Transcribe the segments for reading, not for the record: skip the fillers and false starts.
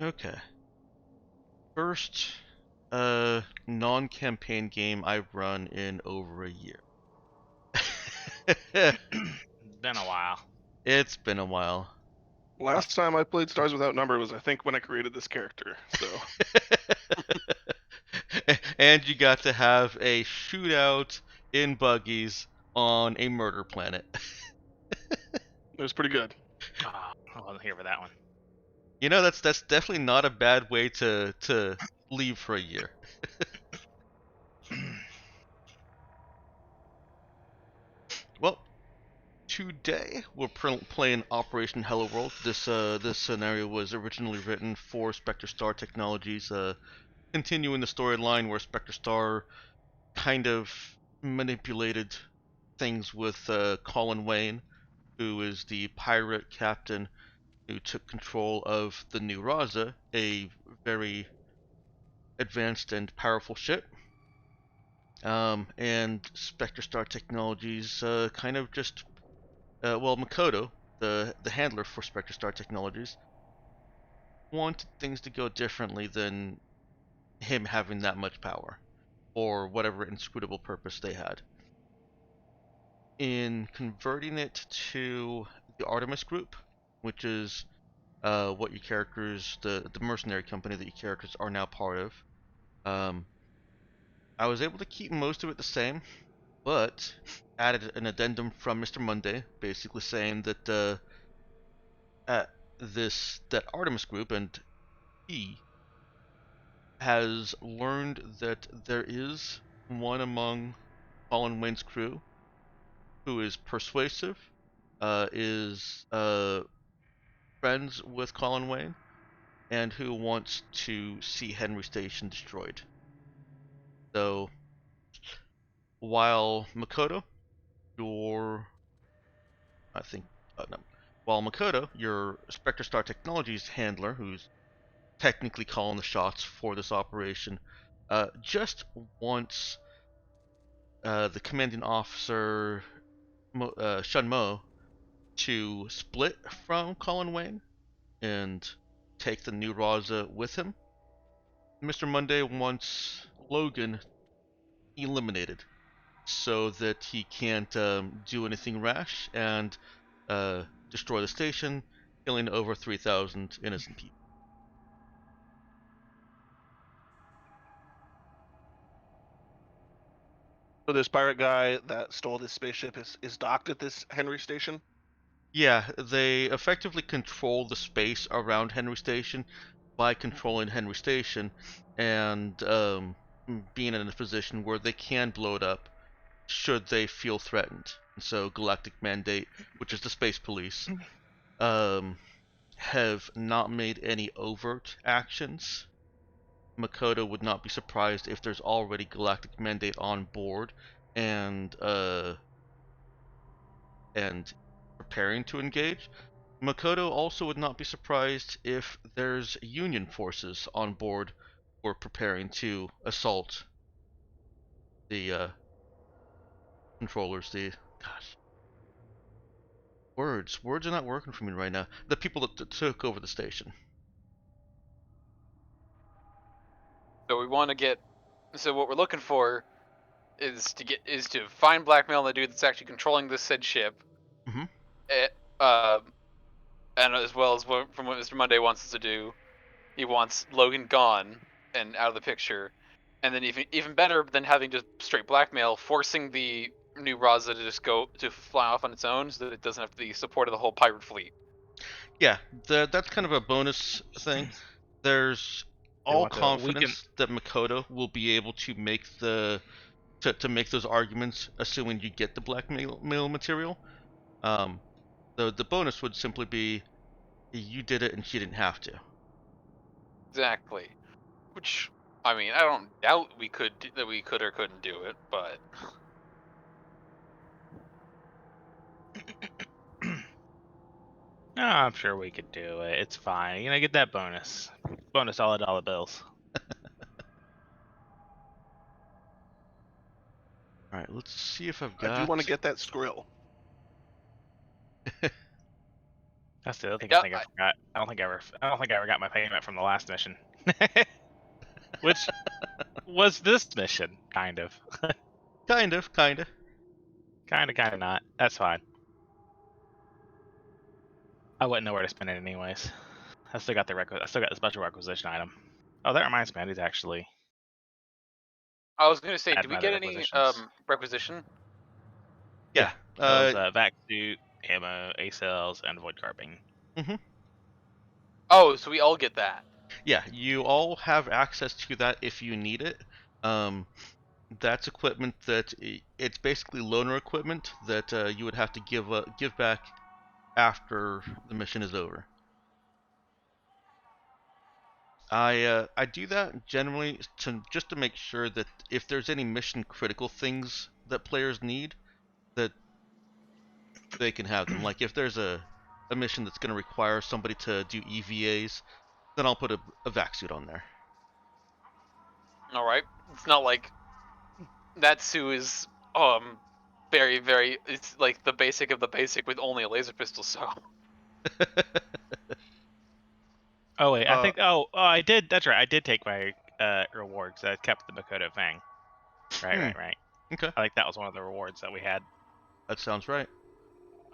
Okay. First, non-campaign game I've run in over a year. Been a while. It's been a while. Last time I played Stars Without Number was, I think, when I created this character. So And you got to have a shootout in buggies on a murder planet. it was pretty good. Oh, I wasn't here for that one. You know, that's definitely not a bad way to leave for a year. Well, today we're playing Operation Hello World. This scenario was originally written for Spectre Star Technologies, continuing the storyline where Spectre Star kind of manipulated things with Colin Wayne, who is the pirate captain who took control of the New Raza, a very advanced and powerful ship. And Spectre Star Technologies kind of just, Makoto, the handler for Spectre Star Technologies, wanted things to go differently than him having that much power, or whatever inscrutable purpose they had. In converting it to the Artemis Group, which is what your characters, the mercenary company that your characters are now part of, um, I was able to keep most of it the same, but added an addendum from Mr. Monday, basically saying that that Artemis Group and he has learned that there is one among Colin Wayne's crew who is persuasive, is friends with Colin Wayne, and who wants to see Henry Station destroyed. So, while Makoto, your I think no, while Makoto, your Spectre Star Technologies handler, who's technically calling the shots for this operation, just wants the commanding officer Shun Mo to split from Colin Wayne and take the new Raza with him. Mr. Monday wants Logan eliminated so that he can't do anything rash and destroy the station, killing over 3,000 innocent people. So this pirate guy that stole this spaceship is docked at this Henry station. Yeah, they effectively control the space around Henry Station by controlling Henry Station and being in a position where they can blow it up should they feel threatened. And so Galactic Mandate, which is the space police, um, have not made any overt actions. Makoto would not be surprised if there's already Galactic Mandate on board and preparing to engage. Makoto also would not be surprised if there's Union forces on board or preparing to assault the controllers. The gosh, words are not working for me right now. The people that took over the station. So we want to get. So what we're looking for is to find blackmail the dude that's actually controlling this said ship. Mm-hmm. eh, uh, and as well as from what Mr. Monday wants us to do, he wants Logan gone and out of the picture, and then even better than having just straight blackmail, forcing the new Raza to just go to fly off on its own, so that it doesn't have the support of the whole pirate fleet. Yeah, that's kind of a bonus thing. There's They all want to weaken. confidence that Makoto will be able to make to make those arguments, assuming you get the blackmail material. Um, the bonus would simply be you did it and she didn't have to. Exactly. Which, I mean, I don't doubt that we could or couldn't do it, but No, I'm sure we could do it. It's fine. You know, get that bonus. Bonus dollar bills. All right, let's see if I've I do want to got. get that skrill. That's the other thing Yeah, I think I forgot. I don't think I ever got my payment from the last mission, which was this mission, kind of, Kind of. kind of not. That's fine. I wouldn't know where to spend it anyways. I still got the special requisition item. Oh, that reminds me. I need to actually I was gonna say, add do we my other get any requisitions. requisition? Yeah. Those vac suit, ammo, A cells, and void carping. Oh, so we all get that. Yeah, you all have access to that if you need it. That's equipment that it's basically loaner equipment that you would have to give back after the mission is over. I do that generally just to make sure that if there's any mission critical things that players need, that they can have them. Like if there's a mission that's going to require somebody to do EVAs, then I'll put a vac suit on there. All right. It's not like Natsu is very very. It's like the basic of the basic with only a laser pistol. So Oh wait, I Uh, think. Oh, I did. That's right. I did take my rewards. I kept the Makoto Fang. Right. Okay, I think that was one of the rewards that we had. that sounds right.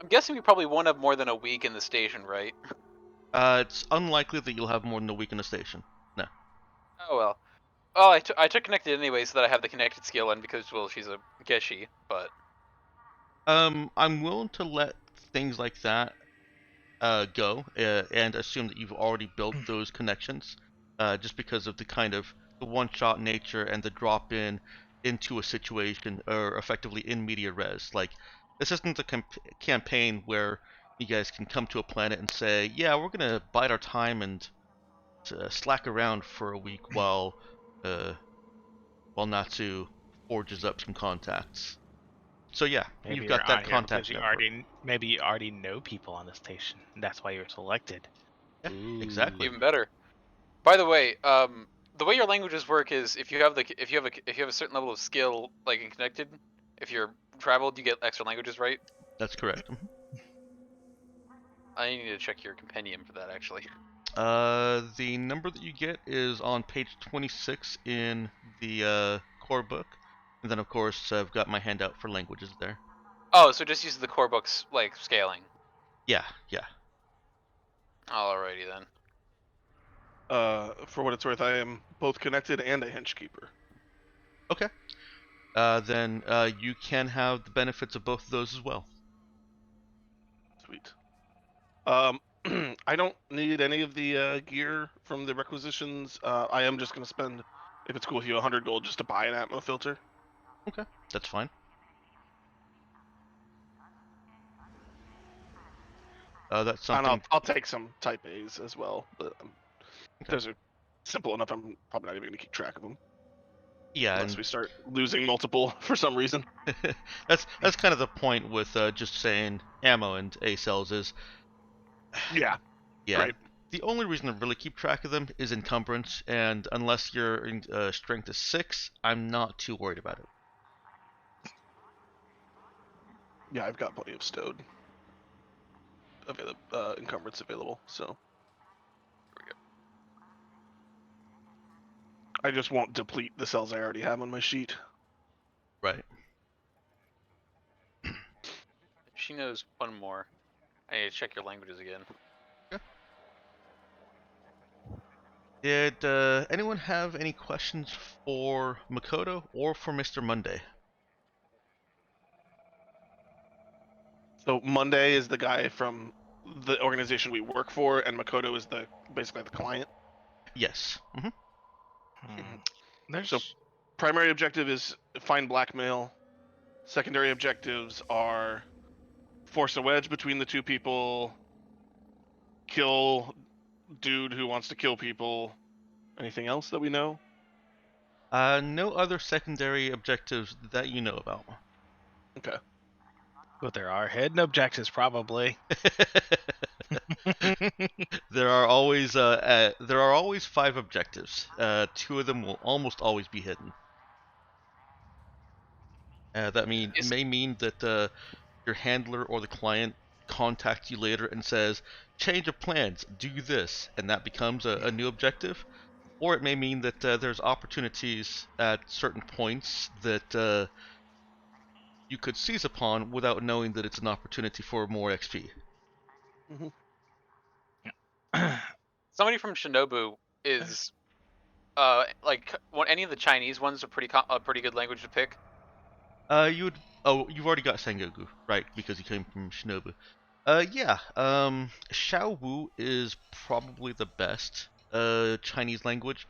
I'm guessing we probably won't have more than a week in the station, right? It's unlikely that you'll have more than a week in the station. No. Oh well. Oh, I took connected anyway, so that I have the connected skill, and because well, she's a Geshi, but I'm willing to let things like that go and assume that you've already built those connections, just because of the kind of the one-shot nature and the drop-in into a situation, or effectively in media res. Like, this isn't a campaign where you guys can come to a planet and say, yeah, we're gonna bide our time and slack around for a week uh, while Natsu forges up some contacts. So yeah, Maybe you've you're got that on here because contact you network. already know people on the station. That's why you're selected. Yeah, Ooh. exactly. even better. By the way, the way your languages work is if you have a certain level of skill, like in connected, if you're traveled, you get extra languages, right? That's correct. I need to check your compendium for that actually. The number that you get is on page 26 in the core book, and then of course I've got my handout for languages there. Oh, so just use the core book's like scaling. Yeah. Alrighty then. for what it's worth, I am both connected and a henchkeeper. Okay. Then you can have the benefits of both of those as well. Sweet. I don't need any of the gear from the requisitions. I am just gonna spend, if it's cool with you, 100 gold just to buy an atmo filter. Okay, that's fine. That's And something. I'll take some type A's as well, but Okay. those are simple enough. I'm probably not even gonna keep track of them Yeah, unless and we start losing multiple for some reason. that's kind of the point with just saying ammo and A cells is Yeah. yeah. Great. The only reason to really keep track of them is encumbrance, and unless your strength is 6, I'm not too worried about it. Yeah, I've got plenty of stowed encumbrance available, so I just won't deplete the cells I already have on my sheet. Right. She knows one more. I need to check your languages again. Did anyone have any questions for Makoto or for Mr. Monday? So Monday is the guy from the organization we work for, and Makoto is basically the client. Yes. There's So primary objective is find blackmail. Secondary objectives are force a wedge between the two people, kill dude who wants to kill people. Anything else that we know? No other secondary objectives that you know about. Okay. But there are hidden objectives, probably. There are always 5 objectives. 2 of them will almost always be hidden. That Is- may mean that your handler or the client contacts you later and says, change of plans, do this, and that becomes a new objective. Or it may mean that there's opportunities at certain points that you could seize upon without knowing that it's an opportunity for more XP. Somebody from Shinobu is like any of the Chinese ones a pretty good language to pick. You've already got Sengoku, right? Because he came from Shinobu. Yeah. Xiaowu is probably the best Chinese language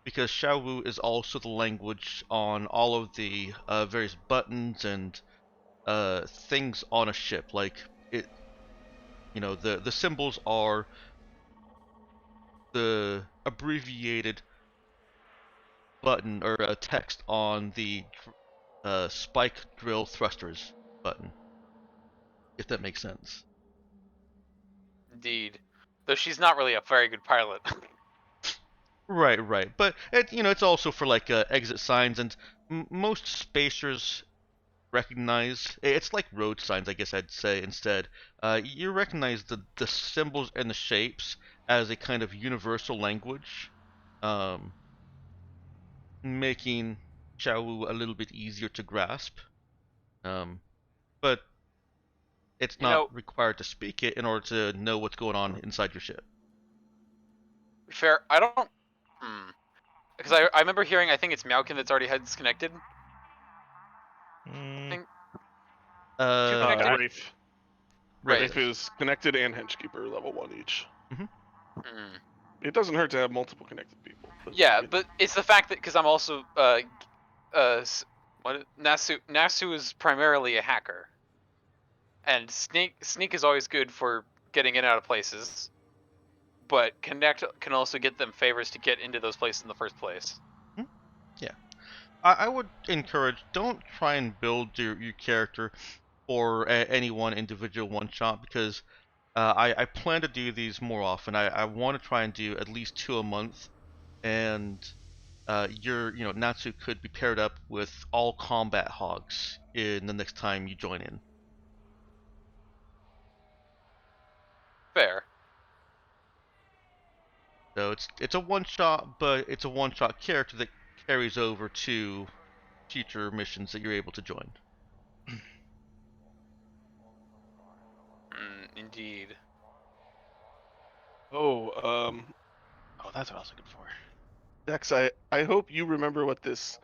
because Xiaowu is also the language on all of the various buttons and things on a ship. Like it, the symbols are the abbreviated button or text on the spike drill thrusters button, if that makes sense. Indeed, though she's not really a very good pilot. Right. But it's also for like exit signs, and most spacers recognize. It's like road signs, I guess I'd say instead. You recognize the symbols and the shapes as a kind of universal language, um, making Xiaowu a little bit easier to grasp. But it's You not know, required to speak it in order to know what's going on inside your ship. fair. I don't. Because I remember hearing. I think it's Meowkin that's already had disconnected. Mm, think two Uh, connected. Rafe. Right. Rafe is connected and henchkeeper level 1 each. Mm. It doesn't hurt to have multiple connected people. Yeah, but it's the fact that because I'm also Nasu is primarily a hacker, and sneak is always good for getting in and out of places, but connect can also get them favors to get into those places in the first place. Yeah. I would encourage, don't try and build your character for any one individual one shot because I plan to do these more often. I want to try and do at least 2 a month, and Natsu could be paired up with all combat hogs in the next time you join in. Fair. So it's a one shot, but it's a one shot character that carries over to future missions that you're able to join. Indeed. Oh, oh, that's what I was looking for. Dex, I hope you remember what this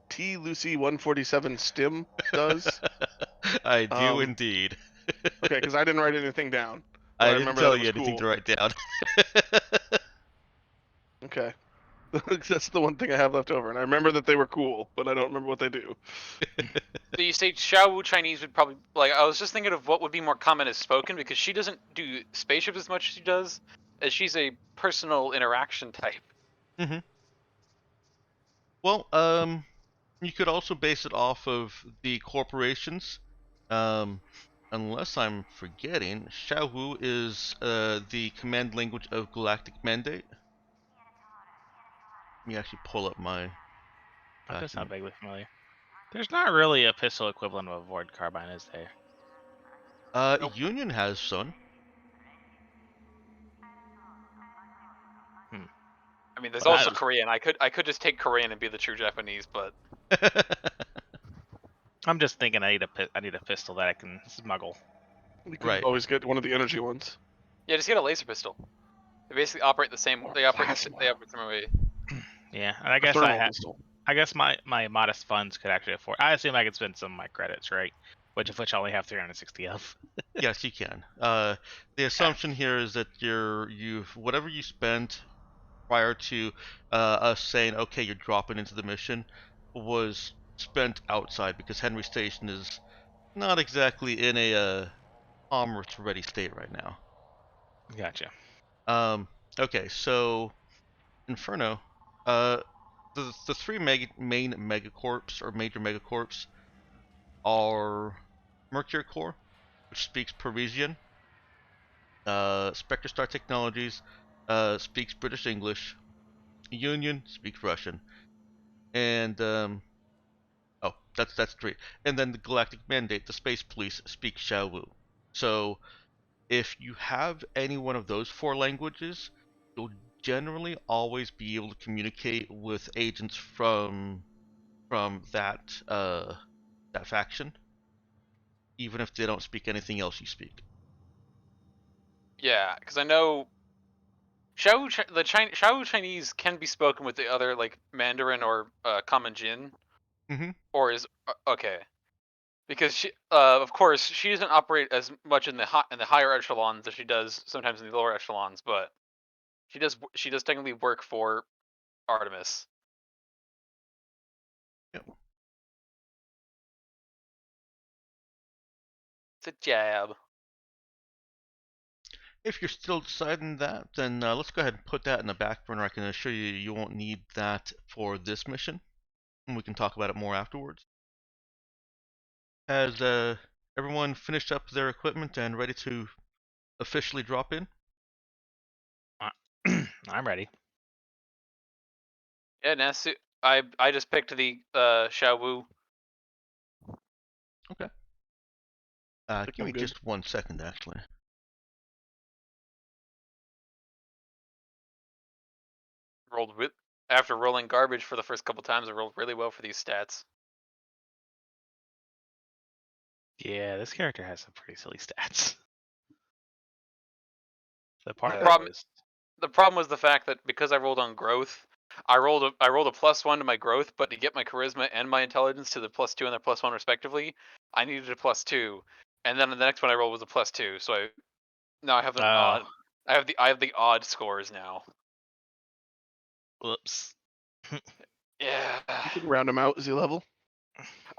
T Lucy 147 stim does. I do Um, indeed. Okay, because I didn't write anything down, but I I didn't remember that tell it you was anything cool. to write down. Okay. That's the one thing I have left over, and I remember that they were cool, but I don't remember what they do. So you say Xiaowu Chinese would probably like. I was just thinking of what would be more common as spoken because she doesn't do spaceships as much as she does, as she's a personal interaction type. hmm Well, you could also base it off of the corporations. Um, unless I'm forgetting, Xiaowu is the command language of Galactic Mandate. Let me actually pull up my That does sound document. vaguely familiar. There's not really a pistol equivalent of a Void Carbine, is there? Nope. Union has some. I mean, there's But also I, Korean. I could just take Korean and be the true Japanese, but I'm just thinking I need a pistol that I can smuggle. We could Right. always get one of the energy ones. yeah, just get a laser pistol. They basically operate the same. Or They operate. plasma. They operate the same way. Yeah, and I A guess thermal pistol. I guess my modest funds could actually afford. I assume I could spend some of my credits, right? Which I only have 360 of. Yes, you can. The assumption here is that whatever you spent prior to us saying, okay, you're dropping into the mission, was spent outside because Henry Station is not exactly in a commerce ready state right now. Gotcha. Okay, so Inferno, uh, the three main megacorps or major megacorps are Mercury Corps, which speaks Parisian. Spectre Star Technologies speaks British English. Union speaks Russian, and that's three. And then the Galactic Mandate, the Space Police, speak Xiaowu. So If you have any one of those 4 languages, you'll generally always be able to communicate with agents from that faction, even if they don't speak anything else you speak. Yeah, because I know Xiao Chinese can be spoken with the other like Mandarin or Common Jin, Mm-hmm. or is okay. Because she, of course, she doesn't operate as much in the higher echelons as she does sometimes in the lower echelons, but she does technically work for Artemis. Yep. It's a jab. If you're still deciding that, then let's go ahead and put that in the back burner. I can assure you you won't need that for this mission, and we can talk about it more afterwards. Has everyone finished up their equipment and ready to officially drop in? I'm ready. Yeah, Nasu. I just picked the Xiao Wu. Okay. Think Give I'm me good. just 1 second, actually. Rolled with after rolling garbage for the first couple times. I rolled really well for these stats. Yeah, this character has some pretty silly stats. The part The of problem that was the problem was the fact that because I rolled on growth, I rolled a +1 to my growth, but to get my charisma and my intelligence to the +2 and the +1 respectively, I needed a +2, and then the next one I rolled was a +2. So now I have an oh, odd. I have the odd scores now. whoops. Yeah. You can round him out. Is he level?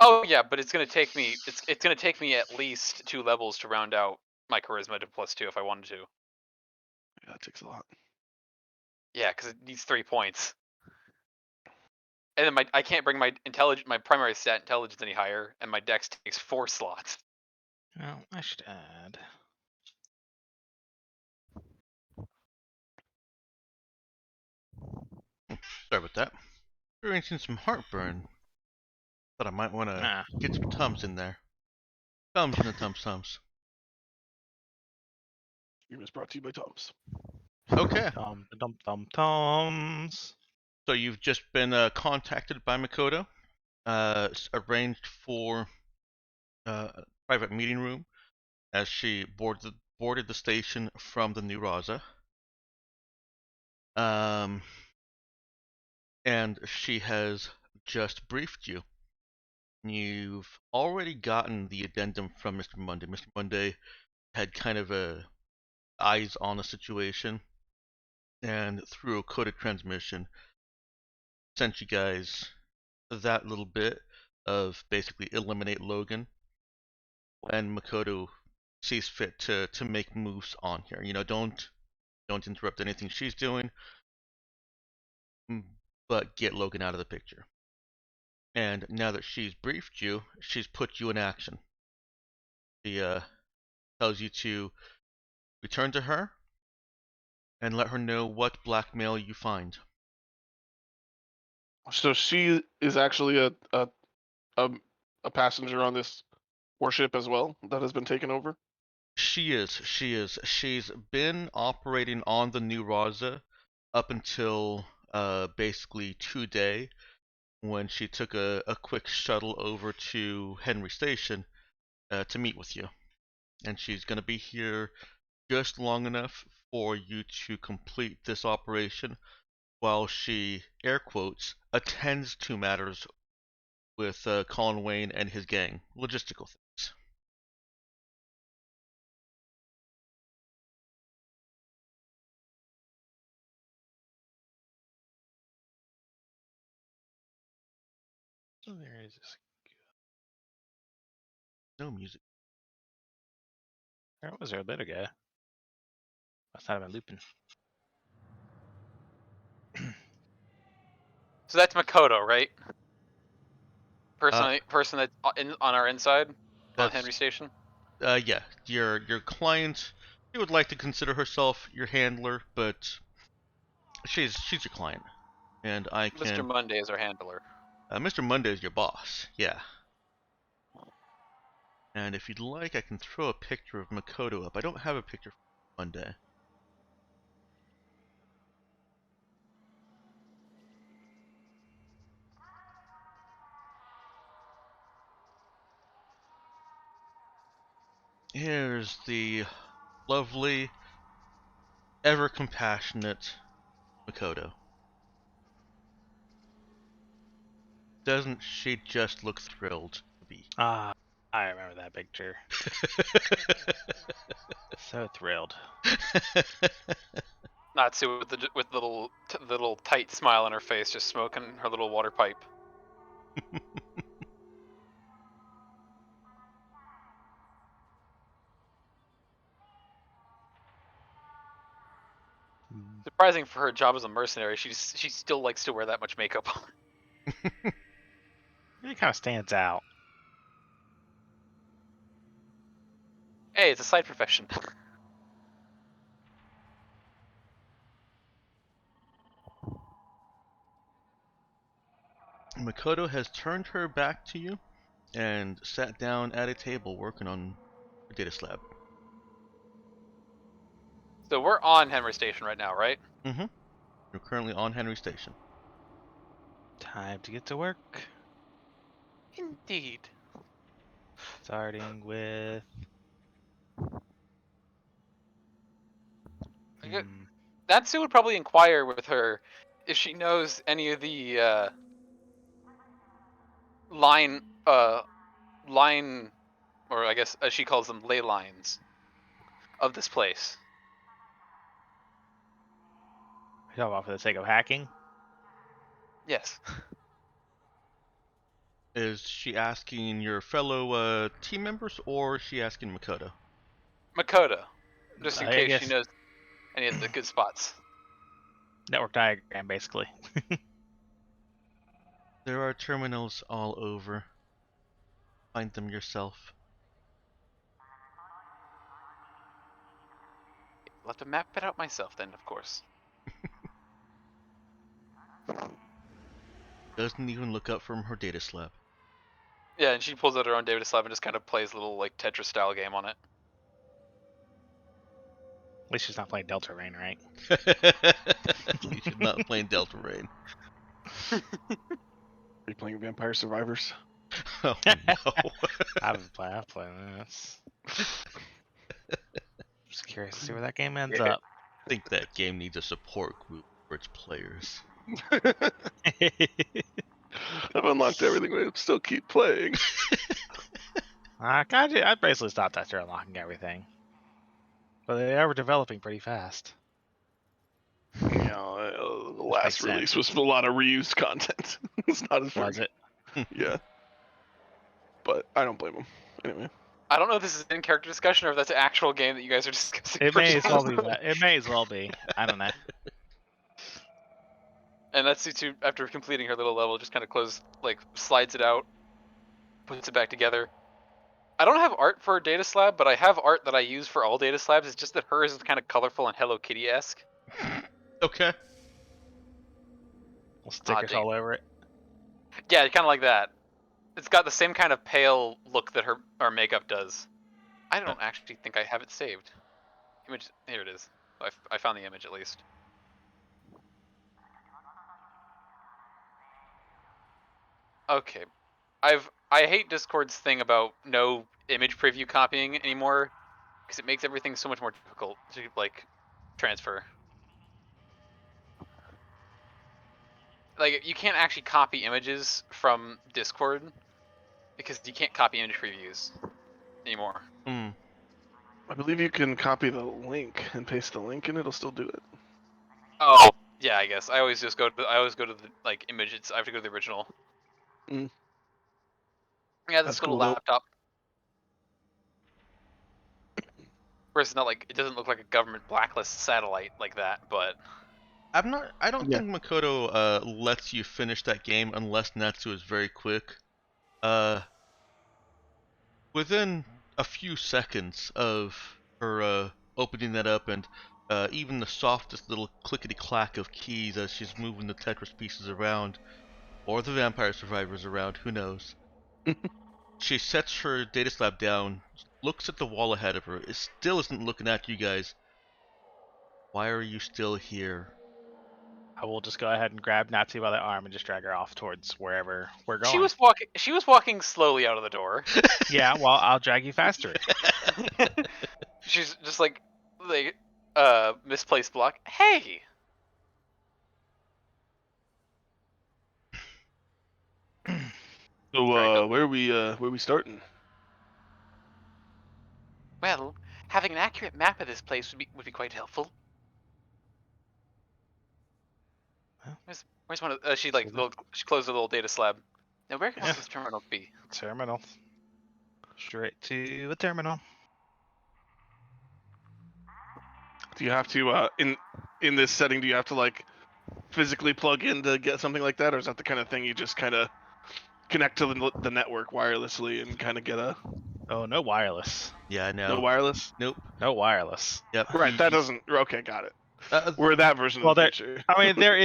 Oh yeah, but it's gonna take me. It's gonna take me at least 2 levels to round out my charisma to +2 if I wanted to. Yeah, that takes a lot. Yeah, because it needs 3 points. And then I can't bring my primary stat intelligence any higher, and my dex takes 4 slots. Well, I should add. Sorry about that. Experiencing some heartburn. Thought I might want to Nah. get some Tums in there. Tums in the Tums. Game is brought to you by Tom's. Okay. Toms. So you've just been contacted by Makoto, arranged for a private meeting room as she boarded the station from the New Raza. And she has just briefed you. You've already gotten the addendum from Mr. Monday. Mr. Monday had kind of eyes on the situation, and through a coded transmission, sent you guys that little bit of basically eliminate Logan when Makoto sees fit to make moves on here. You know, don't interrupt anything she's doing, but get Logan out of the picture. And now that she's briefed you, she's put you in action. She tells you to return to her and let her know what blackmail you find. So she is actually a a passenger on this warship as well that has been taken over. She's been operating on the New Raza up until basically today when she took a quick shuttle over to Henry Station to meet with you. And she's going to be here just long enough for you to complete this operation while she, air quotes, attends to matters with Colin Wayne and his gang. Logistical things. So there is this. No music. Where was our little guy? Must have been looping. So that's Makoto, right? Uh, Person that's on our inside on that's Henry Station. yeah. Your client. She would like to consider herself your handler, but she's your client, and I Mr. can. Monday is our handler. Mr. Monday is your boss. Yeah, And if you'd like, I can throw a picture of Makoto up. I don't have a picture for Monday. Here's the lovely, ever compassionate Makoto. Doesn't she just look thrilled to be? Ah, I remember that picture. So thrilled. Natsu with the little tight smile on her face, just smoking her little water pipe. Surprising for her job as a mercenary, she still likes to wear that much makeup. It kind of stands out. Hey, it's a side profession. Makoto has turned her back to you and sat down at a table working on a data slab. So we're on Henry Station right now, right? Mm-hmm. You're currently on Henry Station. Time to get to work. Indeed. Starting with. Natsu would probably inquire with her if she knows any of the line, or I guess as she calls them, ley lines of this place. You talking about for the sake of hacking? Yes. Is she asking your fellow team members, or is she asking Makoto? Makoto, just in I case she guess knows any of the good spots. network diagram, basically. There are terminals all over. Find them yourself. I'll have to map it out myself then, of course. Doesn't even look up from her data slab. Yeah, and she pulls out her own data slab and just kind of plays a little like Tetris style game on it. At least she's not playing Delta Rain, right? At least you're not playing Delta Rain. Are you playing Vampire Survivors? Oh no. I've played this. Just curious to see where that game ends Yeah. up. I think that game needs a support group for its players. I've unlocked everything, but I still keep playing. I basically stopped after unlocking everything. But they are developing pretty fast. Yeah, the last makes release sense. was a lot of reused content. It's not as Was fun. it? Yeah. But I don't blame them. Anyway. I don't know if this is an in-character discussion or if that's an actual game that you guys are discussing. It may as well be. personally. It may as well be. I don't know. And Natsu, after completing her little level, just kind of slides it out, puts it back together. I don't have art for a data slab, but I have art that I use for all data slabs. It's just that hers is kind of colorful and Hello Kitty-esque. Okay. Stickers dang. all over it. Yeah, kind of like that. It's got the same kind of pale look that her makeup does. I don't actually think I have it saved. Image, here it is. I found the image at least. Okay, I hate Discord's thing about no image preview copying anymore because it makes everything so much more difficult to like transfer. Like you can't actually copy images from Discord because you can't copy image previews anymore. Hmm. I believe you can copy the link and paste the link and it'll still do it. Oh, yeah, I guess. I always go to the like image. I have to go to the original. Mm. Yeah, That's this little cool, though. laptop. Of course, it's not like it doesn't look like a government blacklist satellite like that, but I don't Yeah. think Makoto lets you finish that game unless Natsu is very quick. Within a few seconds of her opening that up and even the softest little clickety clack of keys as she's moving the Tetris pieces around, or the vampire survivors around, who knows? She sets her data slab down, looks at the wall ahead of her. It still isn't looking at you guys. Why are you still here? I will just go ahead and grab Nazi by the arm and just drag her off towards wherever we're going. She was walking slowly out of the door. Yeah, well, I'll drag you faster. She's just like misplaced block. Hey. So where are we starting? Well, having an accurate map of this place would be quite helpful. Where's one of she she closed a little data slab. Now where can this terminal be? Terminal. Straight to a terminal. Do you have to in this setting? Do you have to like physically plug in to get something like that, or is that the kind of thing you just kind of connect to the network wirelessly and kind of get a Oh, no wireless. Yeah, no. no wireless? Nope. No wireless. Yep. Right, that doesn't. Okay, got it. Uh, We're that version Well, of the there- future. I mean, there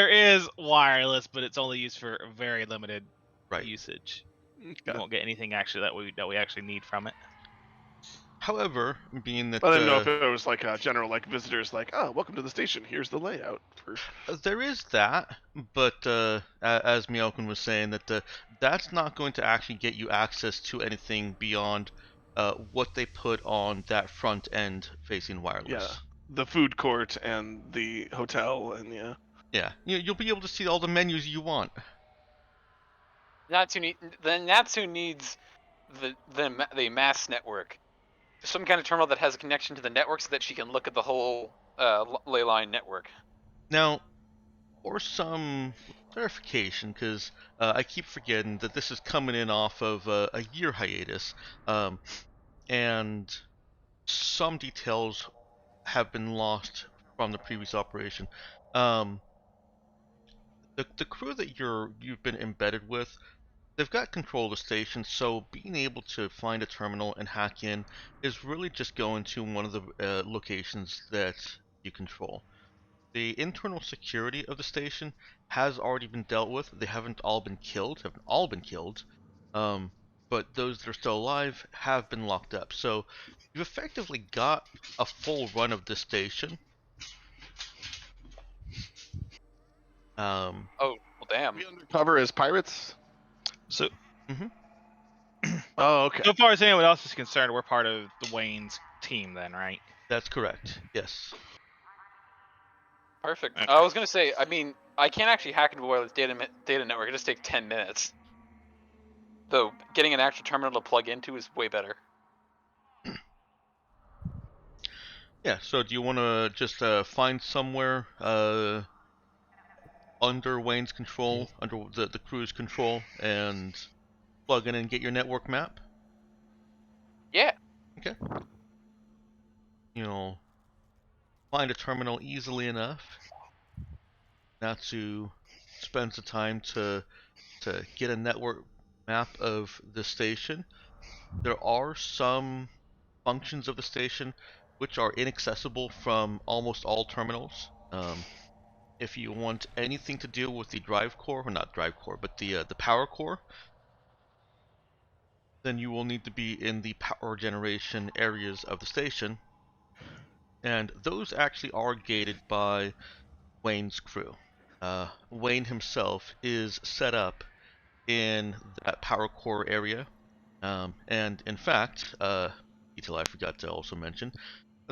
is wireless, but it's only used for very limited right. usage. You Okay. won't get anything actually that we actually need from it. However, being that I didn't know if it was like general like visitors, like, oh, welcome to the station. Here's the layout for. there is that, but as Meowkin was saying, that that's not going to actually get you access to anything beyond what they put on that front end facing wireless. Yeah, the food court and the hotel and yeah. Yeah, you'll be able to see all the menus you want. Natsu needs the mass network. Some kind of terminal that has a connection to the network so that she can look at the whole ley line network. Now, for some clarification, because I keep forgetting that this is coming in off of a year hiatus, and some details have been lost from the previous operation. The crew that you've been embedded with, they've got control of the station, so being able to find a terminal and hack in is really just going to one of the locations that you control. The internal security of the station has already been dealt with. They haven't all been killed, um, but those that are still alive have been locked up. So you've effectively got a full run of this station. Oh, well, damn. We undercover as pirates. So, Oh, okay. so far as anyone else is concerned, we're part of the Wayne's team, then, right? That's correct. Yes. Perfect. Okay. I was gonna say, I mean, I can't actually hack into a wireless data network. It just takes 10 minutes. Though getting an actual terminal to plug into is way better. Yeah. So do you want to just find somewhere under Wayne's control, under the crew's control, and plug in and get your network map? Yeah. Okay. You'll find a terminal easily enough. Natsu spends the time to get a network map of the station. There are some functions of the station which are inaccessible from almost all terminals. If you want anything to do with the drive core, or not drive core, but the power core, then you will need to be in the power generation areas of the station, and those actually are gated by Wayne's crew. Wayne himself is set up in that power core area, and in fact, detail I forgot to also mention,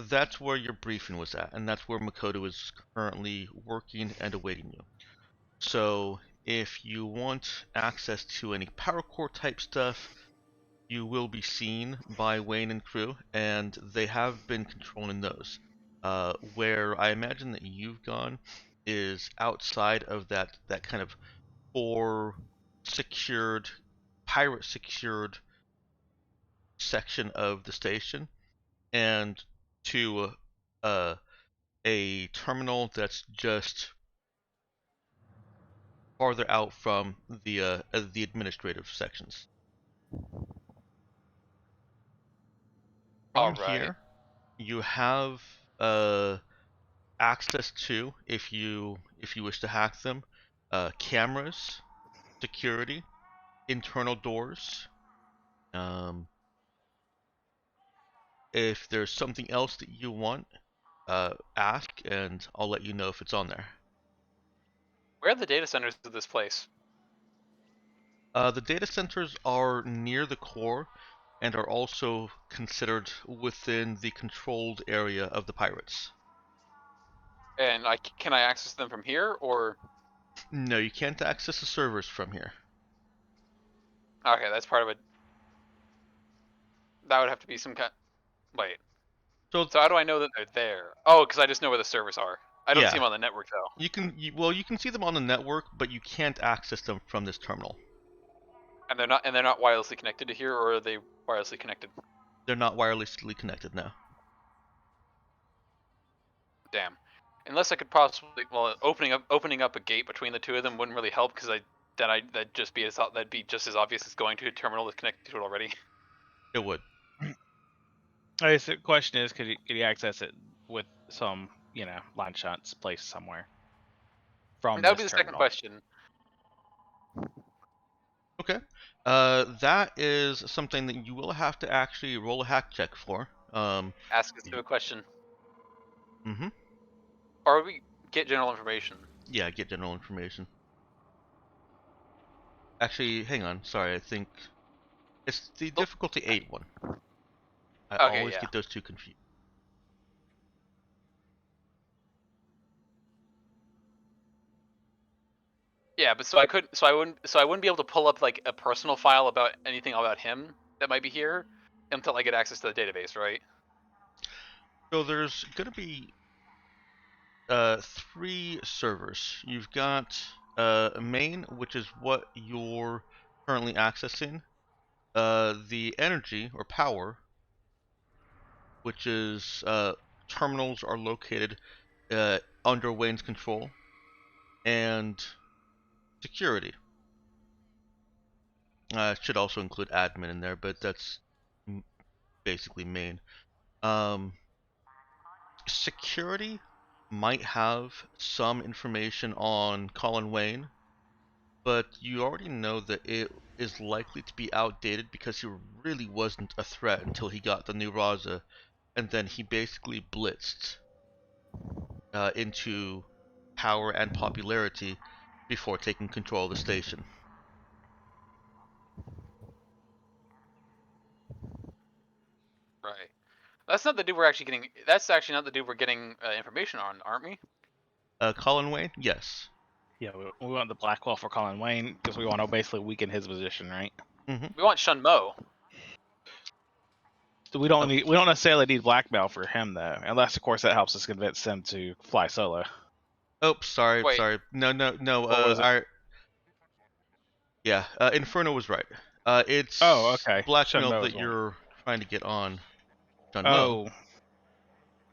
that's where your briefing was at, and that's where Makoto is currently working and awaiting you. So if you want access to any power core type stuff, you will be seen by Wayne and crew, and they have been controlling those. Where I imagine that you've gone is outside of that kind of four secured, pirate secured section of the station, and to a terminal that's just farther out from the administrative sections. All On right. here, you have access to, if you wish to hack them, cameras, security, internal doors, Um, if there's something else that you want, ask, and I'll let you know if it's on there. Where are the data centers of this place? The data centers are near the core and are also considered within the controlled area of the pirates. And can I access them from here, or No, you can't access the servers from here. okay, that's part of it. That would have to be some kind. Wait. So So how do I know that they're there? Oh, because I just know where the servers are. I don't see yeah, them on the network though. you can see them on the network, but you can't access them from this terminal. And they're not wirelessly connected to here, or are they wirelessly connected? They're not wirelessly connected now. Damn. Unless I could possibly, well, opening up a gate between the two of them wouldn't really help because that'd just be that'd be just as obvious as going to a terminal that's connected to it already. It would. I guess the question is, could he access it with some, line shots placed somewhere from That would this be the second terminal? question. Okay. That is something that you will have to actually roll a hack check for. Ask us to a question, Mm-hmm. or we get general information. Yeah, get general information. Actually, hang on. Sorry, I think it's the Oh, difficulty 8 one. I okay, always yeah. get those two confused. Yeah, but so I wouldn't be able to pull up like a personal file about anything about him that might be here until I get access to the database, right? So there's gonna be 3 servers. You've got main, which is what you're currently accessing. The energy or power, which is terminals are located under Wayne's control, and security. Should also include admin in there, but that's basically main. Um, Security might have some information on Colin Wayne, but you already know that it is likely to be outdated because he really wasn't a threat until he got the new Raza, and then he basically blitzed into power and popularity before taking control of the station. Right. That's not the dude we're actually getting. That's actually not the dude we're getting information on, aren't we? Colin Wayne, yes. Yeah, we want the Blackwell for Colin Wayne because we want to basically weaken his position, right? Mm-hmm. We want Shun Mo. So we don't necessarily need blackmail for him though, unless of course that helps us convince him to fly solo. Oh, sorry, Wait, sorry. No. What was it? Yeah, Inferno was right. Oh, It's okay. blackmail Shenmue that is one. you're trying to get on Dunmo.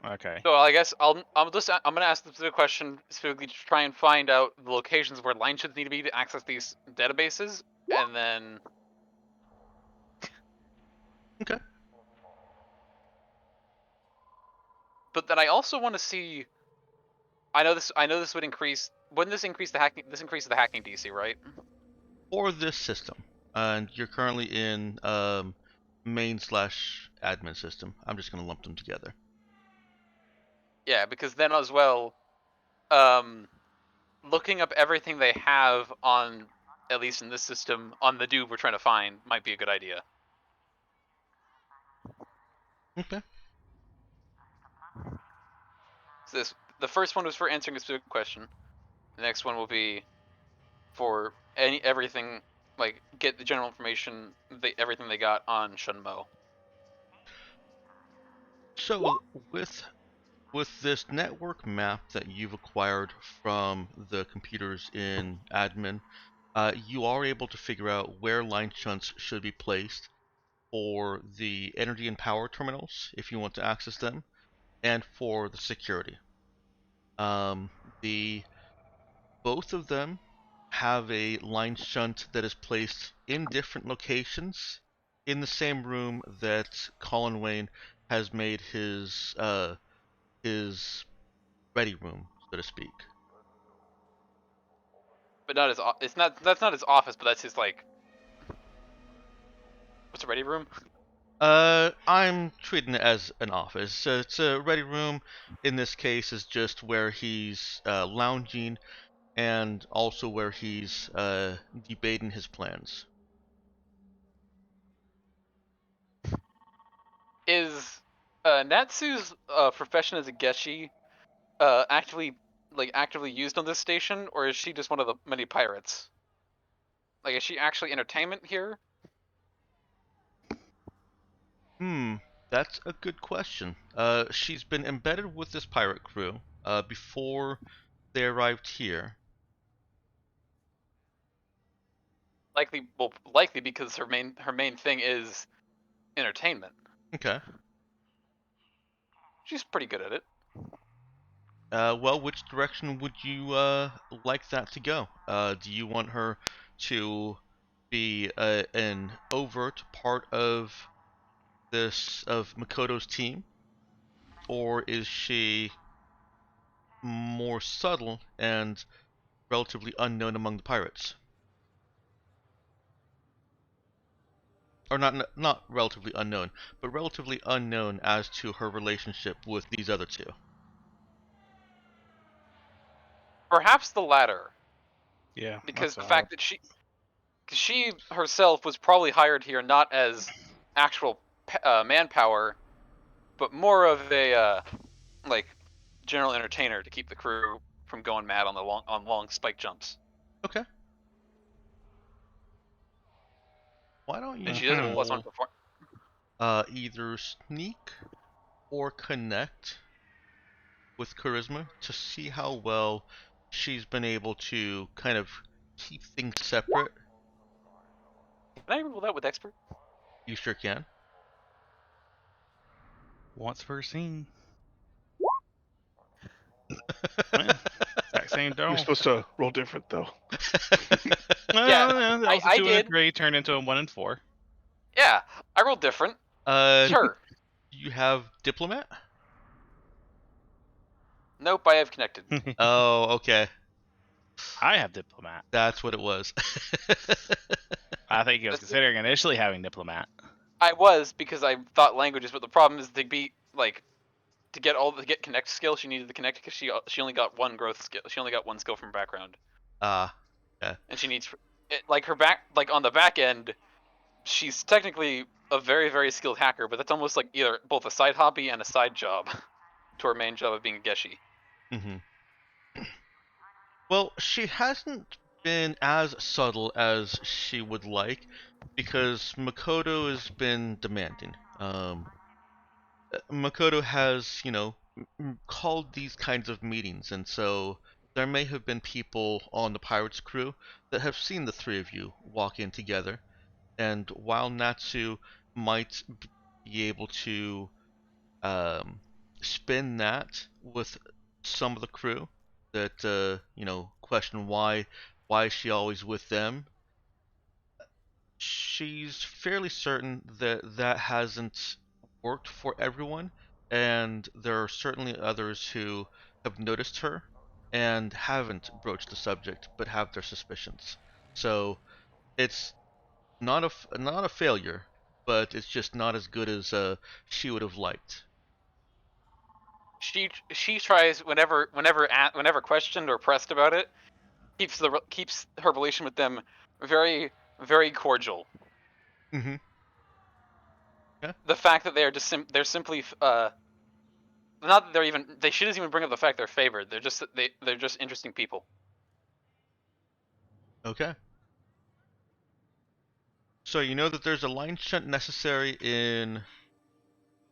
Oh, okay. so I guess I'm gonna ask the question specifically to try and find out the locations where line should need to be to access these databases, and then Okay. but then I also want to see. I know this would increase. Wouldn't this increase the hacking? This increases the hacking DC, right? For this system, and you're currently in main slash admin system. I'm just gonna lump them together. Yeah, because then as well, um, looking up everything they have on, at least in this system, on the dude we're trying to find might be a good idea. Okay. So the first one was for answering a specific question. The next one will be for everything, like get the general information, everything they got on Shunmo. So with this network map that you've acquired from the computers in admin, you are able to figure out where line shunts should be placed for the energy and power terminals if you want to access them, and for the security. Um, the Both of them have a line shunt that is placed in different locations in the same room that Colin Wayne has made his ready room, so to speak. But not his. It's not. That's not his office, but that's his like. What's a ready room? I'm treating it as an office. It's a ready room. In this case, is just where he's lounging, and also where he's debating his plans. Is Natsu's profession as a geshi actively used on this station, or is she just one of the many pirates? Like, is she actually entertainment here? Hmm, that's a good question. She's been embedded with this pirate crew before they arrived here. Likely because her main thing is entertainment. Okay. She's pretty good at it. Well, which direction would you like that to go? Do you want her to be an overt part of Makoto's team, or is she more subtle and relatively unknown among the pirates? Or not relatively unknown, but relatively unknown as to her relationship with these other two. Perhaps the latter, Yeah, because that's the what I fact that she herself was probably hired here not as actual manpower, but more of a like general entertainer to keep the crew from going mad on the long spike jumps. Okay. Why don't And you she does have Mhm. plus one roll perform. either sneak or connect with charisma to see how well she's been able to kind of keep things separate? Can I roll that with expert? You sure can. Once per scene. Yeah, exact same You're doll. supposed to roll different though. Yeah, That was a I 2 and a did. 3 turned into a 1 and 4. Yeah, I rolled different. uh, Sure. you have diplomat? Nope, I have connected. Oh, okay. I have diplomat. That's what it was. I think he was That's, considering initially having diplomat. I was because I thought languages, but the problem is to be like to get connect skill, she needed the connect because she only got one growth skill. She only got one skill from background, Ah, yeah. and she needs like her back like on the back end. She's technically a very skilled hacker, but that's almost like either both a side hobby and a side job to her main job of being a geshi. Hmm. Well, she hasn't been as subtle as she would like because Makoto has been demanding. Makoto has, called these kinds of meetings, and so there may have been people on the Pirates crew that have seen the three of you walk in together, and while Natsu might be able to um, spin that with some of the crew that question why is she always with them, she's fairly certain that that hasn't worked for everyone, and there are certainly others who have noticed her and haven't broached the subject but have their suspicions. So it's not a failure, but it's just not as good as she would have liked. She tries whenever questioned or pressed about it, keeps her relation with them very cordial. Mm-hmm. Yeah. The fact that they're simply not that she doesn't even bring up the fact they're favored. They're just interesting people. Okay. So you know that there's a line shunt necessary in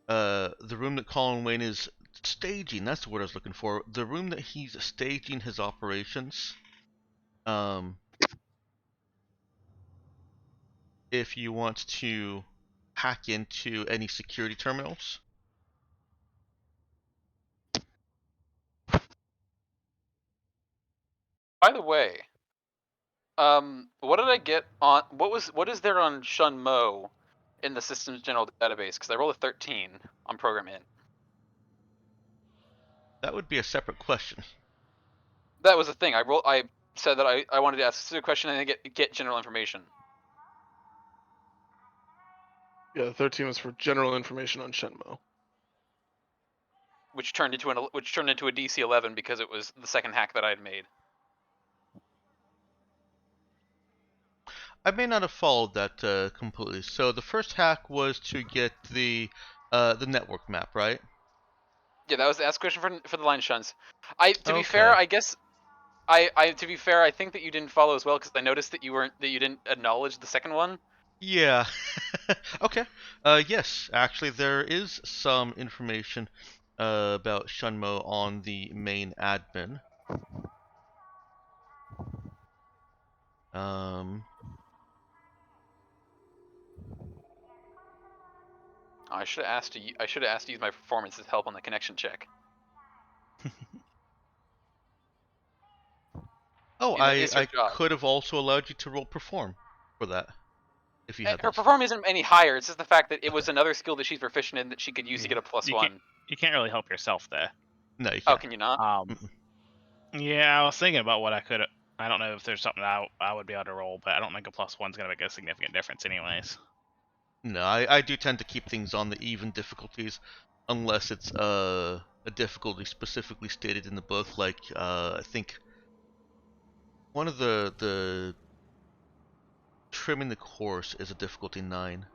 the room that Colin Wayne is staging. That's the word I was looking for. The room that he's staging his operations. Um, if you want to hack into any security terminals. By the way, what did I get on what is there on Shun Mo in the system's general database? Because I rolled a 13 on program int. That would be a separate question. That was the thing. I said that I wanted to ask a specific question and then get general information. Yeah, the 13 was for general information on Shenmue. which turned into a DC-11 because it was the second hack that I had made. I may not have followed that completely. So the first hack was to get the network map, right? Yeah, that was the ask question for the line shunts. To be fair, Okay. I guess to be fair, I think that you didn't follow as well because I noticed that you didn't acknowledge the second one. Yeah. Okay. Yes, actually, there is some information about Shunmo on the main admin. Um, I should have asked to use my performance to help on the connection check. oh, It's her I job. could have also allowed you to roll perform for that if you had Her that skill. performance isn't any higher. It's just the fact that it was another skill that she's proficient in that she could use to get a plus You can't one. you can't really help yourself there. No, you Oh, can't. can you not? Mm-mm. Yeah, I was thinking about what I could. I don't know if there's something I would be able to roll, but I don't think a +1's gonna make a significant difference, anyways. No, I do tend to keep things on the even difficulties, unless it's a difficulty specifically stated in the book. Like I think one of the trimming the course is a difficulty 9.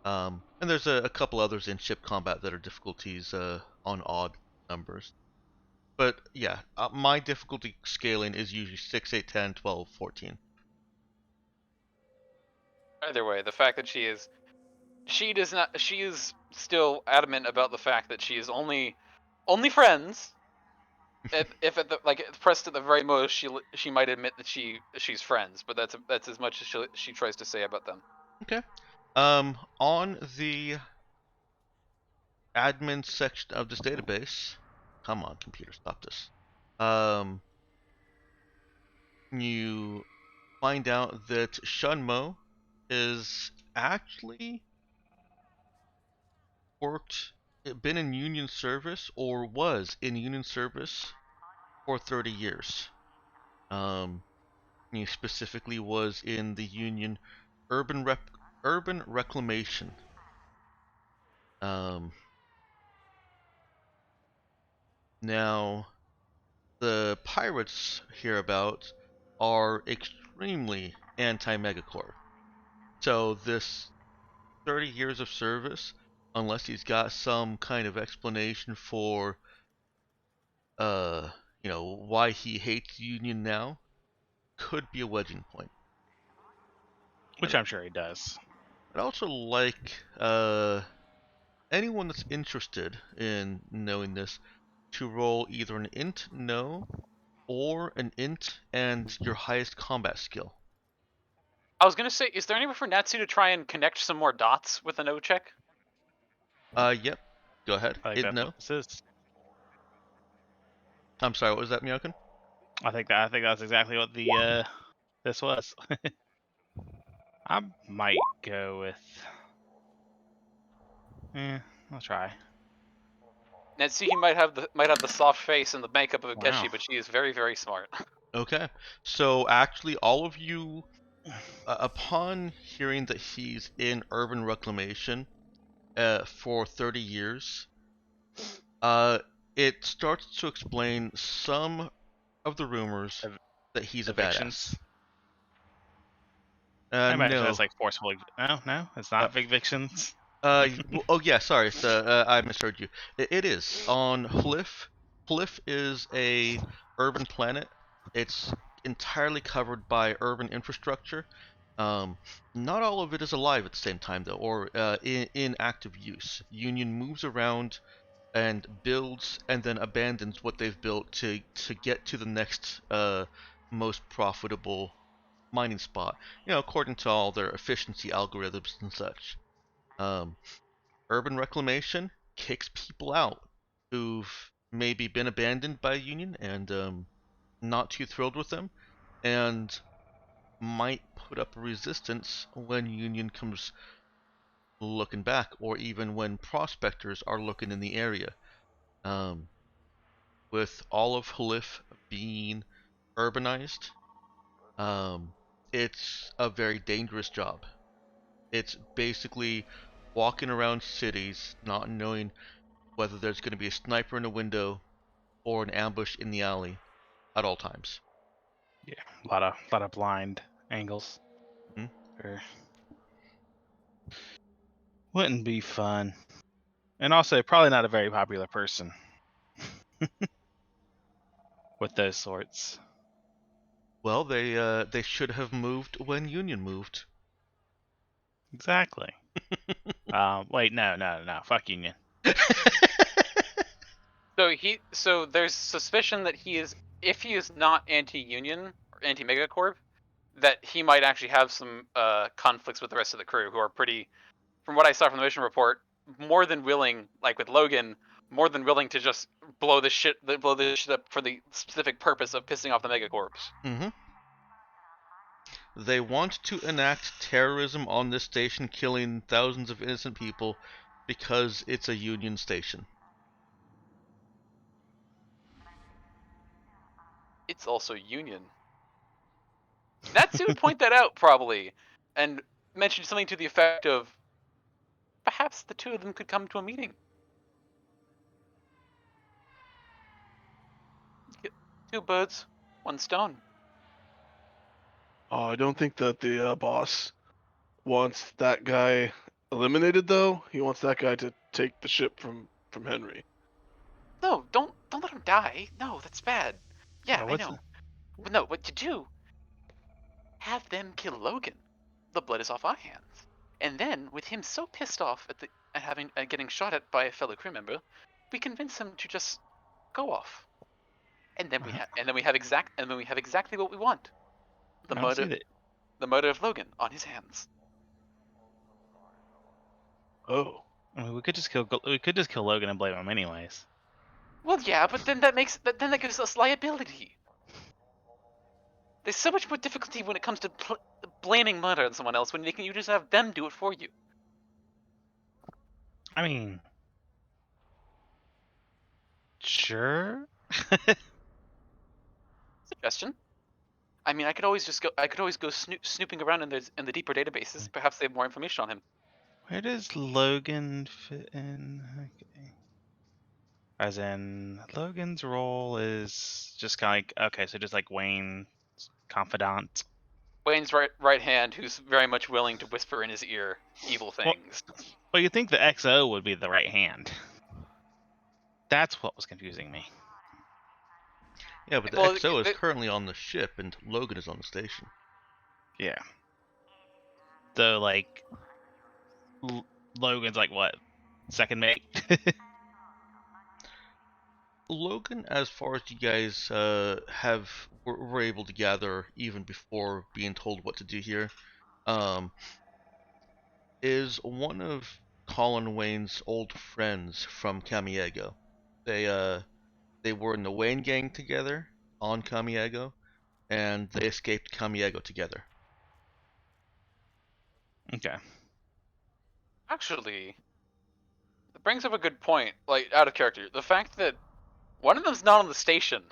And there's a couple others in ship combat that are difficulties on odd numbers. But yeah, my difficulty scaling is usually 6, 8, 10, 12, 14. Either way, the fact that she is still adamant about the fact that she is only friends. If at the pressed at the very most, she might admit that she's friends, but that's as much as she tries to say about them. Okay. On the admin section of this database, come on, computer, stop this. Um, you find out that Shunmo is actually worked, been in Union service, or was in Union service for 30 years. Um, he specifically was in the Union urban urban reclamation. Um, Now the pirates hereabouts are extremely anti-megacorp. So this 30 years of service, unless he's got some kind of explanation for uh why he hates Union now, could be a wedging point. Which I'm sure he does. I'd also like anyone that's interested in knowing this to roll either an int no or an int and your highest combat skill. I was gonna say, is there any way for Natsu to try and connect some more dots with a no check? Yep. Go ahead. I think Int that's what no. this is. I'm sorry, what was that, Myokin? I think that's exactly what the this was. I might go with. I'll try. Natsuki might have the soft face and the makeup of a Wow. Keshi, but she is very, very smart. Okay. So actually all of you upon hearing that he's in urban reclamation for 30 years, uh it starts to explain some of the rumors Ev- that he's a badass. Evictions. I imagine No. that's like forcible. No, it's not evictions. Oh yeah, sorry. I misheard you. It is on Hlif. Hlif is a urban planet. It's entirely covered by urban infrastructure. Um, Not all of it is alive at the same time though, or in active use. Union moves around and builds and then abandons what they've built to get to the next most profitable mining spot. According to all their efficiency algorithms and such. Um, Urban reclamation kicks people out who've maybe been abandoned by Union and not too thrilled with them, and might put up a resistance when Union comes looking back, or even when prospectors are looking in the area. Um, with all of Halif being urbanized, um, it's a very dangerous job. It's basically walking around cities, not knowing whether there's going to be a sniper in a window or an ambush in the alley at all times. Yeah, a lot of blind angles. Hmm? Or wouldn't be fun, and also probably not a very popular person with those sorts. Well, they should have moved when Union moved. Exactly. Wait, no. Fuck Union. So there's suspicion that if he is not anti-union or anti-megacorp, that he might actually have some conflicts with the rest of the crew, who are pretty, from what I saw from the mission report, more than willing, like with Logan, more than willing to just blow this shit up for the specific purpose of pissing off the megacorps. Hmm. They want to enact terrorism on this station, killing thousands of innocent people because it's a Union station. It's also union. Natsu would point that out probably, and mention something to the effect of, perhaps the two of them could come to a meeting. Two birds, one stone. Oh, I don't think that the boss wants that guy eliminated, though. He wants that guy to take the ship from Henry. No, don't let him die. No, that's bad. Yeah, Oh, I what's know. But no, what to do? Have them kill Logan. The blood is off our hands. And then, with him so pissed off at getting shot at by a fellow crew member, we convince him to just go off. And then we have exactly what we want. The I don't see murder that. the murder of Logan on his hands. Oh. I mean, we could just kill Logan and blame him anyways. Well, yeah, but then that gives us liability. There's so much more difficulty when it comes to blaming murder on someone else when you just have them do it for you. I mean, sure. Suggestion. I mean, I could always go snooping around in the deeper databases. Perhaps they have more information on him. Where does Logan fit in? Okay. As in, Logan's role is just kind of like, okay, so just like Wayne's confidant. Wayne's right hand, who's very much willing to whisper in his ear evil Well, things. well, you'd think the XO would be the right hand. That's what was confusing me. Yeah, but the Well, XO is currently on the ship and Logan is on the station. Yeah. So, like, Logan's like, what? Second mate? Logan, as far as you guys were able to gather even before being told what to do here, um, is one of Colin Wayne's old friends from Camiego. They were in the Wayne gang together on Camiego, and they escaped Camiego together. Okay. Actually, it brings up a good point. Like, out of character, the fact that one of them's not on the station.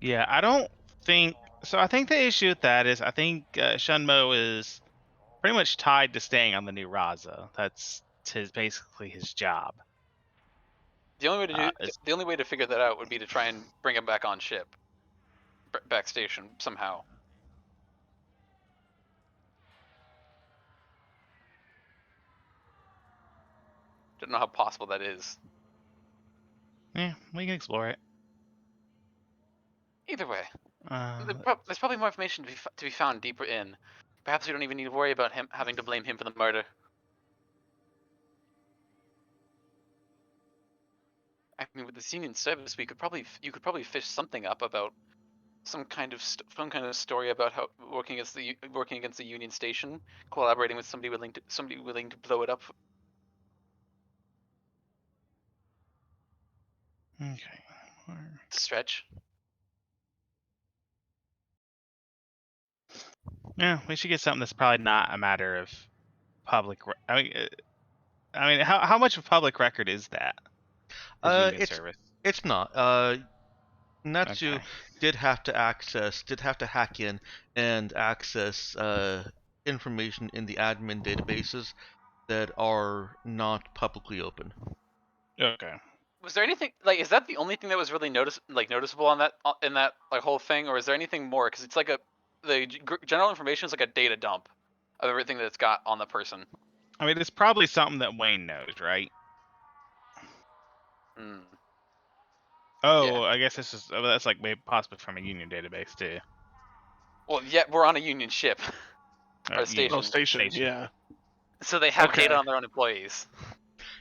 Yeah, I don't think so. I think the issue with that is I think Shunmo is pretty much tied to staying on the new Raza. That's basically his job. The only way to figure that out would be to try and bring him back on ship, back station somehow. Don't know how possible that is. Yeah, we can explore it. Either way, Uh, there's probably more information to be found deeper in. Perhaps we don't even need to worry about him having to blame him for the murder. I mean, with the Union service, you could probably fish something up about some kind of story about how working against the Union station, collaborating with somebody willing to blow it up. okay. Stretch. Yeah, we should get something that's probably not a matter of public. I mean, how much of public record is that? Is Union It's service? it's not. Natsu Okay. did have to hack in and access information in the admin databases that are not publicly open. Okay. Was there anything like? Is that the only thing that was really noticeable on that in that like whole thing, or is there anything more? Because it's like the general information is like a data dump of everything that it's got on the person. I mean, it's probably something that Wayne knows, right? Hmm. Oh, Yeah. I guess that's like maybe possibly from a union database too. Well, yeah, we're on a union ship or a Union Oh, station, station. Yeah. so they have data Okay. on their own employees.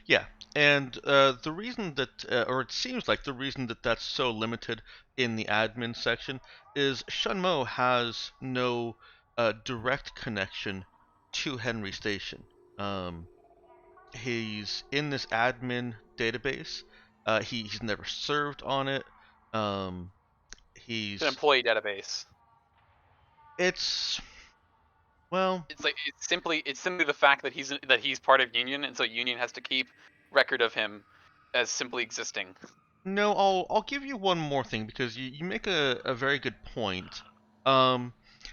Yeah, and the reason that, or it seems like the reason that that's so limited in the admin section is Shunmo has no direct connection to Henry Station. Um, he's in this admin database. He's never served on it. Um, It's an he's employee database. it's well, It's like it's simply the fact that he's part of union, and so union has to keep record of him as simply existing. no, I'll give you one more thing because you make a very good point.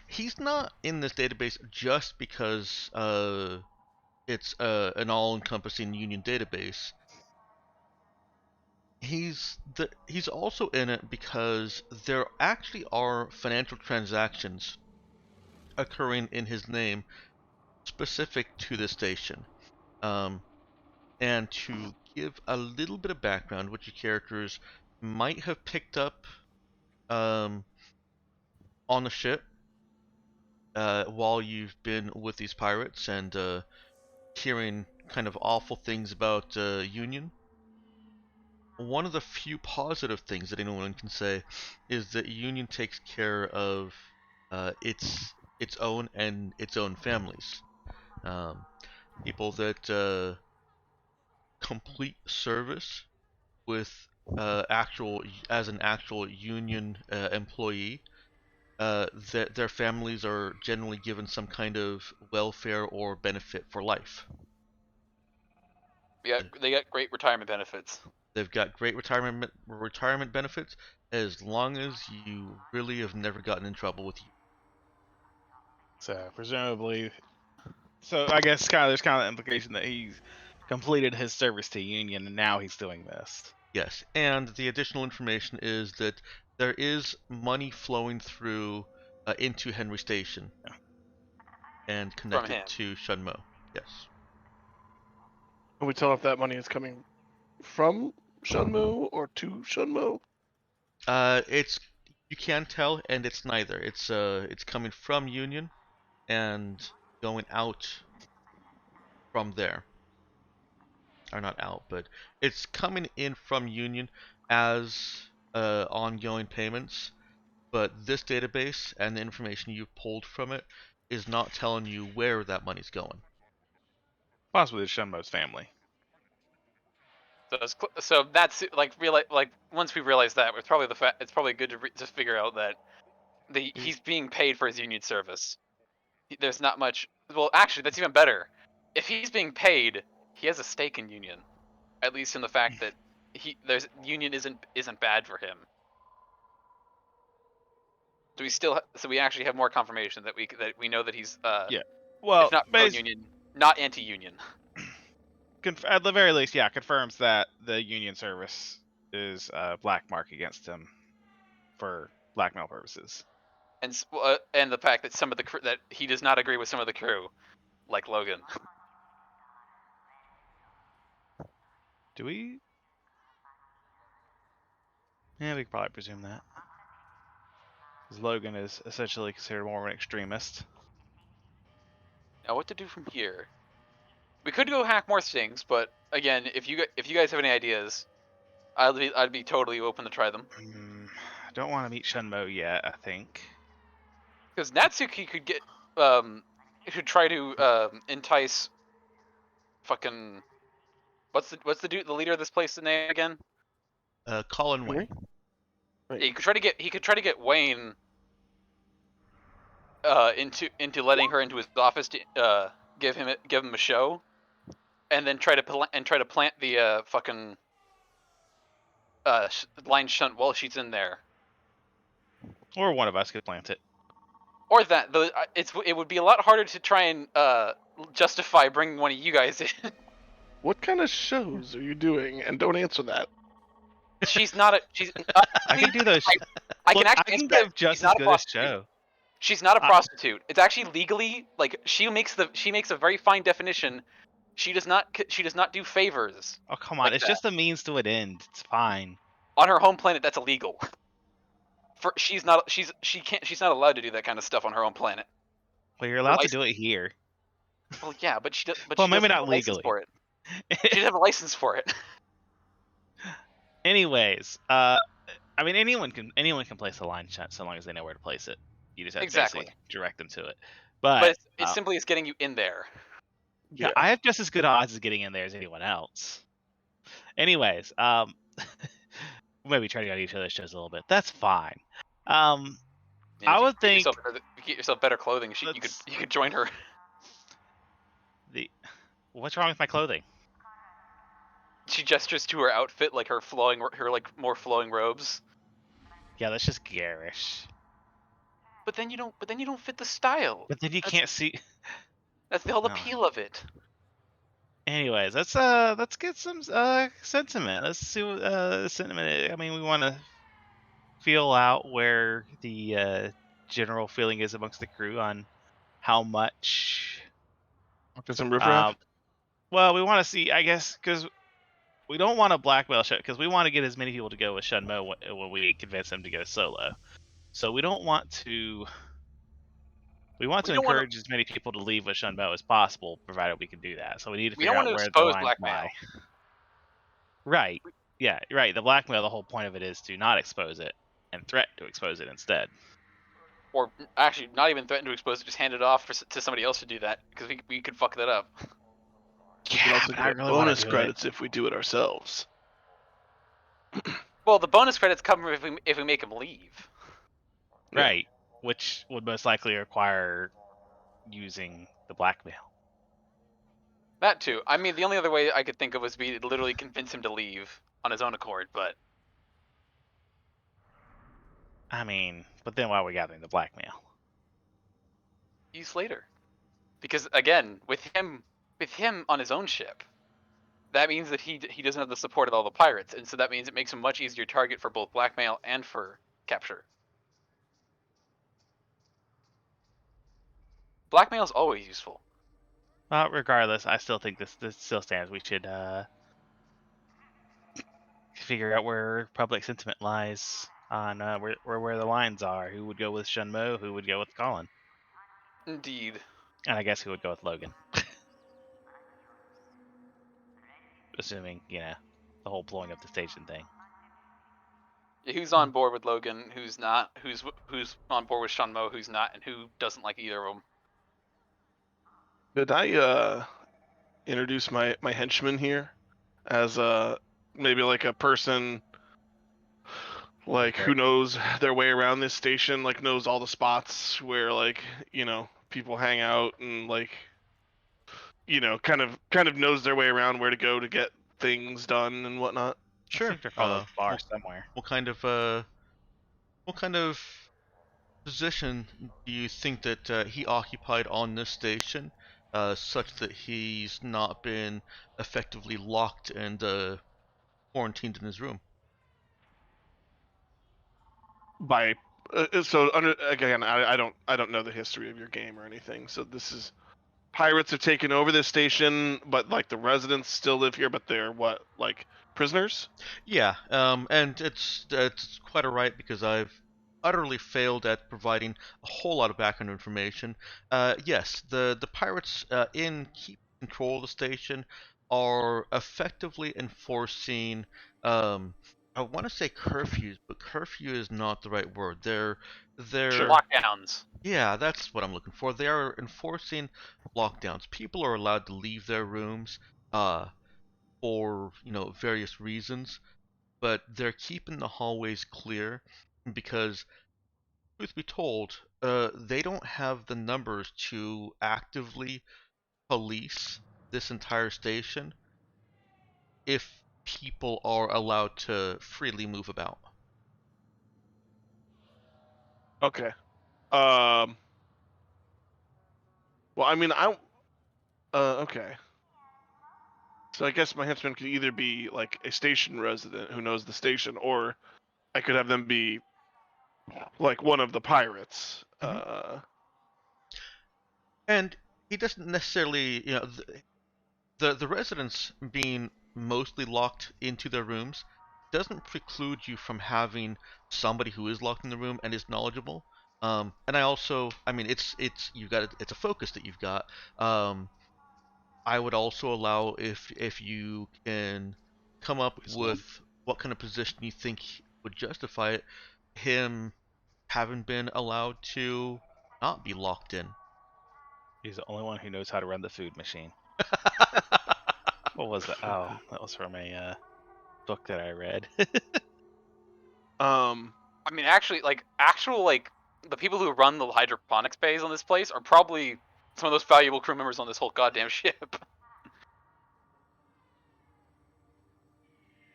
He's not in this database just because it's an all-encompassing union database. He's also in it because there actually are financial transactions occurring in his name specific to this station. Um, and to give a little bit of background, which your characters might have picked up um, on the ship while you've been with these pirates and hearing kind of awful things about Union. One of the few positive things that anyone can say is that Union takes care of its own and its own families. Um, People that complete service with actual as an actual Union employee, that their families are generally given some kind of welfare or benefit for life. They got great retirement benefits. They've got great retirement benefits as long as you really have never gotten in trouble with you. So presumably, I guess there's kind of the implication that he's completed his service to union and now he's doing this. Yes, and the additional information is that there is money flowing through into Henry Station Yeah. and From connected him. to Shunmo. Yes. Can we tell if that money is coming from Shunmu or to Shunmu? It's you can tell, and it's neither. It's coming from Union and going out from there. Or not out, but it's coming in from Union as ongoing payments. But this database and the information you've pulled from it is not telling you where that money's going. Possibly Shunmo's family. So that's like once we realize that, it's probably good to figure out that he's being paid for his union service. There's not much. Well, actually, that's even better. If he's being paid, he has a stake in union, at least in the fact that there's union isn't bad for him. So we actually have more confirmation that we know that he's Yeah. if Well, not pro-union, not anti-union. at the very least, yeah, confirms that the union service is a black mark against him for blackmail purposes. And the fact that some of the that he does not agree with some of the crew, like Logan. Do we? Yeah, we could probably presume that. Because Logan is essentially considered more of an extremist. Now, what to do from here? We could go hack more things, but again, if you guys have any ideas, I'd be totally open to try them. I don't want to meet Shunmo yet, I think. Because Natsuki could get should try to entice fucking what's the leader of this place the name again? Colin Wayne. Yeah, he could try to get Wayne into letting her into his office to give him a show, and then try to plant the fucking line shunt while she's in there. Or one of us could plant it. Or that it would be a lot harder to try and justify bringing one of you guys in. What kind of shows are you doing? And don't answer that. She's not a. She's. I can do those. I Look, can actually I can answer that. give just She's as not a good as prostitute. Joe. She's not a I- prostitute. It's actually legally like she makes a very fine definition. She does not do favors Oh come on, like it's that. just a means to an end. It's fine. On her home planet. That's illegal. She's not allowed to do that kind of stuff on her own planet. Well, you're Her allowed to license. do it here. Well, yeah, but Well, she maybe doesn't have not a license legally. for it. She doesn't have a license for it. Anyways, I mean anyone can place a line shot so long as they know where to place it. You just have to Exactly. basically direct them to it. But But it's simply as getting you in there. yeah, I have just as good odds as getting in there as anyone else. Anyways, maybe turning on each other's shows a little bit. That's fine. Yeah, I if would you think get yourself better clothing, you let's- could join her. what's wrong with my clothing? She gestures to her outfit like her more flowing robes. Yeah, that's just garish. But then you don't fit the style. But then you can't see. That's the whole No. appeal of it. Anyways, let's get some sentiment. Let's see what sentiment is. I mean, we want to feel out where the general feeling is amongst the crew on how much. Get some riffraff. Well, we want to see, I guess, because we don't want to blackmail Shun, because we want to get as many people to go with Shunmo when we convince them to go solo. So we don't want to. We want to encourage as many people to leave with Shunmo as possible, provided we can do that. So we need to figure out where the lines lie. Right. Yeah, right. The blackmail, the whole point of it is to not expose it and threaten to expose it instead. Or actually, not even threaten to expose it, just hand it off to somebody else to do that, because we could fuck that up. We can also get bonus credits if we do it ourselves. Well, the bonus credits come if we make him leave. Right. Which would most likely require using the blackmail. That too. I mean, the only other way I could think of was to literally convince him to leave on his own accord, but I mean, but then why are we gathering the blackmail? use later. Because again, with him on his own ship, that means that he doesn't have the support of all the pirates, and so that means it makes him a much easier target for both blackmail and for capture. Blackmail is always useful. Well, regardless, I still think this still stands. We should figure out where public sentiment lies on where the lines are. Who would go with Shunmo? Who would go with Colin? Indeed. And I guess who would go with Logan? Assuming, the whole blowing up the station thing. Yeah, who's on board with Logan? Who's not? Who's on board with Shunmo? Who's not? And who doesn't like either of them? Did I introduce my henchman here as maybe like a person like who knows their way around this station, like knows all the spots where like people hang out and like kind of knows their way around where to go to get things done and whatnot. Sure. I think they're called a bar somewhere. What kind of position do you think that he occupied on this station, such that he's not been effectively locked and quarantined in his room? By so under again, I don't know the history of your game or anything. So this is pirates have taken over this station, but like the residents still live here, but they're what, like prisoners? Yeah, and it's quite alright because I've utterly failed at providing a whole lot of background information. Yes, the pirates in keep control of the station are effectively enforcing. I want to say curfews, but curfew is not the right word. They're Sure. Lockdowns. Yeah, that's what I'm looking for. They are enforcing lockdowns. People are allowed to leave their rooms for various reasons, but they're keeping the hallways clear because, truth be told, they don't have the numbers to actively police this entire station if people are allowed to freely move about. Okay. Um, Well, I mean, okay. So I guess my henchman could either be like a station resident who knows the station, or I could have them be like one of the pirates. And he doesn't necessarily, the residents being mostly locked into their rooms doesn't preclude you from having somebody who is locked in the room and is knowledgeable. And I mean, it's a focus that you've got. I would also allow if you can come up with what kind of position you think would justify it, him having been allowed to not be locked in. He's the only one who knows how to run the food machine. What was that? Oh, that was from a book that I read. Um, I mean, actually, the people who run the hydroponics bays on this place are probably some of those valuable crew members on this whole goddamn ship.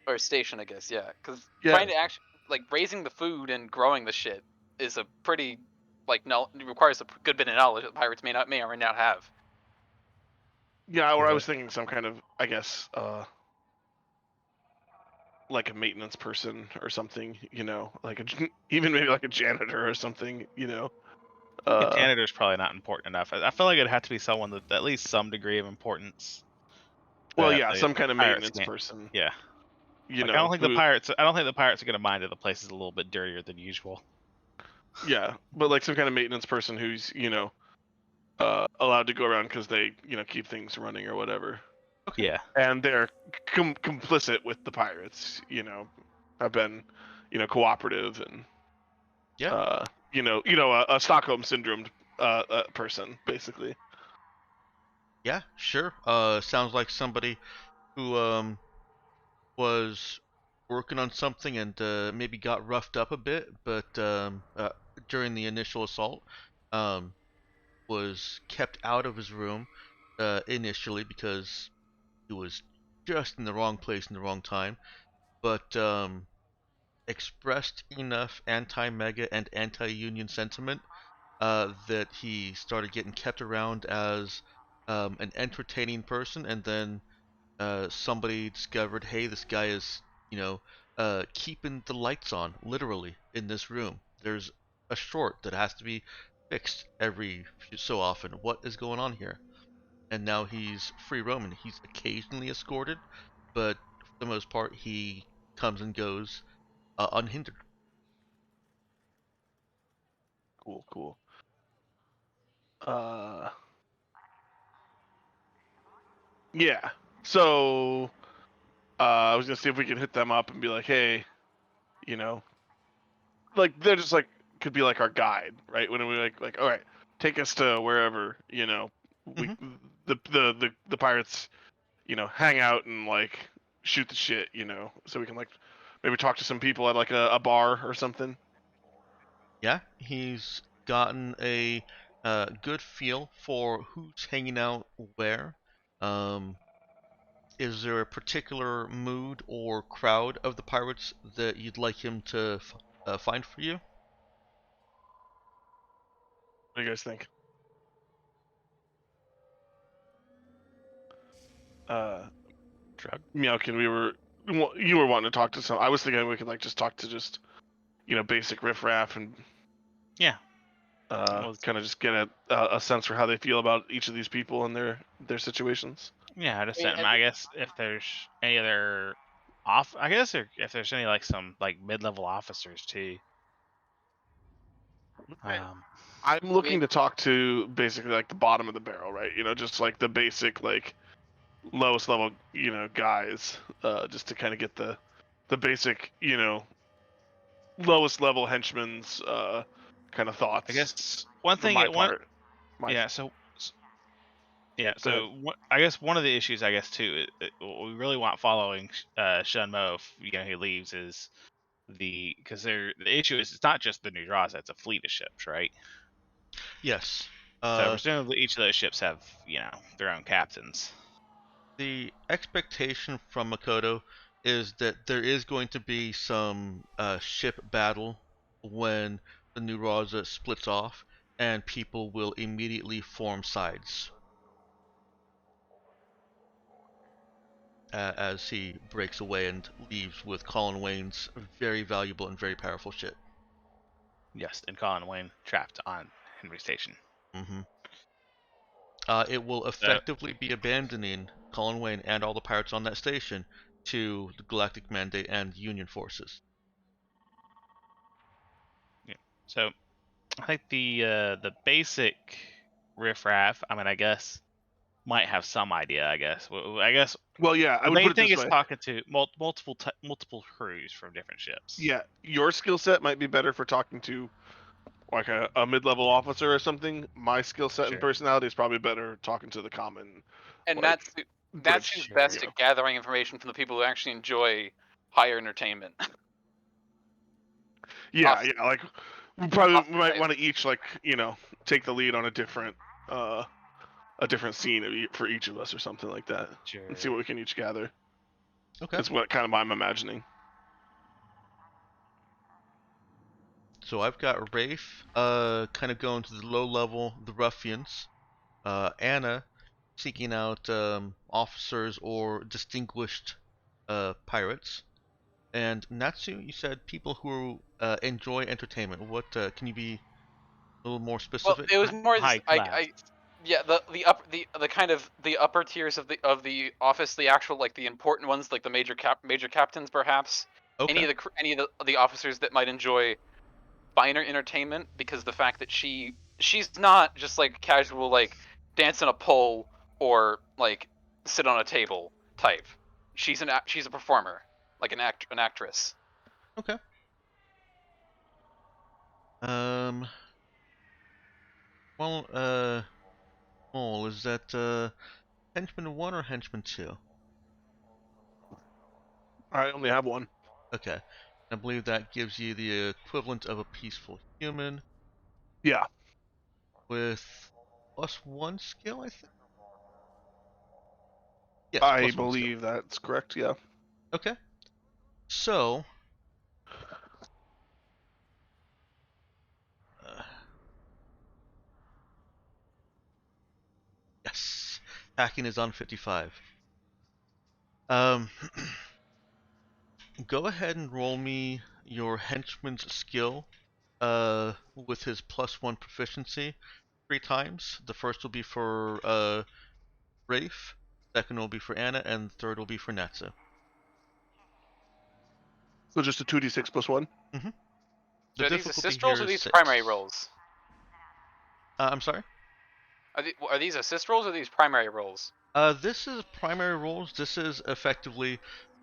Or station, I guess, yeah. Because Yeah. trying to actually, raising the food and growing the shit is a pretty, it requires a good bit of knowledge that pirates may or may not have. yeah, or I Yeah. was thinking some kind of, I guess, like a maintenance person or something, like even maybe like a janitor or something, A janitor's probably not important enough. I feel like it'd have to be someone with at least some degree of importance. Well, That yeah, the some kind of pirates maintenance can't. person, Yeah. Like I don't think the who, pirates. I don't think the pirates are gonna mind if the place is a little bit dirtier than usual. yeah, but like some kind of maintenance person who's, allowed to go around because they, keep things running or whatever. Yeah. And they're complicit with the pirates, have been, cooperative and, Yeah. a Stockholm syndrome person, basically. Yeah, sure. Sounds like somebody who was working on something and maybe got roughed up a bit, but during the initial assault, um, was kept out of his room initially because he was just in the wrong place in the wrong time, but expressed enough anti-Mega and anti-Union sentiment that he started getting kept around as an entertaining person, and then somebody discovered, hey, this guy is, keeping the lights on, literally, in this room. There's a short that has to be fixed every so often. What is going on here? And now he's free roaming. He's occasionally escorted, but for the most part, he comes and goes unhindered. Cool. Yeah. So, I was gonna see if we could hit them up and be like, hey, you know, like they're just like could be like our guide, right? When we like, all right, take us to wherever, we Mm-hmm. the pirates, hang out and like shoot the shit, so we can like maybe talk to some people at like a bar or something. Yeah, he's gotten a good feel for who's hanging out where. Um, is there a particular mood or crowd of the pirates that you'd like him to find for you? What do you guys think? Drug. Meowkin, you were wanting to talk to some. I was thinking we could like just talk to just basic riffraff and Yeah. Well, kind of just get a sense for how they feel about each of these people and their situations. yeah. I just I mean, sent him. I guess if there's any other I guess if there's any some mid-level officers too. Um. I'm looking to talk to basically like the bottom of the barrel, right? Just like the basic like lowest level, guys, just to kind of get the basic, lowest level henchmen's kind of thoughts. I guess one For thing. my part, Yeah. Yeah, go ahead. so I guess one of the issues, I guess too, what we really want following Shun Mo if he leaves is because the issue is it's not just the New Draws, it's a fleet of ships, right? Yes. So presumably each of those ships have their own captains. The expectation from Makoto is that there is going to be some ship battle when the New Raza splits off. and people will immediately form sides as he breaks away and leaves with Colin Wayne's very valuable and very powerful shit. Yes, and Colin Wayne trapped on Henry Station. Mm-hmm. It will So, effectively be abandoning Colin Wayne and all the pirates on that station to the Galactic Mandate and Union forces. so I think the basic riffraff, I mean, I guess, might have some idea. I guess. I guess Well, yeah, I the would put main it thing this is way. talking to multiple crews from different ships. Yeah, your skill set might be better for talking to like a mid-level officer or something. My skill set and Sure. personality is probably better talking to the common. And Like, Natsu's Sure. best at gathering information from the people who actually enjoy higher entertainment. yeah, yeah, like we probably might Oftentimes. want to each take the lead on a different scene for each of us or something like that, and see Sure. what we can each gather. Okay. That's what kind of I'm imagining. So I've got Rafe, kind of going to the low level, the ruffians. Anna, seeking out officers or distinguished pirates. And Natsu, you said people who enjoy entertainment. What can you be a little more Well, specific? it was more High class. yeah, the kind of the upper tiers of the office, the actual like the important ones, like the major captains perhaps. Any Okay. of the officers that might enjoy finer entertainment, because the fact that she's not just like casual like dance on a pole or like sit on a table type. She's a performer, like an actress. Okay. Um. Well. Oh, is that henchman 1 or henchman 2? I only have one. Okay. I believe that gives you the equivalent of a peaceful human Yeah, with +1 skill, I think. Yes, I +1 skill. believe that's correct. Yeah. Okay. So, uh, yes, hacking is on 55. Um, go ahead and roll me your henchman's skill, with his +1 proficiency 3 times. The first will be for Rafe, second will be for Anna, and third will be for Natsu. So just a 2d6 plus one. Mm-hmm. The So are these difficulty assist here rolls or is these primary 6. rolls? I'm sorry. Are these assist rolls or these primary rolls? This is primary roles. This is effectively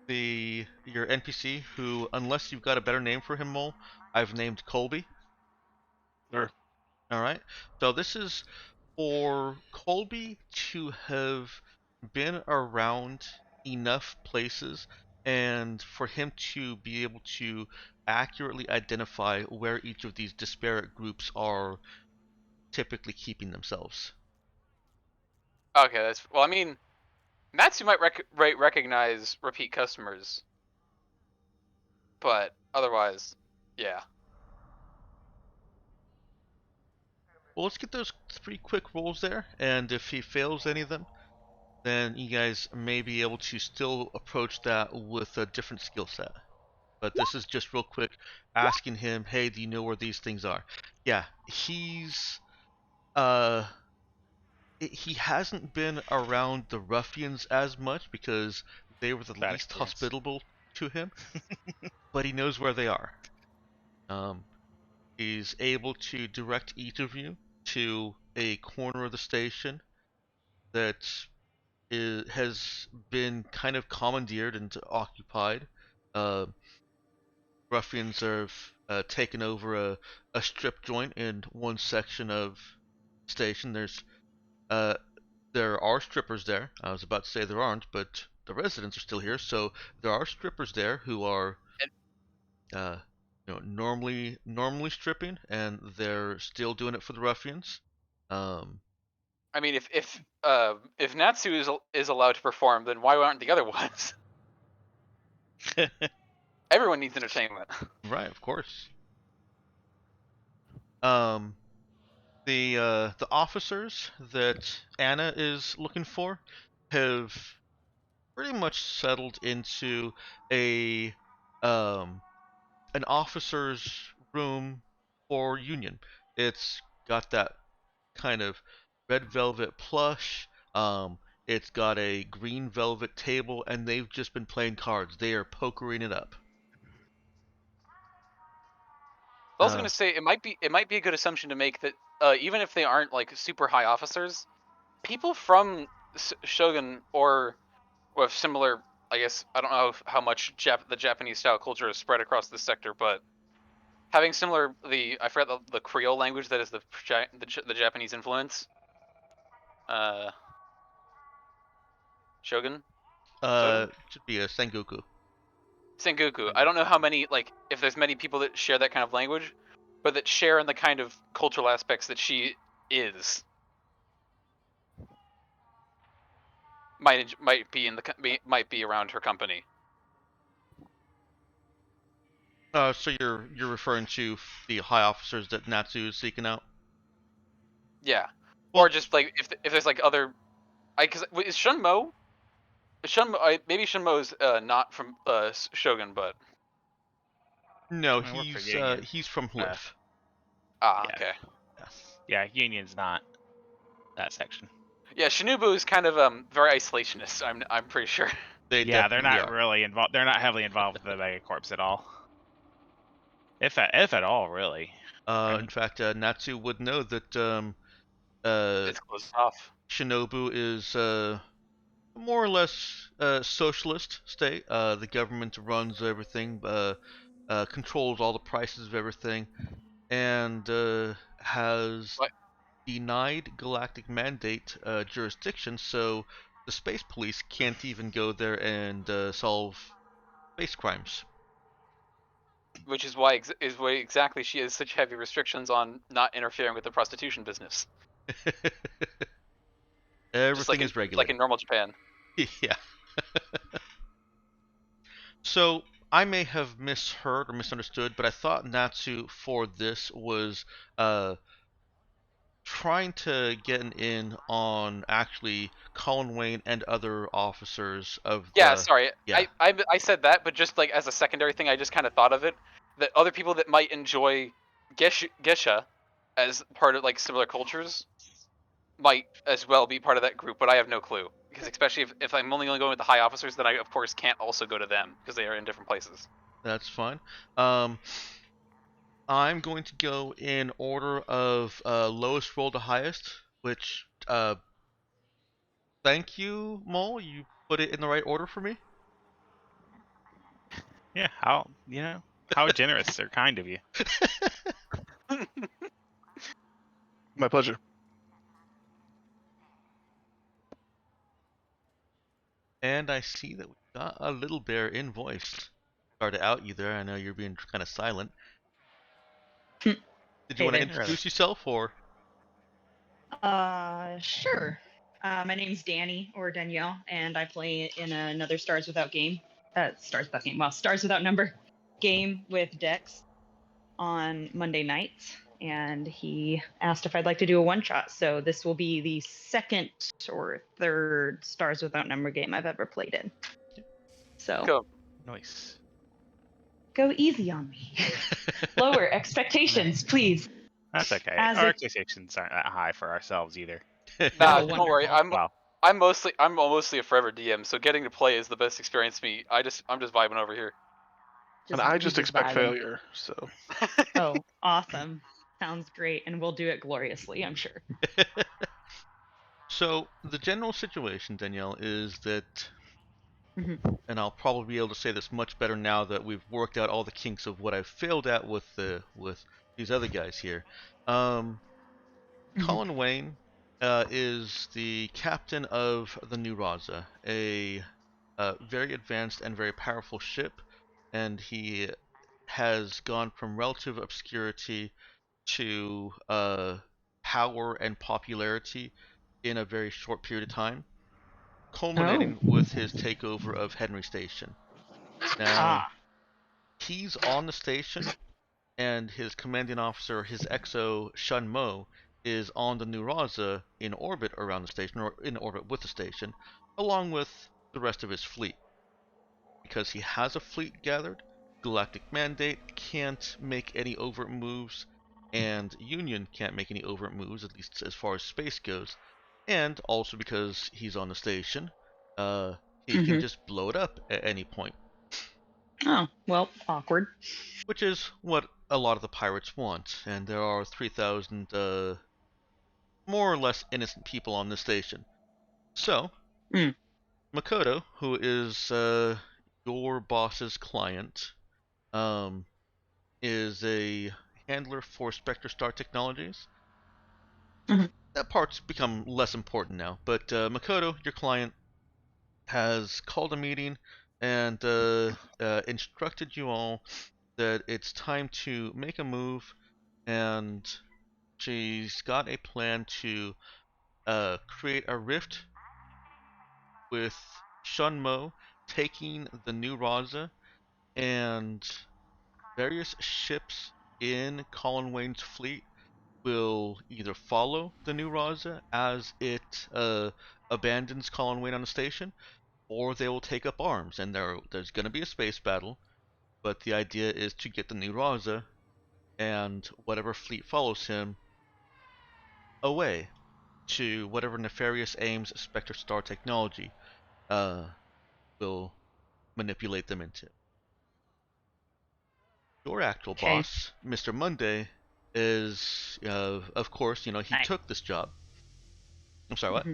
your NPC who, unless you've got a better name for him, Mole, I've named Colby. Or All right. So this is for Colby to have been around enough places and for him to be able to accurately identify where each of these disparate groups are typically keeping themselves. Okay, that's well. I mean, Natsu might recognize repeat customers, but otherwise, yeah. Well, let's get those 3 quick rolls there, and if he fails any of them, then you guys may be able to still approach that with a different skill set. But this is just real quick asking him, hey, do you know where these things are? Yeah, uh he hasn't been around the ruffians as much because they were the Bad least experience. hospitable to him, but he knows where they are. Um, he's able to direct each of you to a corner of the station that has been kind of commandeered and occupied. Uh, ruffians have taken over a strip joint in one section of the station. Uh, there are strippers there. I was about to say there aren't, but the residents are still here, so there are strippers there who are And uh, normally stripping, and they're still doing it for the ruffians. Um, I mean, if Natsu is allowed to perform, then why aren't the other ones? Everyone needs entertainment. right, of course. Um, The officers that Anna is looking for have pretty much settled into a um an officer's room for Union. It's got that kind of red velvet plush. It's got a green velvet table, and they've just been playing cards. They are pokering it up. I was also Uh, gonna say it might be a good assumption to make that even if they aren't like super high officers, people from Shogun or with similar, I guess I don't know how much the Japanese style culture is spread across this sector, but having similar I forgot the Creole language that is the Japanese influence. Uh, Shogun, Shogun, should be a Sengoku. Sengoku. I don't know how many if there's many people that share that kind of language, but that share in the kind of cultural aspects that she is. Might be might be around her company. So you're referring to the high officers that Natsu is seeking out? Yeah, or Well, just like if there's like other, because is Shunmo? Shunmo, maybe Shunmo is not from Shogun, but no, I work for Union. he's from Uh, Hliff. yeah, okay. Yeah. yeah. Union's not that section. Yeah, Shinobu is kind of very isolationist. I'm pretty sure. They Yeah, they're definitely not are. really involved. They're not heavily involved with the megacorps at all, if at all, really. I In mean, fact, Natsu would know that uh, It's closed off. Shinobu is more or less socialist state. The government runs everything, controls all the prices of everything, and has What? denied galactic mandate jurisdiction, so the space police can't even go there and solve space crimes. Which is why exactly she has such heavy restrictions on not interfering with the prostitution business, just Everything is like regulated. in normal Japan. Yeah. So I may have misheard or misunderstood, but I thought Natsu for this was uh, trying to get an in on actually Colin Wayne and other officers of Yeah, the. sorry, Yeah, I said that, but just like as a secondary thing, I just kind of thought of it that other people that might enjoy Gesha as part of like similar cultures might as well be part of that group, but I have no clue. Because especially if I'm only going with the high officers, then I of course can't also go to them because they are in different places. that's fine. Um, I'm going to go in order of lowest roll to highest, which thank you, Mole. You put it in the right order for me. yeah. How generous or kind of you. My pleasure. And I see that we got a little bear invoiced. Sorry to out you there. I know you're being kind of silent. Did you Hey want to there. introduce yourself, or? Sure. My name's Danny or Danielle, and I play in another Stars Without game. Stars Without game. Well, Stars Without Number game with Dex on Monday nights, and he asked if I'd like to do a one shot. So this will be the second or third Stars Without Number game I've ever played in. So Cool. Nice. go easy on me. Lower expectations, please. That's okay. As Our a expectations aren't that high for ourselves either. Nah, oh, don't worry. wonderful. Well, I'm mostly a forever DM, so getting to play is the best experience for me. I'm just vibing over here. And I You're just expect vibing. failure, so. Oh, awesome. Sounds great. And we'll do it gloriously, I'm sure. So the general situation, Danielle, is that, Mhm. and I'll probably be able to say this much better now that we've worked out all the kinks of what I've failed at with these other guys here. Um, Mhm. Colin Wayne is the captain of the New Raza, a very advanced and very powerful ship, and he has gone from relative obscurity to power and popularity in a very short period of time, Oh. culminating with his takeover of Henry Station. Now, Ah. he's on the station, and his commanding officer, his XO, Shun Mo, is on the New Raza in orbit around the station, or in orbit with the station, along with the rest of his fleet. Because he has a fleet gathered, Galactic Mandate can't make any overt moves, and Union can't make any overt moves, at least as far as space goes. And also because he's on the station, he can just blow it up at any point. Oh, well, awkward. Which is what a lot of the pirates want, and there are 3,000 more or less innocent people on this station. So, Makoto, who is your boss's client, is a handler for Spectre Star Technologies. That part's become less important now, but Makoto, your client, has called a meeting and instructed you all that it's time to make a move, and she's got a plan to create a rift with Shunmo taking the New Raza, and various ships in Colin Wayne's fleet will either follow the New Raza as it abandons Colin Wayne on the station, or they will take up arms, and there's going to be a space battle, but the idea is to get the New Raza and whatever fleet follows him away to whatever nefarious aims Spectre Star Technology will manipulate them into. Your actual boss, Mr. Monday, is, of course, he took this job. I'm sorry, what?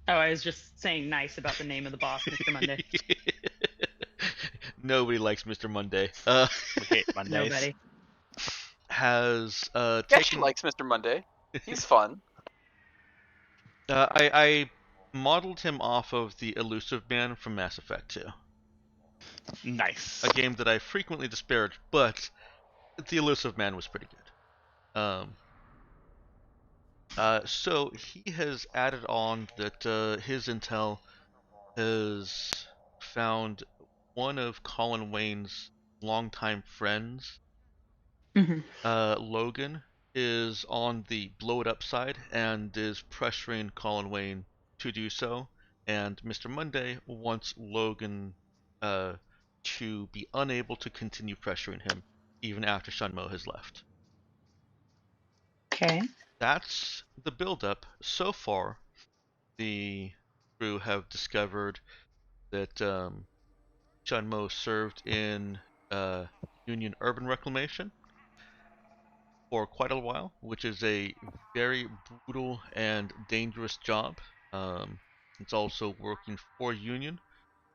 Oh, I was just saying nice about the name of the boss, Mr. Monday. Nobody likes Mr. Monday. We hate Mondays. Nobody. Has Yeah, taken. she likes Mr. Monday. He's fun. I modeled him off of the Elusive Man from Mass Effect 2. Nice. A game that I frequently disparage, but the Elusive Man was pretty good. So he has added on that his intel has found one of Colin Wayne's longtime friends, Logan, is on the blow it up side and is pressuring Colin Wayne to do so. And Mr. Monday wants Logan to be unable to continue pressuring him even after Shunmo has left. Okay. That's the build-up. So far, the crew have discovered that Shunmo served in Union Urban Reclamation for quite a while, which is a very brutal and dangerous job. It's also working for Union,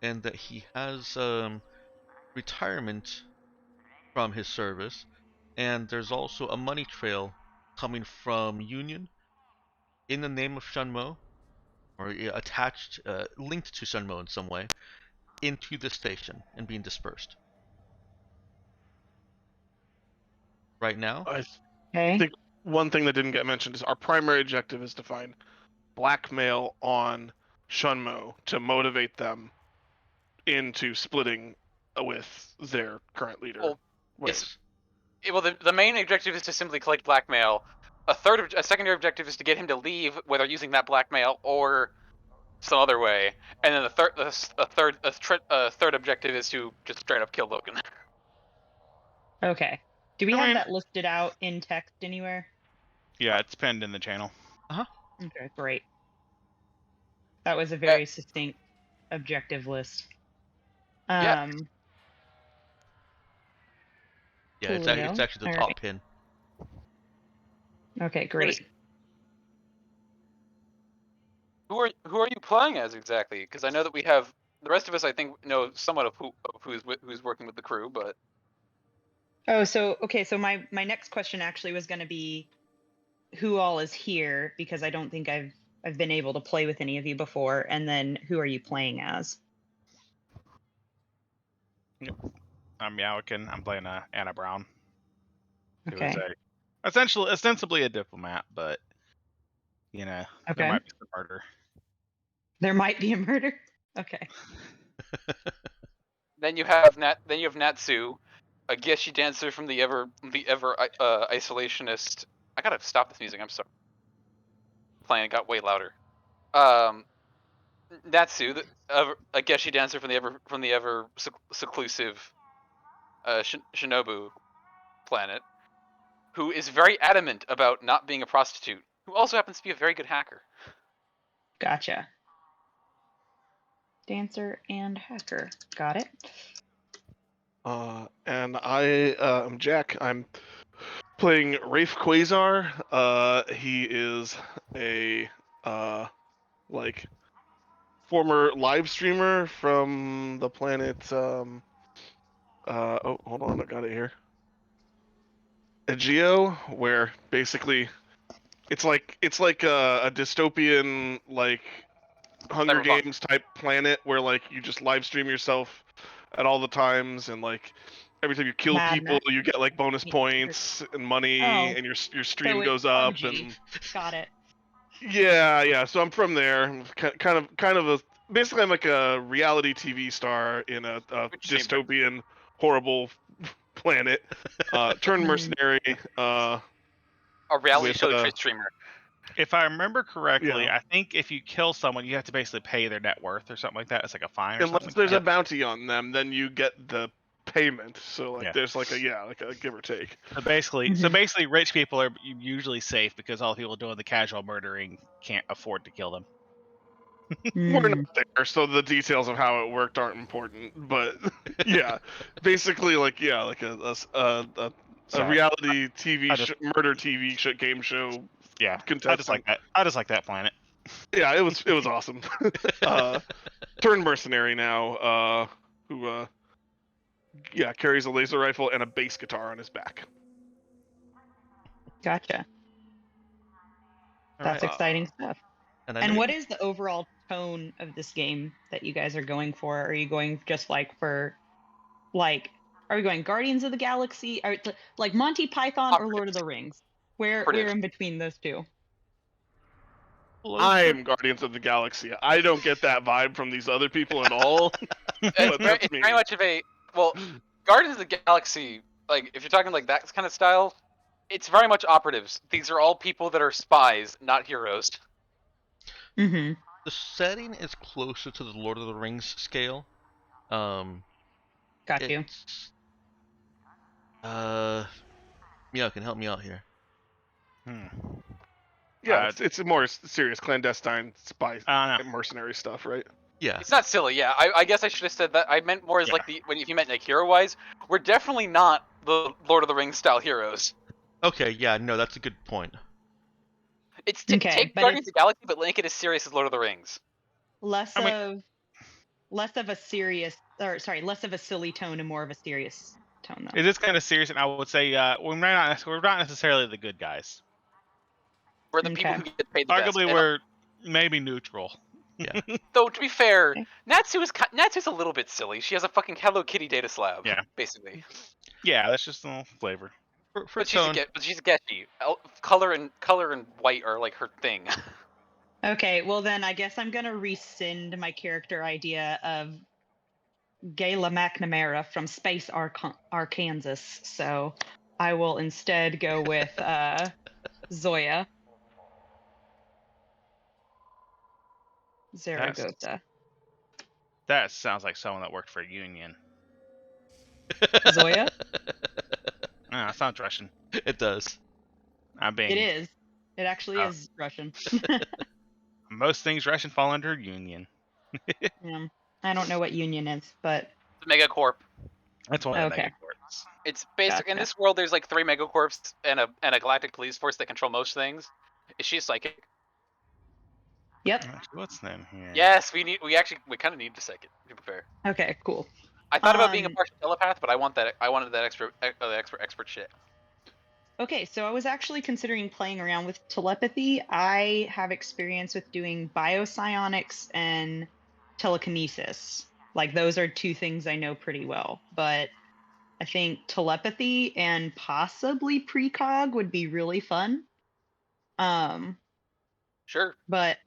and that he has retirement from his service, and there's also a money trail coming from Union in the name of Shunmo, or attached, linked to Shunmo in some way, into the station and being dispersed. Right now, I Okay. think one thing that didn't get mentioned is our primary objective is to find blackmail on Shunmo to motivate them into splitting with their current leader. Well, yes. Well, the main objective is to simply collect blackmail. A secondary objective is to get him to leave, whether using that blackmail or some other way. And then a third objective is to just straight up kill Logan. Okay. Do we I have mean- that listed out in text anywhere? Yeah, it's pinned in the channel. Okay, great. That was a very succinct objective list. Yeah. Yeah, it's actually the top pin. Okay, great. Who are you playing as exactly? Because I know that we have the rest of us. I think know somewhat of who's working with the crew, but Oh, so okay, so my next question actually was going to be who all is here, because I don't think I've been able to play with any of you before, and then who are you playing as? I'm Meowican. I'm playing Anna Brown, who is Okay. ostensibly a diplomat, but there Okay. might be some murder. There might be a murder. Okay. then you have Natsu, a Geshi dancer from the ever isolationist I gotta stop this music. I'm sorry. Playing it got way louder. Natsu, a Geshi dancer from the ever seclusive Shinobu planet, who is very adamant about not being a prostitute, who also happens to be a very good hacker. Gotcha. Dancer and hacker. Got it. And I am Jack. I'm playing Rafe Quasar. He is a like former live streamer from the planet. Oh, hold on, I got it here. Egeo, where basically it's like a dystopian like Hunger Cyberpunk. Games type planet where like you just live stream yourself at all the times, and like every time you kill Mad people Max. you get like bonus Yeah. points and money, Oh, and your So stream it's goes up. PUBG. And Got it. yeah, so I'm from there. I'm kind of a basically I'm like a reality TV star in a Good streamer. dystopian horrible planet. Turned mercenary. A reality With show Twitch streamer. If I remember correctly, Yeah. I think if you kill someone, you have to basically pay their net worth or something like that. It's like a fine or Unless something. there's like a bounty on them, then you get the payment. So like Yeah. there's like a give or take. that. So basically, rich people are usually safe because all the people doing the casual murdering can't afford to kill them. We're Mm. not there, so the details of how it worked aren't important. But yeah, basically like a Sorry. reality TV I just- murder TV game show Yeah, contestant. I just like that. I just like that planet. Yeah, it was awesome. Turned mercenary now. Who carries a laser rifle and a bass guitar on his back. Gotcha. All That's right. exciting stuff. And, I And know what you- is the overall tone of this game that you guys are going for? Are you going just like for, like, are we going Guardians of the Galaxy, or like Monty Python or Lord of the Rings? We're Operative. in between those two. Well, I'm Guardians of the Galaxy. I don't get that vibe from these other people at all. But that's It's me. very much of a Guardians of the Galaxy. Like if you're talking like that kind of style, it's very much operatives. These are all people that are spies, not heroes. Mm-hmm. the setting is closer to the Lord of the Rings scale. Got you. It's Mia can help me out here. Yeah, it's a more serious clandestine spy I don't know. mercenary stuff, right? Yeah. It's not silly. Yeah, I guess I should have said that. I meant more as Yeah. like if you meant like hero wise, we're definitely not the Lord of the Rings style heroes. Okay. Yeah. No, that's a good point. It's Okay, take but Guardians it's of the Galaxy, but make it as serious as Lord of the Rings. less I mean- of a serious, or sorry, less of a silly tone and more of a serious tone, though. It is kind of serious, and I would say we're not necessarily the good guys. We're the people Okay. who get paid the best. Arguably, And, we're maybe neutral. though to be fair, Okay. Natsu's a little bit silly. She has a fucking Hello Kitty data slab. Yeah. Basically. Yeah, that's just a little flavor. For But she's tone, a Geshi. Color and white are like her thing. Okay, well then I guess I'm gonna rescind my character idea of Gayla McNamara from Space Arkansas. So I will instead go with Zoya Zaragoza. That sounds like someone that worked for a union. Zoya? It sounds Russian. it does. I'm being. It is. It actually Oh. is Russian. Most things Russian fall under union. I don't know what union is, but Megacorp. That's one of the Okay. megacorps. It's basic. In Gotcha. this world, there's like 3 megacorps and a galactic police force that control most things. Is she a psychic? yep. What's the name here? Yes, we kind of need a psychic. To be fair, Okay, cool. I thought about being a Um, partial telepath, but I wanted that expert shit. Okay, so I was actually considering playing around with telepathy. I have experience with doing biopsionics and telekinesis. Like those are two things I know pretty well, but I think telepathy and possibly precog would be really fun. Sure. But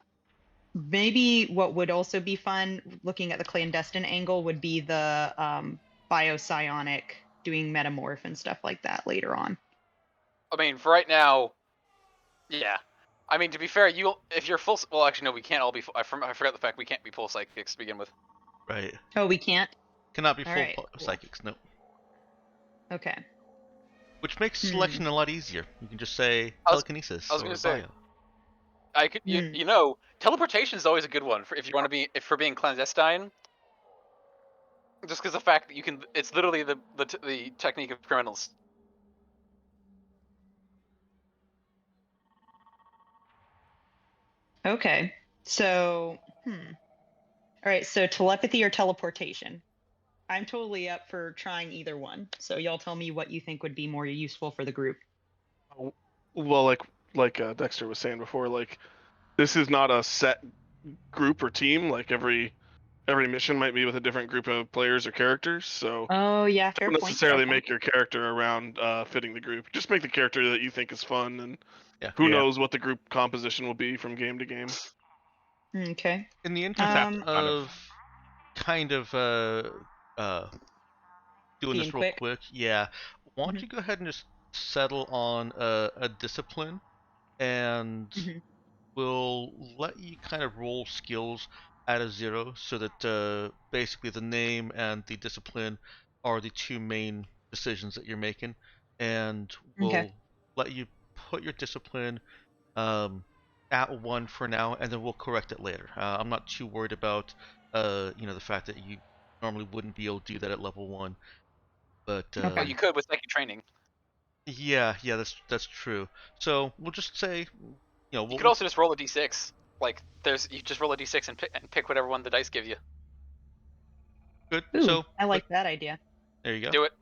maybe what would also be fun, looking at the clandestine angle, would be the biopsionic, doing metamorph and stuff like that later on. I mean, for right now, Yeah. I mean, to be fair, if you're full. Well, actually, no, we can't all be. I forgot the fact we can't be full psychics to begin with. Right. Oh, we can't. Cannot be All full right, cool. psychics. No. Okay. Which makes selection a lot easier. You can just say I was telekinesis gonna or say- bio. I could, you know, teleportation is always a good one for if you want to be for being clandestine. Just because the fact that you can, it's literally the technique of criminals. Okay. So, all right. So telepathy or teleportation? I'm totally up for trying either one. So y'all tell me what you think would be more useful for the group. Well, like Dexter was saying before, like this is not a set group or team. Like every mission might be with a different group of players or characters. So Oh yeah, fair don't point. necessarily Fair point. make your character around fitting the group. Just make the character that you think is fun, and Yeah. who Yeah. knows what the group composition will be from game to game. Okay. In the interest Um, of kind of doing Being this real quick. quick, yeah. Why don't Mhm. you go ahead and just settle on a discipline, and Mhm. we'll let you kind of roll skills at a 0, so that basically the name and the discipline are the two main decisions that you're making, and Okay. we'll let you put your discipline at 1 for now, and then we'll correct it later. I'm not too worried about the fact that you normally wouldn't be able to do that at level 1, but Okay. Well, you could with psychic training. yeah, that's true. So we'll just say, You we'll, could also just roll a d6. Like you just roll a d6 and pick whatever one the dice give you. good. Ooh, So I like that idea. there you go. Do it.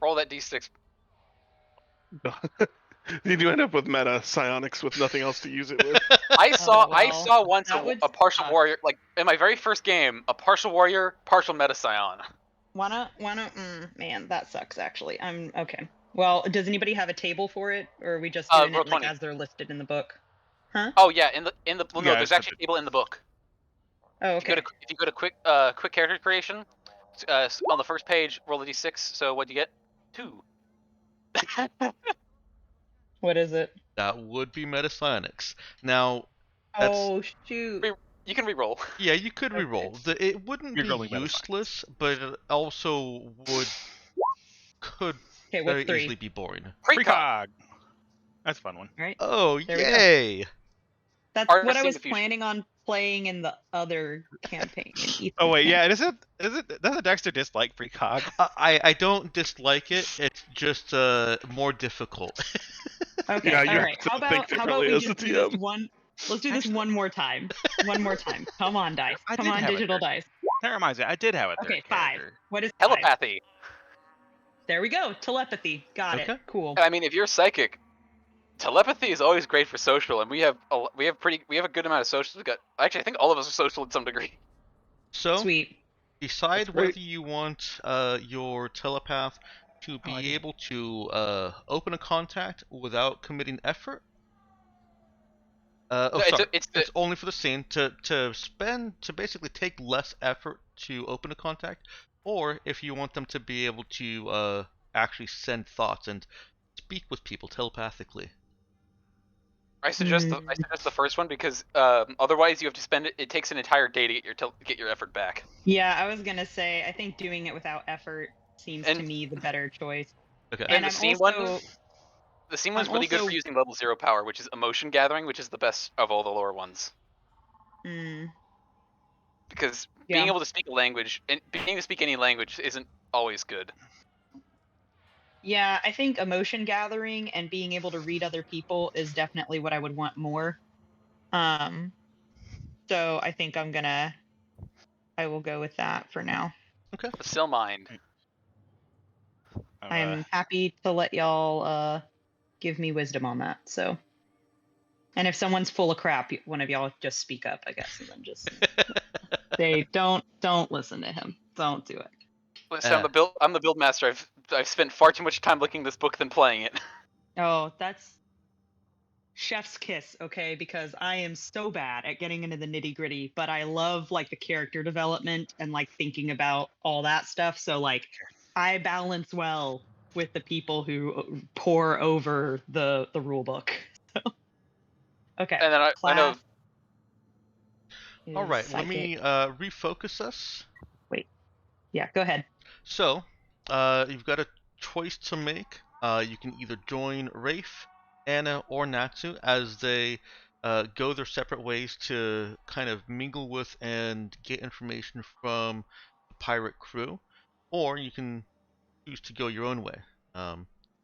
Roll that d6. You do end up with meta psionics with nothing else to use it with. I saw well, once that would a partial suck. warrior, like in my very first game, a partial warrior, partial meta scion. Wanna? Man, that sucks. Actually, I'm okay. Well, does anybody have a table for it, or are we just doing Roll it like 20. as they're listed in the book? Huh? Oh yeah, well, no, Yeah, there's it's actually a table in the book. Oh, If you okay. go to quick character creation, on the first page, roll a d6. So what do you get? 2. What is it? That would be metapsionics. Now, that's Oh shoot. You can re-roll. yeah, you could Okay. re-roll. It wouldn't You're be rolling metascience. useless, but it also could Okay, very what's 3? easily be boring. Precog. That's a fun one. All right. Oh, There we go. yay! That's Are what I seeing was the future. planning on playing in the other campaign. In Ethan's Oh wait, yeah, campaign. doesn't Dexter dislike precog? I don't dislike it. It's just more difficult. Okay. Yeah, you all have right. to How think about differently we as the just do this TM. one? Let's do this Actually- one more time. One more time. Come on, dice. I Come did on, have a digital third. dice. That reminds me, I did have a third Okay, 5. character. What is 5? Telepathy. There we go. Telepathy. Got Okay. it. Cool. I mean, if you're psychic, telepathy is always great for social, and we have a good amount of social. Actually, I think all of us are social to some degree. So Sweet. decide That's great. whether you want your telepath to I be do. able to open a contact without committing effort. No, It's only for the scene to basically take less effort to open a contact, or if you want them to be able to actually send thoughts and speak with people telepathically. I suggest the first one because otherwise you have to spend it. It takes an entire day to get your effort back. Yeah, I was gonna say. I think doing it without effort seems to And- me the better choice. Okay. And the I'm scene also. one, the scene one's I'm really good also- for using level 0 power, which is emotion gathering, which is the best of all the lower ones. Mm, Because Yeah. being able to speak a language and being able to speak any language isn't always good. yeah, I think emotion gathering and being able to read other people is definitely what I would want more. So I think I will go with that for now. Okay. But still mind. I'm happy to let y'all give me wisdom on that. So, and if someone's full of crap, one of y'all just speak up, I guess, and then just say, don't listen to him. Don't do it. Listen, I'm the build master. I've spent far too much time looking at this book than playing it. Oh, that's chef's kiss, okay? Because I am so bad at getting into the nitty gritty, but I love like the character development and like thinking about all that stuff. So like I balance well with the people who pore over the rule book. Okay. And then I know. Class All is right, let me psychic. refocus us. Wait. Yeah, go ahead. So, you've got a choice to make. You can either join Rafe, Anna, or Natsu as they go their separate ways to kind of mingle with and get information from the pirate crew, or you can choose to go your own way.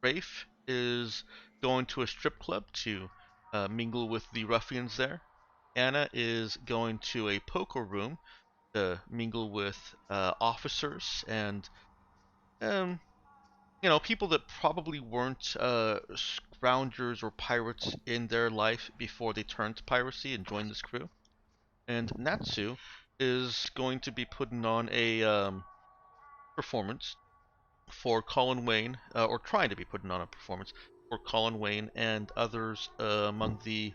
Rafe is going to a strip club to mingle with the ruffians there. Anna is going to a poker room to mingle with officers and um, people that probably weren't scroungers or pirates in their life before they turned to piracy and joined this crew. And Natsu is going to be putting on a performance for Colin Wayne, or trying to be putting on a performance for Colin Wayne and others among the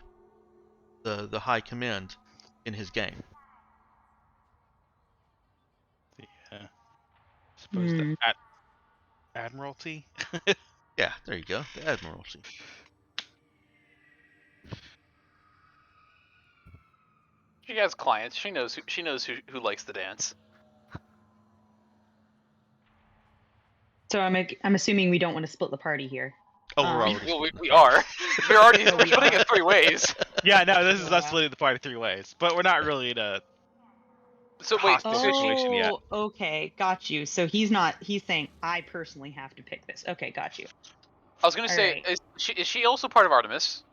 high command in his gang. The suppose the Hmm. Admiralty. Yeah, there you go, the Admiralty. She has clients. She knows who likes to dance. So I'm assuming we don't want to split the party here. Oh, we're Um, already Well, splitting the we party. are. We're already Oh, we're we splitting are? it 3 ways. Yeah, no, this is us Yeah. splitting the party 3 ways, but we're not really in a So wait, hostage situation yet. Oh, okay, got you. So he's saying I personally have to pick this. Okay, got you. I was gonna All say, right. is she also part of Artemis?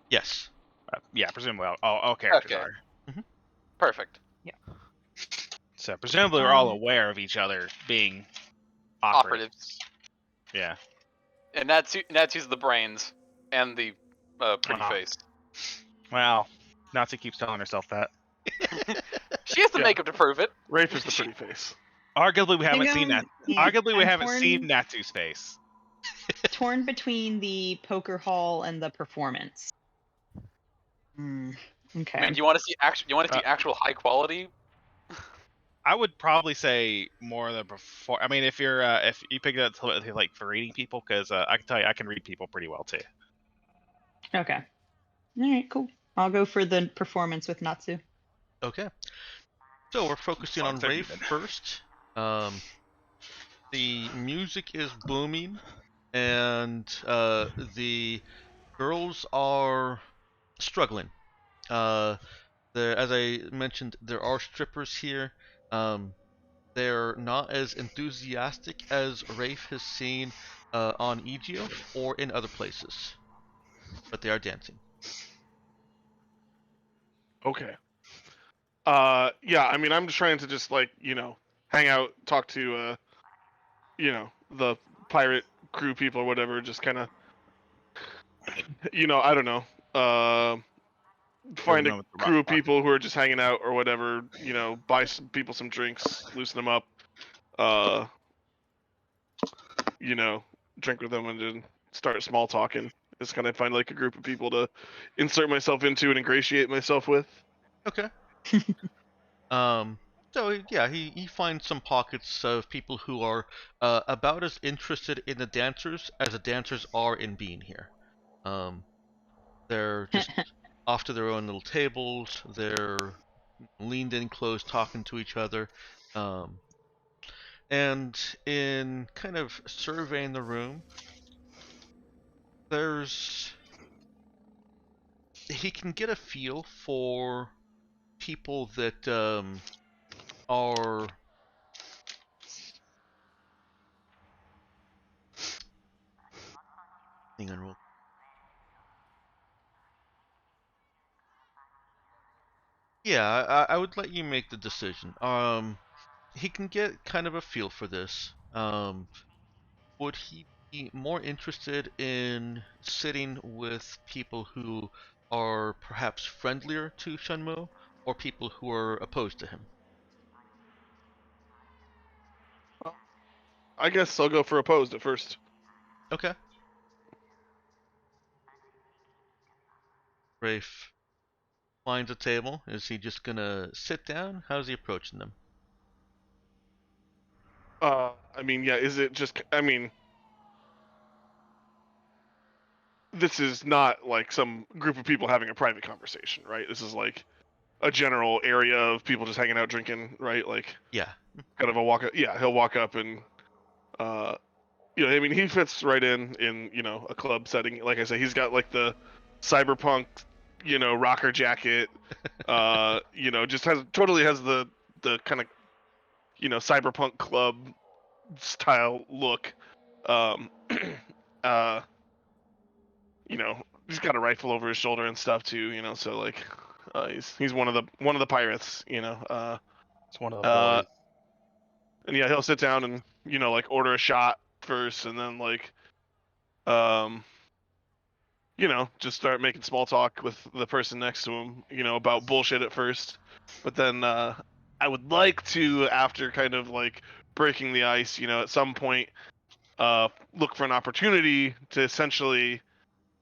Yes. Yeah, presumably all characters Okay, are. Mhm. perfect. So presumably we're all Um, aware of each other being operatives. Operatives. Yeah. And Natsu's the brains and the pretty Ah. face. Well, Nazi keeps telling herself that. She has the Yeah. makeup to prove it. Rafe is the pretty face. Arguably, we I think haven't seen that. yeah, Arguably, we I'm haven't seen torn Natsu's face. torn between the poker hall and the performance. I Okay. mean, do you want to see actual? You want to Uh, see actual high quality? I would probably say more the before. I mean, if you pick it up to, like for reading people, because I can tell you I can read people pretty well too. Okay. All right, cool. I'll go for the performance with Natsu. Okay. So we're focusing long on as they're Rafe human. first. The music is booming, and the girls are struggling. Uh, as I mentioned, there are strippers here. Um, they're not as enthusiastic as Rafe has seen on Egio or in other places, but they are dancing. Okay. Yeah, I mean, I'm just trying to just like, hang out, talk to, the pirate crew people or whatever, just kind of, I don't know, Where we find a going with the rock crew of rock? people who are just hanging out or whatever, buy some people some drinks, loosen them up, uh, you know, drink with them and then start small talking. Just kind of find like a group of people to insert myself into and ingratiate myself with. Okay. Um, so yeah, he finds some pockets of people who are about as interested in the dancers as the dancers are in being here. Um, they're just off to their own little tables. They're leaned in close, talking to each other. Um, and in kind of surveying the room, there's he can get a feel for people that are hang on real. Yeah, I would let you make the decision. He can get kind of a feel for this. Would he be more interested in sitting with people who are perhaps friendlier to Shenmue, or people who are opposed to him? I guess I'll go for opposed at first. Okay. Rafe finds a table. Is he just gonna sit down? How's he approaching them? I mean, yeah, is it just, I mean, this is not like some group of people having a private conversation, right? This is like a general area of people just hanging out drinking, right? Like Yeah. kind of a walk up. Yeah, he'll walk up and I mean, he fits right in a club setting. Like I said, he's got like the cyberpunk, rocker jacket. Just totally has the kind of cyberpunk club style look. Um, uh, he's got a rifle over his shoulder and stuff too. So like, he's one of the pirates. It's one of the Uh, boys. and yeah, he'll sit down and like order a shot first, and then like um just start making small talk with the person next to him, about bullshit at first. But then I would like to, after kind of like breaking the ice, at some point, look for an opportunity to essentially.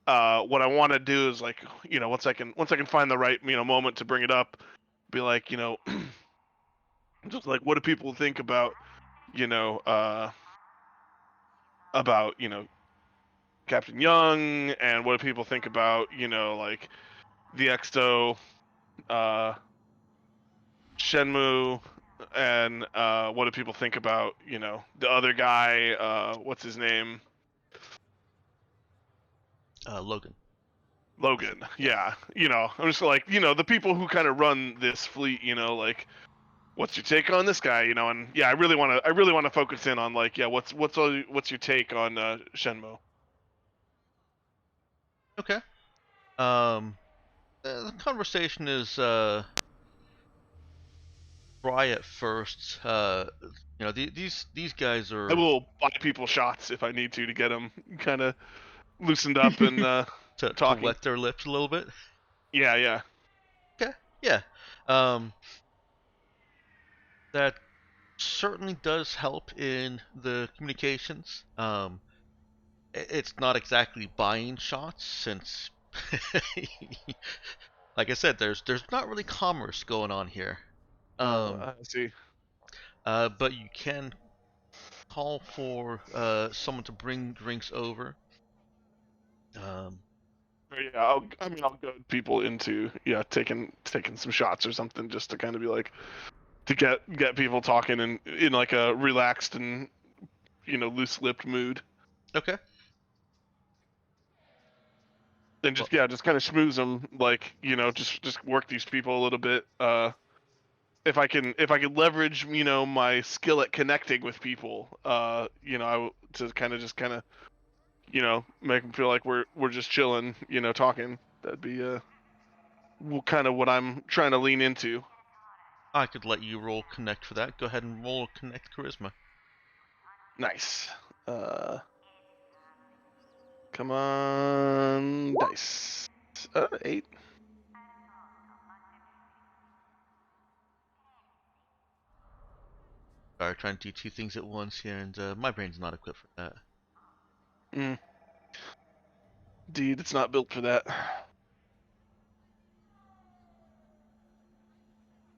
What I want to do is like, once I can find the right moment to bring it up, be like, just like, what do people think about, you know, uh, about Captain Young, and what do people think about like the Exo, uh, Shenmue, and what do people think about the other guy? What's his name? Logan. Logan. Yeah, I'm just like the people who kind of run this fleet. Like what's your take on this guy? And yeah, I really want to focus in on like what's your take on Shenmue? Okay. The conversation is dry at first. These guys I are will buy people shots if I need to get them kind of loosened up and to talking. wet their lips a little bit. Yeah, yeah. Okay. Yeah. Um, that certainly does help in the communications. It's not exactly buying shots since, like I said, there's not really commerce going on here. I see. But you can call for someone to bring drinks over. Um, Yeah, I'll goad people into taking some shots or something just to kind of be like to get people talking and in like a relaxed and loose-lipped mood. okay. Then Well, just kind of schmooze them, like just work these people a little bit. If I can leverage my skill at connecting with people, to kind of make them feel like we're just chilling, talking. That'd be kind of what I'm trying to lean into. I could let you roll connect for that. Go ahead and roll connect charisma. Nice. Come on, dice. 8. Sorry, trying to do two things at once here, and my brain's not equipped for that. Indeed, it's not built for that.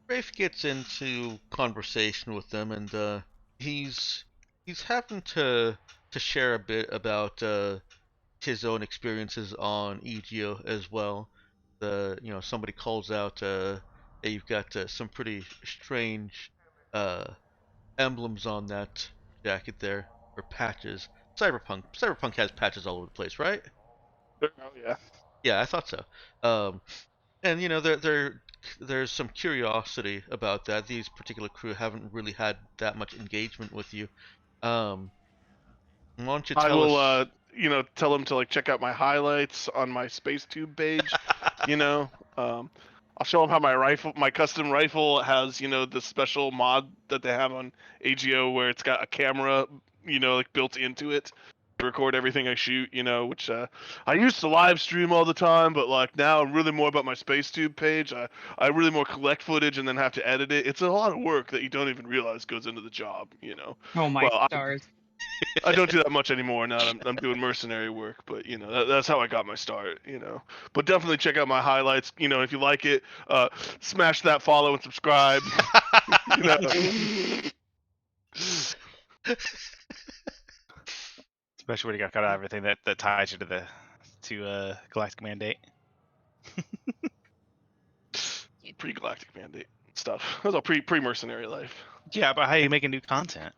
Rafe gets into conversation with them, and he's having to share a bit about his own experiences on EGO as well. Somebody calls out, hey, you've got some pretty strange emblems on that jacket there, or patches. Cyberpunk has patches all over the place, right? Oh yeah. Yeah, I thought so. And there's some curiosity about that. These particular crew haven't really had that much engagement with you. Why don't you I tell will, us? tell them to like check out my highlights on my space tube page. you know, um, I'll show them how my custom rifle has, the special mod that they have on AGO where it's got a camera, like built into it to record everything I shoot. Which I used to live stream all the time, but like now I'm really more about my space tube page. I really more collect footage and then have to edit it. It's a lot of work that you don't even realize goes into the job. Oh my Well, stars. I don't do that much anymore now. I'm doing mercenary work, but that's how I got my start. But definitely check out my highlights. If you like it, smash that follow and subscribe. you know, Especially when you got kind of everything that ties you to to Galactic Mandate. Pre-galactic mandate stuff. That was a pre-mercenary life. Yeah, but how are you making new content?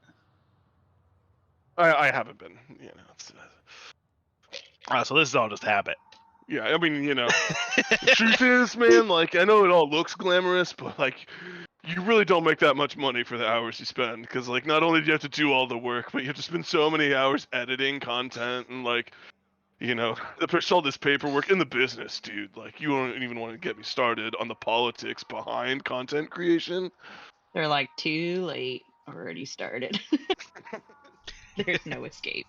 I haven't been. So this is all just habit. Yeah, I mean, the truth is, man, like, I know it all looks glamorous, but, like, you really don't make that much money for the hours you spend. Because, like, not only do you have to do all the work, but you have to spend so many hours editing content and, like, there's all this paperwork in the business, dude. Like, you don't even want to get me started on the politics behind content creation. They're like, too late. Already started. There's no escape.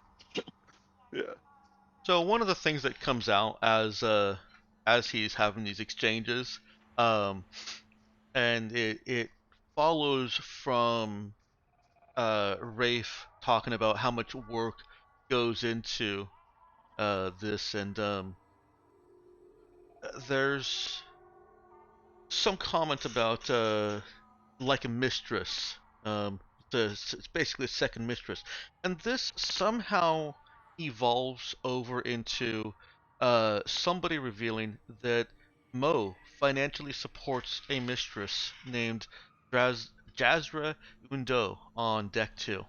Yeah. So one of the things that comes out as he's having these exchanges, um, and it follows from Rafe talking about how much work goes into this, and there's some comment about like a mistress. It's basically a second mistress, and this somehow evolves over into somebody revealing that Mo financially supports a mistress named Jazra Undo on deck 2.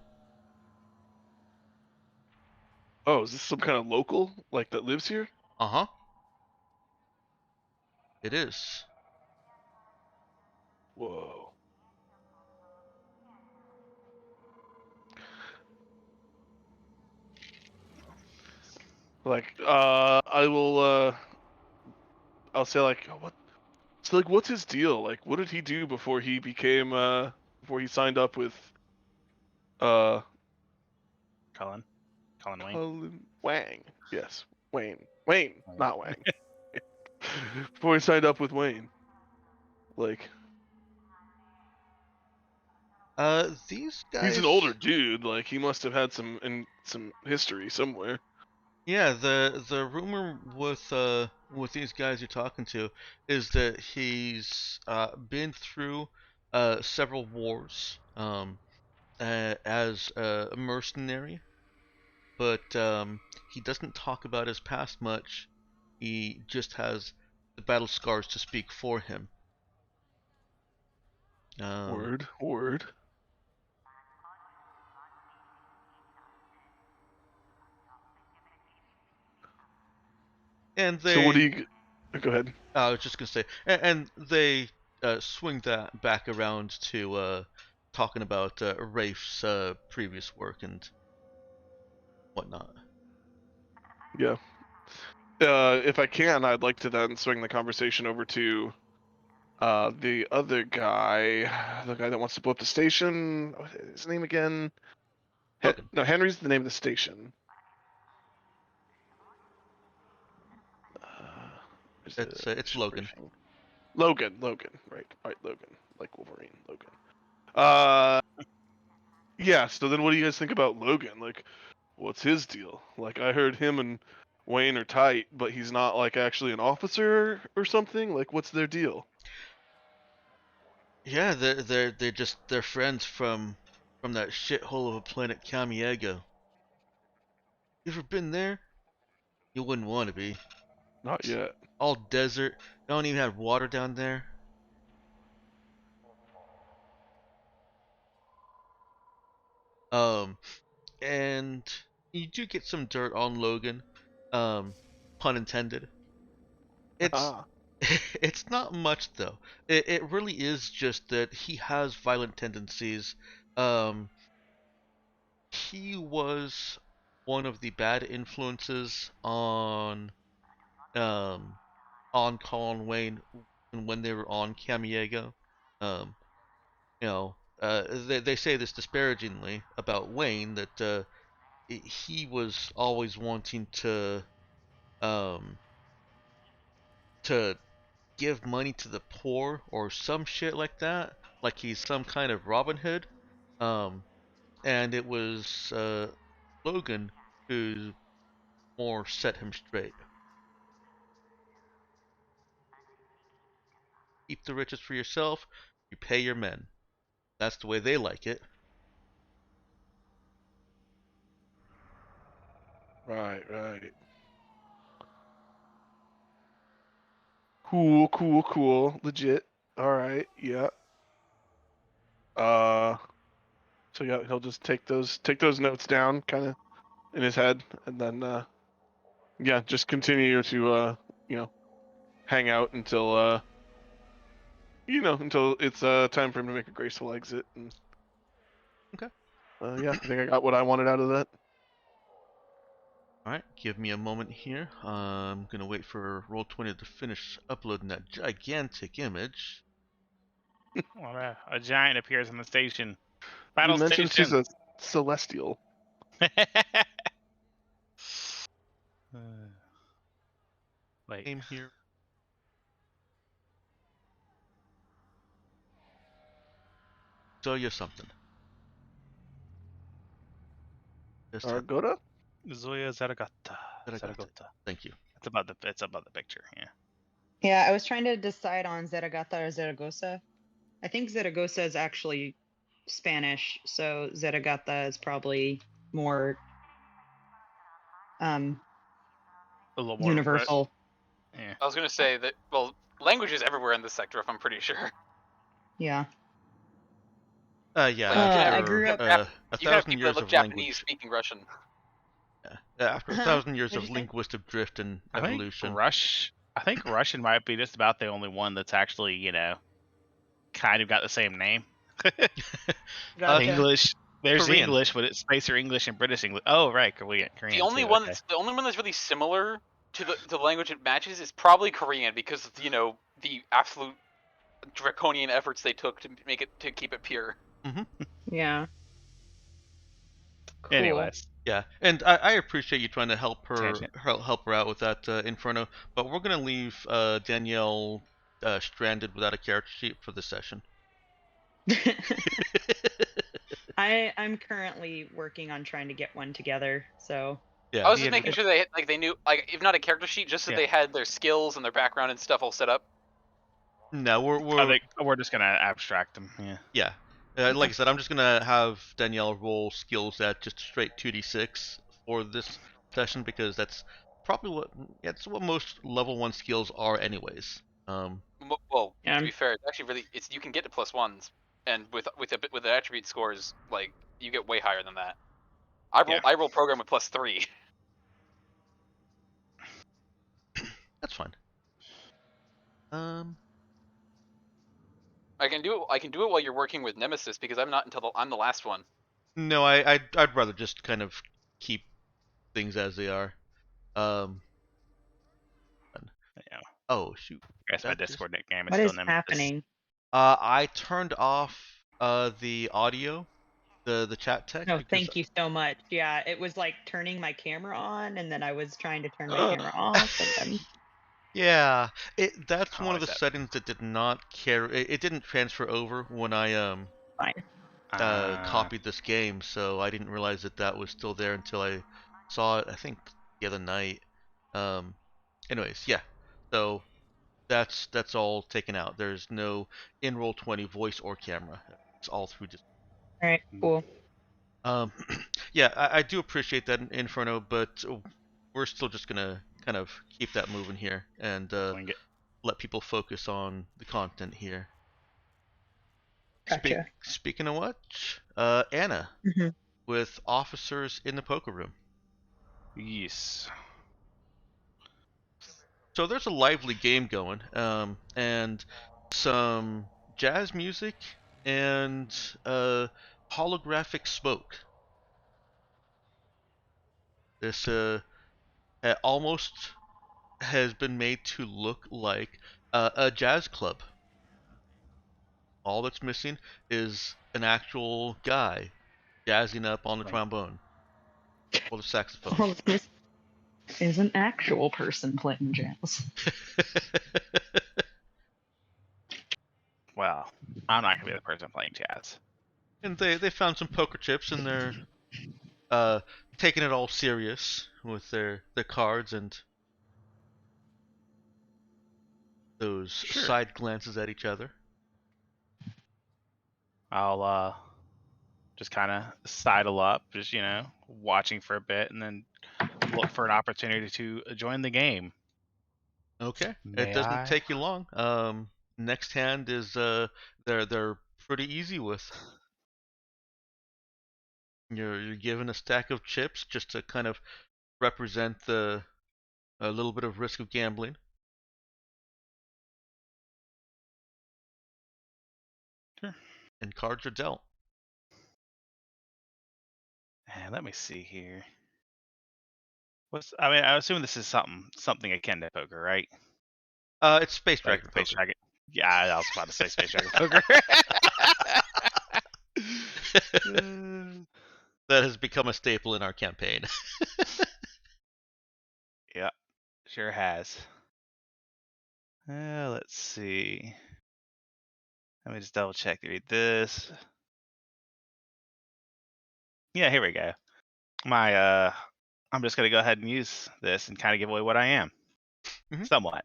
Oh, is this some kind of local, like, that lives here? Uh-huh. It is. Whoa. Like, I will, I'll say, like, what? So, like, what's his deal? Like, what did he do before he became, before he signed up with, uh, Colin Wayne. Colin Wang? Yes, Wayne. Wayne, Wayne. not Wang. Before he signed up with Wayne. Like, These he's an guys. older dude. Like, he must have had some history somewhere. Yeah, the rumor with these guys you're talking to is that he's been through several wars as a mercenary, but he doesn't talk about his past much. He just has the battle scars to speak for him. Word, word. And So what do they, you? Go ahead. I was just gonna say, and they swing that back around to talking about Rafe's previous work and whatnot. Yeah. If I can, I'd like to then swing the conversation over to the other guy, the guy that wants to blow up the station. What's his name again? Logan. No, Henry's the name of the station. There's a It's mission Logan. briefing. Logan, right, Logan, like Wolverine, Logan. Uh, yeah. So then, what do you guys think about Logan? Like, what's his deal? Like, I heard him and Wayne are tight, but he's not like actually an officer or something. Like, what's their deal? Yeah, they're friends from that shithole of a planet Kamiego. You ever been there? You wouldn't want to be. Not yet. All desert. They don't even have water down there. Um, and you do get some dirt on Logan. Um, pun intended. It's Ah, it's not much though. It really is just that he has violent tendencies. Um, he was one of the bad influences um on Colin Wayne when they were on Camiego. Um, they say this disparagingly about Wayne that he was always wanting um to give money to the poor or some shit like that, like he's some kind of Robin Hood. Um, and it was Logan who more set him straight. Keep the riches for yourself. You pay your men. That's the way they like it. right, right. Cool. Legit. All right. Yeah. So yeah, he'll just take those notes down, kind of in his head, and then yeah, just continue to hang out until until it's time for him to make a graceful exit. And Okay. yeah, I think I got what I wanted out of that. All right, give me a moment here. I'm gonna wait for Roll20 to finish uploading that gigantic image. Well, a giant appears on the station. You Battle mentioned she's station. a celestial. Wait. Game here. Show you something. Just have Argota? Zoya Zaragata. Zaragata. Thank you. It's above the picture. Yeah. Yeah, I was trying to decide on Zaragoza or Zaragoza. I think Zaragoza is actually Spanish, so Zaragoza is probably more A little more. universal. Yeah. I was gonna say that. Well, language is everywhere in this sector, if I'm pretty sure. Yeah. Yeah. Like, you can have, I After grew up. a you can have thousand people that years look of Japanese language. speaking Russian. Yeah. After a Huh? 1,000 years What'd of you say? linguistic drift and I think evolution. Russian might be just about the only one that's actually kind of got the same name. Gotcha. English. There's Korean. English, but it's Spacer English and British English. Oh, right, Korean The only too. one Okay. that's really similar to the language it matches is probably Korean, because of, the absolute draconian efforts they took to keep it pure. Yeah. Cool. Anyways, Yeah, and I appreciate you trying to help her Tangent. help her out with that Inferno, but we're gonna leave Danielle stranded without a character sheet for this session. I'm currently working on trying to get one together. So Yeah. I was just Yeah, making sure they knew, like, if not a character sheet, just so Yeah. they had their skills and their background and stuff all set up. No, I we're think we're just gonna abstract them. Yeah. yeah. Like I said, I'm just gonna have Danielle roll skills at just straight 2d6 for this session because that's probably it's what most level 1 skills are anyways. Well, yeah, to be fair, it's actually really you can get to +1s, and with the attribute scores, like, you get way higher than that. I roll program with +3. That's fine. I can do it while you're working with Nemesis, because I'm the last one. No, I'd rather just kind of keep things as they are. Um. Yeah. Oh shoot. I guess my That just Discord nickname is what still is Nemesis. happening? I turned off the audio, the chat text No, because thank you so much. Yeah, it was like turning my camera on, and then I was trying to turn my camera off, and then yeah, that's one How of is the that? settings that did not carry. It didn't transfer over when I fine. copied this game, so I didn't realize that was still there until I saw it. I think the other night. Um, anyways, yeah. So that's all taken out. There's no in Roll20 voice or camera. It's all through just. All right, cool. Um, yeah, I do appreciate that Inferno, but we're still just gonna kind of keep that moving here and Wing it. let people focus on the content here. Gotcha. Speaking of which, Anna Mhm. with officers in the poker room. Yes. So there's a lively game going, and some jazz music and holographic smoke. This almost has been made to look like a jazz club. All that's missing is an actual guy jazzing up on the Wing. trombone or the saxophone. Well, this is an actual person playing jazz. Well, I'm not gonna be the person playing jazz. And they found some poker chips and they're taking it all serious with their cards and those Sure. side glances at each other. I'll just kind of sidle up, just watching for a bit, and then look for an opportunity to join the game. Okay, it May doesn't I? take you long. Next hand is they're pretty easy with. You're given a stack of chips just to kind of represent the a little bit of risk of gambling. Sure. And cards are dealt. And let me see here. I mean, I assume this is something akin to poker, right? It's Space Like Dragon Space Poker. Dragon. Yeah, I was about to say Space Dragon Poker. That has become a staple in our campaign. Yeah, sure has. Let's see. Let me just double check to read this. Yeah, here we go. I'm just gonna go ahead and use this and kind of give away what I am. Mhm. Somewhat.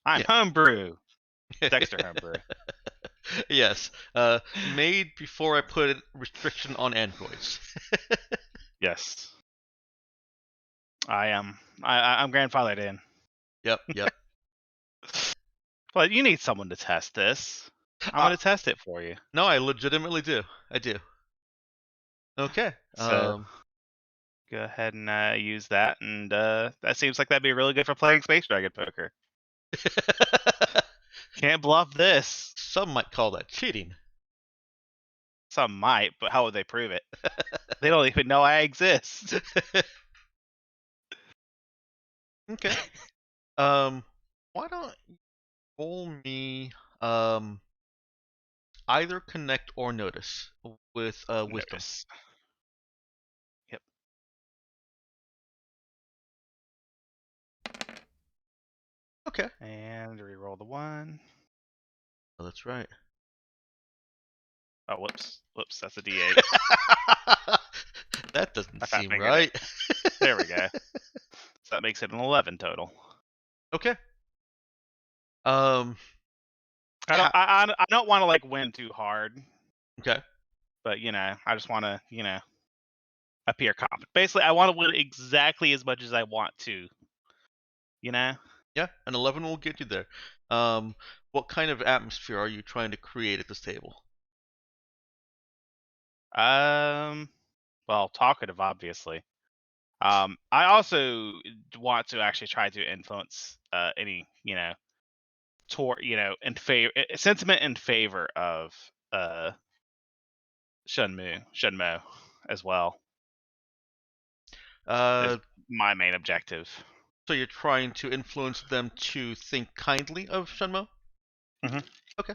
I'm Yeah. homebrew. Dexter homebrew. Yes. Made before I put a restriction on androids. Yes. I'm grandfathered in. Yep. But you need someone to test this. I'm Uh, gonna test it for you. no, I legitimately do. I do. Okay. So go ahead and use that, and that seems like that'd be really good for playing Space Dragon Poker. Can't bluff this. Some might call that cheating. Some might, but how would they prove it? They don't even know I exist. Okay. Why don't you roll me either connect or notice with wisdom. Notice. Yep. Okay. And re-roll the 1. Oh, that's right. Oh, whoops. Whoops, that's a D8. That doesn't I seem figured it. right. There we go. So that makes it an 11 total. Okay. Um. I don't want to like win too hard, Okay. but I just want to appear confident. Basically, I want to win exactly as much as I want to. Yeah, an 11 will get you there. What kind of atmosphere are you trying to create at this table? Well, talkative, obviously. I also want to actually try to influence any in favor sentiment in favor of Shenmue as well is Uh, my main objective. so you're trying to influence them to think kindly of Shenmue? Mhm. Okay.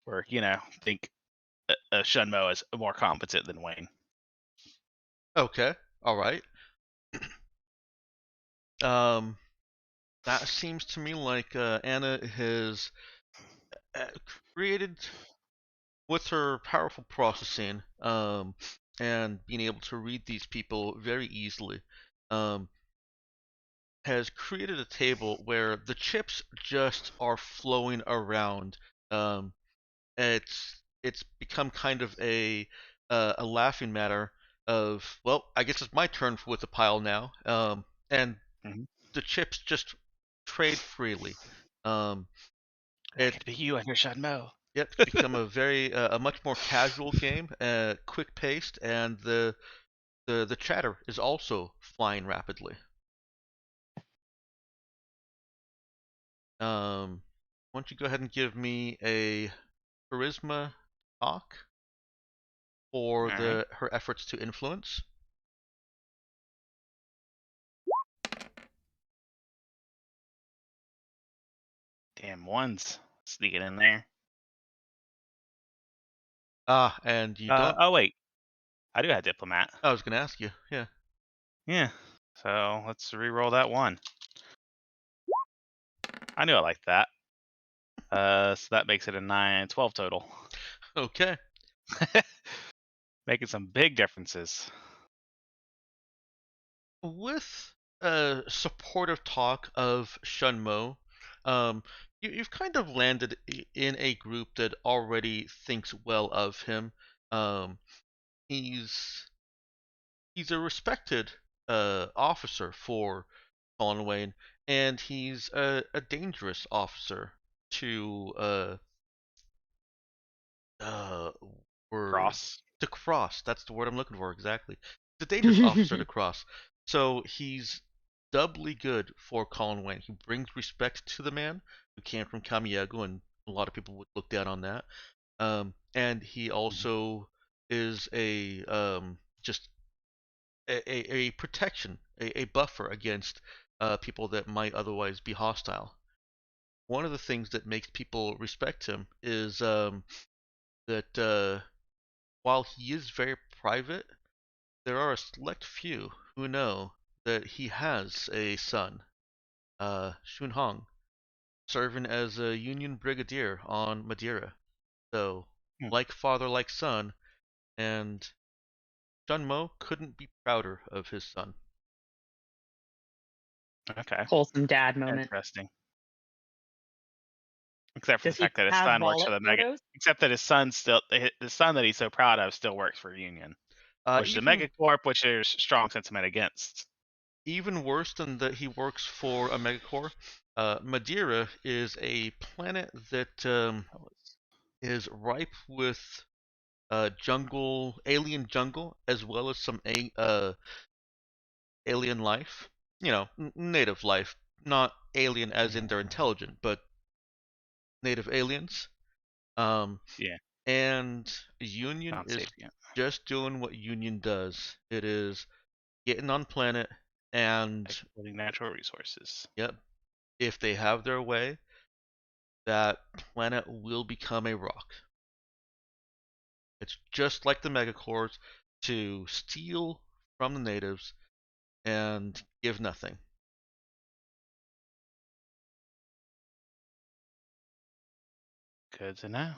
Or think Shenmue is more competent than Wayne. Okay. All right. Um, that seems to me like Anna has uh, created with her powerful processing and being able to read these people very easily. Um, has created a table where the chips just are flowing around. Um, it's become kind of a laughing matter of, well, I guess it's my turn with the pile now, and Mhm. the chips just trade freely. Um, That it could be you and your Shenmue. Yep, it's become a much more casual game, quick paced, and the chatter is also flying rapidly. Why don't you go ahead and give me a charisma talk for All right. her efforts to influence? Damn ones sneaking in there. Ah, and you don't. Oh wait, I do have diplomat. I was gonna ask you. Yeah. Yeah. So let's re-roll that 1. I knew I liked that. So that makes it a 9, 12 total. Okay. Making some big differences. With supportive talk of Shunmo, you've kind of landed in a group that already thinks well of him. Um, he's a respected officer for Colin Wayne, and he's a dangerous officer to uh word Cross. to cross. That's the word I'm looking for exactly. The dangerous officer to cross. So he's doubly good for Colin Wayne. He brings respect to the man who came from Kamiego, and a lot of people would look down on that. And he also is a just a protection, a buffer against people that might otherwise be hostile. One of the things that makes people respect him is that while he is very private, there are a select few who know that he has a son, Shun Hong, serving as a Union brigadier on Madeira. So, Hmm. like father, like son, and Shun Mo couldn't be prouder of his son. Okay. Wholesome dad moment. Interesting. Except for the Does he fact that his have son works for wallet the mega. photos? Except that his son still, the son that he's so proud of, still works for Union, which is a Even megacorp, which there's strong sentiment against. even worse than that, he works for a megacorp. Madeira is a planet that is ripe with alien jungle, as well as some alien life. You know, native life, not alien as in they're intelligent, but native aliens. Yeah, And Union not is sapient. just doing what Union does. It is getting on planet, and Exploiting natural resources. yep, if they have their way, that planet will become a rock. It's just like the megacorps to steal from the natives and give nothing. Good to know.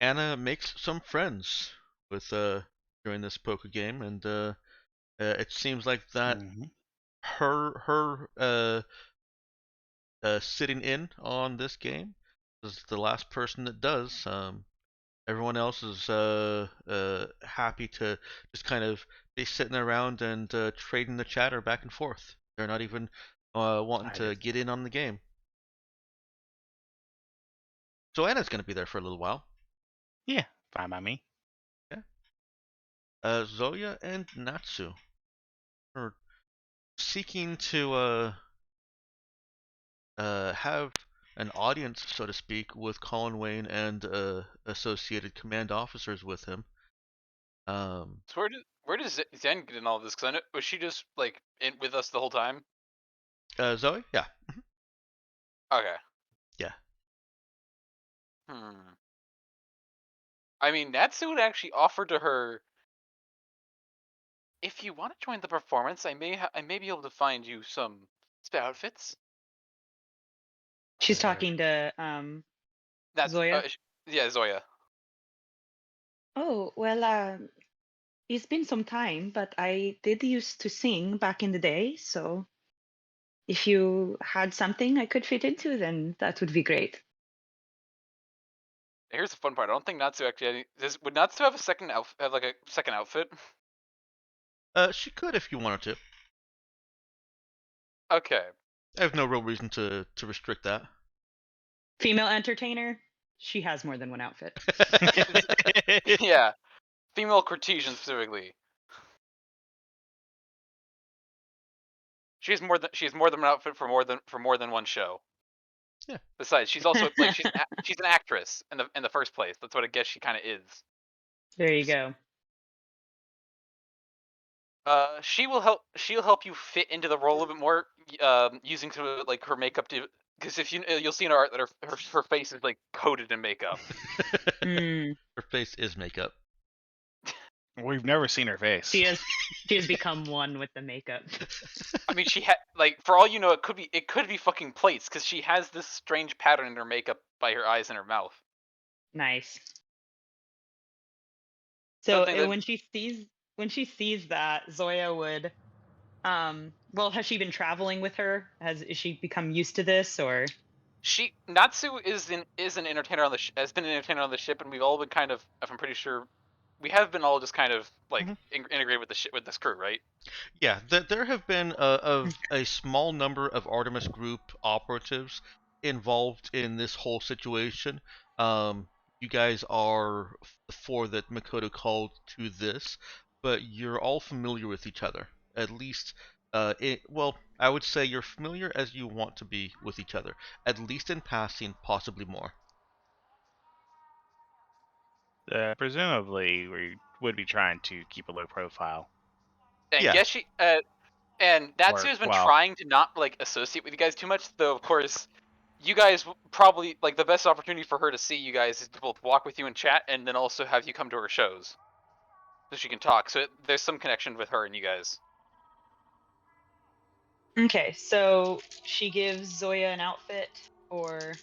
Anna makes some friends with during this poker game, and it seems like that Hmm. her sitting in on this game is the last person that does. Everyone else is happy to just kind of be sitting around and trading the chatter back and forth. They're not even wanting I to just, get in on the game. So Anna's going to be there for a little while. yeah, fine by me. Yeah. Zoya and Natsu are seeking to have an audience, so to speak, with Colin Wayne and associated command officers with him. So where does Zen get in all this? Because I know, was she just like in with us the whole time? Zoe? Yeah. Okay. Yeah. Hmm. I mean, Natsu would actually offer to her, if you want to join the performance, I may be able to find you some outfits. She's Word. talking to That's Zoya. yeah, Zoya. Oh, well, it's been some time, but I did used to sing back in the day, so if you had something I could fit into, then that would be great. Here's the fun part. I don't think Natsu actually would Natsu have a second have like a second outfit? She could if you wanted to. Okay. I have no real reason to restrict that. Female entertainer, she has more than one outfit. Yeah. Female Cartesian specifically. She has more than an outfit for more than one show. Yeah. Besides, she's also like she's an actress in the first place. That's what I guess she kind of is. There you go. She'll help you fit into the role a little bit more, using some of like her makeup to. Because if you'll see in her art that her face is like coated in makeup. Mm, Her face is makeup. We've never seen her face. she has become one with the makeup. I mean, she had like, for all you know, it could be fucking plates because she has this strange pattern in her makeup by her eyes and her mouth. Nice. So Something that when she sees that, Zoya would well, has she been traveling with her? Is she become used to this, or Natsu is an entertainer on has been an entertainer on the ship, and we've all been kind of, if I'm pretty sure, we have been all just kind of like Mhm. integrated with with this crew, right? Yeah, there have been a small number of Artemis Group operatives involved in this whole situation. You guys are the four that Makoto called to this, but you're all familiar with each other. At least, well, I would say you're familiar as you want to be with each other. At least in passing, possibly more. Presumably, we would be trying to keep a low profile. And Yeah. Geshi, and Natsu Or, has been well, trying to not like associate with you guys too much, though. Of course, you guys probably like the best opportunity for her to see you guys is to both walk with you and chat, and then also have you come to her shows so she can talk. So there's some connection with her and you guys. Okay, so she gives Zoya an outfit, or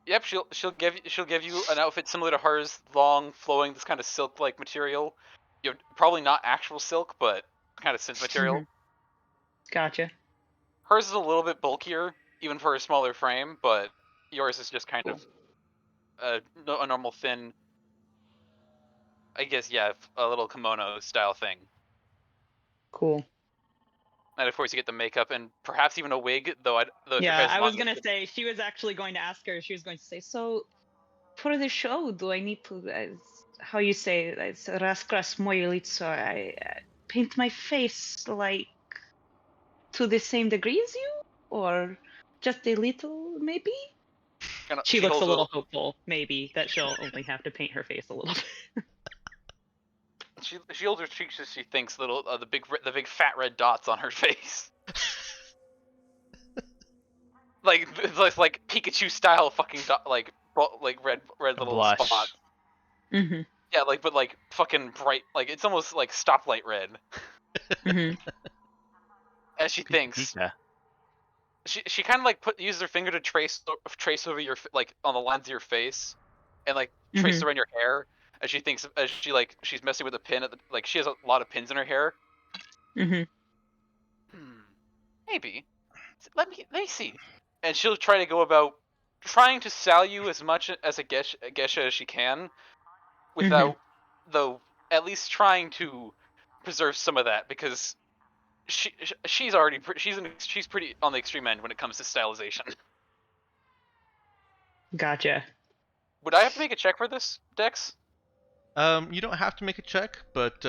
Yep, she'll give you an outfit similar to hers, long, flowing, this kind of silk-like material. You know, probably not actual silk, but kind of synth material. Gotcha. Hers is a little bit bulkier, even for a smaller frame, but yours is just kind Cool. of a normal thin, I guess, yeah, a little kimono style thing. Cool. And of course, you get the makeup and perhaps even a wig. Though if your Yeah, hair's I long, was gonna say she was actually going to ask her. She was going to say, "So, for the show, do I need to, how you say, it's раскрас мое лицо? I paint my face like to the same degree as you, or just a little, maybe?" She she looks a holds little hopeful, maybe that she'll only have to paint her face a little bit. she holds her cheeks as she thinks little the big fat red dots on her face. Like it's like Pikachu style fucking like red a little blush. spots. Mm-hmm. Yeah, like but like fucking bright, like it's almost like stoplight red. Mm-hmm. As she thinks, Pika. she kind of like uses her finger to trace over your like on the lines of your face, and like trace Mm-hmm. around your hair. As she thinks, as she like she's messing with a pin at the, like she has a lot of pins in her hair. Mm-hmm. Maybe. Let me see. And she'll try to go about trying to sell you as much as a geisha as she can, Mm-hmm. without though at least trying to preserve some of that, because she's already she's pretty on the extreme end when it comes to stylization. Gotcha. Would I have to make a check for this, Dex? You don't have to make a check, but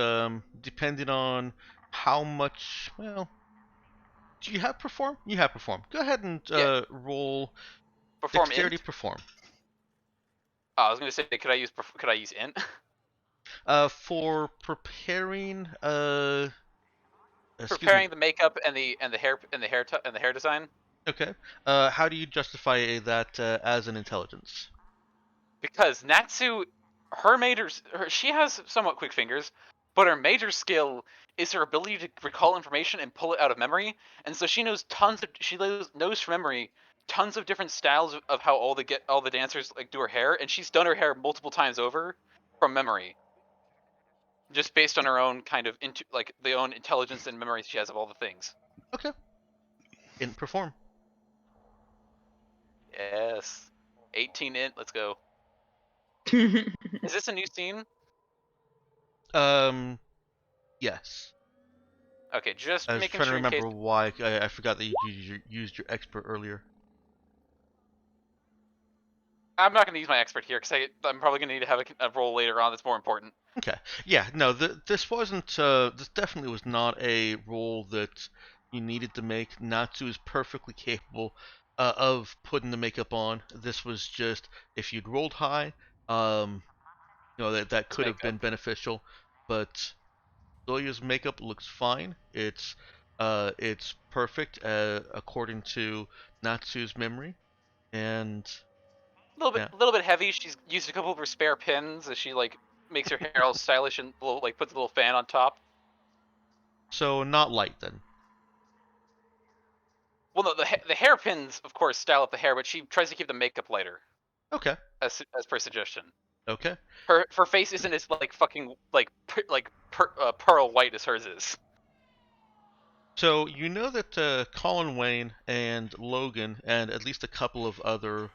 depending on how much, well, do you have perform? You have perform. Go ahead and Yeah. roll Perform dexterity int. perform. Oh, I was gonna say, could I use int? For preparing, excuse me. Preparing the makeup and the hair and the hair design. Okay. How do you justify that as an intelligence? Because Natsu, she has somewhat quick fingers, but her major skill is her ability to recall information and pull it out of memory, and so she knows from memory tons of different styles of how all the dancers like do her hair, and she's done her hair multiple times over from memory, just based on her own kind of into like the own intelligence and memory she has of all the things. Okay. Int perform. Yes, 18 int. Let's go. Is this a new scene? Um, yes. Okay, just I was making trying to sure in case. remember why. I forgot that you used your expert earlier. I'm not going to use my expert here because I'm probably going to need to have a roll later on that's more important. Okay. Yeah, no, this wasn't, this definitely was not a role that you needed to make. Natsu is perfectly capable of putting the makeup on. This was just, if you'd rolled high, that It's could have makeup. been beneficial, but Zoya's makeup looks fine. It's perfect, according to Natsu's memory, and yeah. A little bit heavy. She's used a couple of her spare pins as she like makes her hair all stylish and like puts a little fan on top. So not light then. Well, no, the hairpins, of course, style up the hair, but she tries to keep the makeup lighter, Okay. as per suggestion. Okay. Her face isn't as like fucking like pearl white as hers is. So you know that Colin Wayne and Logan and at least a couple of other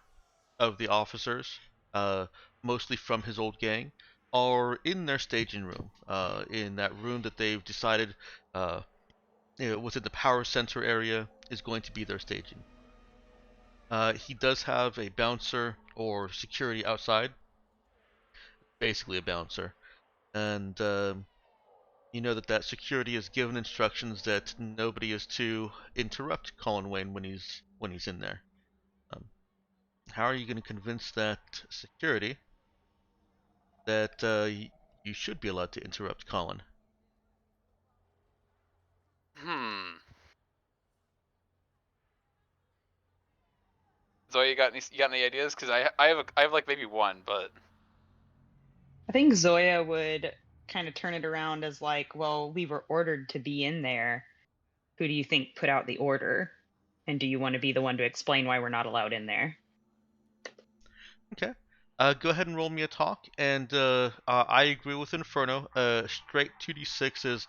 of the officers, uh, mostly from his old gang, are in their staging room, in that room that they've decided within the power center area is going to be their staging. He does have a bouncer or security outside, basically a bouncer, and you know that security is given instructions that nobody is to interrupt Colin Wayne when he's in there. Um, how are you going to convince that security that you should be allowed to interrupt Colin? Zoe, you got any ideas? Because I have like maybe one, but I think Zoya would kind of turn it around as like, well, we were ordered to be in there. Who do you think put out the order? And do you want to be the one to explain why we're not allowed in there? Okay. Go ahead and roll me a talk, and I agree with Inferno. Straight 2d6 is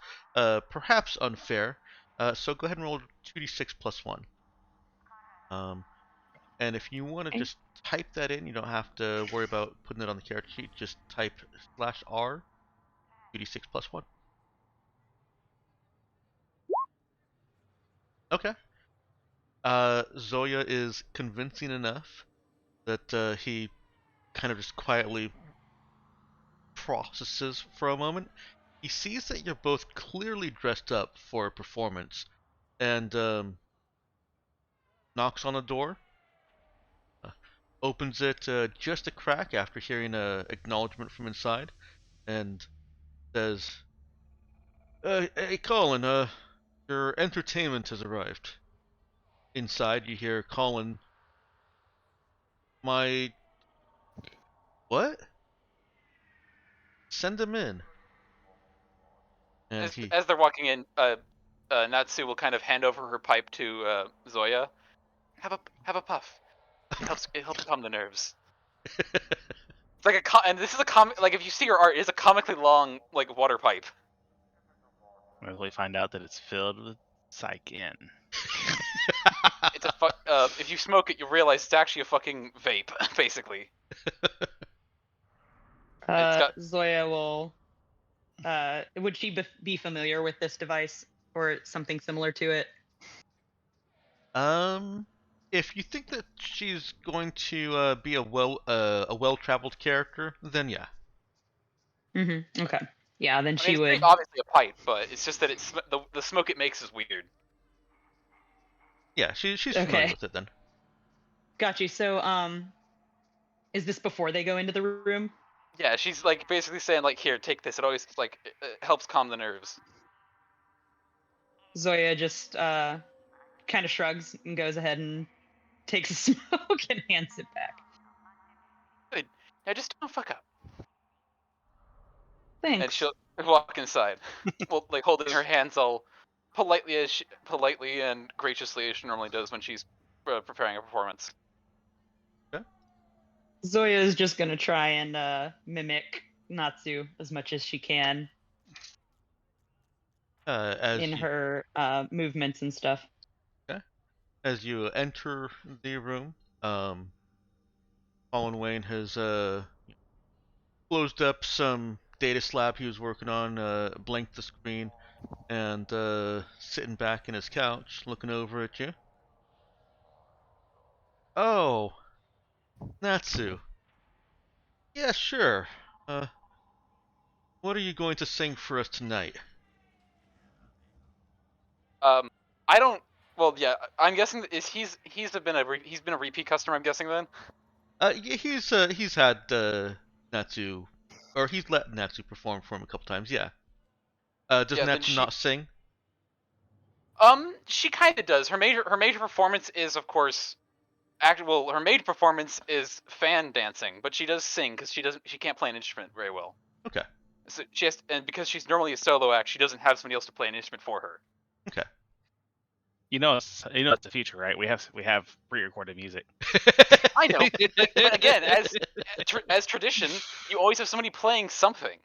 perhaps unfair, so go ahead and roll 2d6 plus 1. And if you want to Okay. just type that in, you don't have to worry about putting it on the character sheet. Just type /R 2d6 plus 1. Okay. Zoya is convincing enough that he kind of just quietly processes for a moment. He sees that you're both clearly dressed up for a performance and knocks on the door, uh, opens it just a crack after hearing a acknowledgement from inside, and says, "Hey, Colin, your entertainment has arrived." Inside, you hear Colin, "My what? Send him in." And he as they're walking in, Natsu will kind of hand over her pipe to Zoya. Have a puff. It helps calm the nerves. It's like and this is a comic. Like if you see her art, it is a comically long like water pipe. We find out that it's filled with psychen. It's a if you smoke it, you realize it's actually a fucking vape, basically. It's got Zoya will. Would she be familiar with this device or something similar to it? Um, if you think that she's going to be a well-traveled character, then yeah. Mm-hmm. Okay. Yeah, then I mean, she it's pretty would. obviously a pipe, but it's just that it's the smoke it makes is weird. Yeah, she's familiar Okay. with it then. Got you. So, is this before they go into the room? Yeah, she's like basically saying like, here, take this. It always like it helps calm the nerves. Zoya just kind of shrugs and goes ahead and takes a smoke and hands it back. Good. Now just don't fuck up. And Thanks. she'll walk inside, well, like holding her hands all politely and graciously as she normally does when she's preparing a performance. Okay. Zoya is just gonna try and mimic Natsu as much as she can As in you her movements and stuff. okay. As you enter the room, Colin Wayne has closed up some data slab he was working on, blanked the screen, and sitting back in his couch, looking over at you. Oh, Natsu. Yeah, sure. Uh, what are you going to sing for us tonight? I don't. Well, yeah, I'm guessing that he's been a repeat customer. I'm guessing then. Yeah, he's had Natsu, or he's let Natsu perform for him a couple times. Yeah. Does Yeah, then Natsu not sing? she kind of does. Her major performance is of course her major performance is fan dancing, but she does sing because she can't play an instrument very well. Okay. So she has, and because she's normally a solo act, she doesn't have somebody else to play an instrument for her. Okay. It's the future, right? We have pre-recorded music. I know, but again, as tradition, you always have somebody playing something.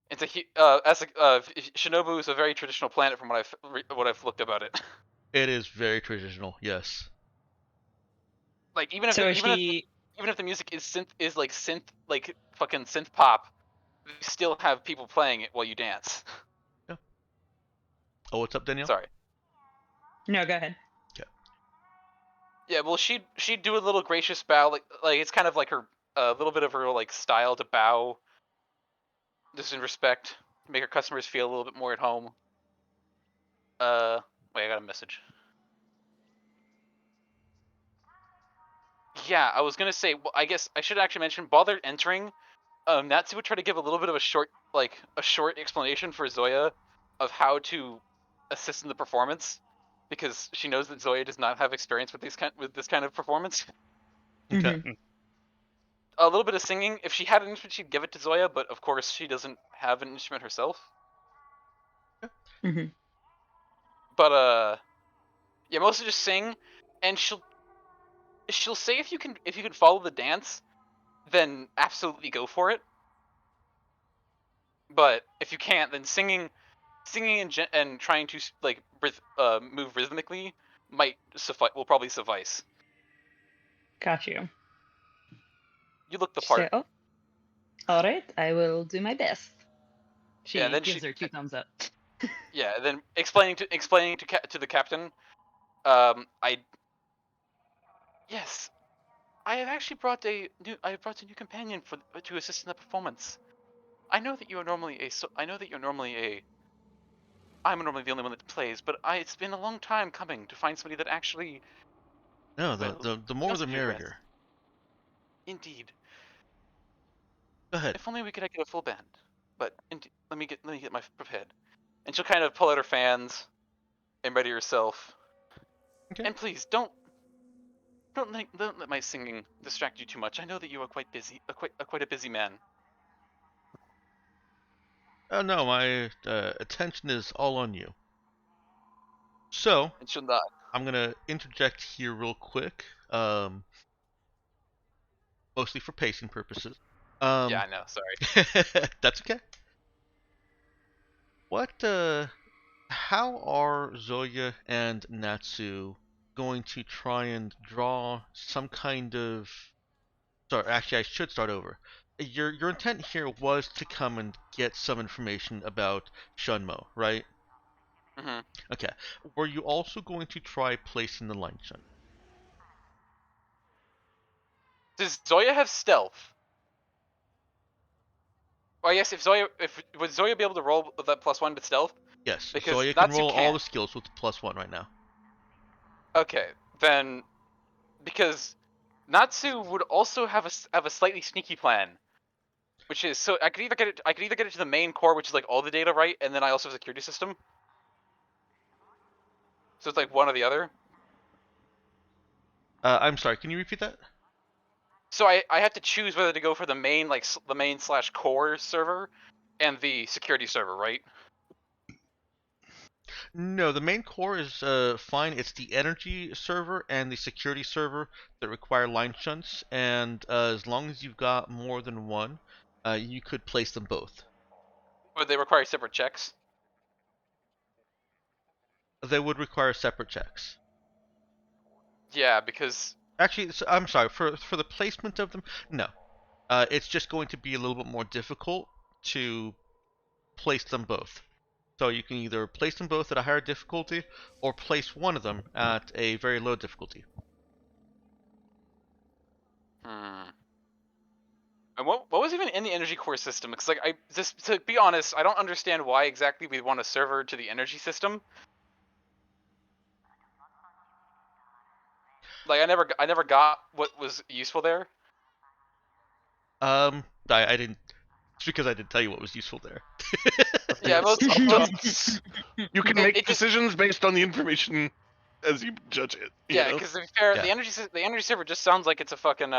It's Shinobu is a very traditional planet from what I've looked about it. It is very traditional. Yes. Like even if So the, is she? even if the music is synth fucking synth pop, you still have people playing it while you dance. Oh, what's up, Danielle? Sorry. No, go ahead. Yeah, well, she'd do a little gracious bow, like it's kind of like her a little bit of her like style to bow, just in respect, to make her customers feel a little bit more at home. Wait, I got a message. Yeah, I was gonna say, well, I guess I should actually mention, while they're entering, Natsu would try to give a little bit of a short explanation for Zoya of how to assist in the performance, because she knows that Zoya does not have experience with this kind of performance. Okay. Mhm. A little bit of singing. If she had an instrument, she'd give it to Zoya, but of course she doesn't have an instrument herself. Mhm. But yeah, mostly just sing, and she'll say if you can follow the dance, then absolutely go for it. But if you can't, then singing and trying to like move rhythmically will probably suffice. Got you. You look the She say, part. "Oh, all right. I will do my best." Yeah, and She then gives her 2 thumbs up. yeah, and then explaining to the captain, I yes, I have actually brought a new companion to assist in the performance. I know that you're normally I'm normally the only one that plays, but it's been a long time coming to find somebody that actually, No, well, the more does the do your best. merrier. Indeed. Go ahead. If only we could get a full band. But let me get my prepared. And she'll kind of pull out her fans and ready herself. Okay. And please don't let my singing distract you too much. I know that you are quite busy, quite a busy man. Oh no, my attention is all on you. So And she'll nod. I'm gonna interject here real quick, mostly for pacing purposes. Yeah, I know. Sorry. That's okay. What how are Zoya and Natsu going to try and draw some kind of... Sorry, actually, I should start over. Your intent here was to come and get some information about Shunmo, right? hmm Okay. Were you also going to try placing the line shun? Does Zoya have stealth? Well, I guess if would Zoya be able to roll with that +1 to stealth? Yes, Because Zoya can Natsu roll all can't. the skills with +1 right now. Okay, then because Natsu would also have a slightly sneaky plan, which is so I could either get it to the main core, which is like all the data, right, and then I also have a security system. So it's like one or the other. I'm sorry, can you repeat that? So I have to choose whether to go for the main the main/core server and the security server, right? No, the main core is fine. It's the energy server and the security server that require line shunts, and as long as you've got more than one, you could place them both. Or they require separate checks. They would require separate checks. Yeah, because Actually, I'm sorry, for the placement of them, no. It's just going to be a little bit more difficult to place them both. So you can either place them both at a higher difficulty, or place one of them at a very low difficulty. hmm. And what was even in the energy core system? Because like I just to be honest, I don't understand why exactly we want a server to the energy system. Like I never got what was useful there. I didn't... It's because I didn't tell you what was useful there. Yeah, It's up to well, us. You can it, make it just decisions based on the information as you judge it. You yeah, know? because to be fair, Yeah. the energy server just sounds like it's a fucking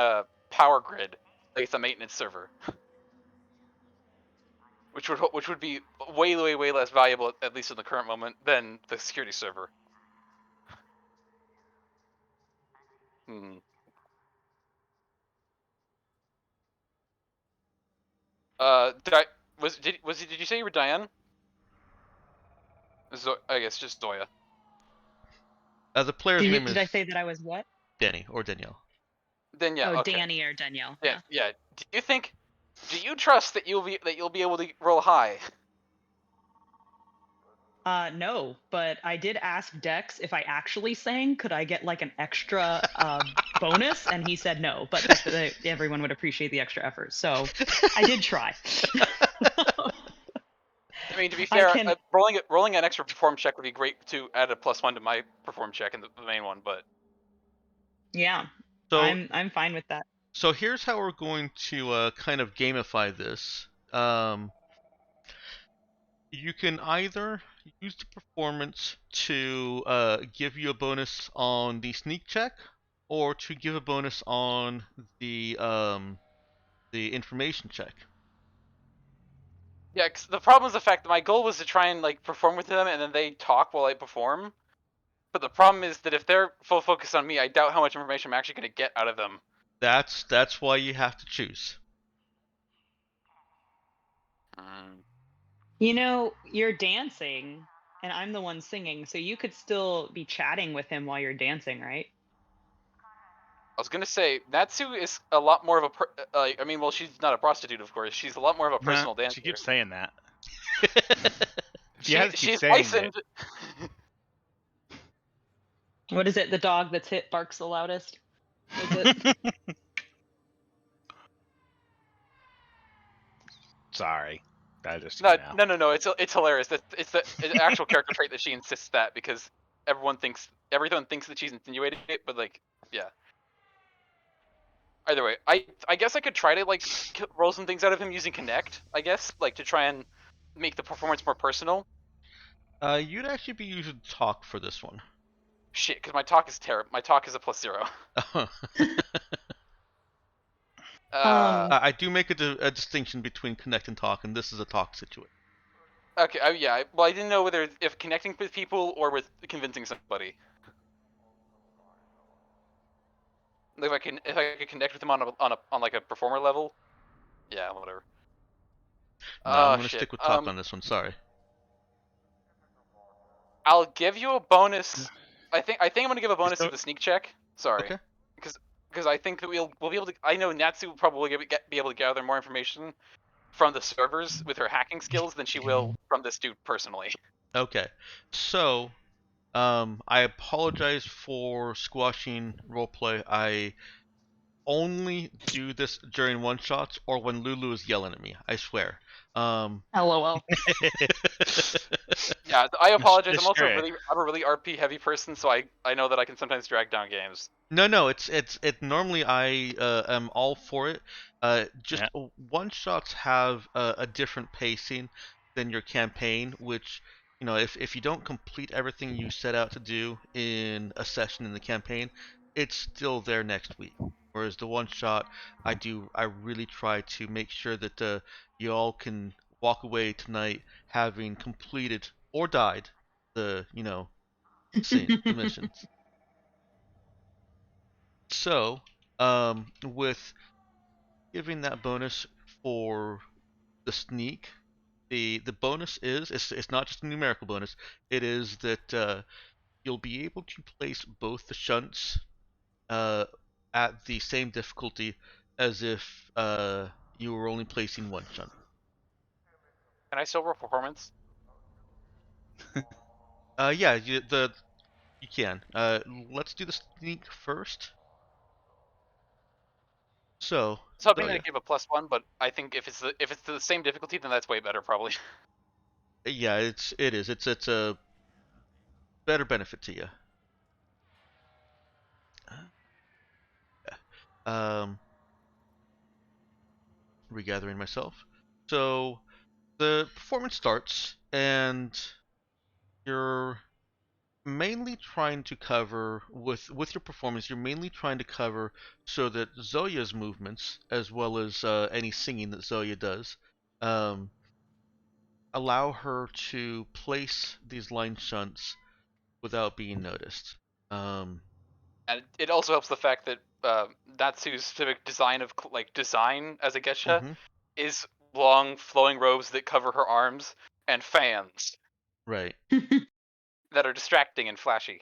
power grid, like it's a maintenance server, which would be way less valuable, at least in the current moment, than the security server. Hmm. Did I did you say you were Diane? I guess just Zoya. The player's name Did is I say that I was what? Danny or Danielle. Then yeah, Oh, okay. Danny or Danielle. Yeah, Yeah. yeah. Do you think Do you trust that you'll be able to roll high? No, but I did ask Dex if I actually sang, could I get like an extra bonus? And he said no, but that everyone would appreciate the extra effort. So I did try. I mean, to be I fair, can. rolling an extra perform check would be great to add a +1 to my perform check in the main one, but Yeah, So I'm fine with that. so here's how we're going to kind of gamify this. You can either use the performance to give you a bonus on the sneak check, or to give a bonus on the information check. yeah, 'cause the problem is the fact that my goal was to try and like perform with them, and then they talk while I perform. But the problem is that if they're full focus on me, I doubt how much information I'm actually going to get out of them. That's why you have to choose. You know, you're dancing, and I'm the one singing, so you could still be chatting with him while you're dancing, right? I was gonna say Natsu is a lot more of a I mean, well, she's not a prostitute, of course. She's a lot more of a personal dancer. She keeps saying that. She has to keep she's saying licensed. What is it? The dog that's hit barks the loudest. Is it? Sorry, that just No, came out. no. It's hilarious. It's the actual character trait that she insists that because everyone thinks that she's insinuating it, but like, yeah. Either way, I guess I could try to like roll some things out of him using Connect. I guess like to try and make the performance more personal. You'd actually be using talk for this one. Shit, because my talk is terrible. My talk is a +0. I do make a distinction between connect and talk, and this is a talk situation. Okay, yeah. Well, I didn't know whether if connecting with people or with convincing somebody. Like if I could connect with them on like a performer level. Yeah, whatever. No, I'm Oh gonna shit. stick with talk on this one. Sorry. I'll give you a bonus. I think I'm gonna give a bonus to don't- the sneak check. Sorry, Okay. because I think that we'll be able to. I know Natsu will probably be able to gather more information from the servers with her hacking skills than she will from this dude personally. Okay. So, I apologize for squashing roleplay. I only do this during one shots or when Lulu is yelling at me. I swear. LOL. Yeah, I apologize. I'm also Sure. I'm a really RP heavy person, so I know that I can sometimes drag down games. No. It. Normally, I am all for it. Just Yeah. one shots have a different pacing than your campaign, which if you don't complete everything you set out to do in a session in the campaign, it's still there next week. Whereas the one shot, I really try to make sure that you all can walk away tonight having completed or died the scene, the missions. So, with giving that bonus for the sneak, the bonus is it's not just a numerical bonus. It is that you'll be able to place both the shunts uh, at the same difficulty as if you were only placing one shunt. Can I still roll performance? Yeah, you can. Let's do the sneak first. So, So I'm gonna Zoya. give a +1, but I think if it's the same difficulty, then that's way better probably. Yeah, it is. It's a better benefit to you. Um, regathering myself. So the performance starts, and you're mainly trying to cover with your performance. You're mainly trying to cover so that Zoya's movements, as well as any singing that Zoya does, um, allow her to place these line shunts without being noticed. Um, And it also helps the fact that Natsu's specific design of design as a geisha mhm, is long flowing robes that cover her arms and fans right. that are distracting and flashy.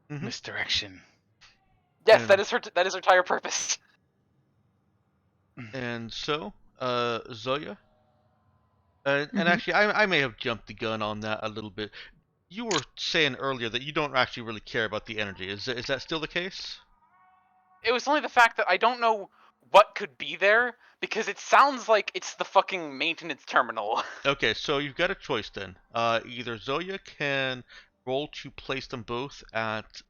Mhm. Misdirection. Yes, And that is her entire purpose. And so, Zoya, and Mhm. actually, I may have jumped the gun on that a little bit. You were saying earlier that you don't actually really care about the energy. Is that still the case? It was only the fact that I don't know what could be there because it sounds like it's the fucking maintenance terminal. Okay, so you've got a choice then. Either Zoya can roll to place them both at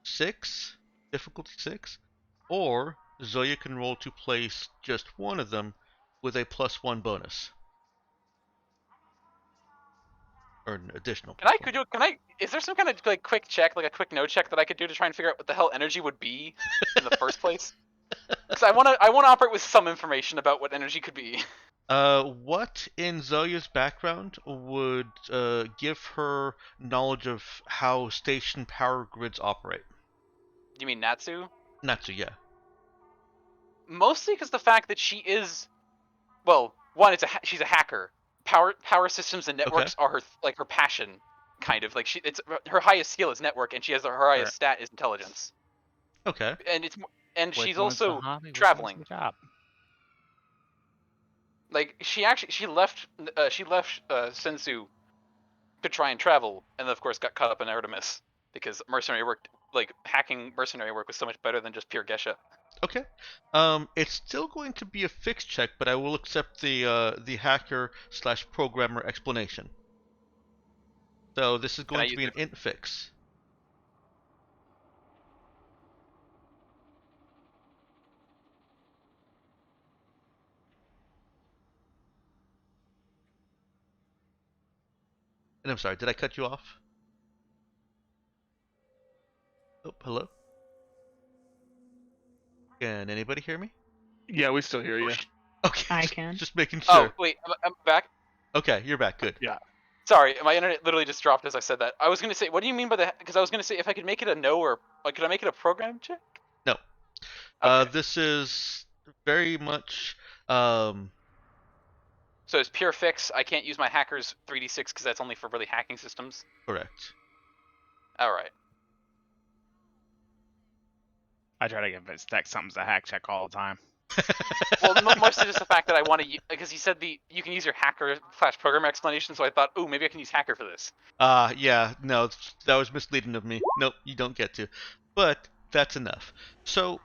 6, difficulty 6, or Zoya can roll to place just one of them with a +1 bonus, or an additional Can I +1. could do? Can I? Is there some kind of like quick check, like a quick no check that I could do to try and figure out what the hell energy would be in the first place? Because I wanna operate with some information about what energy could be. What in Zoya's background would give her knowledge of how station power grids operate? You mean Natsu? Natsu, yeah. Mostly because the fact that she is, well, one, she's a hacker. Power systems and Okay. networks are her passion, kind of like it's her highest skill is network, and she has her highest stat is intelligence, Okay. and and Which she's one's the also hobby? Which one's traveling. the job? Like she left Sensu to try and travel, and then of course got caught up in Artemis because mercenary work, like hacking mercenary work, was so much better than just pure Gesha. Okay. It's still going to be a fixed check, but I will accept the hacker slash programmer explanation. So this is Can I going to use be an it? int fix. And I'm sorry, did I cut you off? Oh, hello? Can anybody hear me? Yeah, we still hear Oh, you. Okay, I can. just making oh sure. wait, I'm back. Okay, you're back. Good. Yeah. Sorry, my internet literally just dropped as I said that. I was gonna say, what do you mean by the? Because I was gonna say if I could make it a no or like, could I make it a program check? No. Okay, This is very much um so it's pure fix. I can't use my hacker's 3d6 because that's only for really hacking systems. correct. All right. I try to give Stack something's a hack check all the time. Well, mostly just the fact that I want to, because he said you can use your hacker slash program explanation, so I thought, ooh, maybe I can use hacker for this. Yeah, no, that was misleading of me. Nope, you don't get to. But that's enough. So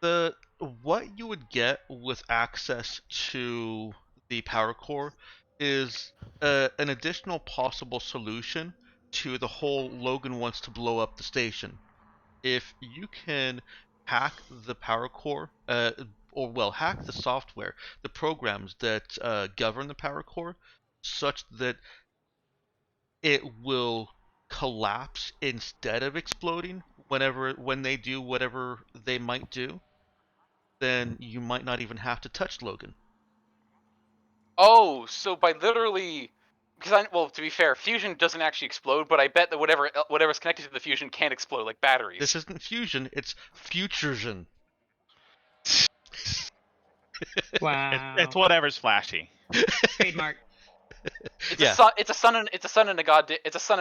the what you would get with access to the power core is an additional possible solution to the whole Logan wants to blow up the station. If you can hack the power core, or well, hack the software, the programs that govern the power core, such that it will collapse instead of exploding when they do whatever they might do, then you might not even have to touch Logan. Oh, so by literally, because well, to be fair, fusion doesn't actually explode, but I bet that whatever's connected to the fusion can explode, like batteries. This isn't fusion, it's futursion. Wow. It's whatever's flashy. Trademark. It's Yeah, it's a sun in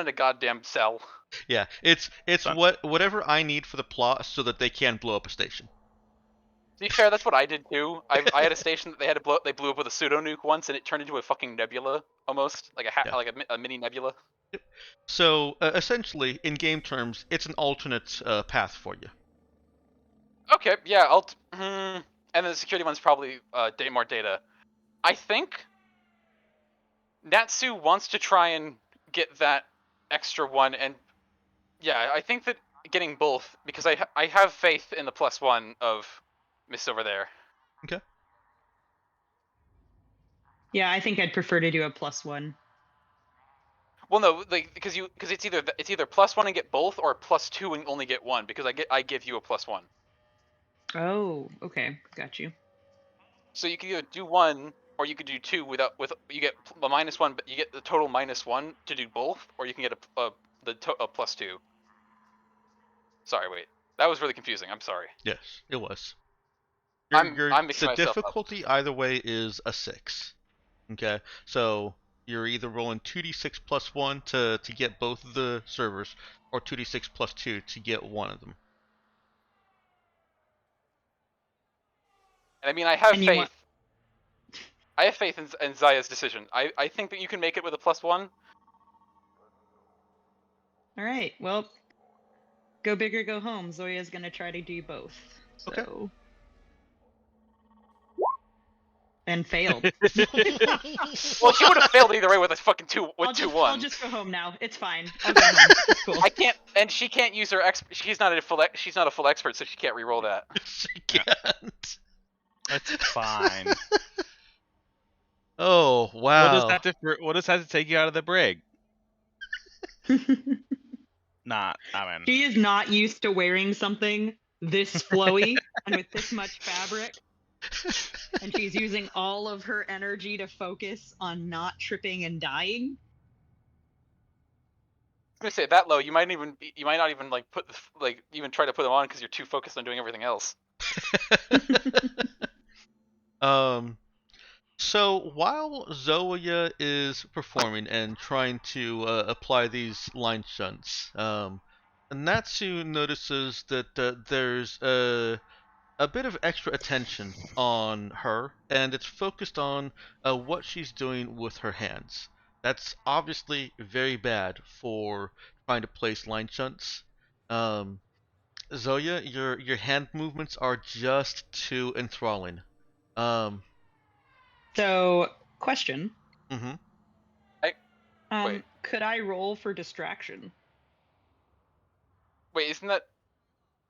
a goddamn cell. yeah. It's Son. whatever I need for the plot so that they can blow up a station. To be fair, that's what I did too. I had a station that they blew up with a pseudo nuke once, and it turned into a fucking nebula almost, like Yeah. a mini nebula. So essentially, in game terms, it's an alternate path for you. Okay, yeah, and then the security one's probably more data. I think Natsu wants to try and get that extra one, and yeah, I think that getting both, because I have faith in the +1 of Miss over there. Okay. Yeah, I think I'd prefer to do a +1. Well, no, like because it's either +1 and get both, or +2 and only get one, because I give you a +1. Oh, okay. Got you. So you can either do one, or you could do two with you get a -1, but you get the total -1 to do both, or you can get a +2. Sorry, wait, that was really confusing. I'm sorry. Yes, it was. I'm mixing The myself up. difficulty either way is a 6. Okay, so you're either rolling 2d6 plus 1 to get both of the servers, or 2d6 plus 2 to get one of them. And I mean, I have And you faith. want- I have faith in Zaya's decision. I think that you can make it with a +1. All right. Well, go big or go home. Zoya's gonna try to do both. So. Okay. And failed. Well, she would have failed either way with a fucking I'll 2-1. just go home now. It's fine. I'll go home. It's cool. I can't, and she can't use her She's not a full expert, so she can't re-roll that. She Yeah. can't. That's fine. Oh wow. What does that to take you out of the brig? Not. I mean. She is not used to wearing something this flowy and with this much fabric. And she's using all of her energy to focus on not tripping and dying. I'm gonna say that low, you might not even like even try to put them on because you're too focused on doing everything else. So while Zoya is performing and trying to apply these line shunts, Natsu notices that there's a bit of extra attention on her, and it's focused on what she's doing with her hands. That's obviously very bad for trying to place line shunts. Zoya, your hand movements are just too enthralling. Um, So, question. hmm Wait. Could I roll for distraction? Wait, isn't that?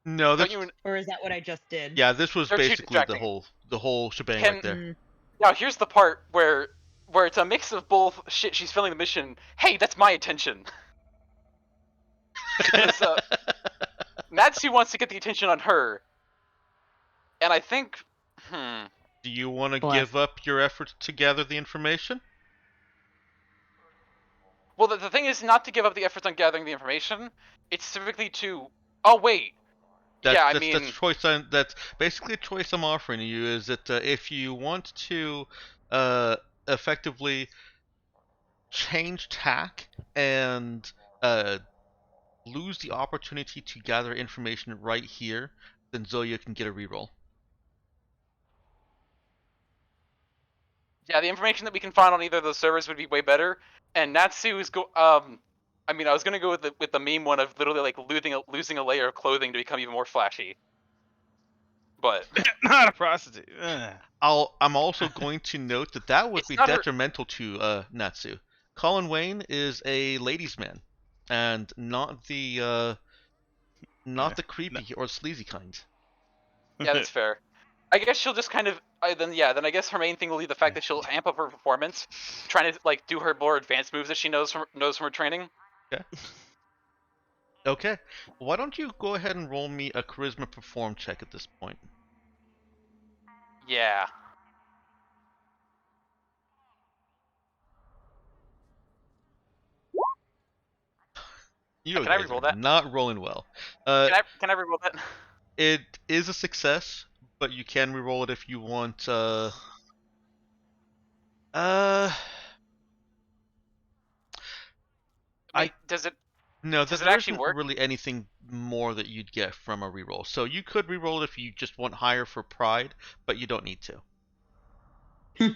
No, Don't this, you? Or is that what I just did? yeah, this was They're too basically the distracting. whole shebang Can- right there. Mm. Now here's the part where it's a mix of both. Shit, she's filling the mission. Hey, that's my attention. Because Natsu wants to get the attention on her, and I think, Do you want to Bless. give up your efforts to gather the information? Well, the thing is not to give up the efforts on gathering the information. It's specifically to. Oh wait. That's basically a choice I'm offering you. Is that if you want to effectively change tack and lose the opportunity to gather information right here, then Zoya can get a reroll. Yeah, the information that we can find on either of those servers would be way better. And Natsu is I mean, I was gonna go with the meme one of literally like losing a layer of clothing to become even more flashy. But Not a prostitute. Ugh. I'm also going to note that would It's be not her- detrimental to Natsu. Colin Wayne is a ladies' man, and not the creepy or sleazy kind. yeah, that's fair. I guess she'll just kind of then I guess her main thing will be the fact that she'll amp up her performance, trying to like do her more advanced moves that she knows from her training. Okay. Why don't you go ahead and roll me a charisma perform check at this point? Yeah. You Can I guys reroll are that? not rolling well. Can I reroll that? It is a success, but you can reroll it if you want. Wait, does it? No, Does it there actually isn't work? really anything more that you'd get from a reroll. So you could reroll it if you just want higher for pride, but you don't need to.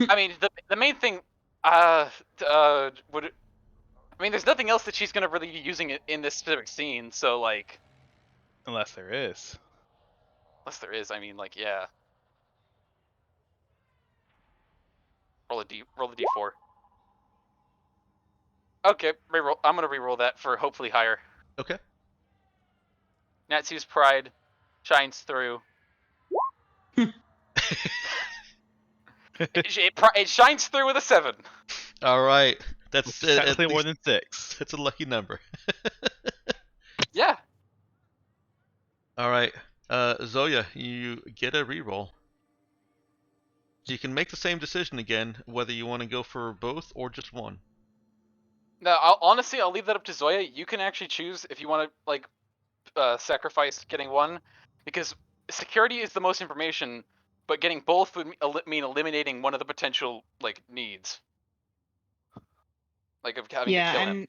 I mean, the main thing, would. I mean, there's nothing else that she's gonna really be using it in this specific scene. So like, Unless there is. unless there is, I mean, like, yeah. Roll the d4. Okay, reroll. I'm gonna reroll that for hopefully higher. Okay. Natsu's pride shines through. It shines through with a 7. All right. That's Technically at more least, than 6. that's a lucky number. Yeah. All right. Zoya, you get a reroll. So you can make the same decision again, whether you want to go for both or just one. No, honestly, I'll leave that up to Zoya. You can actually choose if you want to like sacrifice getting one, because security is the most information, but getting both would mean eliminating one of the potential like needs, like of having to kill him.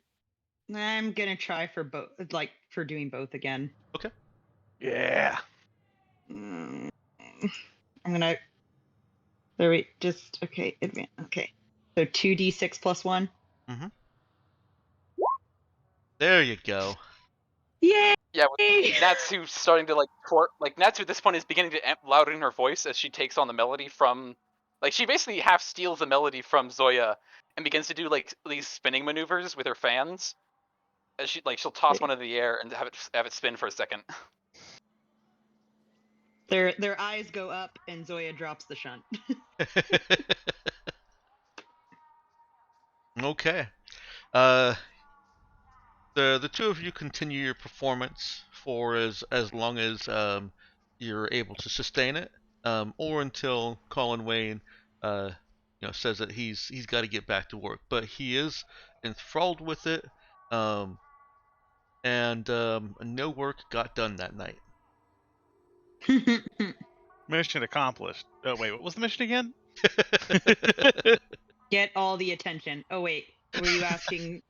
I'm gonna try for both, like for doing both again. Okay. Yeah. I'm gonna So wait, just okay. Okay. So 2d6 plus 1. There you go. Yay! Yeah, with Natsu starting to Natsu at this point is beginning to louden her voice as she takes on the melody from, she basically half steals the melody from Zoya and begins to do these spinning maneuvers with her fans. As she'll toss one in the air and have it spin for a second. Their eyes go up and Zoya drops the shunt. Okay. Uh, the two of you continue your performance for as long as you're able to sustain it, or until Colin Wayne, says that he's got to get back to work. But he is enthralled with it, and no work got done that night. Mission accomplished. Oh wait, what was the mission again? Get all the attention. Oh wait, were you asking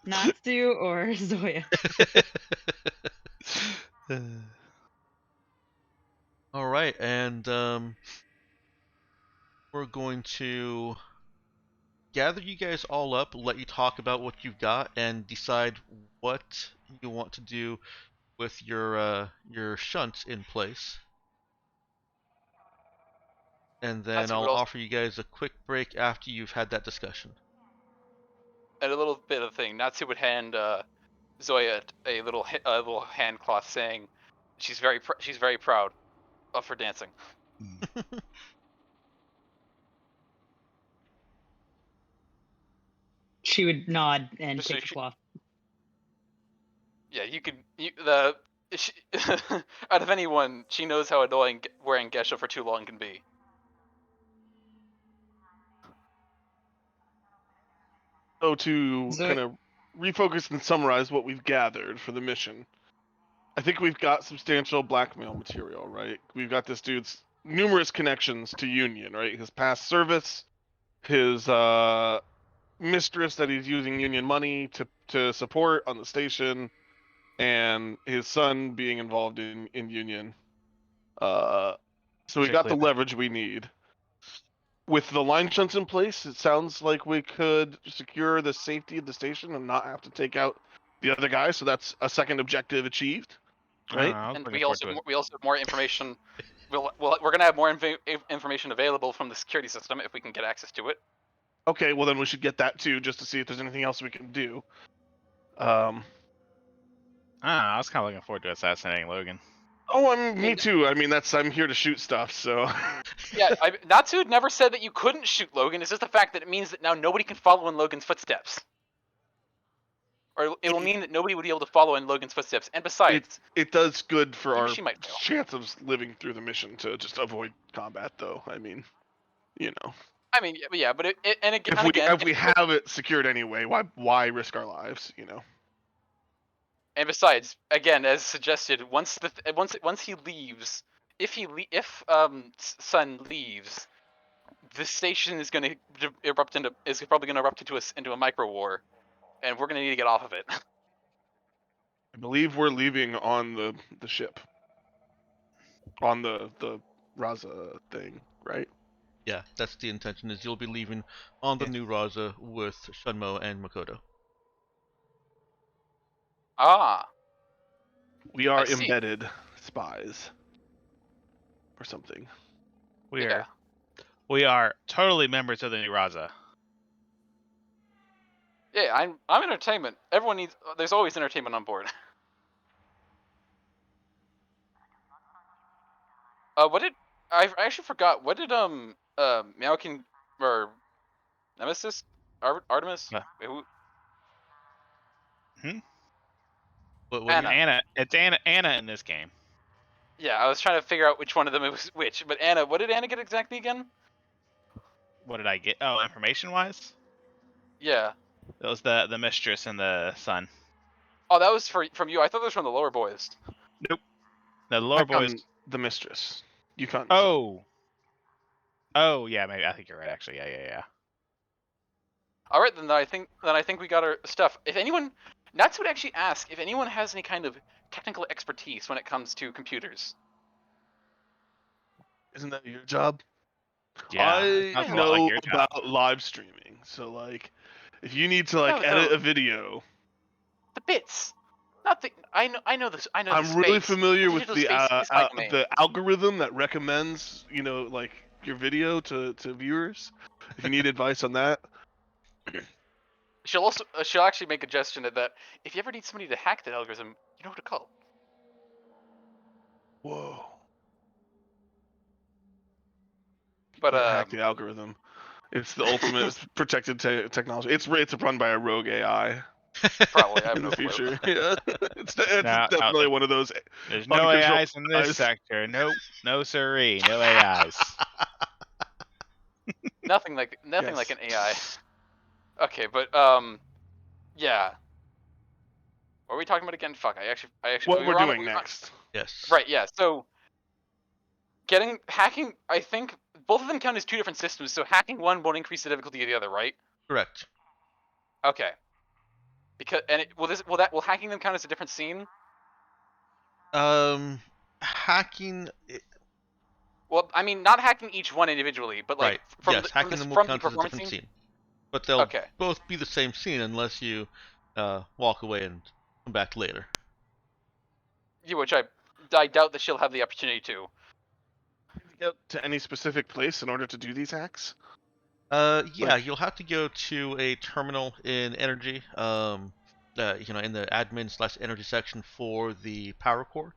Natsu or Zoya? All right, and we're going to gather you guys all up, let you talk about what you've got, and decide what you want to do with your shunts in place. And then Natsu would I'll also, offer you guys a quick break after you've had that discussion. and a little bit of thing. Natsu would hand Zoya a little hand cloth, saying, "She's very proud of her dancing." She would nod and Just so take the cloth. Yeah, she, out of anyone, she knows how annoying wearing geisha for too long can be. So to Zoya, kind of refocus and summarize what we've gathered for the mission, I think we've got substantial blackmail material, right? We've got this dude's numerous connections to Union, right? His past service, his mistress that he's using Union money to support on the station, and his son being involved in Union. So we got the leverage we need. With the line shunts in place, it sounds like we could secure the safety of the station and not have to take out the other guy. So that's a second objective achieved, right? And we also have more information. We're gonna have more information available from the security system if we can get access to it. Okay, well then we should get that too, just to see if there's anything else we can do. I was kind of looking forward to assassinating Logan. Oh, me too. I mean, I'm here to shoot stuff, so. Yeah, Natsu had never said that you couldn't shoot Logan. It's just the fact that it means that now nobody can follow in Logan's footsteps. Or it will mean that nobody would be able to follow in Logan's footsteps. And besides, it does good for our she might fail. chance of living through the mission to just avoid combat, though. I mean, you know. I mean, yeah, but if we have it secured anyway, why risk our lives, you know? And besides, again, as suggested, once he leaves, if Sun leaves, the station is going to erupt into a micro war, and we're going to need to get off of it. I believe we're leaving on the ship, on the Raza thing, right? Yeah, that's the intention. Is you'll be leaving on the new Raza with Shunmo and Makoto. Ah. We are embedded spies, or something. We are totally members of the new Raza. Yeah, I'm entertainment. Everyone needs. There's always entertainment on board. I actually forgot? What did Meowkin or Nemesis Artemis? Who? Anna. It's Anna in this game. Yeah, I was trying to figure out which one of them it was which. But Anna, what did Anna get exactly again? What did I get? Oh, information wise? Yeah. It was the mistress and the son. Oh, that was from you. I thought that was from the lower boys. Nope. The lower boys. The mistress. You found. Oh. Oh yeah, maybe I think you're right. Actually, yeah. All right, then I think we got our stuff. If anyone, Natsu would actually ask if anyone has any kind of technical expertise when it comes to computers. Isn't that your job? Yeah, I sounds a lot like know your job. about live streaming, so like, if you need to like No, edit no, a video, the bits. Not the. I know this. I know the I'm really space. familiar The with digital space is my domain. the algorithm that recommends, like your video to viewers. If you need advice on that, She'll actually make a gesture that if you ever need somebody to hack that algorithm, you know who to call. whoa, But can't hack the algorithm. It's the ultimate protected technology. It's run by a rogue AI probably I have in no the clue. future. Yeah, it's Now, definitely one of those there's no uncontrolled AIs in this AIs. sector. Nope, no siree, no AIs. Nothing like Yes. an AI. Okay, but yeah. What were we talking about again? Fuck, I actually What we we're were on doing we were on, next. Yes. right, yeah. So hacking, I think both of them count as two different systems. So hacking one won't increase the difficulty of the other, right? Correct. Okay. Because will hacking them count as a different scene? Hacking. Well, I mean, not hacking each one individually, but like Right. Yes, hacking them will from the count as a performance different scene. scene, but they'll Okay. both be the same scene unless you walk away and come back later. Yeah, which I doubt that she'll have the opportunity to. Get to any specific place in order to do these hacks? Yeah, Like, you'll have to go to a terminal in energy, in the admin/energy section for the power core,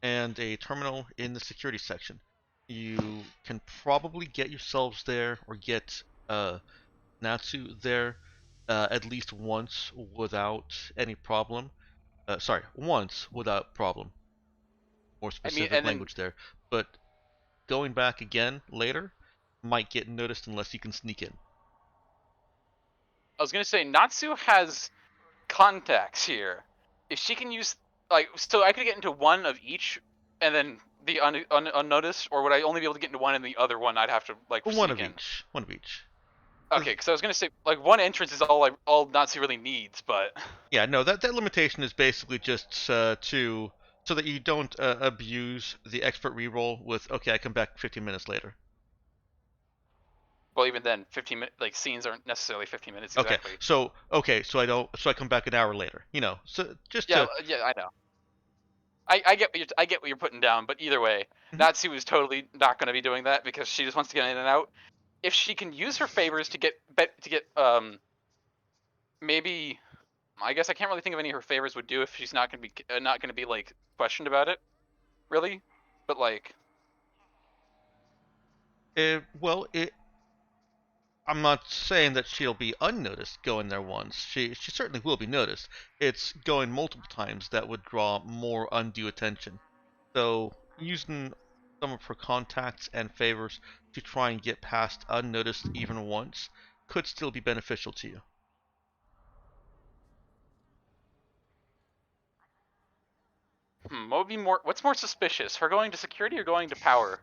and a terminal in the security section. You can probably get yourselves there or get Natsu there at least once without any problem. Sorry, once without problem. More I mean, specific and then language there. But going back again later might get noticed unless you can sneak in. I was gonna say Natsu has contacts here. If she can use so I could get into one of each, and then be unnoticed, or would I only be able to get into one and the other one I'd have to like One sneak of in? each. One of each. Okay, because I was gonna say like one entrance is all Natsu really needs, but Yeah, no, that limitation is basically just to so that you don't abuse the expert reroll with okay, I come back 15 minutes later. well even then 15 minute like scenes aren't necessarily 15 minutes Okay, exactly. so I come back an hour later. So just Yeah, to yeah, I know. I get what you're putting down, but either way, Mhm. Natsu is totally not going to be doing that because she just wants to get in and out. If she can use her favors to get maybe I guess I can't really think of any of her favors would do if she's not going to be like questioned about it, really. But like well, I'm not saying that she'll be unnoticed going there once. She certainly will be noticed. It's going multiple times that would draw more undue attention. So using some of her contacts and favors to try and get past unnoticed even once could still be beneficial to you. what would be more? What's more suspicious, her going to security or going to power?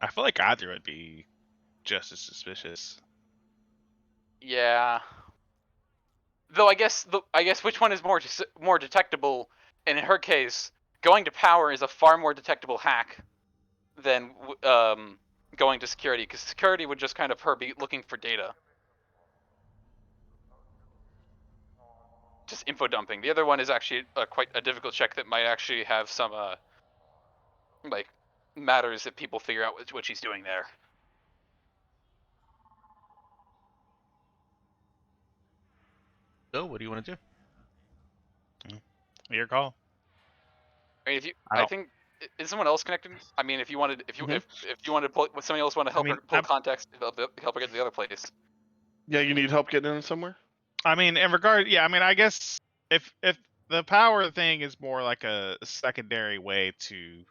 I feel like either would be just as suspicious. Yeah. Though I guess which one is more detectable? And in her case, going to power is a far more detectable hack than going to security, because security would just kind of her be looking for data, just info dumping. The other one is actually quite a difficult check that might actually have some like matters that people figure out what she's doing there. So what do you want to do? Your call. I mean, if you, I I don't. think is someone else connected? I mean, if you wanted, Mhm. if you wanted to pull, would somebody else want to I help her mean, pull context, help her get to the other place? Yeah, you need help getting in somewhere? in regard, yeah. I mean, I guess if the power thing is more like a secondary way to,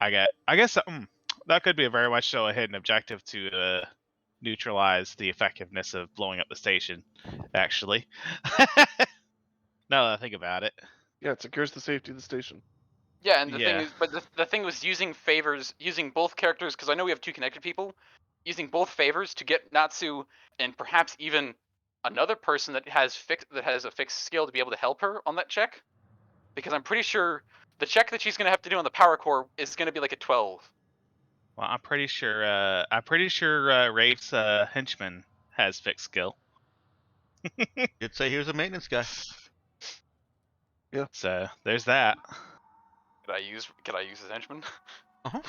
I guess that could be a very much so a hidden objective to neutralize the effectiveness of blowing up the station. Actually, now that I think about it, Yeah, it secures the safety of the station. Yeah, and the thing yeah. is, but the thing was using favors, using both characters, because I know we have two connected people, using both favors to get Natsu and perhaps even another person that has a fixed skill to be able to help her on that check, because I'm pretty sure the check that she's gonna have to do on the power core is gonna be like a 12. Well, I'm pretty sure. Rafe's henchman has fixed skill. You'd say he was a maintenance guy. So there's that. Could I use his henchman? Uh-huh.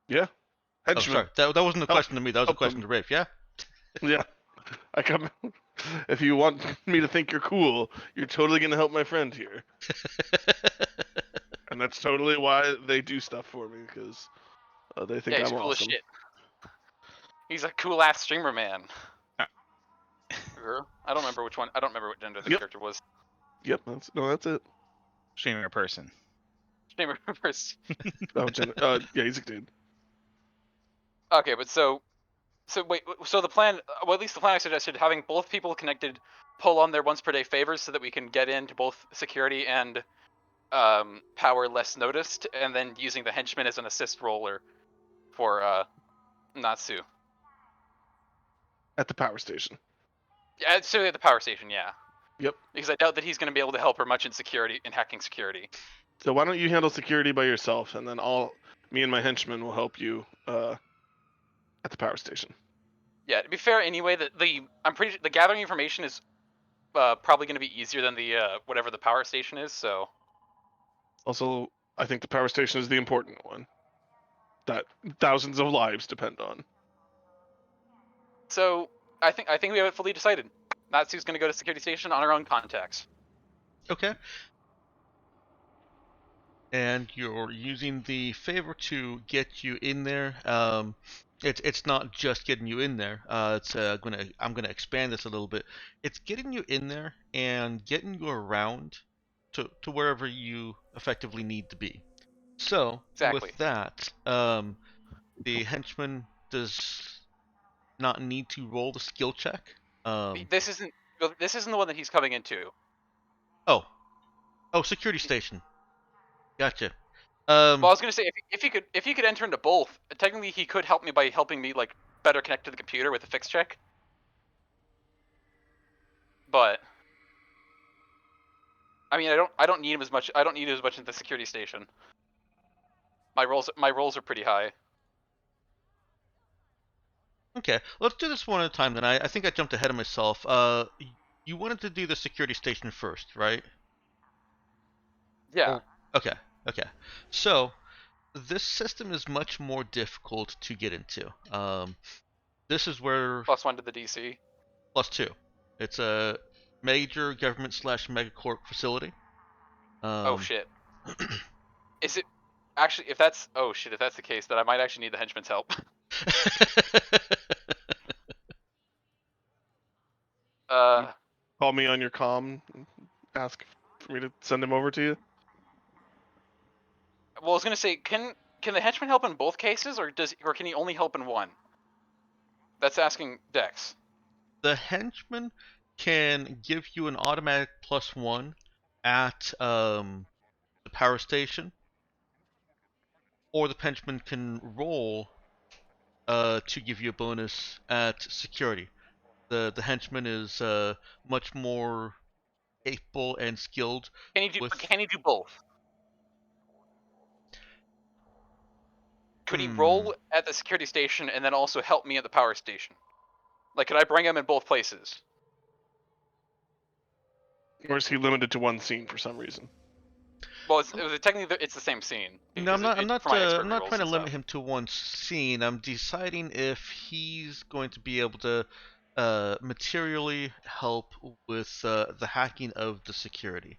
Yeah. Oh, Henchman. sorry. That wasn't a Help- question to me. That was a help question them. to Rafe. Yeah. Yeah. I come. If you want me to think you're cool, you're totally gonna help my friend here, and that's totally why they do stuff for me because they think Yeah, he's I'm cool as awesome. shit. He's a cool ass streamer man. Uh. Girl? I don't remember which one. I don't remember what gender the Yep. character was. Yep. That's it. Streamer person. Streamer person. Yeah, he's a dude. Okay, but so wait, so the plan, well, at least the plan I suggested, having both people connected pull on their once per day favors so that we can get into both security and power less noticed, and then using the henchman as an assist roller for Natsu. At the power station. Yeah, so at the power station, yeah. Yep. Because I doubt that he's going to be able to help her much in security, in hacking security. So why don't you handle security by yourself, and then me and my henchmen will help you at the power station. Yeah, to be fair, anyway, I'm pretty sure the gathering information is probably going to be easier than the whatever the power station is. So Also, I think the power station is the important one that thousands of lives depend on. So I think we have it fully decided. Natsu's going to go to security station on her own contacts. Okay. And you're using the favor to get you in there. It's not just getting you in there. I'm gonna expand this a little bit. It's getting you in there and getting you around to wherever you effectively need to be. So Exactly. with that, the henchman does not need to roll the skill check. This isn't the one that he's coming into. Oh, security station. Gotcha. Well, I was gonna say if he could enter into both, technically he could help me by helping me like better connect to the computer with a fix check. But I mean, I don't need him as much. I don't need him as much in the security station. My rolls are pretty high. Okay, let's do this one at a time then. I think I jumped ahead of myself. You wanted to do the security station first, right? Yeah. Okay, okay. So, this system is much more difficult to get into. This is where +1 to the DC. +2. It's a major government slash megacorp facility. Oh shit. Is it actually? If that's if that's the case, then I might actually need the henchman's help. Call me on your comm, and ask for me to send him over to you. Well, I was gonna say, can the henchman help in both cases, or can he only help in one? That's asking Dex. The henchman can give you an automatic +1 at the power station, or the henchman can roll to give you a bonus at security. The henchman is much more capable and skilled. Can he do both? Could he roll at the security station and then also help me at the power station? Like, could I bring him in both places? Or is he limited to one scene for some reason? Well, technically it's the same scene. No, I'm not. I'm not. For my expert I'm not rerolls trying to and limit stuff. him to one scene. I'm deciding if he's going to be able to materially help with the hacking of the security.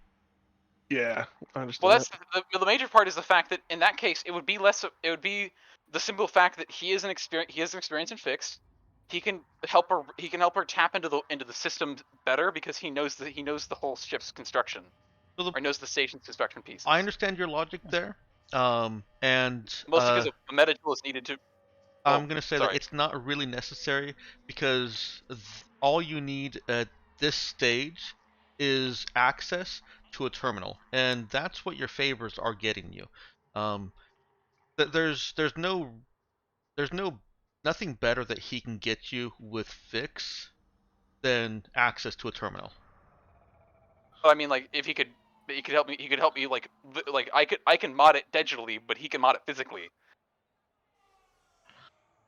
Yeah, I understand. Well, that's the major part is the fact that in that case it would be less. It would be the simple fact that he has an experience in fixed. He can help her. He can help her tap into the system better because he knows the whole ship's construction, So or knows the station's construction pieces. I understand your logic there, and Mostly because a meta tool is needed to. Well, I'm gonna say that it's not really necessary because all you need at this stage is access to a terminal, and that's what your favors are getting you. There's no nothing better that he can get you with fix than access to a terminal. I mean, like if he could that he could help me. He could help me like I can mod it digitally, but he can mod it physically.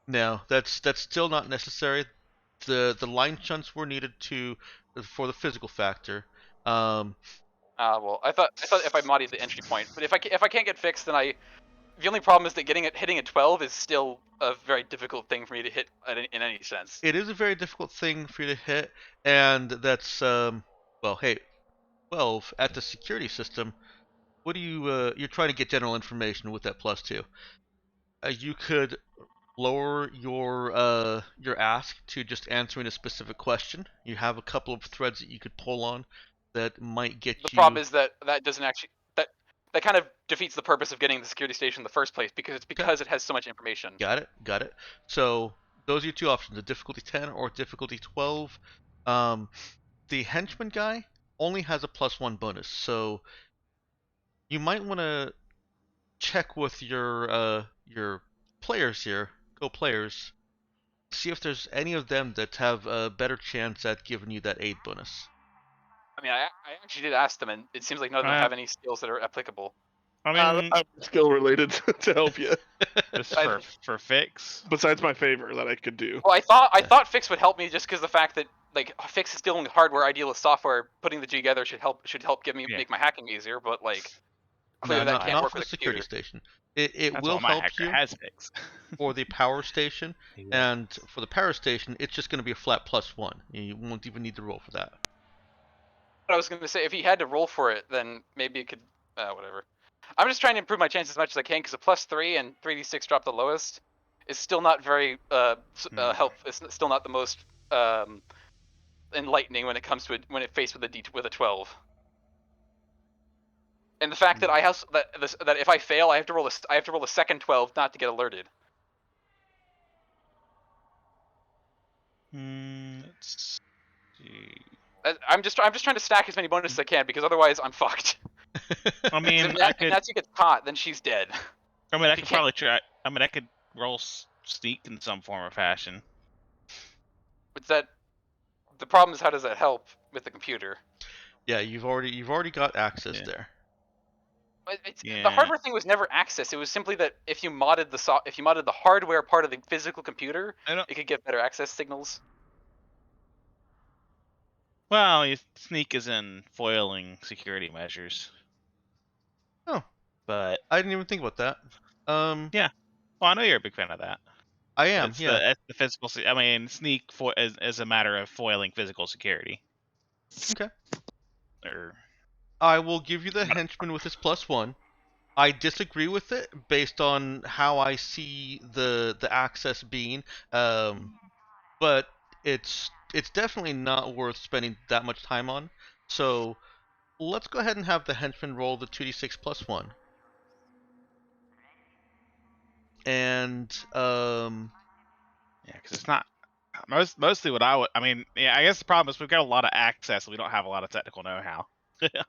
No, that's still not necessary. The line shunts were needed for the physical factor. Well, I thought if I modded the entry point, but if I can't get fixed, then the only problem is that hitting a 12 is still a very difficult thing for me to hit in any sense. It is a very difficult thing for you to hit, and that's well, hey, 12 at the security system. What do you're trying to get general information with that +2. You could lower your ask to just answering a specific question. You have a couple of threads that you could pull on that might The get problem you. is that doesn't actually that kind of defeats the purpose of getting the security station in the first place because it has so much information. Got it. So those are your two options: a difficulty 10 or difficulty 12. Um, the henchman guy only has a +1 bonus, so you might want to check with your players here, co-players, see if there's any of them that have a better chance at giving you that aid bonus. I mean, I actually did ask them, and it seems like none of them have any skills that are applicable. I mean, I'm skill related to help you. just I- for fix. Besides my favor that I could do. Well, I thought Fix would help me just because the fact that like Fix is dealing with hardware, idealist software, putting the two together should help give me Yeah. make my hacking easier. But like No, clearly that can't not work for with the a security computer. station. It That's will what my help hacker you has fix. for the power station, Yeah. and for the power station, it's just going to be a flat +1. You won't even need to roll for that. I was gonna say if he had to roll for it, then maybe it could whatever. I'm just trying to improve my chances as much as I can because a +3 and 3d6 drop the lowest is still not very help. It's still not the most enlightening when it comes to it when it faced with a 12. And the fact that I have that if I fail, I have to roll a second 12 not to get alerted. Let's see. I'm just trying to stack as many bonuses as I can because otherwise I'm fucked. I mean, If Nancy gets caught, then she's dead. I mean, I you could can't- probably try. I mean, I could roll sneak in some form or fashion. But the problem is how does that help with the computer? Yeah, you've already got access Yeah. there. The Yeah. hardware thing was never access. It was simply that if you modded the hardware part of the physical computer, I don't. it could get better access signals. Well, sneak is in foiling security measures. Oh. But I didn't even think about that. Yeah. Well, I know you're a big fan of that. I am. It's Yeah. the physical. I mean, sneak is a matter of foiling physical security. Okay. Or I will give you the henchman with his +1. I disagree with it based on how I see the access being, but it's definitely not worth spending that much time on. So let's go ahead and have the henchman roll the 2d6 +1, and yeah, because it's not mostly what I would. I mean, yeah, I guess the problem is we've got a lot of access. We don't have a lot of technical know-how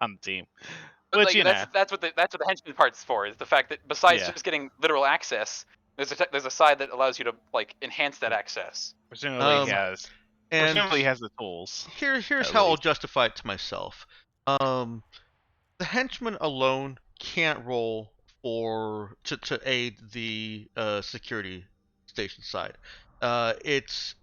on the team. But Which like, you know, that's what the henchman part's for. Is the fact that besides Yeah. just getting literal access, there's a side that allows you to like enhance that access. presumably he Um, has. and Presumably he has the tools. here's at how I'll least. justify it to myself. The henchman alone can't roll to aid the security station side. It's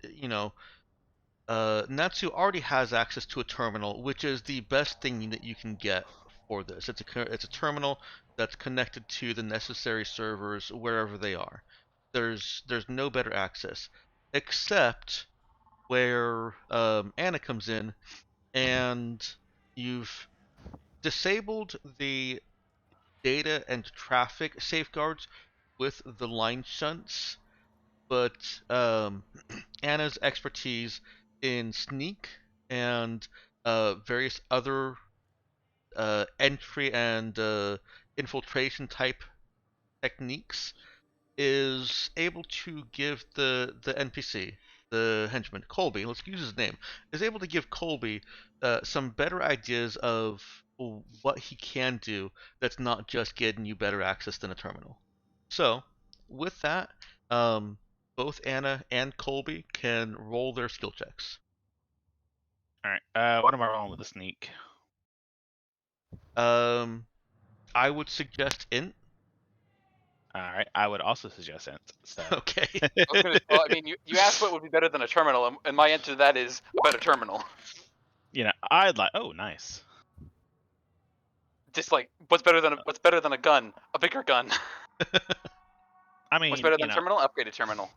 Natsu already has access to a terminal, which is the best thing that you can get for this. It's a terminal that's connected to the necessary servers wherever they are. There's no better access, except where Anna comes in, and you've disabled the data and traffic safeguards with the line shunts, but Anna's expertise in sneak and various other entry and infiltration type techniques is able to give the NPC, the henchman Colby, let's use his name, is able to give Colby some better ideas of what he can do that's not just getting you better access than a terminal. So, with that, both Anna and Colby can roll their skill checks. All right. What am I rolling with the sneak? I would suggest int. All right, I would also suggest int. So Okay. Well, I mean, you asked what would be better than a terminal, and my answer to that is a better terminal. you know, I'd like. Oh, nice. Just like what's better than a gun? A bigger gun. I What's mean, better you than know, terminal? Upgraded terminal.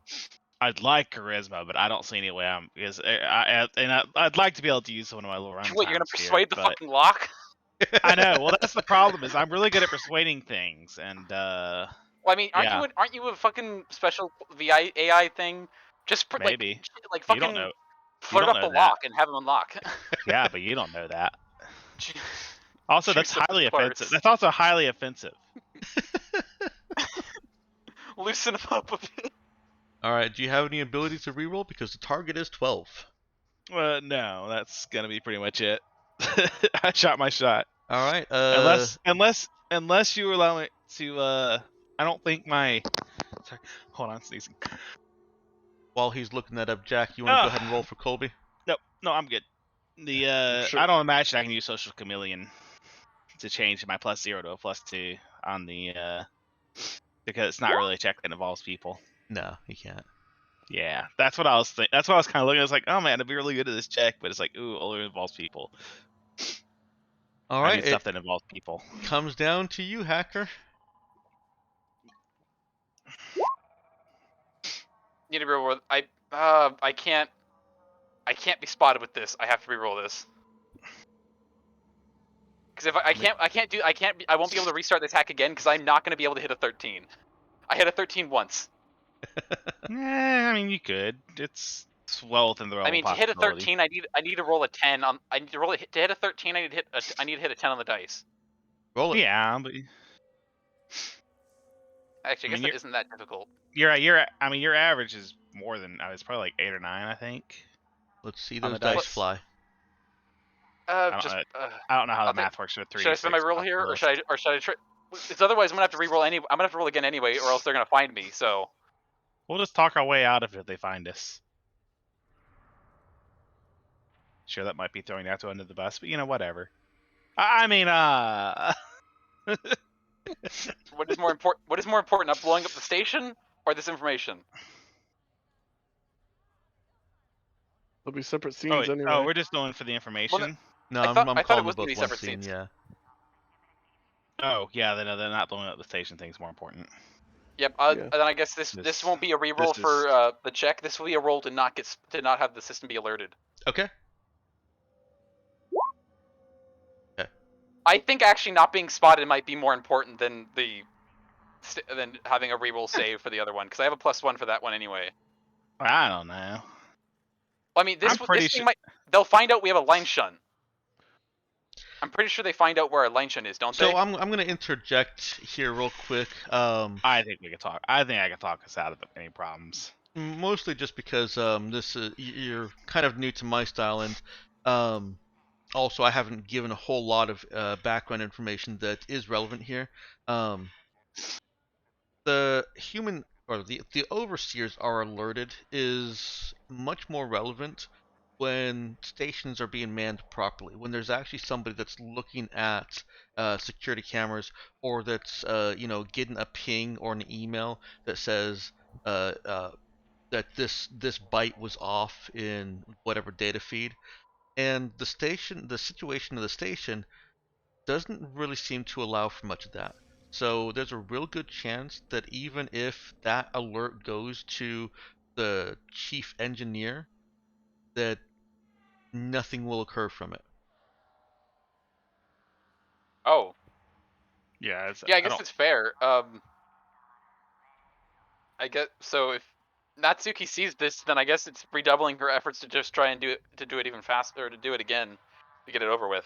I'd like charisma, but I don't see any way I'm because I'd like to be able to use one of my little run What, you're gonna times here, persuade the but fucking lock? I know. Well, that's the problem is I'm really good at persuading things, and Well, I mean, yeah, aren't you a fucking special VI AI thing? Just maybe like you don't fucking know. You flirt don't up know the that. lock and have him unlock. Yeah, but you don't know that. Also, that's Juice up his highly offensive. parts. That's also highly offensive. Loosen him up a bit. All right. Do you have any ability to reroll? Because the target is 12. Well, no, that's gonna be pretty much it. I shot my shot. All right. Unless you allow me to. I don't think my. Sorry, hold on, sneezing. While he's looking that up, Jack, you want to go ahead and roll Ah, for Colby? no, I'm good. The Sure. I don't imagine I can use social chameleon to change my +0 to a +2 on the because it's not really a check that involves people. No, he can't. Yeah, that's what I was thinking. That's what I was kind of looking. I was like, oh man, I'd be really good at this check, but it's like, ooh, only involves people. All I right. need It stuff that involves people. comes down to you, hacker. Need to reroll. I can't be spotted with this. I have to reroll this. Because if I won't be able to restart this hack again because I'm not going to be able to hit a 13. I hit a 13 once. I mean, you could. It's well within the realm I of mean, to hit a possibility. 13, I need to roll a 10 on. I need to roll to hit a 13. I need to hit a 10 on the dice. Roll it. Yeah, but Actually, I I guess mean, that isn't that difficult. I mean, your average is more than. It's probably like 8 or 9, I think, Let's see on those the dice dice. fly. Just I don't know how I'll the take. math works for a Should I spend my 3d6 roll here, or should I try? It's otherwise I'm gonna have to re-roll I'm gonna have to roll again anyway, or else they're gonna find me. So We'll just talk our way out of it if they find us. Sure, that might be throwing Nato under the bus, but whatever. I mean, what is more important? What is more important, not blowing up the station or this information? There'll be separate oh, scenes wait. anyway. Oh, we're just going for the Well, information. No, I I'm thought it calling them was gonna both be one separate scene. scenes. Yeah. Oh, yeah, they're not blowing up the station thing's more important. Yep. Yeah. Then I guess this This- won't be a re-roll this is- for the check. This will be a roll to not have the system be alerted. Okay. I think actually not being spotted might be more important than than having a re-roll save for the other one because I have a +1 for that one anyway. I don't know. I mean, I'm pretty this sure. thing they'll find out we have a line shunt. I'm pretty sure they find out where our line shunt is, don't So they? I'm gonna interject here real quick. I think we could talk. I think I can talk us out of any problems. Mostly just because this you're kind of new to my style, and also I haven't given a whole lot of background information that is relevant here. The human or the overseers are alerted is much more relevant when stations are being manned properly. When there's actually somebody that's looking at security cameras, or that's getting a ping or an email that says that this byte was off in whatever data feed, and the situation of the station doesn't really seem to allow for much of that. So there's a real good chance that even if that alert goes to the chief engineer, that nothing will occur from it. Oh, Yeah, yeah. I guess it's fair. I guess so. If Natsuki sees this, then I guess it's redoubling her efforts to just try and do it even faster, or to do it again, to get it over with.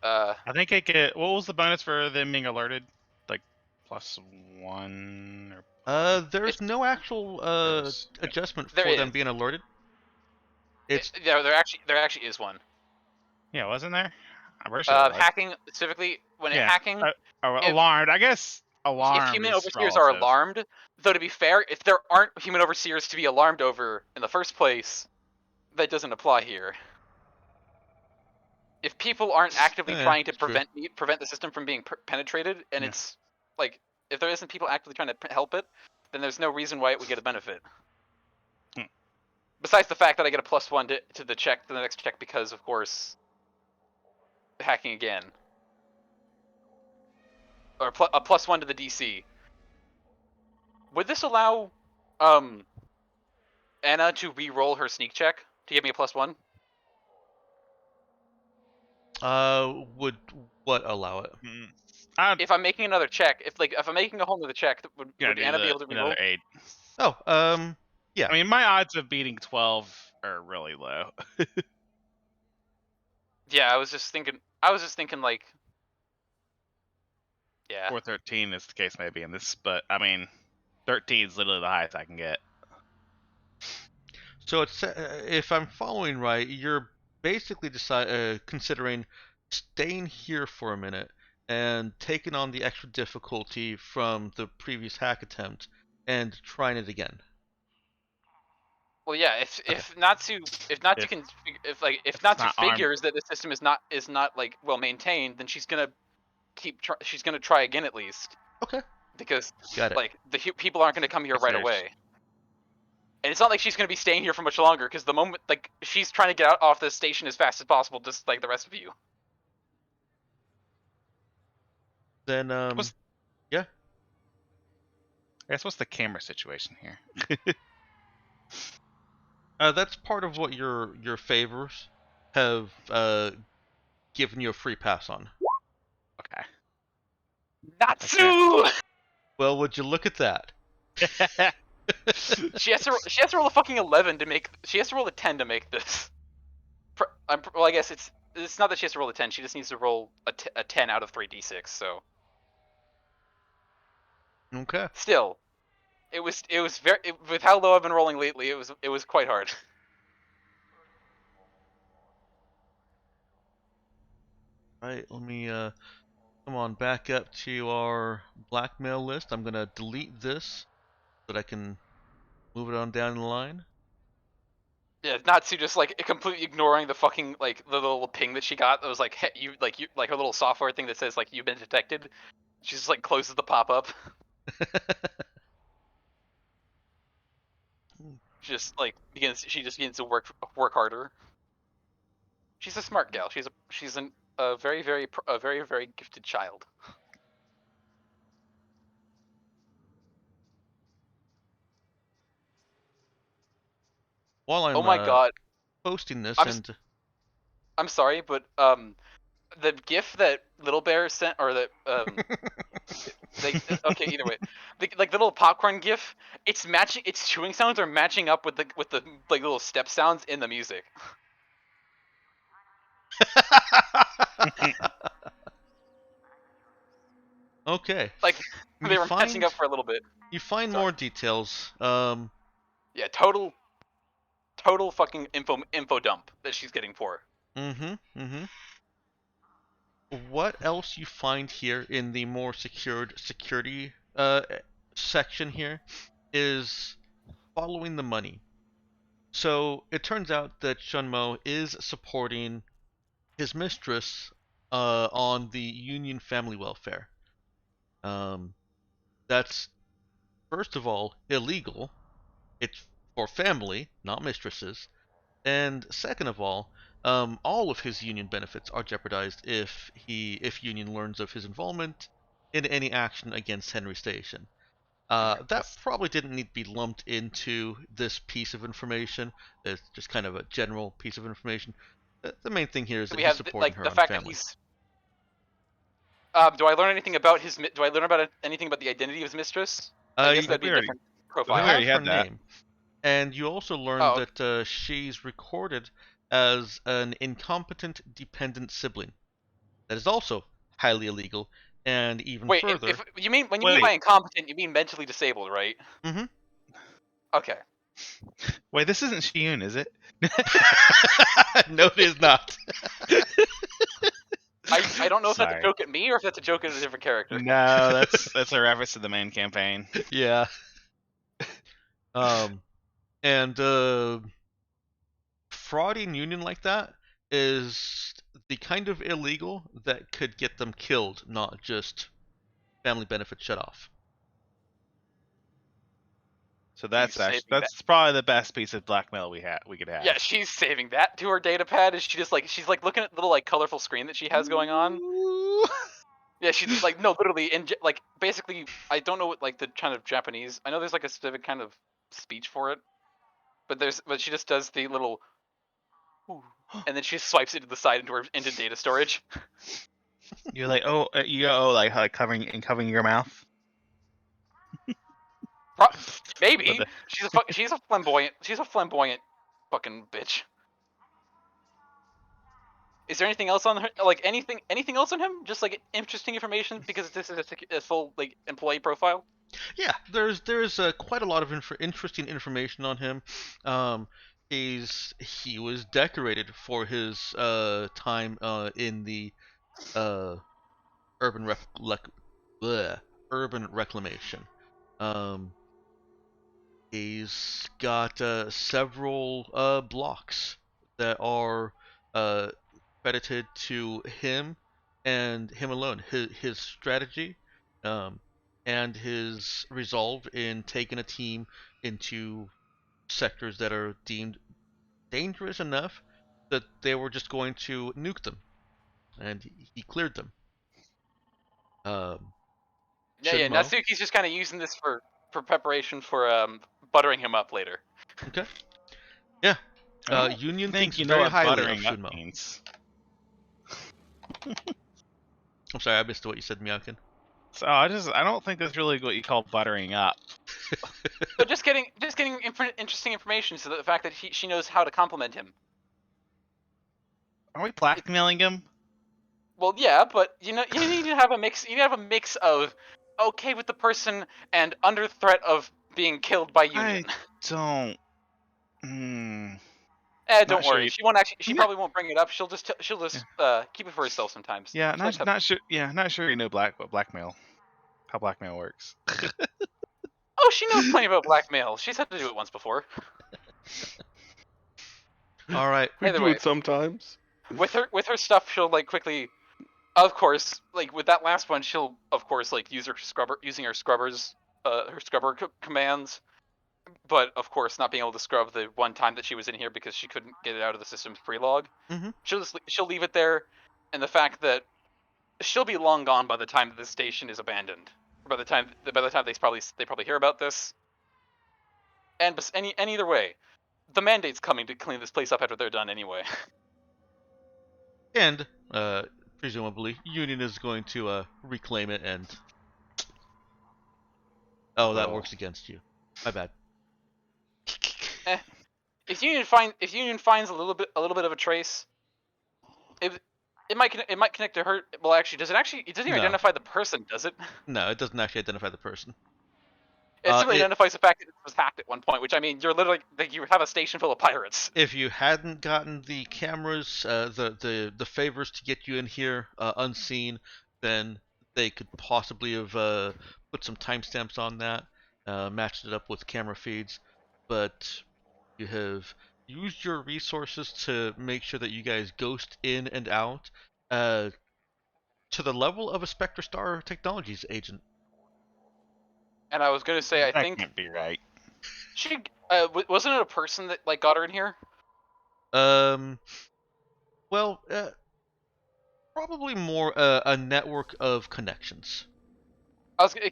I think I get. What was the bonus for them being alerted? Like +1 or? There's no actual adjustment There for them is. being alerted. It's There actually is one. Yeah, wasn't there? I'm pretty sure there was. Hacking specifically when Yeah. hacking. If, Alarmed. I guess if alarmed human is overseers are relative. alarmed, though to be fair, if there aren't human overseers to be alarmed over in the first place, that doesn't apply here. if people aren't actively trying to it's true. prevent the system from being penetrated, and Yeah. it's like if there isn't people actively trying to help it, then there's no reason why it would get a benefit. Hmm. Besides the fact that I get a +1 to the check, to the next check, because of course, hacking again, or a +1 to the DC. Would this allow Anna to re-roll her sneak check to give me a +1? Would what allow it? I'd If I'm making another check, if I'm making a whole other check, gonna would do Anna be able to another re-roll? 8. Oh, yeah. I mean, my odds of beating 12 are really low. Yeah, I was just thinking like, yeah. Or 13 is the case maybe in this, but I mean, 13 is literally the highest I can get. So it's if I'm following right, you're basically considering staying here for a minute and taking on the extra difficulty from the previous hack attempt and trying it again. Well, yeah. If Okay. Natsu If can if it's Natsu not armed, figures that the system is not like well maintained, then she's gonna she's gonna try again at least, Okay. because Got it. like the people aren't gonna come here if right there's away, and it's not like she's gonna be staying here for much longer, because the moment like she's trying to get out off the station as fast as possible, just like the rest of you. Then What's- yeah. I guess what's the camera situation here? That's part of what your favors have given you a free pass on. Okay. Natsu! Well, would you look at that? She has to roll a fucking 11 to make. She has to roll a 10 to make this. Well, I guess it's not that she has to roll a 10. She just needs to roll a 10 out of 3d6. So Okay. still, with how low I've been rolling lately. It was quite hard. Right. Let me come on back up to our blackmail list. I'm gonna delete this so that I can move it on down the line. Yeah, Natsu just like completely ignoring the fucking like the little ping that she got. That was like you like her little software thing that says like you've been detected. She just like closes the pop up. She just begins to work harder. She's a smart gal. A very very gifted child. While Oh I'm my god. posting this I'm and I'm sorry, but the GIF that Little Bear sent, or that they okay, either way, like the little popcorn GIF, it's matching. Its chewing sounds are matching up with the like little step sounds in the music. okay. Like You they were matching find up for a little bit. you find Sorry. more details. Yeah, total fucking info dump that she's getting for. Mm-hmm. What else you find here in the more secured security section here is following the money. So it turns out that Shunmo is supporting his mistress on the Union family welfare. Um, that's first of all illegal. It's for family, not mistresses. And second of all of his Union benefits are jeopardized if Union learns of his involvement in any action against Henry Station. Okay, That probably didn't need to be lumped into this piece of information. It's just kind of a general piece of information. The main thing here is So that we he's have supporting like her the on fact that family. he's. Do I learn anything about his? Do I learn about anything about the identity of his mistress? I guess that'd be a different You profile. already have her had that. name, and you also learn Oh, okay. that she's recorded as an incompetent dependent sibling. That is also highly illegal, and even Wait, further. if you mean when you mean Wait. by incompetent, you mean mentally disabled, right? Mm-hmm. Okay. Wait, this isn't Shiyun, is it? No, it is not. I don't know if that's a Sorry. joke at me or if that's a joke at a different character. No, that's a reference to the main campaign. Yeah. And frauding Union like that is the kind of illegal that could get them killed, not just family benefits shut off. So that's She's saving that's probably the best piece of blackmail we could have. Yeah, she's saving that to her data pad. Is she's like looking at the little like colorful screen that she has going on. Yeah, she's like no, literally, in like basically, I don't know what like the kind of Japanese. I know there's like a specific kind of speech for it, but she just does the little, ooh, and then she swipes it to the side into data storage. You're like, like covering your mouth. Maybe The- she's a flamboyant fucking bitch. Is there anything else on her? Like anything else on him? Just like interesting information because this is a full like employee profile. Yeah, there's quite a lot of interesting information on him. Um, he was decorated for his time in the uh, urban bleh, urban reclamation. Um, he's got several blocks that are uh, credited to him and him alone. His strategy um, and his resolve in taking a team into sectors that are deemed dangerous enough that they were just going to nuke them, and he cleared them. Um, Yeah. Shinmo. Natsuki's just kind of using this for preparation for buttering him up later. Okay. Yeah. I don't Union think thinks you know very what highly of buttering up Shinmo. means. I'm sorry, I missed what you said, Miyawkin. So I don't think that's really what you call buttering up. But just getting interesting information, so that the fact that she knows how to compliment him. Are we blackmailing him? Well, yeah, but you need to have a mix. You need to have a mix of okay with the person and under threat of being killed by Union. I don't. Hmm. Don't Not sure. worry. She won't actually. She Yeah. probably won't bring it up. She'll just keep it for herself sometimes. Yeah, She likes to have- not sure. Yeah, not sure you know blackmail. How blackmail works. Oh, she knows plenty about blackmail. She's had to do it once before. All right. We Either do way. it sometimes. With her stuff, she'll like quickly. Of course, like with that last one, she'll of course like use her scrubbers, her scrubber commands. But of course, not being able to scrub the one time that she was in here because she couldn't get it out of the system's pre-log. Mhm. She'll leave it there, and the fact that she'll be long gone by the time that the station is abandoned. By the time they probably hear about this. And either way, the mandate's coming to clean this place up after they're done anyway. And presumably, Union is going to reclaim it, and oh, that Well. works against you. My bad. If Union finds a little bit of a trace, it might connect to her. Well, actually, does it actually? It doesn't even No. identify the person, does it? No, it doesn't actually identify the person. It simply It- identifies the fact that it was hacked at one point, which I mean, you're literally like you have a station full of pirates. If you hadn't gotten the cameras, the favors to get you in here unseen, then they could possibly have put some timestamps on that, matched it up with camera feeds, but you have used your resources to make sure that you guys ghost in and out to the level of a Spectre Star Technologies agent. And I was gonna say, I That think can't be right. she wasn't it a person that like got her in here? Um, well, probably more a network of connections.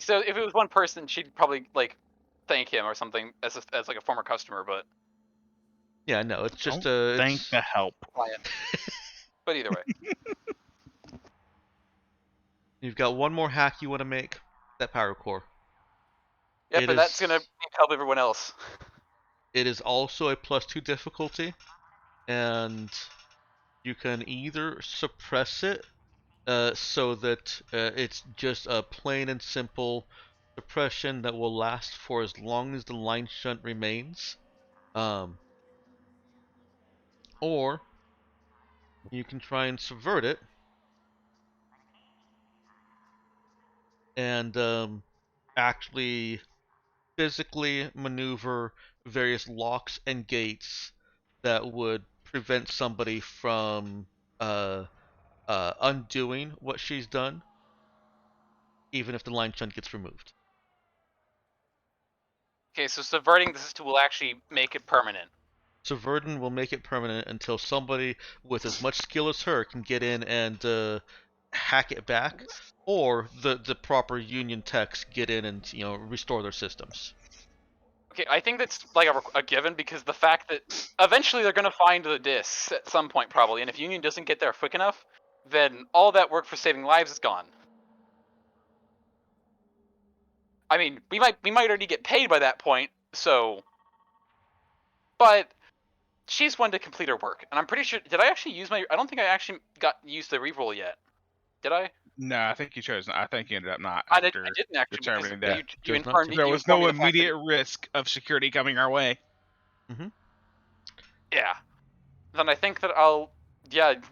So if it was one person, she'd probably like thank him or something as like a former customer, but Yeah, no, it's just Don't thank it's the help. client. But either way, you've got one more hack you want to make, that power core. yeah, It but that's is gonna help everyone else. it is also a +2 difficulty, and you can either suppress it so that it's just a plain and simple suppression that will last for as long as the line shunt remains, um, or you can try and subvert it and actually physically maneuver various locks and gates that would prevent somebody from undoing what she's done, even if the line shunt gets removed. Okay, so subverting the system will actually make it permanent. Subverting will make it permanent until somebody with as much skill as her can get in and hack it back, or the proper union techs get in and restore their systems. Okay, I think that's like a given because the fact that eventually they're gonna find the discs at some point probably, and if Union doesn't get there quick enough, then all that work for saving lives is gone. I mean, we might already get paid by that point, so. But she's one to complete her work, and I'm pretty sure. Did I actually use my? I don't think I actually used the reroll yet. Did I? No, I think you chose. I think you ended up not I after didn't actually because determining that you Chose not informed to. me. there You was informed me no the fact that, immediate risk of security coming our way. yeah. Then I think that I'll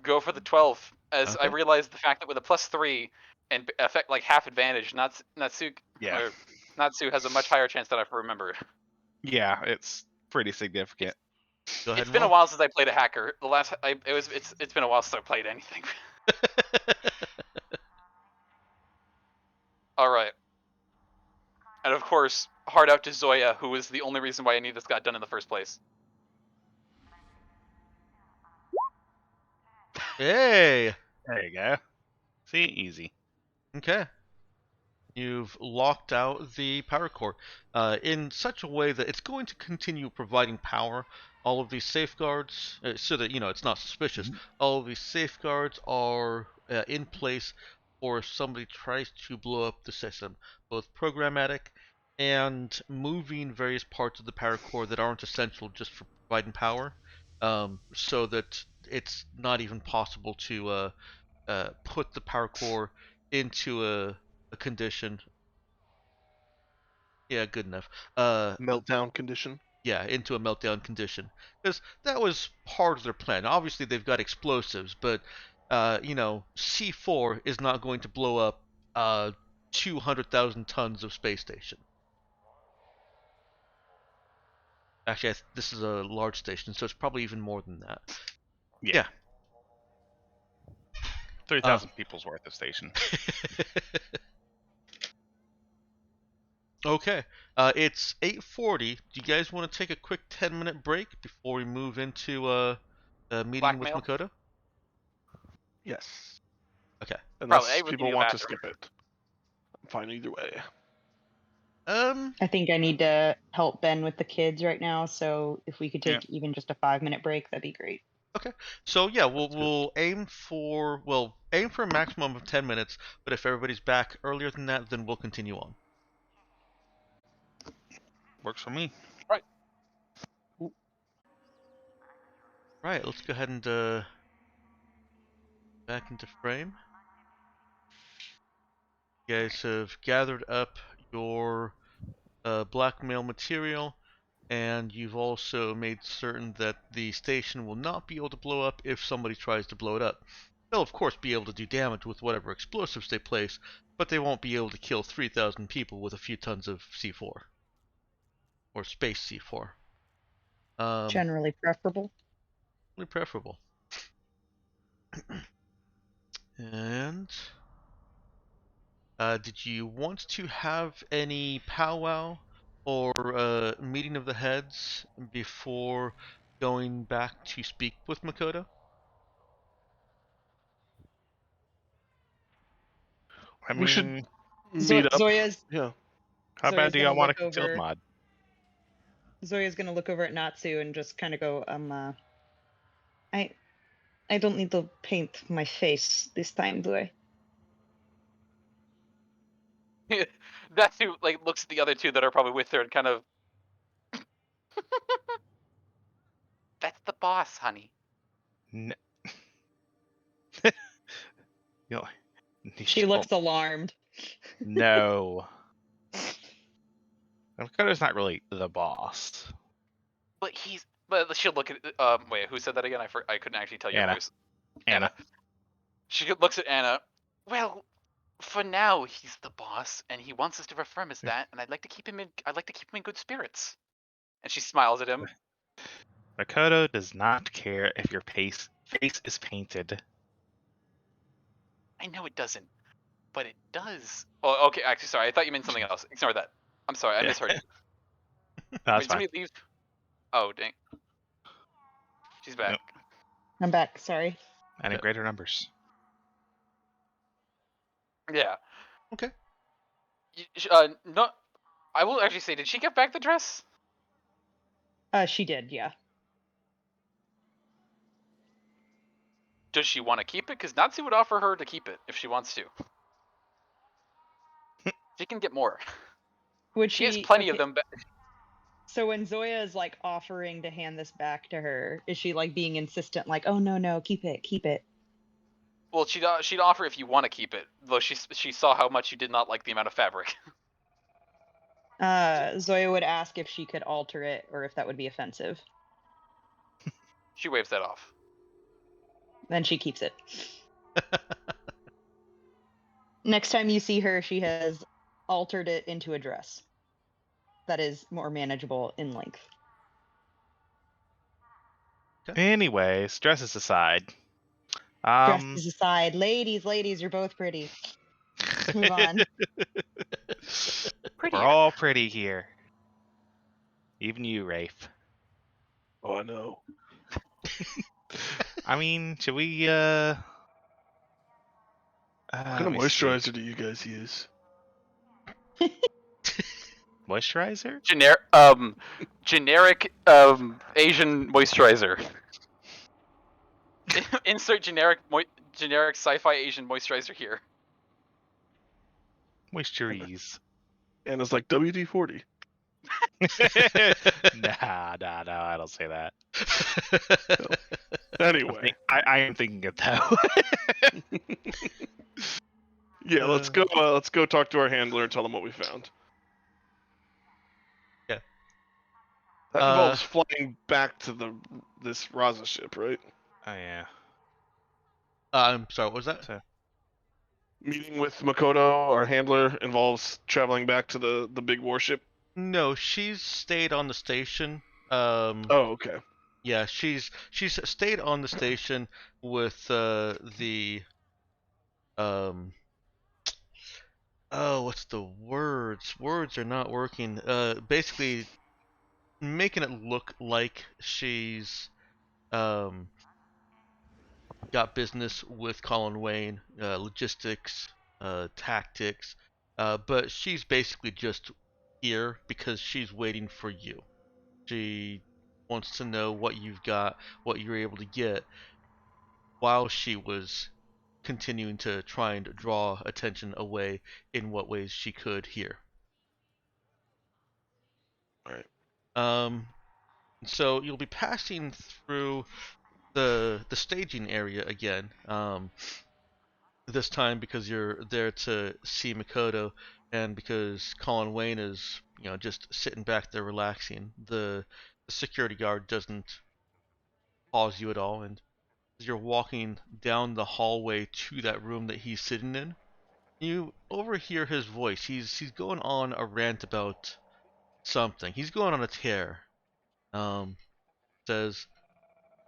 go for the 12 as I Okay. realize the fact that with a +3 and effect like half advantage, Natsu Yeah. has a much higher chance than I remember. Yeah, it's pretty significant. Go ahead It's and been a roll. while since I played a hacker. It's been a while since I played anything. All right. And of course, hard out to Zoya, who was the only reason why any of this got done in the first place. Hey. There you go. See, easy. Okay. You've locked out the power core in such a way that it's going to continue providing power. All of these safeguards, so that it's not suspicious. All of these safeguards are in place for if somebody tries to blow up the system, both programmatic and moving various parts of the power core that aren't essential just for providing power, so that it's not even possible to put the power core into a condition. Yeah, good enough. Meltdown condition. Yeah, into a meltdown condition, because that was part of their plan. Obviously, they've got explosives, but C4 is not going to blow up 200,000 tons of space station. Actually, this is a large station, so it's probably even more than that. Yeah. 3,000 people's worth of station. Okay. It's 8:40. Do you guys want to take a quick 10-minute break before we move into a meeting with Blackmail? Makoto? Yes. Okay. Unless Probably, we can people do want to faster. skip it. I'm fine either way. I think I need to help Ben with the kids right now, so if we could take even just a 5-minute break, that'd be great. Okay. So yeah, we'll aim for a maximum of 10 minutes, but if everybody's back earlier than that, then we'll continue on. Works for me. Right, let's go ahead and back into frame. You guys have gathered up your blackmail material, and you've also made certain that the station will not be able to blow up if somebody tries to blow it up. They'll of course be able to do damage with whatever explosives they place, but they won't be able to kill 3,000 people with a few tons of C4. Or space C4. Generally preferable. Really preferable. And did you want to have any powwow or meeting of the heads before going back to speak with Makoto? I We should mean, meet up. Zoya's Yeah. how bad Zoya's do gonna y'all want a look concealed over. mod? Zoya's gonna look over at Natsu and just kind of go, I don't need to paint my face this time, do I? That's who like looks at the other two that are probably with her and kind of. That's the boss, honey. N- Yo, She looks alarmed. No. Makoto's not really the boss. But she'll look at. Wait, who said that again? I couldn't actually tell your Anna. voice. Anna. She looks at Anna. Well, for now he's the boss, and he wants us to affirm as that, and I'd like to keep him in good spirits. And she smiles at him. Makoto does not care if your face is painted. I know it doesn't, but it does. Oh, okay. Actually, sorry. I thought you meant something else. Ignore that. I'm sorry. I Yeah. misheard you. That's Wait, fine. somebody leave. Oh, dang. She's back. Nope. I'm back. Sorry. And in Yeah. greater numbers. Yeah. Okay. No. I will actually say, did she get back the dress? She did. Yeah. Does she want to keep it? Because Natsu would offer her to keep it if she wants to. She can get more. Would She has she? plenty of Okay. them. So when Zoya is like offering to hand this back to her, is she like being insistent, like, "Oh no, keep it, keep it"? Well, she'd offer if you want to keep it, though she saw how much you did not like the amount of fabric. Zoya would ask if she could alter it or if that would be offensive. She waves that off. Then she keeps it. Next time you see her, she has altered it into a dress that is more manageable in length. Anyways, dresses aside. Dresses aside, ladies, you're both pretty. Let's move on. We're all pretty here. Even you, Rafe. Oh, I know. I mean, should we What kind let of me see. moisturizer do you guys use? Moisturizer? Generic Asian moisturizer. Insert generic sci-fi Asian moisturizer here. Moisturize. And it's like WD-40. Nah, I don't say that. Anyway, I am thinking it though. yeah, let's go. Let's go talk to our handler and tell them what we found. Yeah. That involves flying back to this Raza ship, right? Oh yeah. I'm sorry, what was that? So, Meeting with Makoto, our handler, involves traveling back to the big warship. No, she's stayed on the station. Oh, okay. Yeah, she's stayed on the station with the oh, what's the words? Words are not working. Basically making it look like she's um got business with Colin Wayne, logistics, tactics, but she's basically just here because she's waiting for you. She wants to know what you've got, what you're able to get, while she was continuing to try and draw attention away in what ways she could here. All right. So you'll be passing through the staging area again. This time because you're there to see Makoto, and because Colin Wayne is, just sitting back there relaxing. The security guard doesn't pause you at all, and as you're walking down the hallway to that room that he's sitting in, you overhear his voice. He's going on a rant about something. He's going on a tear. Um, says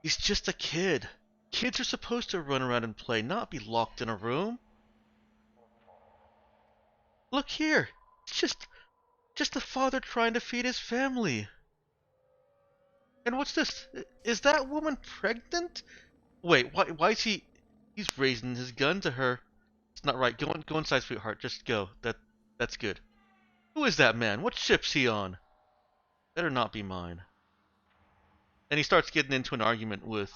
he's just a kid. Kids are supposed to run around and play, not be locked in a room. Look here. It's just a father trying to feed his family. And what's this? Is that woman pregnant? Wait, why is he's raising his gun to her. It's not right. Go inside, sweetheart. Just go. That's good. Who is that man? What ship's he on? Better not be mine. And he starts getting into an argument with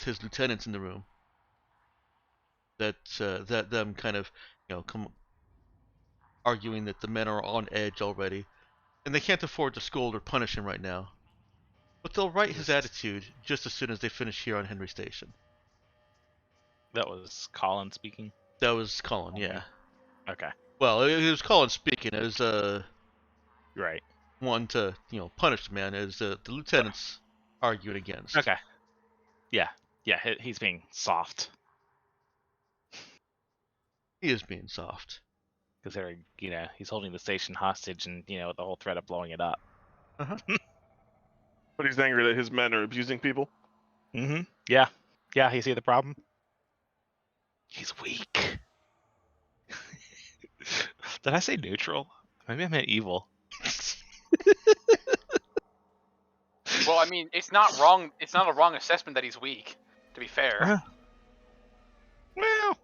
his lieutenants in the room. That them kind of, come arguing that the men are on edge already, and they can't afford to scold or punish him right now. But they'll right his attitude just as soon as they finish here on Henry Station. that was Colin speaking. That was Colin, yeah. Okay. Well, it was Colin speaking as Right. one to punish the man, as the lieutenants arguing against. Okay. Yeah. Yeah. He's being soft, He is being soft. considering he's holding the station hostage, and the whole threat of blowing it up. Uh-huh. But he's angry that his men are abusing people. Mm-hmm. Yeah. Yeah, you see the problem? He's weak. Did I say neutral? Maybe I meant evil. Well, I mean, it's not wrong. It's not a wrong assessment that he's weak. To be fair. Well,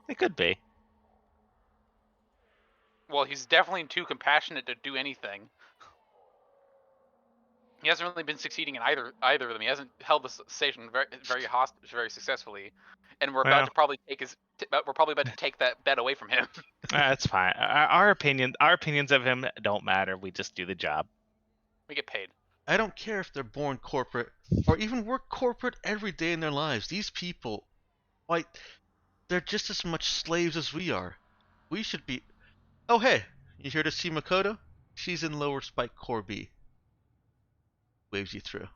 it could be. Well, he's definitely too compassionate to do anything. He hasn't really been succeeding in either of them. He hasn't held the station very hostage very successfully, and we're about Well. to probably take we're probably about to take that bet away from him. That's fine. Our opinions of him don't matter. We just do the job. We get paid. I don't care if they're born corporate or even work corporate every day in their lives. These people, why, they're just as much slaves as we are. We should be. Oh, hey, you here to see Makoto? She's in lower spike core B. Waves you through.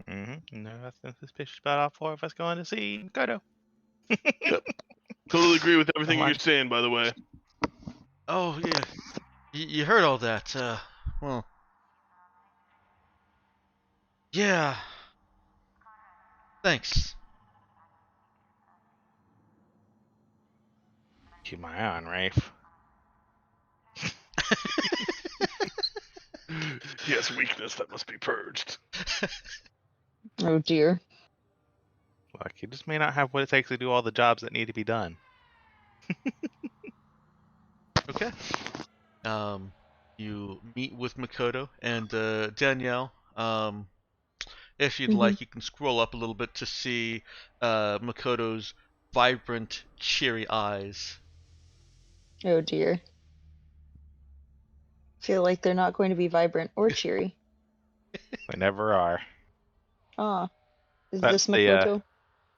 Mm-hmm. No, nothing suspicious about all four of us going to see Kodo. Totally agree with everything Come on. you're saying, by the way. Oh, yeah. You heard all that. Well. Yeah. Thanks. Keep my eye on Rafe. He has weakness that must be purged. Oh dear. Look, he just may not have what it takes to do all the jobs that need to be done. Okay. You meet with Makoto and Danielle. If you'd like, you can scroll up a little bit to see Makoto's vibrant, cheery eyes. Oh dear. Feel like they're not going to be vibrant or cheery. They never are. Ah, is That's this the Makoto?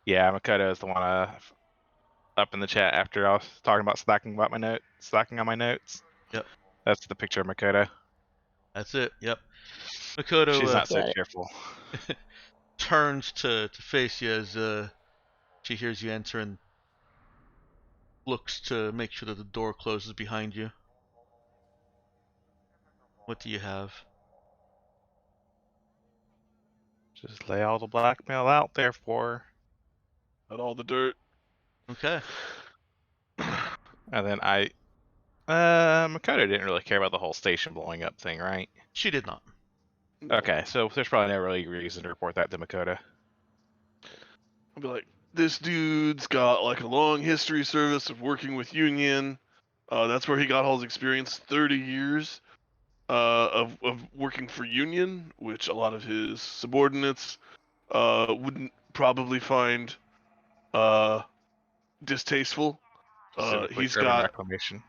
yeah, Makoto is the one up in the chat after I was talking about slacking on my notes. Yep. That's the picture of Makoto. That's it. Yep. Makoto She's not so Got it. cheerful. turns to face you as she hears you enter and looks to make sure that the door closes behind you. What do you have? Just lay all the blackmail out there for her. Not all the dirt. Okay. And then Makoto didn't really care about the whole station blowing up thing, right? She did not. Okay, so there's probably no really reason to report that to Makoto. I'll be like, this dude's got like a long history service of working with Union. That's where he got all his experience, 30 years of working for Union, which a lot of his subordinates wouldn't probably find distasteful. Specifically He's urban got reclamation.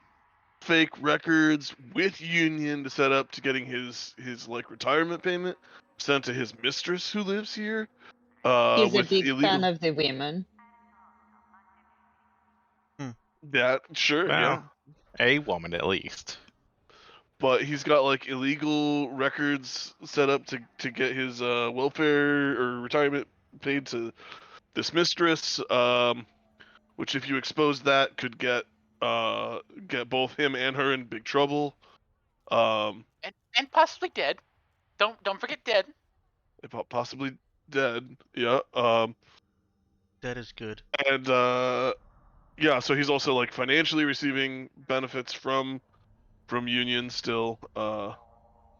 fake records with Union to set up to getting his like retirement payment sent to his mistress who lives here. He's a With big fan illegal. of the women. That sure, yeah. Well, a woman at least. But he's got like illegal records set up to get his welfare or retirement paid to this mistress, which if you expose that could get both him and her in big trouble. And possibly dead. Don't forget dead. Possibly dead. Yeah. That is good. And yeah, so he's also like financially receiving benefits from Union still.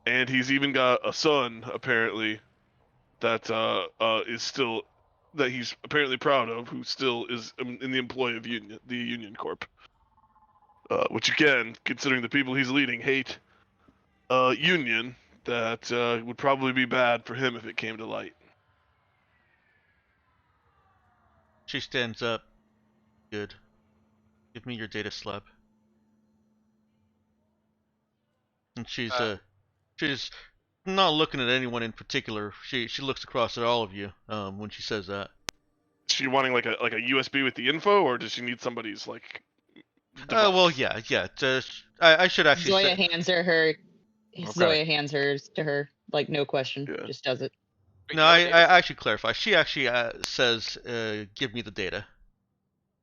And he's even got a son apparently that is still that he's apparently proud of, who still is in the employ of the Union Corp. Which again, considering the people he's leading hate Union, that would probably be bad for him if it came to light. She stands up. Good. Give me your data slab. And she's not looking at anyone in particular. She looks across at all of you when she says that. Is she wanting like a USB with the info, or does she need somebody's like? Well, yeah. I should actually Zoya say. hands her. Okay. Zoya hands hers to her, like no question, Yeah. just does it. Wait, No, you have data? I should clarify. She actually says, "Give me the data."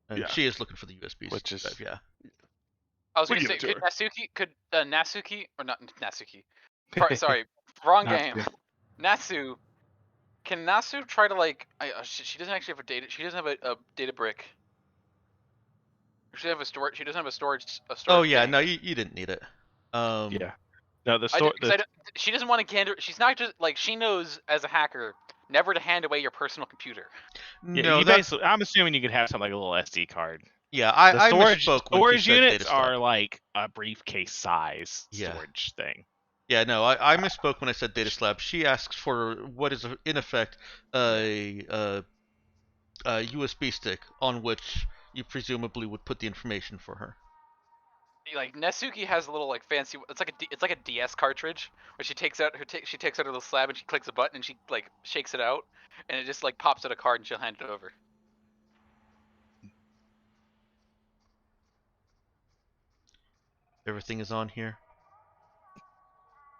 And Yeah. she is looking for the USBs. Which is- yeah. I was We gonna give say, it to could Nasuki, or not Nasuki, Sorry, wrong Natsu. game. Natsu. Can Natsu try to like? She doesn't actually have a data. She doesn't have a data brick. She have a storage. She doesn't have a storage. Oh yeah, thing. no, you didn't need it. Yeah. No, the I, store. because she doesn't want to hand her. She's not just like she knows as a hacker never to hand away your personal computer. Yeah, No, you that's basically. I'm assuming you could have something like a little SD card. yeah. The I storage misspoke when she said units data slab. are like a briefcase size Yeah. storage thing. Yeah, no, I misspoke when I said data slab. She asks for what is in effect a USB stick on which you presumably would put the information for her. Like Nesuki has a little like fancy. It's like a DS cartridge where she takes out she takes out her little slab and she clicks a button and she like shakes it out and it just like pops out a card and she'll hand it over. Everything is on here.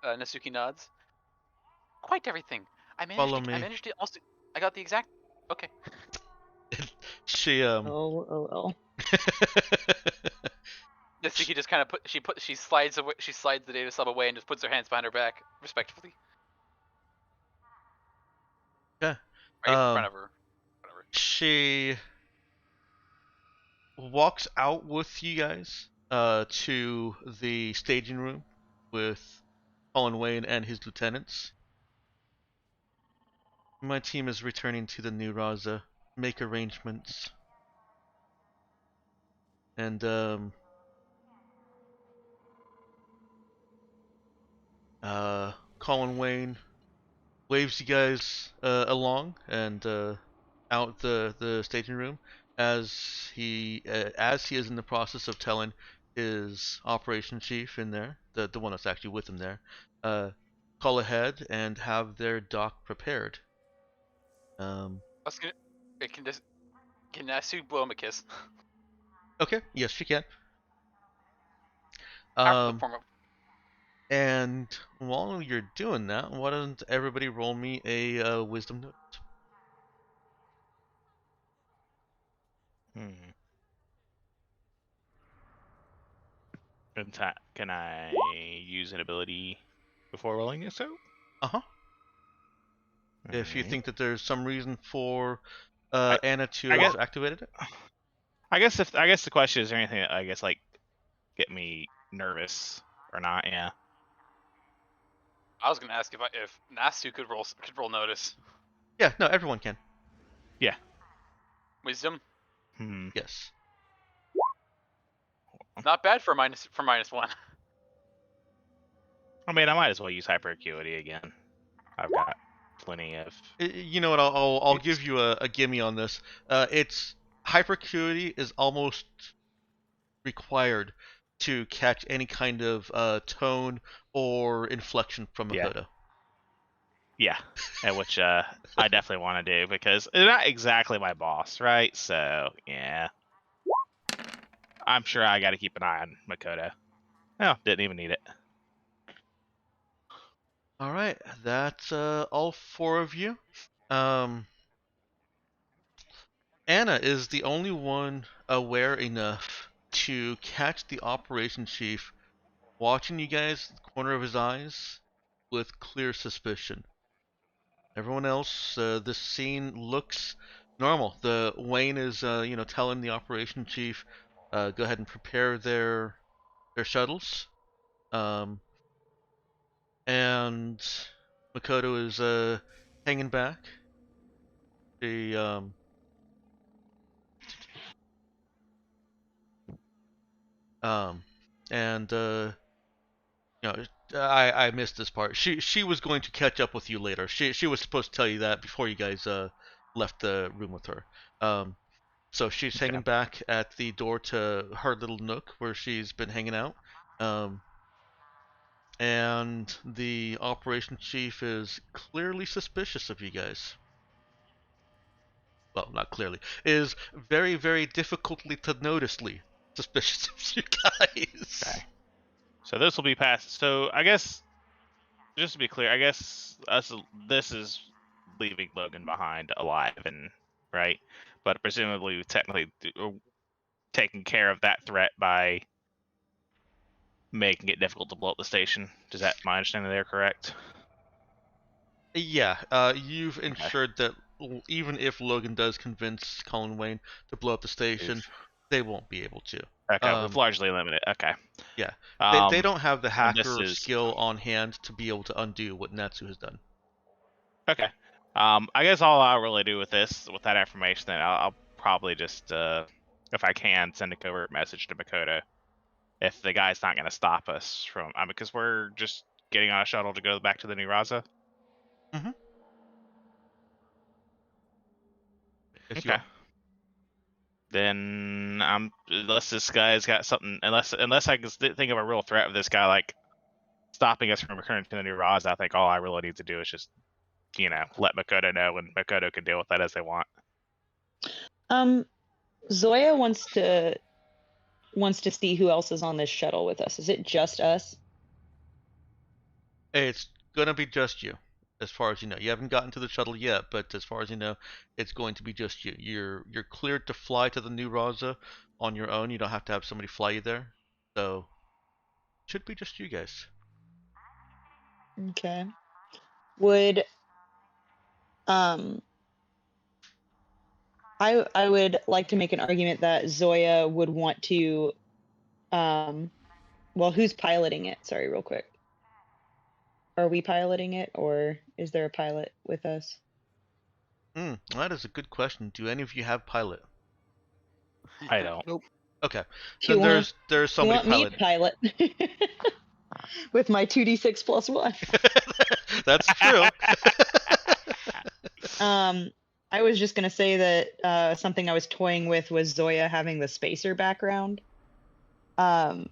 Nesuki nods. Quite everything. Follow me. I managed to also. I got the exact. Okay. She Oh. Nesuki just kind of she slides away. She slides the data slab away and just puts her hands behind her back, respectfully. Yeah. I guess in front of her. Whatever. She walks out with you guys to the staging room with Colin Wayne and his lieutenants. My team is returning to the New Raza. Make arrangements. And Colin Wayne waves you guys along and out the staging room as he is in the process of telling his operation chief in there, the one that's actually with him there, call ahead and have their dock prepared. I was gonna. Wait, can Nasu blow him a kiss? Okay, yes, she can. After the form of. And while you're doing that, why don't everybody roll me a wisdom note? Can I use an ability before rolling this out? Uh-huh. If you Alright. think that there's some reason for I- Anna to I have guess- activated it. I guess the question is there anything that I guess like get me nervous or not? Yeah. I was gonna ask if Nasu could roll notice. Yeah, no, everyone can. Wisdom. Yes. Not bad for -1. I mean, I might as well use hyper acuity again. I've got plenty of. You know what? I'll It's- give you a gimme on this. It's hyperacuity is almost required to catch any kind of tone or inflection from Yeah. Makoto. Yeah, and which I definitely want to do because they're not exactly my boss, right? So yeah, I'm sure I got to keep an eye on Makoto. Oh, didn't even need it. All right, that's all four of you. Anna is the only one aware enough to catch the operation chief watching you guys at the corner of his eyes with clear suspicion. Everyone else, this scene looks normal. The Wayne is, telling the operation chief, go ahead and prepare their shuttles. And Makoto is hanging back. The and I missed this part. She was going to catch up with you later. She was supposed to tell you that before you guys left the room with her. So she's hanging back at the door to her little nook where she's been hanging out. And the operation chief is clearly suspicious of you guys. Well, not clearly. Is very, very difficultly to noticely suspicious of you guys. Okay. So this will be passed. So I guess, just to be clear, I guess this is leaving Logan behind alive and right, but presumably technically taking care of that threat by making it difficult to blow up the station. Is that my understanding there correct? Yeah, you've ensured that even if Logan does convince Colin Wayne to blow up the station, they won't be able to. Okay, we've largely limited. Okay. Yeah, they Um, don't have the and this hacker is skill on hand to be able to undo what Natsu has done. okay. I guess all I'll really do with that information, then I'll probably just, if I can, send a covert message to Makoto. If the guy's not going to stop us from, because we're just getting on a shuttle to go back to the New Raza. Mm-hmm. Yes, you Okay. are. Then unless this guy's got something, unless I can think of a real threat of this guy like stopping us from returning to the New Raza, I think all I really need to do is just, let Makoto know, and Makoto can deal with that as they want. Zoya wants to see who else is on this shuttle with us. Is it just us? It's gonna be just you, as far as you know. You haven't gotten to the shuttle yet, but as far as you know, it's going to be just you. You're cleared to fly to the New Raza on your own. You don't have to have somebody fly you there. So, should be just you guys. Okay. Would I would like to make an argument that Zoya would want to well, who's piloting it? Sorry, real quick. Are we piloting it, or is there a pilot with us? That is a good question. Do any of you have pilot? I don't. Nope. Okay, Do you then want there's somebody me to piloting. pilot with my 2d6 plus 1? That's true. I was just gonna say that something I was toying with was Zoya having the spacer background, and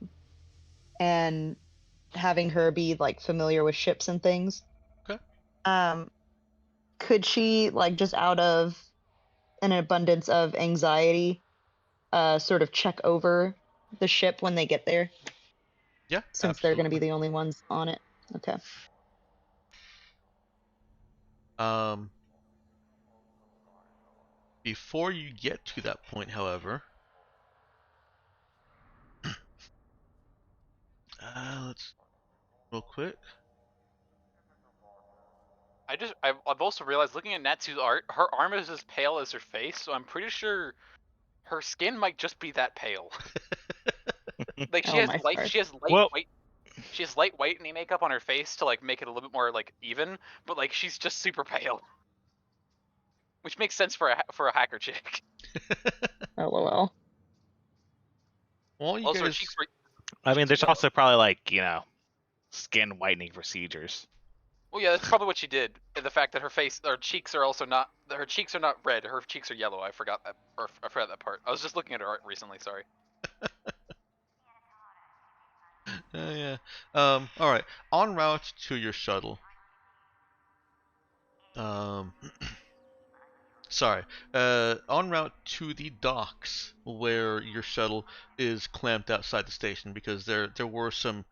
having her be like familiar with ships and things. Okay. Could she, like, just out of an abundance of anxiety, sort of check over the ship when they get there, Yeah, since they're going to be absolutely. the only ones on it? Okay. Before you get to that point, however, let's real quick. I've also realized looking at Natsu's art, her arm is as pale as her face, so I'm pretty sure her skin might just be that pale. Like Oh my stars. she has light Well- white. She has light whitening makeup on her face to like make it a little bit more like even, but like she's just super pale, which makes sense for a hacker chick. LOL. Well, you Also, her guys, cheeks were. I mean, there's yellow. also probably like skin whitening procedures. Well, yeah, that's probably what she did. And the fact that her cheeks are also not. Her cheeks are not red. Her cheeks are yellow. I forgot that, or I forgot that part. I was just looking at her art recently. Sorry. yeah. All right. En route to your shuttle. Sorry. En route to the docks where your shuttle is clamped outside the station because there were some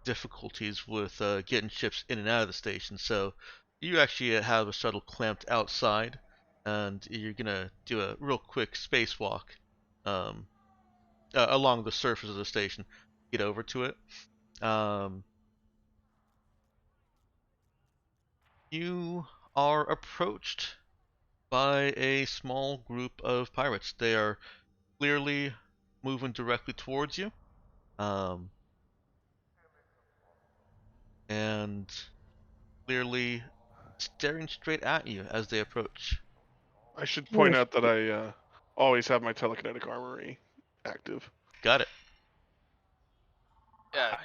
difficulties with getting ships in and out of the station. So you actually have a shuttle clamped outside, and you're gonna do a real quick spacewalk um, along the surface of the station, get over to it. You are approached by a small group of pirates. They are clearly moving directly towards you, and clearly staring straight at you as they approach. I should point out that I always have my telekinetic armory active. Got it. Yeah,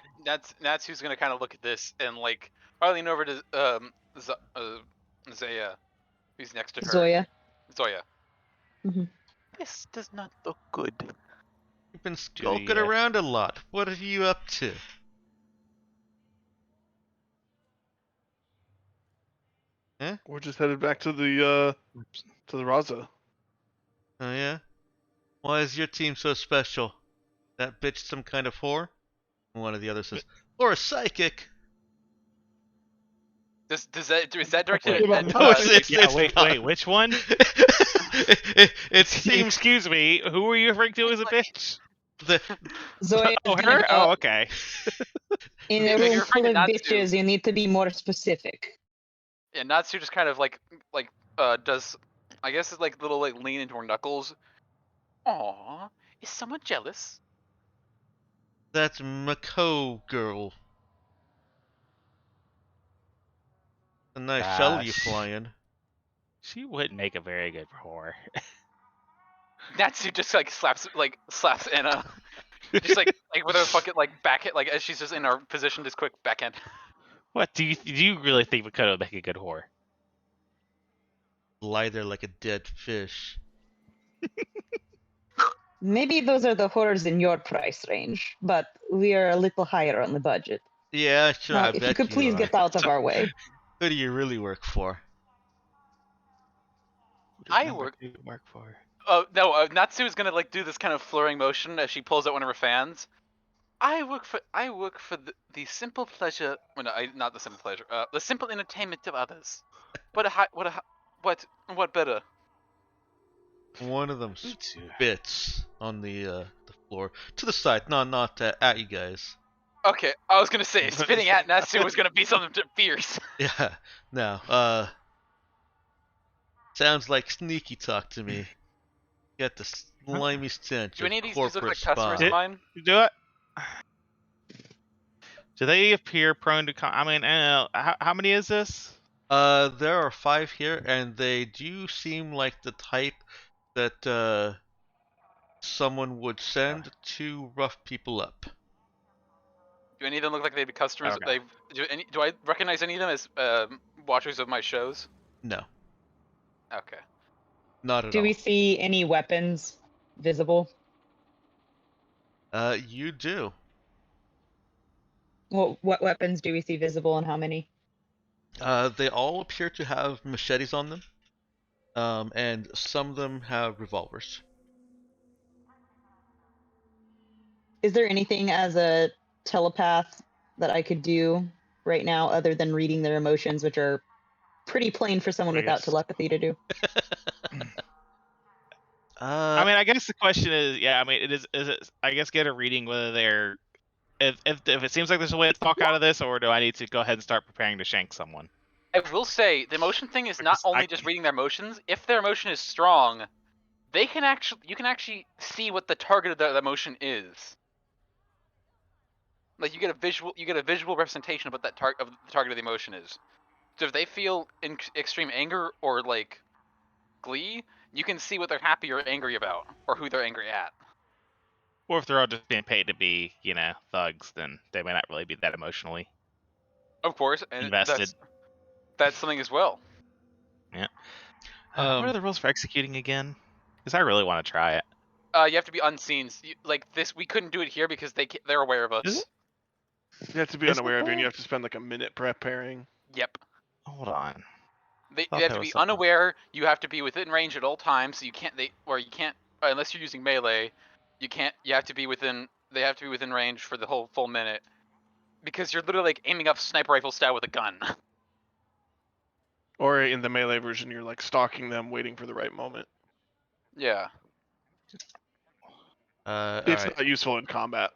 that's who's gonna kind of look at this and like probably lean over to Zaya, who's next to her. Zoya. Zoya. This does not look good. You've been skulking you- around a lot. What are you up to? We're just headed back to the Raza. Oh yeah? Why is your team so special? That bitch some kind of whore? One of the others says, or a psychic. Is that directed Wait, at? No, it's wait, which one? it seems Excuse me, who were you referring to as a bitch? The Zoe Oh, is gonna her? go, Oh, okay. in Yeah, a but room you're full referring of to Natsu. bitches, you need to be more specific. Yeah, Natsu just kind of like does, I guess it's like little like lean into her knuckles. Aww, is someone jealous? That's Mako girl. A nice shell you Gosh. flying. She wouldn't make a very good whore. Natsu just like slaps Anna, just like with her fucking like back hit, like as she's just in her position, just quick backhand. What do you really think Makoto would make a good whore? Lie there like a dead fish. Maybe those are the horrors in your price range, but we are a little higher on the budget. Yeah, sure, Now, I if you bet could you please are. get out of our way. Who do you really work for? I What work. do you work for? Oh no, Natsu is gonna like do this kind of flurrying motion as she pulls out one of her fans. I work for the simple pleasure. Well, no, not the simple pleasure. The simple entertainment of others. What better? One of them Me too. spits on the floor to the side. No, not at you guys. Okay, I was gonna say spitting at Natsu was gonna be something fierce. Yeah. No. Sounds like sneaky talk to me. Get the slimy stench Do of any of these dudes look corporate like customers spy. of mine? Do it. Do they appear prone to? I mean, I don't know. How many is this? There are 5 here, and they do seem like the type that someone would send to rough people up. Do any of them look like they'd be customers? Okay. Do I recognize any of them as watchers of my shows? No, Okay. not at Do all. we see any weapons visible? You do. Well, what weapons do we see visible and how many? They all appear to have machetes on them, and some of them have revolvers. Is there anything as a telepath that I could do right now other than reading their emotions, which are pretty plain for someone I without guess. telepathy to do? I mean, I guess the question is, yeah. I mean, is it? I guess get a reading whether they're. If it seems like there's a way to talk out of this, or do I need to go ahead and start preparing to shank someone? I will say the emotion thing is not Because only just reading their emotions. If their emotion is strong, you can actually see what the target of the emotion is. Like you get a visual representation of what the target of the emotion is. So if they feel extreme anger or like glee, you can see what they're happy or angry about, or who they're angry at. Or if they're all just being paid to be, thugs, then they may not really be that emotionally Of course, and invested. that's something as well. Yeah. What are the rules for executing again? Because I really want to try it. You have to be unseen. Like this, we couldn't do it here because they're aware of Is us. it? You have to be Is unaware it of you, and though? you have to spend like a minute preparing. Yep. Hold on. They Thought have there to was be something. unaware. You have to be within range at all times. So you can't unless you're using melee. You can't. You have to be within. They have to be within range for the whole full minute, because you're literally like aiming up sniper rifle style with a gun. Or in the melee version, you're like stalking them, waiting for the right moment. Yeah. It's Alright. not useful in combat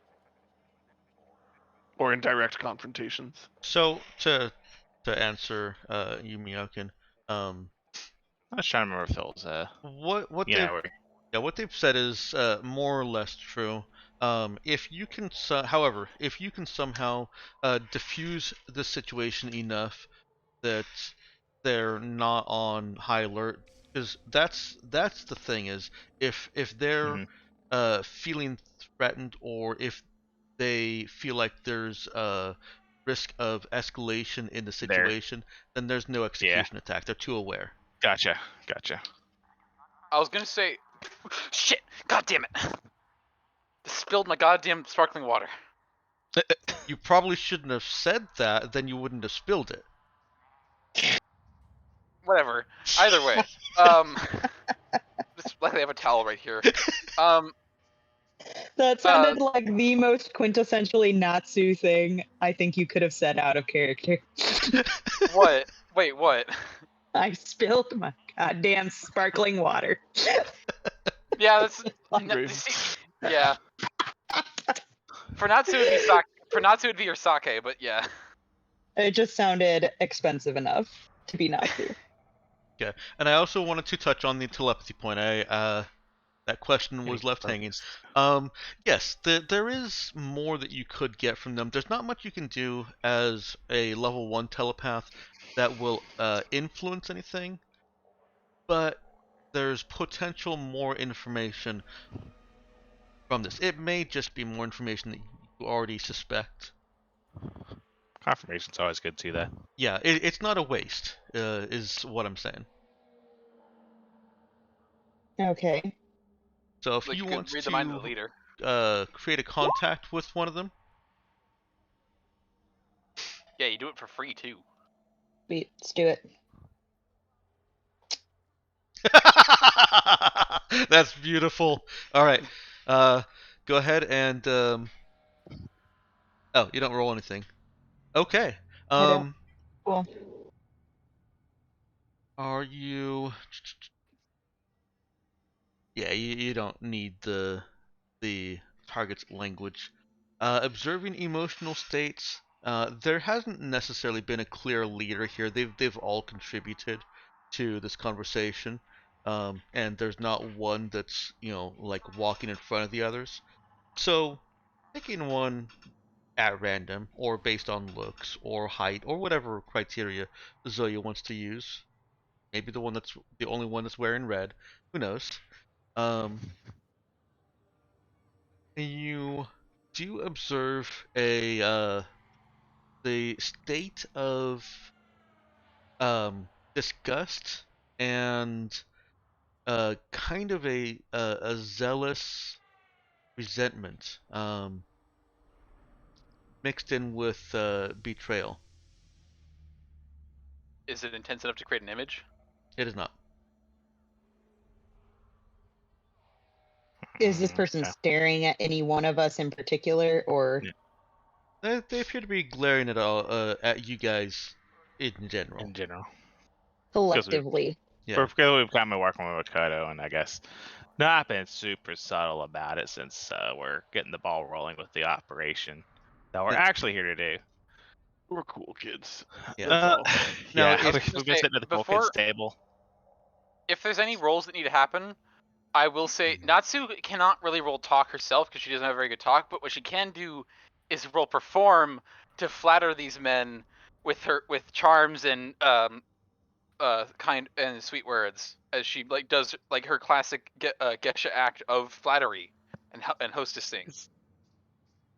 or in direct confrontations. So to answer Yumiokin, I was trying to remember if it was what you they've know, what they've said is more or less true. If you can, however, if you can somehow diffuse the situation enough that they're not on high alert, because that's the thing is if they're feeling threatened, or if they feel like there's a risk of escalation in the there. situation, then there's no execution attack. They're too aware. Gotcha. I was gonna say, shit. God damn it. Spilled my goddamn sparkling water. You probably shouldn't have said that, then you wouldn't have spilled it. Whatever. Either way. Just luckily I have a towel right here. That sounded like the most quintessentially Natsu thing I think you could have said out of character. What? Wait, what? I spilled my goddamn sparkling water. Yeah, that's. Great. Yeah. For Natsu it'd be sake. For Natsu it'd be your sake, but yeah. It just sounded expensive enough to be Natsu. Okay, and I also wanted to touch on the telepathy point. That question was left hanging. Yes, there is more that you could get from them. There's not much you can do as a level 1 telepath that will influence anything, but there's potential more information from this. It may just be more information that you already suspect. Confirmation's always good too, though. Yeah, it's not a waste, is what I'm saying. Okay. So if Like you you want could read the mind of to the leader. create a contact with one of them, Yeah, you do it for free too. Wait, let's do it. that's beautiful. All right, go ahead and oh, you don't roll anything. Okay. I don't. Cool. Are you? Yeah, you don't need the target's language. Observing emotional states. There hasn't necessarily been a clear leader here. They've all contributed to this conversation, and there's not one that's like walking in front of the others. So picking one at random, or based on looks or height or whatever criteria Zoya wants to use. Maybe the one that's the only one that's wearing red. Who knows? Um, you do observe the state of disgust and kind of a zealous resentment mixed in with betrayal. Is it intense enough to create an image? It is not. Is this person Okay. staring at any one of us in particular, or They appear to be glaring at you guys in general. In general. collectively? Yeah. Because we've kind of working with Makoto, and I guess not been super subtle about it since we're getting the ball rolling with the operation that we're It- actually here to do. We're cool kids. Yeah. That's all. Now, Yeah, if- we've been sitting at the cool kids table. If there's any roles that need to happen, I will say Natsu cannot really roll talk herself because she doesn't have very good talk. But what she can do is roll perform to flatter these men with charms and kind and sweet words, as she like does like her classic geisha act of flattery and hostessing.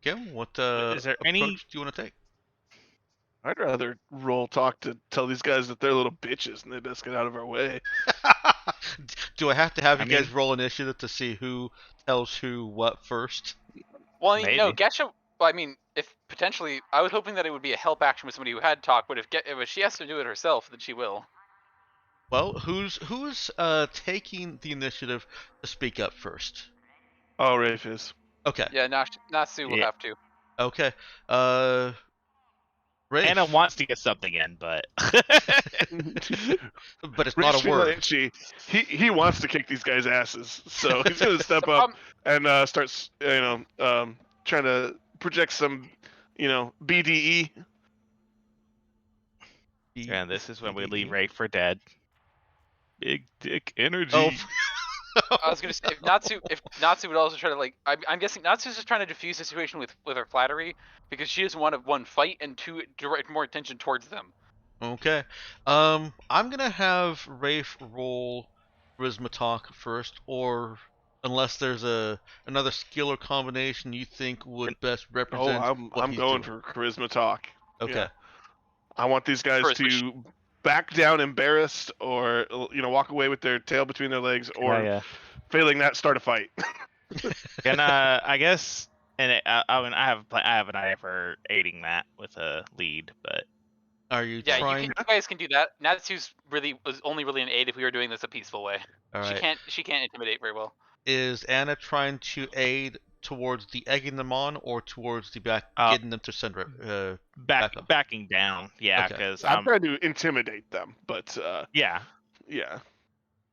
Okay, what Is there any- approach do you want to take? I'd rather roll talk to tell these guys that they're little bitches and they best get out of our way. Do I have to have I you guys mean- roll initiative to see who tells who what first? Well, I mean, no, Maybe. geisha. Well, I mean, if potentially, I was hoping that it would be a help action with somebody who had talk, but if she has to do it herself, then she will. Well, who's taking the initiative to speak up first? Oh, Rafe is. Okay. Yeah, Natsu will Yeah. have to. Okay. Rafe. Hannah wants to get something in, but But it's Rafe's not a feeling word. itchy. He wants to kick these guys' asses, so he's gonna step The up problem- and starts trying to project some BDE. and this is when we leave Ray for dead. Big dick energy. Oh. I was gonna say if Natsu would also try to like, I'm guessing Natsu's just trying to diffuse the situation with her flattery because she doesn't want to one fight and two direct more attention towards them. Okay. I'm gonna have Rafe roll charisma talk first, or unless there's another skill or combination you think would best Oh, represent what I'm he's going doing. for charisma talk. Okay. Yeah. I want these guys First, to back down embarrassed, or walk away with their tail between their legs, or yeah. failing that, start a fight. Can I guess, and I have an idea for aiding that with a lead, but Are you Yeah, trying? you guys can do that. Natsu's was only really an aid if we were doing this a peaceful way. All right. She can't intimidate very well. Is Anna trying to aid towards the egging them on, or towards the back getting them to send back up? backing down? Yeah, Okay. because I'm trying to intimidate them, but yeah. yeah.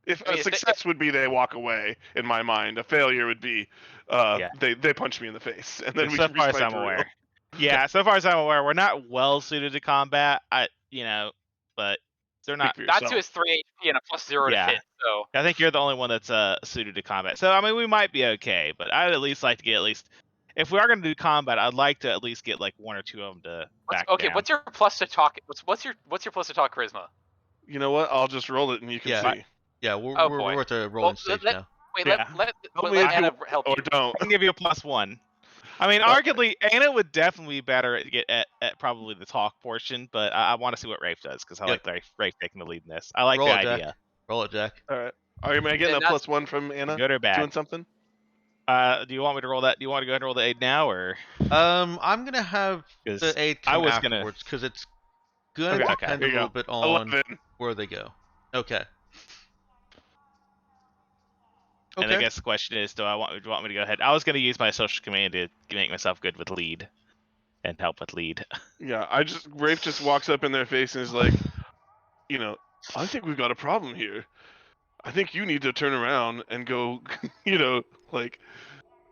If I a mean, success would be they walk away, in my mind, a failure would be Yeah. they punch me in the face, and then we so far as respawn I'm for real. aware. Yeah, so far as I'm aware, we're not well suited to combat. But they're Speak not. for Natsu yourself. is 3 HP and a +0 to Yeah. hit, so I think you're the only one that's suited to combat. So I mean, we might be okay, but I'd at least like to get if we are going to do combat, I'd like to at least get like one or two of them to back okay. down. What's your plus to talk? What's your plus to talk charisma? You know what? I'll just roll it, and you can Yeah. see. Yeah, we're, Oh, we're, boy. we're at the rolling stage let, now. Wait, Yeah. Tell me let if you Anna want help or you. don't. I can give you a +1. I mean, arguably, Anna would definitely be better at probably the talk portion, but I want to see what Rafe does because I Yep. like Rafe taking the lead in this. I like Roll the it, Jack. idea. Roll it, Jack. All right. Am I getting And a that's- +1 from Anna? Good or bad? Doing something? Do you want me to roll that? Do you want to go ahead and roll the aid now, or I'm gonna have 'cause the aid I come was gonna- afterwards because it's gonna Okay, depend here a you little go. bit on 11. where they go. Okay. And I Okay. guess the question is, do you want me to go ahead? I was going to use my social command to make myself good with lead and help with lead. Yeah, Rafe just walks up in their face and is like, I think we've got a problem here. I think you need to turn around and go, like,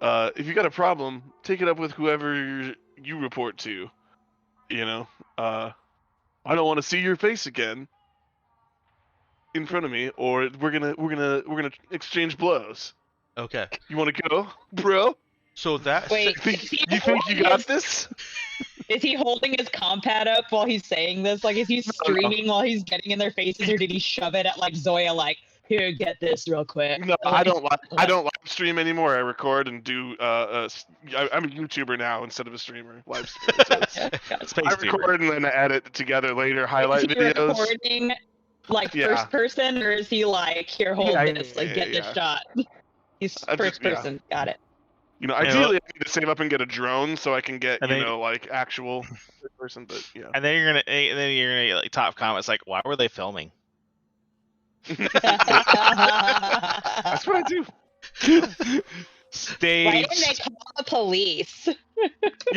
if you got a problem, take it up with whoever you report to. I don't want to see your face again in front of me, or we're gonna exchange blows. Okay. You want to go, bro? So that Wait, Think, is he you think you holding got his- this? Is he holding his compad up while he's saying this? Like, is he streaming while he's getting in their faces, or did he shove it at like Zoya? Like, here, get this real quick. No, I Like, don't live stream anymore. I record and do. I'm a YouTuber now instead of a streamer. Live stream. So it's, Space I Tuber. record and then I edit together later. Is Highlight he videos. recording like Yeah. first person, or is he like, here, hold Yeah, this, like, get yeah. this shot? He's I first just- yeah. person. Got it. Ideally, I need to save up and get a drone so I can get And then- like actual third person. But yeah, And then you're gonna get like top comments like, "Why were they filming?" that's what I do. Why Stage. didn't they call the police?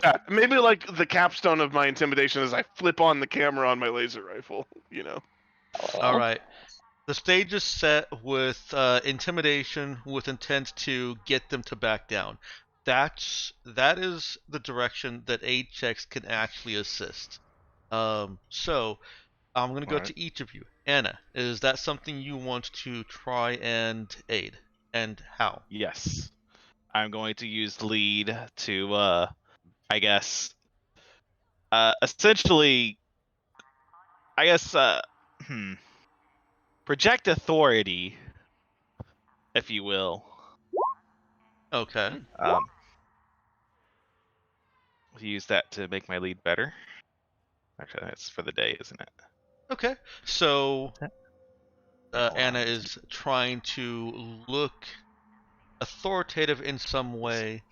Yeah, maybe like the capstone of my intimidation is I flip on the camera on my laser rifle. All right. The stage is set with intimidation with intent to get them to back down. That is the direction that aid checks can actually assist. So I'm gonna go Alright. to each of you. Anna, is that something you want to try and aid? And how? Yes, I'm going to use lead to, I guess, essentially, I guess, project authority, if you will. Okay. Use that to make my lead better. Actually, that's for the day, isn't it? Okay. So Hold on. Anna is trying to look authoritative in some way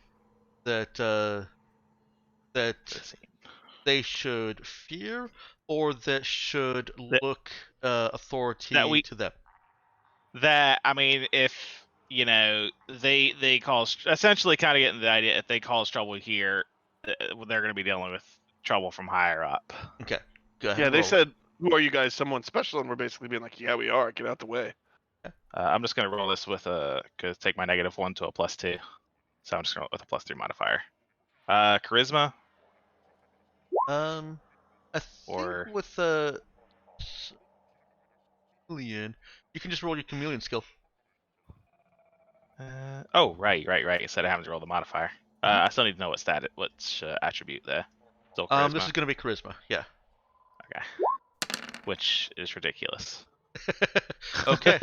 that that Let's see. they should fear or that should look authority that to them. That, I mean, if they cause, essentially kind of getting the idea, if they cause trouble here, they're going to be dealing with trouble from higher up. Okay. Go ahead. Yeah, and they roll. said, "Who are you guys? Someone special?" And we're basically being like, "Yeah, we are. Get out the way." I'm just going to roll this with cause take my -1 to a +2. So I'm just going to roll with a +3 modifier. Charisma. I Or- think with chameleon, you can just roll your chameleon skill. Oh, right. Instead of having to roll the modifier. I still need to know which attribute there. Still charisma. This is gonna be charisma. Yeah. Okay. Which is ridiculous. Okay.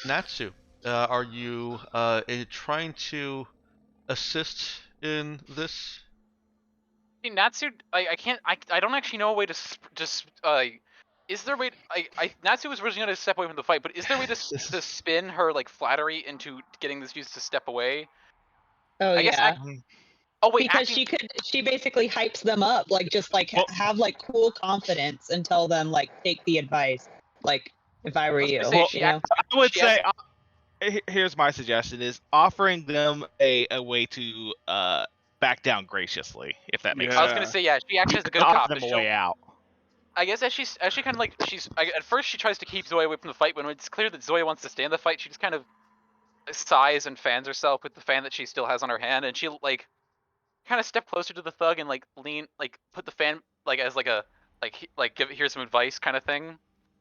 Natsu, are you trying to assist in this? See, Natsu, I can't. I don't actually know a way to just. Is there a way? Natsu was originally going to step away from the fight, but is there a way to spin her like flattery into getting this youth to step away? Oh, I guess yeah. Oh wait, Because she basically hypes them up, like, just like have like cool confidence and tell them like take the advice. Like, if I were I was you, gonna say, you she know? I would She say, here's my suggestion: is offering them a way to back down graciously, if that makes Yeah. I was sense. gonna say, yeah, she acts as a good Offer cop. them to a show- way out. I guess as she kind of like at first she tries to keep Zoya away from the fight. When it's clear that Zoya wants to stay in the fight, she just kind of sighs and fans herself with the fan that she still has on her hand, and she like kind of step closer to the thug and like lean, like put the fan like as like a give here's some advice kind of thing,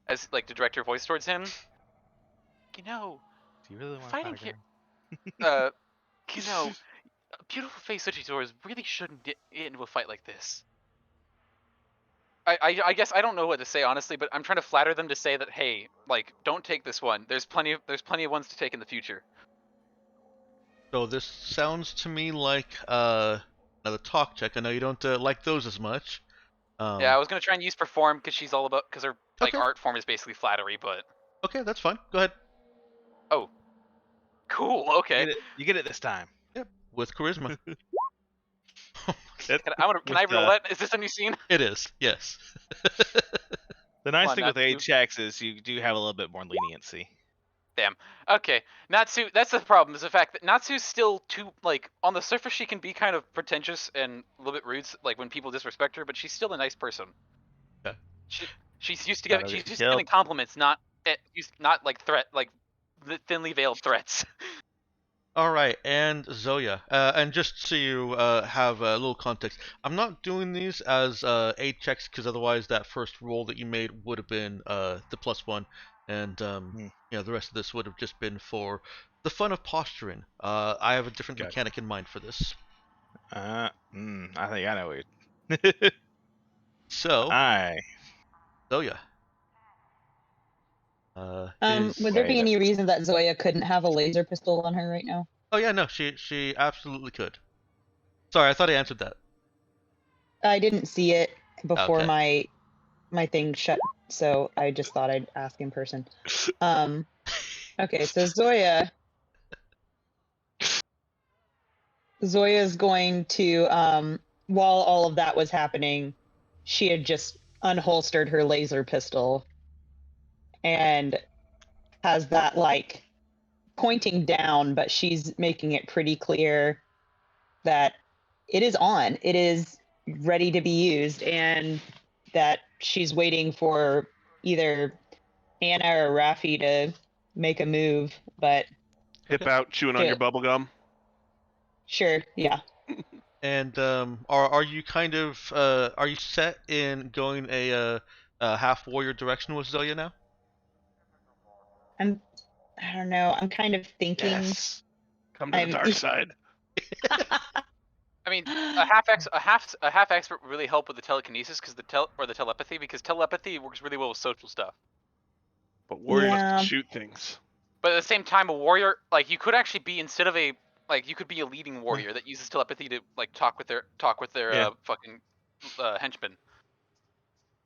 as like to direct her voice towards him. You know, Do you really want to fighting fight a here, girl? you know, a beautiful face such as yours really shouldn't get into a fight like this. I guess I don't know what to say honestly, but I'm trying to flatter them to say that hey, like don't take this one. There's plenty of ones to take in the future. So this sounds to me like another talk check. I know you don't like those as much. Yeah, I was gonna try and use perform because her like Okay. art form is basically flattery, but Okay, that's fine. Go ahead. oh, cool. Okay, You get it this time. Yep, with charisma. can I roulette? Is this a new scene? It is. Yes. The nice Come on, thing with Natsu. 8 checks is you do have a little bit more leniency. Damn. Okay, Natsu. That's the problem. Is the fact that Natsu's still too like on the surface she can be kind of pretentious and a little bit rude, like when people disrespect her, but she's still a nice person. Okay. She's used to That'll she's get used to killed. giving compliments, not not like thinly veiled threats. All right, and Zoya. And just so you have a little context, I'm not doing these as 8 checks because otherwise that first roll that you made would have been the +1, and the rest of this would have just been for the fun of posturing. I have a different Gotcha. mechanic in mind for this. I think I know what So, I Zoya. Would there be Wait any reason that Zoya couldn't have a laser pistol on her right now? Oh yeah, no, she absolutely could. Sorry, I thought I answered that. I didn't see it before Okay. my thing shut, so I just thought I'd ask in person. Okay, so Zoya's going to while all of that was happening, she had just unholstered her laser pistol and has that like pointing down, but she's making it pretty clear that it is on. It is ready to be used, and that she's waiting for either Anna or Rafi to make a move. But Hip out, chewing on your bubble gum. sure, yeah. And are you kind of are you set in going a half warrior direction with Zoya now? I don't know. I'm kind of thinking. Yes. Come to the I'm- dark side. I mean, a half expert would really help with the telekinesis because the telepathy because telepathy works really well with social stuff. But warriors Yeah. shoot things. But at the same time, a warrior like you could actually be instead of a like you could be a leading warrior that uses telepathy to like talk with their Yeah. fucking henchmen.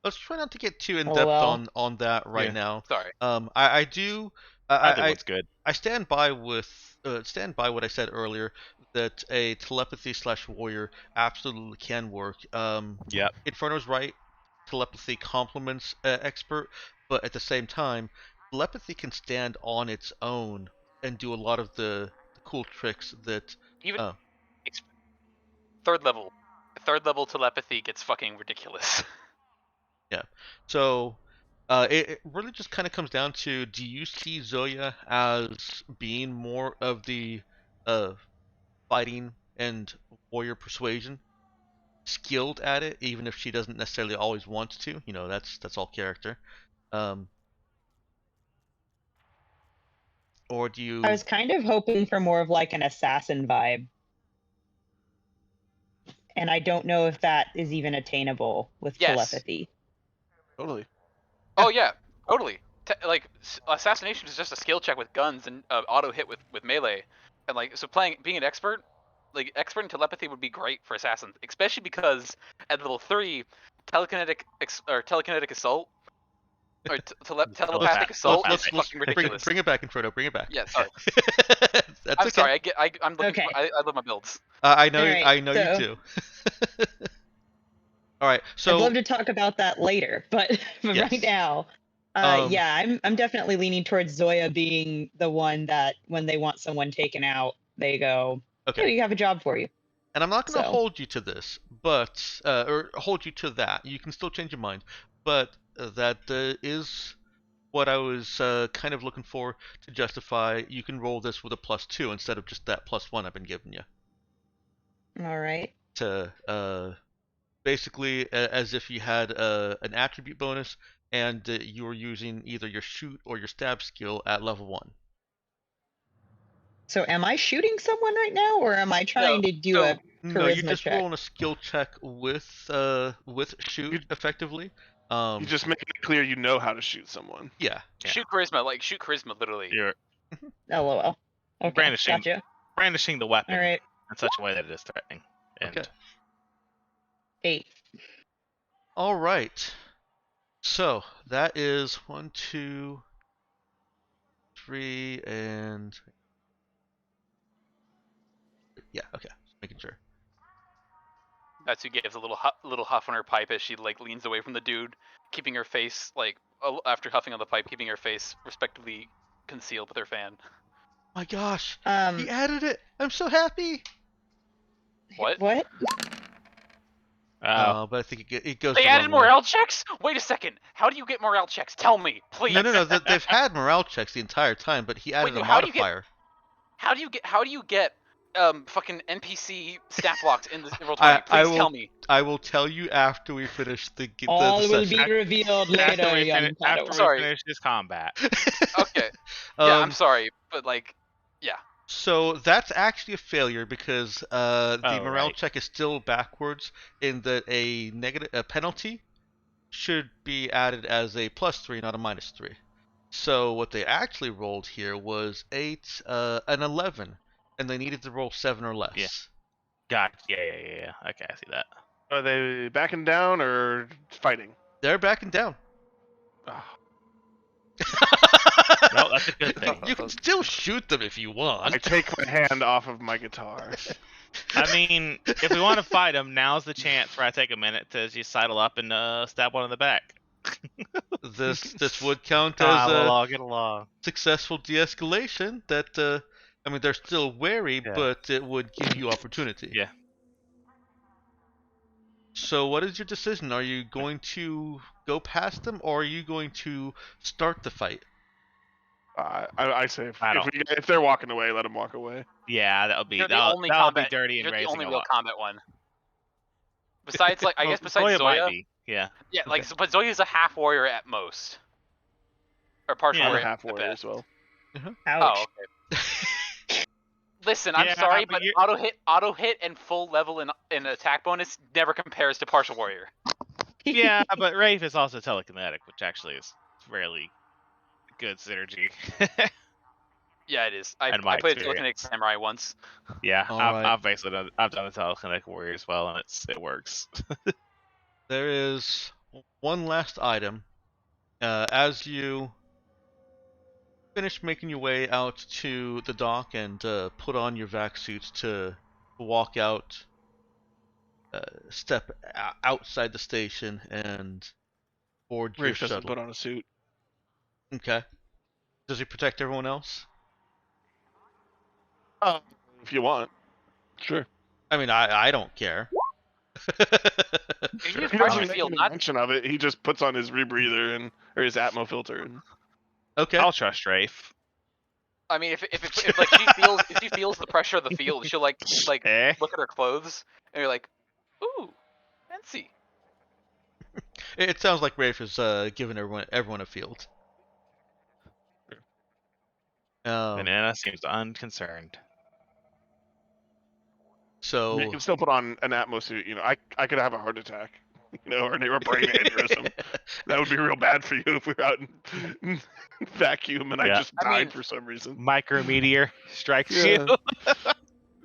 Let's try not to get too in depth LOL. on that right Yeah. now. Sorry. I do either I one's good. I stand by what I said earlier that a telepathy / warrior absolutely can work. Yep. Inferno's right. Telepathy complements expert, but at the same time, telepathy can stand on its own and do a lot of the cool tricks that. Even Oh, third level telepathy gets fucking ridiculous. yeah. So, it really just kind of comes down to: do you see Zoya as being more of the uh, fighting and warrior persuasion, skilled at it, even if she doesn't necessarily always want to? That's all character. Um, or do you? I was kind of hoping for more of like an assassin vibe. And I don't know if that is even attainable with Yes. telepathy. Totally. Oh yeah, totally. Assassination is just a skill check with guns and auto hit with melee, and like so being an expert, like expert in telepathy would be great for assassins, especially because at level 3, telekinetic assault or telepathic assault is fucking ridiculous. Bring it back, Inferno. Bring it back. Yeah, sorry. That's I'm okay. sorry. I'm looking. Okay. I love my builds. I know. Alright, I know you so- too. All right. I'd So love to talk about that later, but Yes. right now, yeah, I'm definitely leaning towards Zoya being the one that when they want someone taken out, they go, okay. "Hey, we have a job for you." And I'm not going to So- hold you to this, but or hold you to that. You can still change your mind. but that is what I was kind of looking for to justify. You can roll this with a +2 instead of just that +1 I've been giving you. All right. To basically as if you had an attribute bonus and you were using either your shoot or your stab skill at level 1. So am I shooting someone right now, or am I trying to do a No, you're charisma just check? rolling a skill check with shoot You- effectively. You just making it clear you know how to shoot someone. Yeah. Yeah. Shoot charisma, literally. You're LOL. Okay, brandishing gotcha. brandishing the weapon All right, in such a way that it is threatening. And Okay. 8. All right. So that is 1, 2, 3, and yeah. Okay. Just making sure. That's who gives a little huff on her pipe as she like leans away from the dude, keeping her face like after huffing on the pipe, keeping her face respectively concealed with her fan. My gosh, Um, he added it. I'm so happy. What? What? oh, But I think it goes They the added wrong way. morale checks? Wait a second. How do you get morale checks? Tell me, please. No. They've had morale checks the entire time, but he added Wait, a how do you get- modifier. How do you get fucking NPC stat blocks in this Roll20? I Please will- tell me. I will tell you after we finish the All will session. be revealed after later, we young finish, after Padawan. we finish this combat. Okay. Yeah, I'm Um, sorry, but like, yeah. So that's actually a failure because the Oh, morale right. check is still backwards in that a penalty should be added as a +3, not a -3. So what they actually rolled here was 8, an 11, and they needed to roll 7 or less. Yeah. God, yeah. Okay, I see that. Are they backing down or fighting? They're backing down. Ah, Well, that's a good thing. You can still shoot them if you want. I take my hand off of my guitar. I mean, if we want to fight them, now's the chance where I take a minute to just sidle up and stab one in the back. This would count Come as on, we'll a all get along. successful de-escalation. That I mean, they're still wary, Yeah. but it would give you opportunity. Yeah. So, what is your decision? Are you going to go past them, or are you going to start the fight? I say I don't- if they're walking away, let them walk away. Yeah, that'll be You're the that'll, only that'll combat. be dirty and You're the raising only a real lot. combat one. Besides, like, I Well, guess besides might Zoya. be. Yeah. Yeah, like, Okay. but Zoya's a half warrior at most, or partial Yeah, I'm a warrior half at warrior best. as well. Ouch. Oh, okay. Listen, I'm Yeah, sorry, but but auto hit, and full level in attack bonus never compares to partial warrior. Yeah, but Rafe is also telekinetic, which actually is fairly good synergy. Yeah, it is. I In my played experience. telekinetic samurai once. Yeah, Alright. I've basically done the telekinetic warrior as well, and it works. There is one last item. As you finish making your way out to the dock and put on your vac suits to walk out, step outside the station and board your Rafe doesn't shuttle. put on a suit. Okay. Does he protect everyone else? If you want, sure. I mean, I don't care. You Sure. use He pressure doesn't make field, any not mention of it. He just puts on his rebreather or his atmo filter. And Okay. I'll trust Rafe. I mean, if like she feels the pressure of the field, she'll like Eh? look at her clothes and you're like, ooh, fancy. It sounds like Rafe is giving everyone a field. Banana seems unconcerned. So you can still put on an atmo suit. You know, I could have a heart attack. You know, or a brain aneurysm. That would be real bad for you if we were out in vacuum and I Yeah. just I died mean- for some reason. Micrometeor strikes Yeah. you.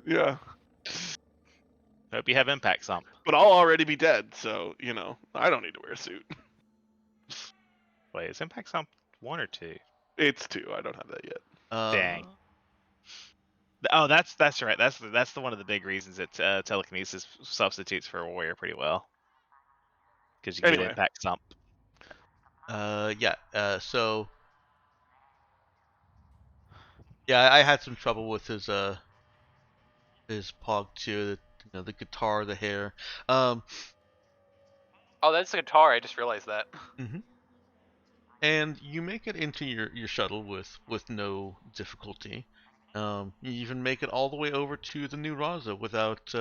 Yeah. Hope you have impact sump. But I'll already be dead, so, you know, I don't need to wear a suit. Wait, is impact sump 1 or 2? It's 2. I don't have that yet. Dang. Oh, that's right. That's the one of the big reasons that telekinesis substitutes for a warrior pretty well. Because you get Anyway. impact sump. Yeah. So yeah, I had some trouble with his pog too. The guitar, the hair. Oh, that's a guitar. I just realized that. And you make it into your shuttle with no difficulty. You even make it all the way over to the new Raza without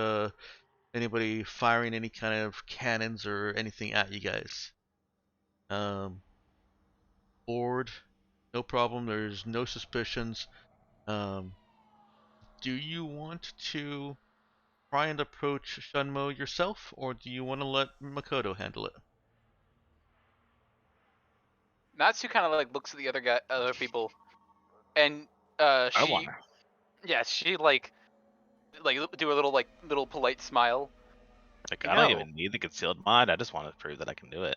anybody firing any kind of cannons or anything at you guys. Board, no problem. There's no suspicions. Um, do you want to try and approach Shunmo yourself, or do you want to let Makoto handle it? Natsu kind of like looks at the other people, and I she, wanna. yeah, she like do a little polite smile. Like, You I don't know, even need the concealed mind. I just want to prove that I can do it.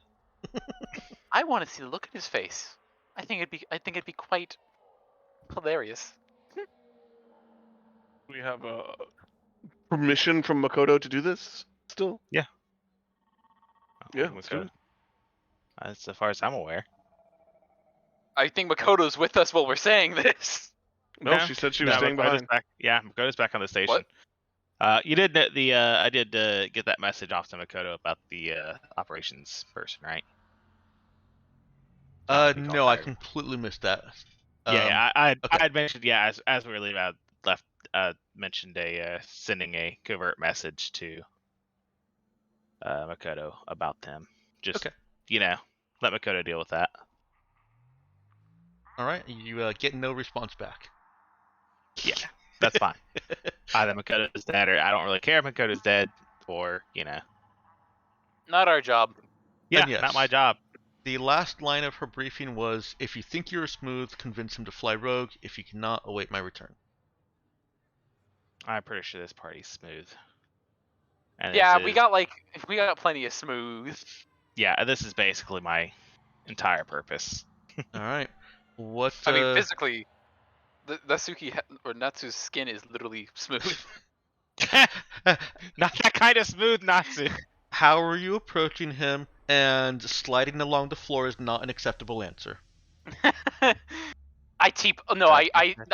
I want to see the look in his face. I think it'd be quite hilarious. We have permission from Makoto to do this still? Yeah. Yeah, let's do it. As far as I'm aware. I think Makoto's with us while we're saying this. No, she said she was staying Makoto's behind. back. Yeah, Makoto's back on the station. What? You did the I did get that message off to Makoto about the operations person, right? I don't know if you called No, I her. completely missed that. Yeah, I okay. had mentioned, yeah, as we were leaving, I left mentioned sending a covert message to Makoto about them. Just Okay. let Makoto deal with that. All right, you get no response back. Yeah, that's fine. Either Makoto's dead, or I don't really care if Makoto's dead, or Not our job. yeah, And yes, not my job. the last line of her briefing was, "If you think you're smooth, convince him to fly rogue. If you cannot, await my return." I'm pretty sure this party's smooth. And Yeah, this is we got plenty of smooth. this is basically my entire purpose. All right. What? I mean, physically, the or Natsu's skin is literally smooth. Not that kind of smooth, Natsu. How are you approaching him? And sliding along the floor is not an acceptable answer. I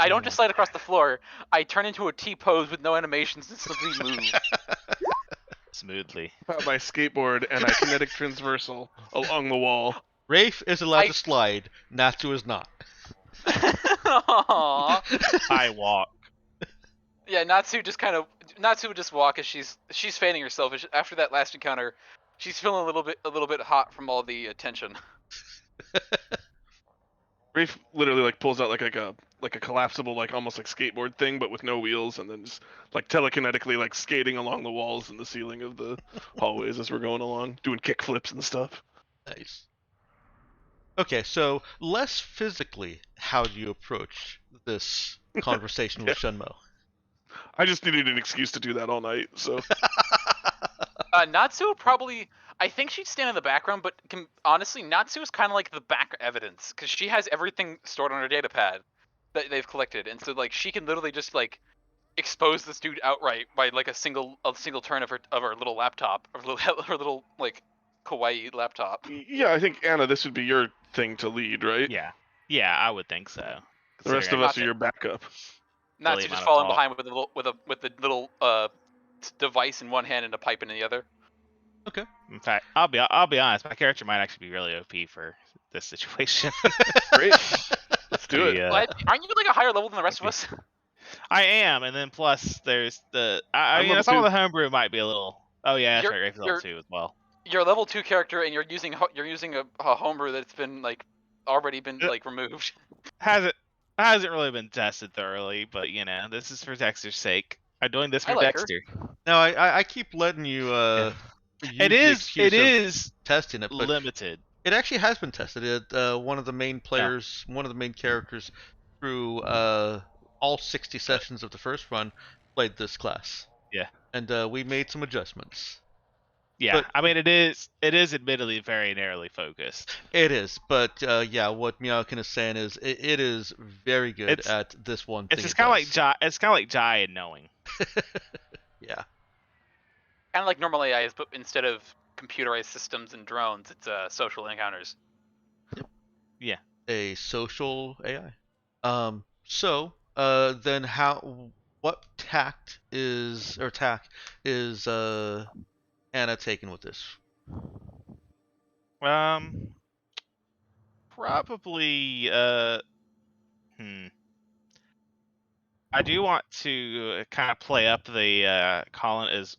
don't just slide across the floor. I turn into a T pose with no animations and simply move. Smoothly. My skateboard and I kinetic transversal along the wall. Rafe is allowed to slide. Natsu is not. Aww. I walk. Yeah, Natsu would just walk as she's fanning herself after that last encounter. She's feeling a little bit hot from all the attention. Rafe literally like pulls out like a collapsible like almost like skateboard thing but with no wheels and then just like telekinetically like skating along the walls and the ceiling of the hallways as we're going along, doing kick flips and stuff. Nice. Okay, so less physically, how do you approach this conversation with Shunmo? I just needed an excuse to do that all night, so Natsu would probably. I think she'd stand in the background, but honestly, Natsu is kind of like the back evidence because she has everything stored on her data pad that they've collected, and so like she can literally just like expose this dude outright by like a single turn of her little laptop, her little like kawaii laptop. yeah, I think Anna, this would be your thing to lead, right? Yeah, I would think so. The rest of us are your backup. Natsu just falling behind with the little device in one hand and a pipe in the other. Okay. In fact, I'll be honest. My character might actually be really OP for this situation. Great. Let's do it. Aren't you like a higher level than the rest of us? I am, and then plus there's the some of the homebrew might be a little. Oh yeah, that's right. Rafe level 2 as well. You're a level 2 character, and you're using a homebrew that's been like already been like removed. Hasn't really been tested thoroughly, but this is for Dexter's sake. I'm doing this for Dexter. No, I keep letting you It is testing it, but limited. It actually has been tested. One of the main players, one of the main characters, through all 60 sessions of the first run, played this class. Yeah. And we made some adjustments. Yeah, but, I mean it is admittedly very narrowly focused. It is, but yeah, what Meowkin is saying is it is very good at this one thing. It's kind of like Jai and knowing. Yeah. Kind of like normal AI is, but instead of computerized systems and drones, it's social encounters. Yep. Yeah. A social AI. So then what tack is Anna taking with this? Probably. I do want to kind of play up the Colin is.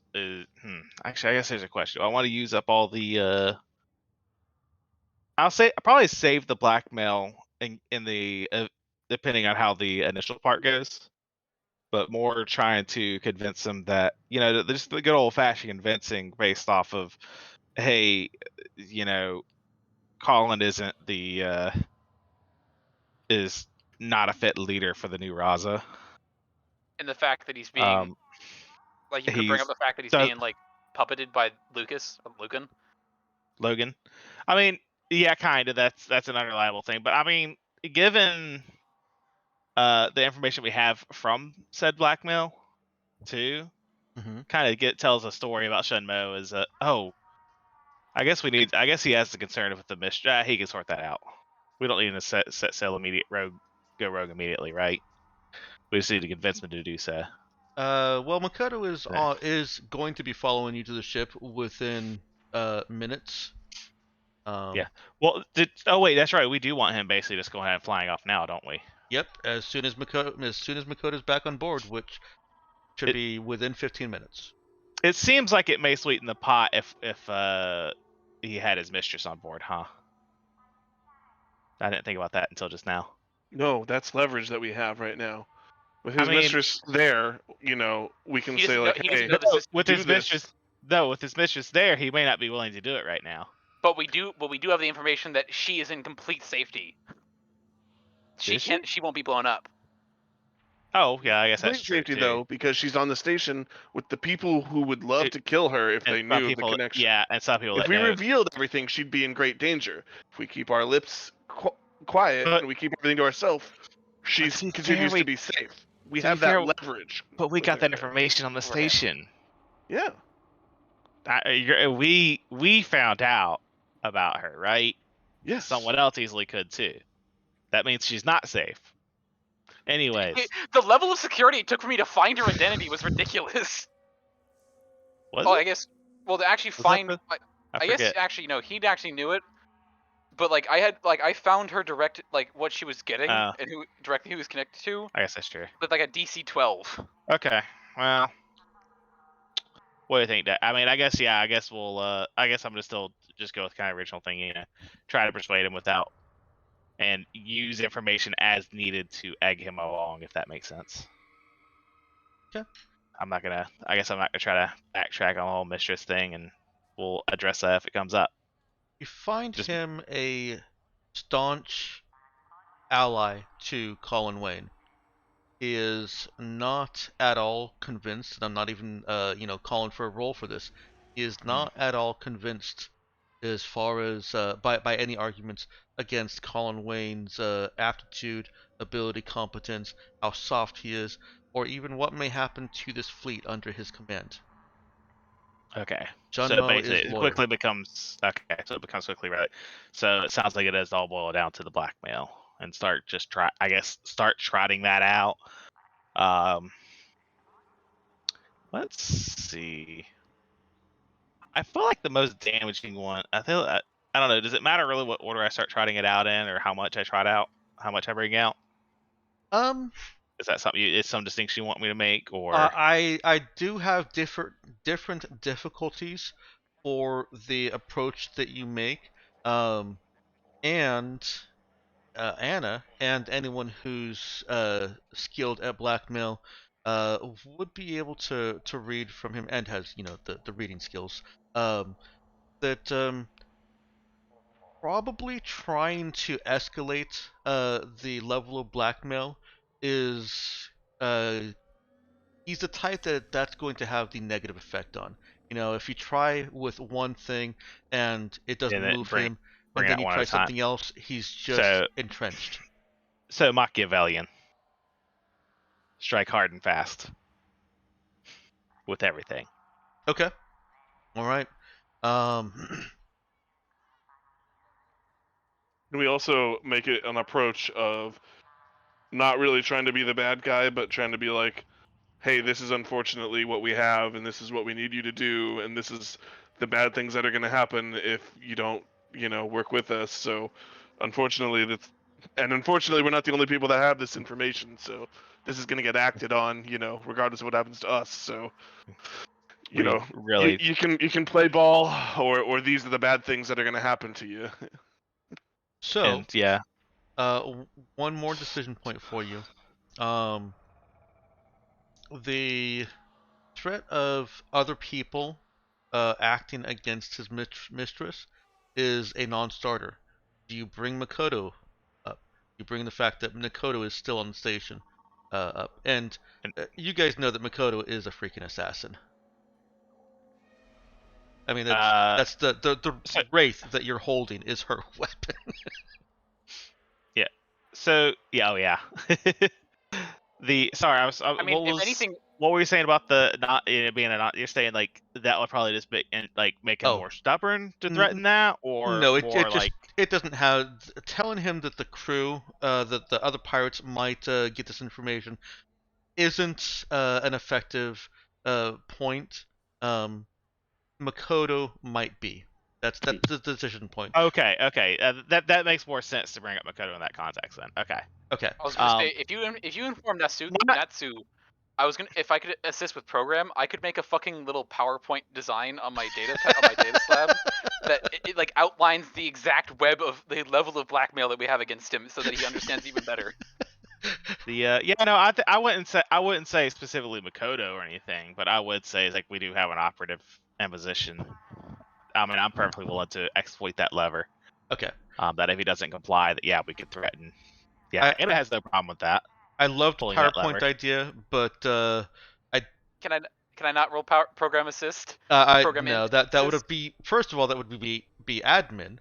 Actually, I guess there's a question. I want to use up all the. I'll probably save the blackmail in the depending on how the initial part goes, but more trying to convince them that just the good old fashioned convincing based off of, hey, Colin isn't is not a fit leader for the new Raza. And the fact that he's being Um, like, you could bring up he's the fact that he's does being like puppeted by Lucan. Logan. I mean, yeah, kind of. That's an unreliable thing, but I mean, given the information we have from said blackmail, too, Mm-hmm. kind of tells a story about Shenmue is I guess he has the concern with the mystery. He can sort that out. We don't need to set sail go rogue immediately, right? We just need to convince him to do so. Well, Makoto Yeah. is going to be following you to the ship within minutes. Yeah. Well, oh wait, that's right. We do want him basically just going ahead and flying off now, don't we? Yep. As soon as Makoto's back on board, which should be within 15 minutes. It seems like it may sweeten the pot if he had his mistress on board, huh? I didn't think about that until just now. No, that's leverage that we have right now. With I his mean, mistress there, we can He say doesn't know. like, He hey, doesn't know the system. with do his this. mistress, with his mistress there, he may not be willing to do it right now. But we do have the information that she is in complete safety. Is she? She won't be blown up. Oh yeah, I guess that's Complete true safety too. though, because she's on the station with the people who would love to kill her if And they some knew of the people, connection. yeah, and some people If that we know. revealed everything, she'd be in great danger. If we keep our lips quiet But and we keep everything to ourselves, she to be fair, continues to be safe. We to be have that fair, leverage. but we with got her that there. information on the Over him. station. Yeah. We found out about her, right? Yes. Someone else easily could too. That means she's not safe. Anyways, The level of security it took for me to find her identity was ridiculous. was Well, it? I guess. Well, to actually Was that find, the- I guess forget. actually no, he'd actually knew it. But I found her direct what she was getting Oh, and who directly he was connected to I guess that's true. with like a DC-12. Okay. Well, what do you think, Dad? I mean, I guess yeah. I guess we'll. I guess I'm gonna still just go with kind of original thing. Try to persuade him without and use information as needed to egg him along, if that makes sense. Okay. I guess I'm not gonna try to backtrack on the whole mistress thing, and we'll address that if it comes up. You find Just him a staunch ally to Colin Wayne. He is not at all convinced, and I'm not even calling for a role for this. He is not at all convinced as far as by any arguments against Colin Wayne's aptitude, ability, competence, how soft he is, or even what may happen to this fleet under his command. okay. John So Mo basically, is it loyal. quickly becomes okay. So it becomes quickly right. So it sounds like it does all boil down to the blackmail and start trotting that out. Let's see. I feel like the most damaging one. I don't know. Does it matter really what order I start trotting it out in, or how much I trot out, how much I bring out? Um, Is that something? Is some distinction you want me to make, or I do have different difficulties for the approach that you make, and Anna and anyone who's skilled at blackmail would be able to read from him and has the reading skills. That probably trying to escalate the level of blackmail is uh, he's the type that's going to have the negative effect on. If you try with one thing and it doesn't and then move him, and bring then out you one at try a time? something else, he's just So entrenched. so Machiavellian. Strike hard and fast with everything. Okay. All right. Um, We also make it an approach of not really trying to be the bad guy, but trying to be like, hey, this is unfortunately what we have, and this is what we need you to do, and this is the bad things that are going to happen if you don't work with us. So, unfortunately, we're not the only people that have this information. So, this is going to get acted on, regardless of what happens to us. So, We really you can play ball, or these are the bad things that are going to happen to you. So, and yeah. one more decision point for you. The threat of other people acting against his mistress is a non-starter. Do you bring Makoto up? You bring the fact that Makoto is still on the station up, and And- you guys know that Makoto is a freaking assassin. I mean, that's the so- wraith that you're holding is her weapon. yeah. So yeah, oh yeah. I was. I mean, What if was? anything, What were you saying about the not being a not? You're saying like that would probably just make him Oh, more stubborn to n- threaten that, or no, it more just like it doesn't have telling him that the crew, that the other pirates might get this information isn't an effective point. Makoto might be. That's the decision point. okay, that makes more sense to bring up Makoto in that context then. Okay. Okay. I was gonna Um, say if you inform Natsu, Not- I was gonna if I could assist with program, I could make a fucking little PowerPoint design on my on my data slab that it like outlines the exact web of the level of blackmail that we have against him, so that he understands even better. I wouldn't say specifically Makoto or anything, but I would say like we do have an operative in position. I mean, I'm perfectly willing to exploit that lever. Okay. That if he doesn't comply, that yeah, we could threaten. Yeah, it has no problem with that. I loved Pulling that PowerPoint lever. idea, but Can I not roll power, program assist? I Program no, in that would assist? be first of all that would be admin.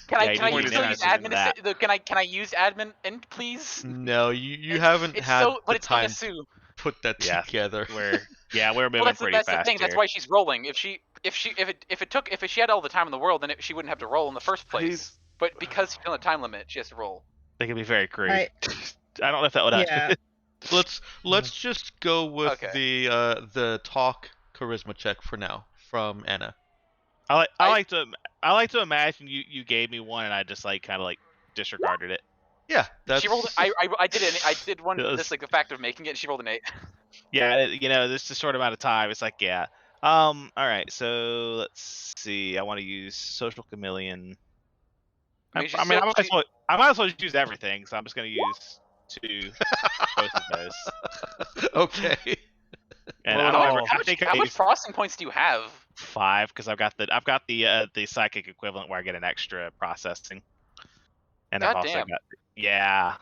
Can Yeah, I you can I need Point use is still use admin. admin assist? Can I use admin in please? No, you haven't It's had so, but the it's not time to Natsu. put that Yeah, together. we're moving Well, pretty that's the fast thing. That's here. why she's rolling. If she had all the time in the world, then she wouldn't have to roll in the first place. But because she's on a time limit, she has to roll. They can be very crude. I I don't know if that would yeah. Let's just go with Okay. the talk charisma check for now from Anna. I I- like to imagine you gave me one and I just like kind of like disregarded it. Yeah, that's She rolled. I did it. I did one. It was- This like the fact of making it. And she rolled an 8. Yeah, this is a short amount of time. It's like yeah. All right. So let's see. I want to use social chameleon. I mean, I might as well just use everything. So I'm just gonna use both of those. okay. And Well, I don't remember. Oh. I think How I much used processing points do you have? 5 because I've got the psychic equivalent where I get an extra processing. And I've God also damn. got yeah.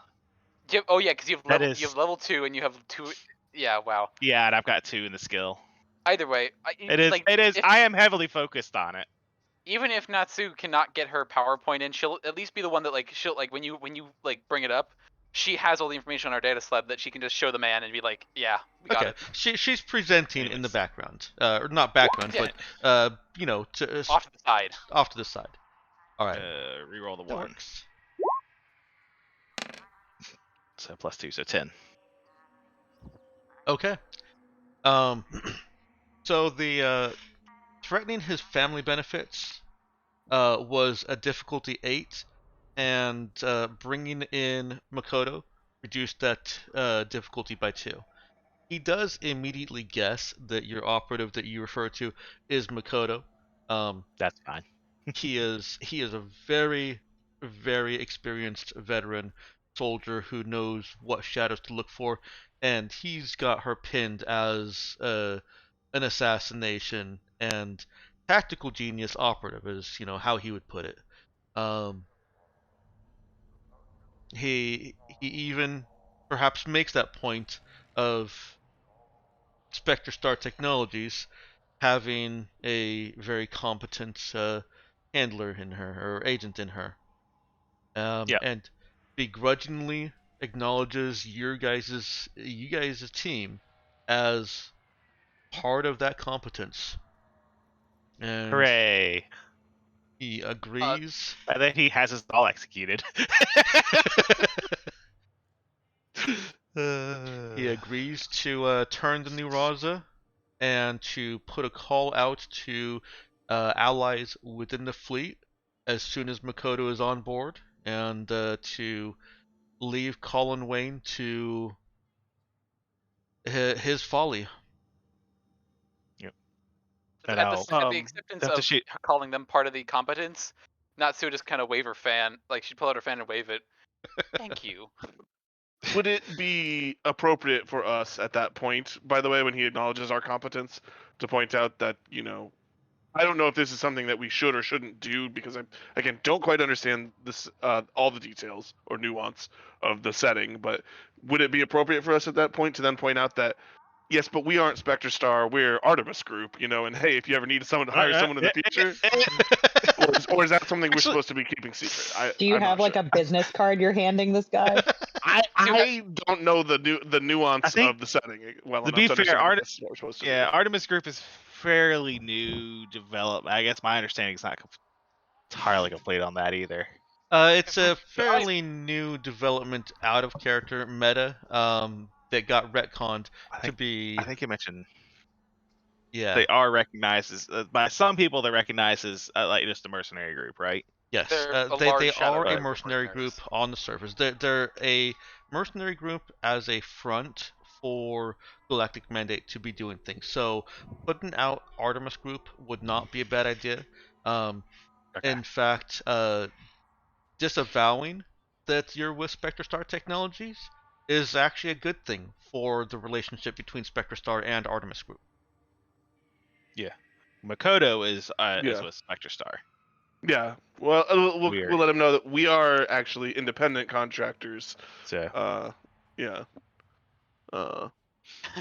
Oh yeah, because you That have is- level 2 and you have 2. Yeah, wow. Yeah, and I've got 2 in the skill. Either way, It is. like, It is. if- I am heavily focused on it. even if Natsu cannot get her PowerPoint in, she'll at least be the one that she'll when you like bring it up, she has all the information on our data slab that she can just show the man and be like, yeah, we got Okay. it. She's presenting in the Anyways. background, or not background, Yeah. but Off to the side. off to the side. All right. Reroll the That 1. works. So +2, so 10. Okay. So the threatening his family benefits was a difficulty 8, and bringing in Makoto reduced that difficulty by 2. He does immediately guess that your operative that you refer to is Makoto. That's fine. He is a very experienced veteran soldier who knows what shadows to look for, and he's got her pinned as an assassination and tactical genius operative, is how he would put it. He even perhaps makes that point of Spectre Star Technologies having a very competent handler in her, or agent in her, Yep. and begrudgingly acknowledges you guys' team as part of that competence, and Hooray! he agrees. And then he has us all executed. He agrees to turn the new Raza and to put a call out to allies within the fleet as soon as Makoto is on board, and to leave Colin Wayne to his folly. Yep. At And the, at the acceptance have to of shoot. calling them part of the competence, Natsu just kind of wave her fan, like she'd pull out her fan and wave it. Thank you. Would it be appropriate for us at that point, by the way, when he acknowledges our competence, to point out that, I don't know if this is something that we should or shouldn't do, because I, again, don't quite understand this, all the details or nuance of the setting, but would it be appropriate for us at that point to then point out that, yes, but we aren't Spectre Star, we're Artemis Group, and hey, if you ever need someone to hire someone in the future, or is that something we're Actually- supposed to be keeping secret? Do you I'm have not like sure. a business card you're handing this guy? I don't know the nuance think, of the setting well to enough be to fair, understand if this is what we're supposed to do. Artemis Group is fairly new development. I guess my understanding is not entirely complete on that either. It's a fairly new development out of character meta that got retconned to be. I think you mentioned Yeah. they are recognized as by some people. They're recognized as like just a mercenary group, right? Yes, They're a they large shadow are a group of mercenary group mercenaries. on the surface. They're a mercenary group as a front for Galactic Mandate to be doing things. So putting out Artemis Group would not be a bad idea. Okay. In fact, disavowing that you're with Spectre Star Technologies is actually a good thing for the relationship between Spectre Star and Artemis Group. Yeah. Makoto is Yeah. with Spectre Star. Yeah. Well, we'll let him know that we are actually independent contractors. So Yeah.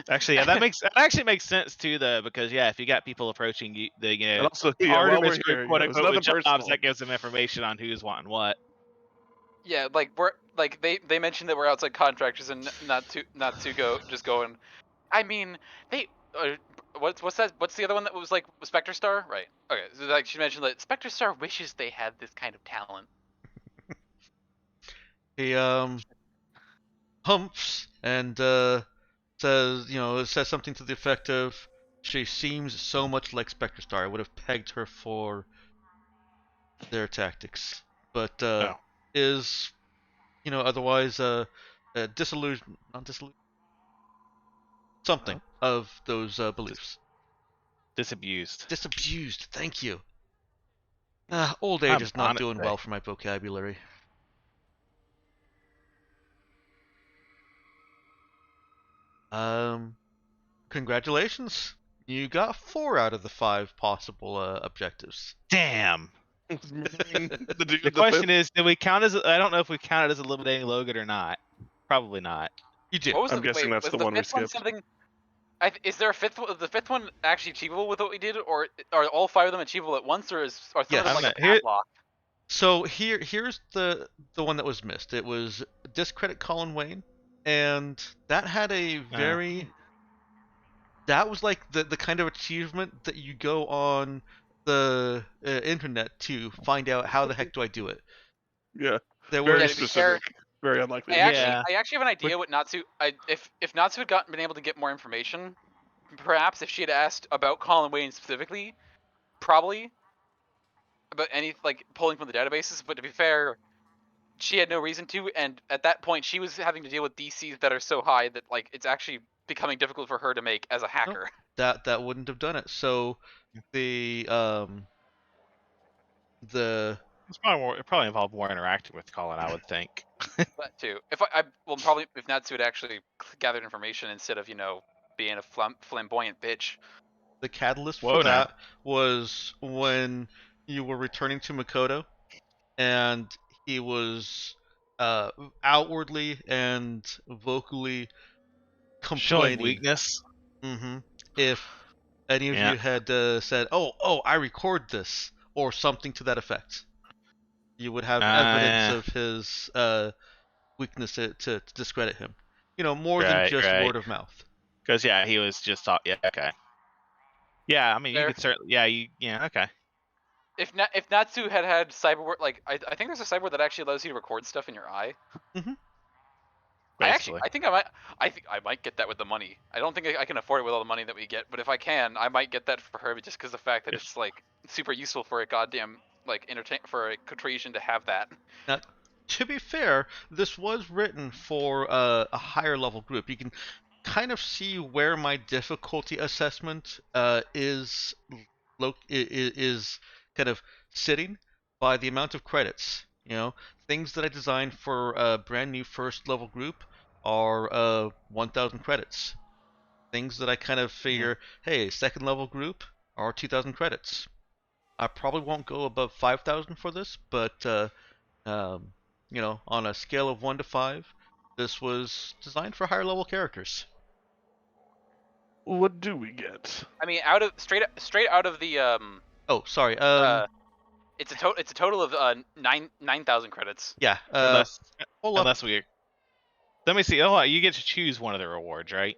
actually, yeah, that actually makes sense too, though, because if you got people approaching you, And also, while Artemis we're Group, here, quote it's unquote, nothing with jobs, personal. that gives them information on who's wanting what. Yeah, like they mentioned that we're outside contractors and not to go just going. I mean, they what's that? What's the other one that was like Spectre Star? Right. Okay. So like she mentioned that Spectre Star wishes they had this kind of talent. He humps and says, it says something to the effect of, "She seems so much like Spectre Star. I would have pegged her for their tactics, but is, otherwise disillusioned, not disillusioned, something of those beliefs. Disabused. Disabused. Thank you. Old age is not doing well for my vocabulary. Congratulations. You got 4 out of the 5 possible objectives. Damn. The question is, do we count as? I don't know if we counted as eliminating Logan or not. Probably not. You do. What was I'm guessing that's was the one we fifth one skipped. something? Is there a fifth one? Is the fifth one actually achievable with what we did, or are all 5 of them achievable at once, or are some of them like a padlock? So here's the one that was missed. It was discredit Colin Wayne, and that had a very that was like the kind of achievement that you go on the internet to find out how the heck do I do it. Yeah. There very was specific. Very unlikely. I actually have an idea what Natsu. If Natsu had been able to get more information, perhaps if she had asked about Colin Wayne specifically, probably about any like pulling from the databases. But to be fair, she had no reason to, and at that point, she was having to deal with DCs that are so high that like it's actually becoming difficult for her to make as a hacker. Nope, that wouldn't have done it. So the It probably involved more interacting with Colin, I would think. That too. If Natsu had actually gathered information instead of being a flamboyant bitch. The catalyst for that was when you were returning to Makoto, and he was outwardly and vocally complaining. Showing weakness. Mm-hmm. If any of you had said, "Oh, I record this," or something to that effect, you would have evidence of his weakness to discredit him. More than just word of mouth. Because he was just okay. Yeah, I mean, you could certainly. Okay. If Natsu had cyberware, like I think there's a cyberware that actually allows you to record stuff in your eye. Mm-hmm. basically. I think I might get that with the money. I don't think I can afford it with all the money that we get, but if I can, I might get that for her just because the fact that If- it's like super useful for a goddamn like entertain for a Catrician to have that. Now, to be fair, this was written for a higher level group. You can kind of see where my difficulty assessment is kind of sitting by the amount of credits. You know, things that I designed for a brand new first level group are 1,000 credits. Things that I kind of figure, hey, second level group are 2,000 credits. I probably won't go above 5,000 for this, but um, you know, on a scale of 1 to 5, this was designed for higher level characters. What do we get? I mean, out of straight out of the Oh, sorry. it's a total of 9,000 credits. Yeah. unless Pull up. unless we. Let me see. Oh, you get to choose one of the rewards, right?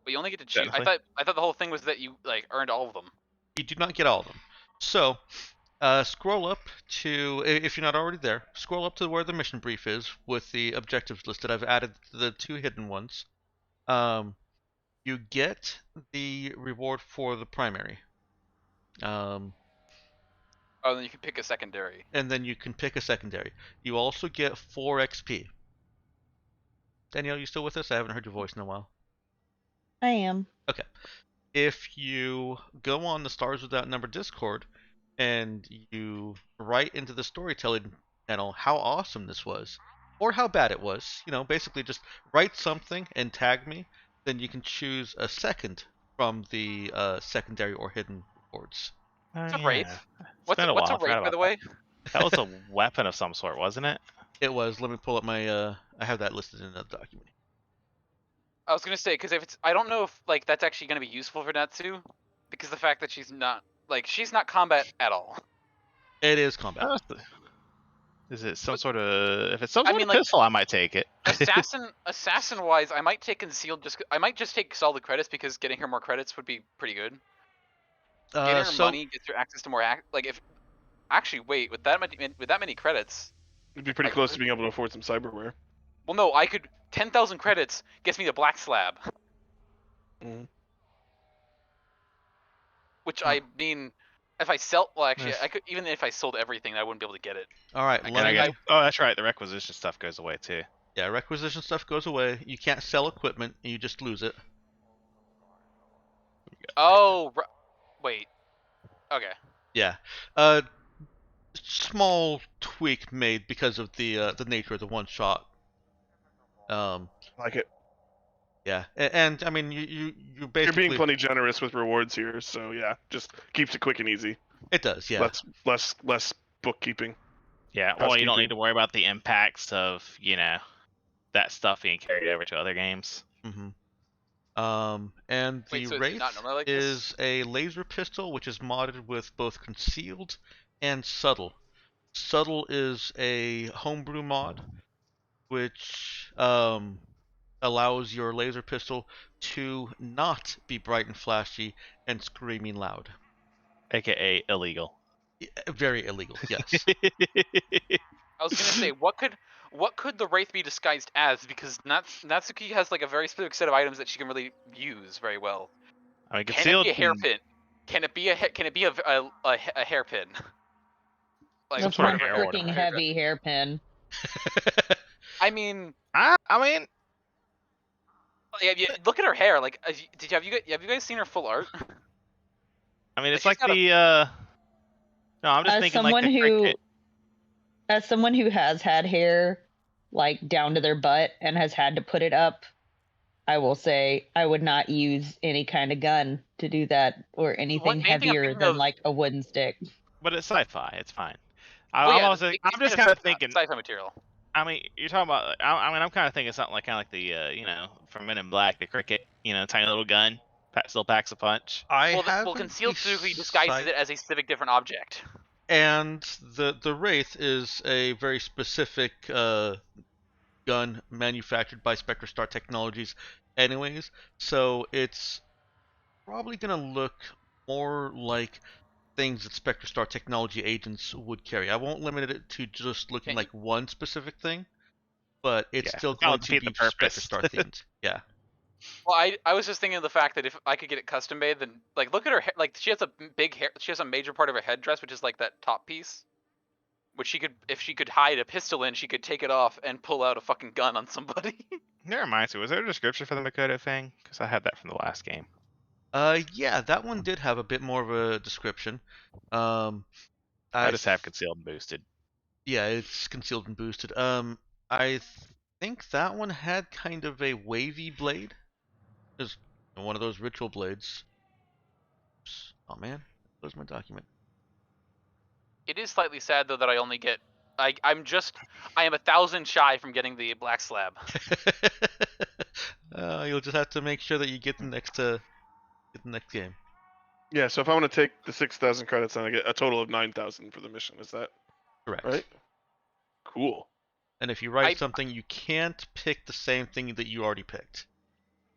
But you only get to choose. Technically. I thought the whole thing was that you like earned all of them. You do not get all of them. So, scroll up to, if you're not already there, scroll up to where the mission brief is with the objectives listed. I've added the 2 hidden ones. You get the reward for the primary. Oh, then you can pick a secondary. And then you can pick a secondary. You also get 4 XP. Danielle, you still with us? I haven't heard your voice in a while. I am. Okay. If you go on the Stars Without Number Discord and you write into the storytelling channel how awesome this was, or how bad it was, you know, basically just write something and tag me, then you can choose a second from the secondary or hidden rewards. What's a wraith? It's been a What's while. a I wraith, forgot by the about way? that. That was a weapon of some sort, wasn't it? It was. Let me pull up my. I have that listed in another document. I was gonna say because if it's, I don't know if like that's actually gonna be useful for Natsu, because the fact that she's not combat at all. It is combat. Is it some sort of? If it's some I sort mean, of like, pistol, I might take it. assassin wise, I might take concealed. I might just take solid credits because getting her more credits would be pretty good. Getting her So money gets her access to more like if actually wait with that many credits. It'd be pretty Like, close to being able to afford some cyberware. Well, no, I could 10,000 credits gets me the black slab. Mhm. Which I mean, if I sell, well, actually, Yes. I could even if I sold everything, I wouldn't be able to get it. all right, And And I let guess. me. Oh, that's right. The requisition stuff goes away too. Yeah, requisition stuff goes away. You can't sell equipment, and you just lose it. Oh, wait. Okay. Yeah. Small tweak made because of the nature of the one shot. Like it. Yeah, and I mean you You're basically. being plenty generous with rewards here, so yeah, just keeps it quick and easy. It does, yeah. Less bookkeeping. Yeah. Well, you don't Housekeeping. need to worry about the impacts of that stuff being carried over to other games. And the Wait, so is it Wraith not normally like this? is a laser pistol which is modded with both concealed and subtle. Subtle is a homebrew mod which allows your laser pistol to not be bright and flashy and screaming loud. AKA illegal. Very illegal, yes. I was gonna say, what could the wraith be disguised as? Because Natsuki has like a very specific set of items that she can really use very well. I mean, Can it concealed. be a hairpin? Can it be a hairpin? Like Some That's sort one of hair freaking ornament. heavy hairpin. I mean, I mean, look at her hair. Like, have you guys seen her full art? it's she's like got a- the. No, I'm just As thinking like someone the who, cricket. as someone who has had hair like down to their butt and has had to put it up, I will say I would not use any kind of gun to do that or anything main thing I'm heavier thinking than of- like a wooden stick. But it's sci-fi. It's fine. Well, yeah, I'm the just base kind of is thinking. sci-fi material. I mean, you're talking about. I'm kind of thinking something like the from Men in Black, the cricket. Tiny little gun, still packs a punch. I Well, have concealed specifically disguises it as a specific different object. and the Wraith is a very specific gun manufactured by Spectrestar Technologies anyways, so it's probably gonna look more like things that Spectrestar Technology agents would carry. I won't limit it to just looking Can like one specific thing. but it's Yeah, still that'll going to defeat the be Spectre purpose. Star themed. Yeah. Well, I was just thinking of the fact that if I could get it custom made, then like look at her like she has a big hair. She has a major part of her headdress, which is like that top piece, which she could if she could hide a pistol in, she could take it off and pull out a fucking gun on somebody. That reminds me, was there a description for the Makoto thing? Because I had that from the last game. Yeah, that one did have a bit more of a description. Um, I I just have concealed and boosted. Yeah, it's concealed and boosted. I think that one had kind of a wavy blade. Is one of those ritual blades. Oops. Oh man, close my document. It is slightly sad though that I only get I am 1,000 shy from getting the black slab. You'll just have to make sure that you get the next game. Yeah, so if I want to take the 6,000 credits, then I get a total of 9,000 for the mission. Is that Correct. right? Cool. And if you write I- something, you can't pick the same thing that you already picked.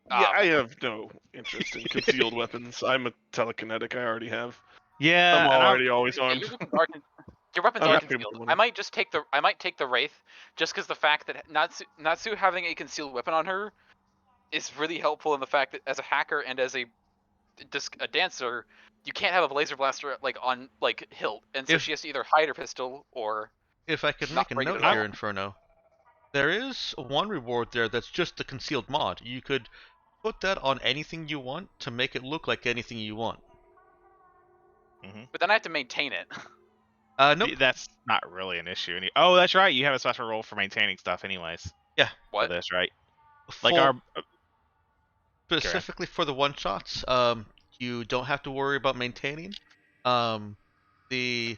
Yeah, I have no interest in concealed weapons. I'm a telekinetic. I already have. Yeah, I'm and already always Yeah, armed. your weapons I'm are happy with concealed. the one. I might take the wraith just because the fact that Natsu having a concealed weapon on her is really helpful in the fact that as a hacker and as a dancer, you can't have a laser blaster like on like hilt, and so If- she has to either hide her pistol or If I could not make a bring it note at here, all. Inferno, there is one reward there that's just the concealed mod. You could put that on anything you want to make it look like anything you want. But then I have to maintain it. Nope. that's not really an issue. Oh, that's right. You have a special role for maintaining stuff, anyways. Yeah. For What? this, right? Full, Like our specifically for the one shots, you don't have to worry about maintaining. The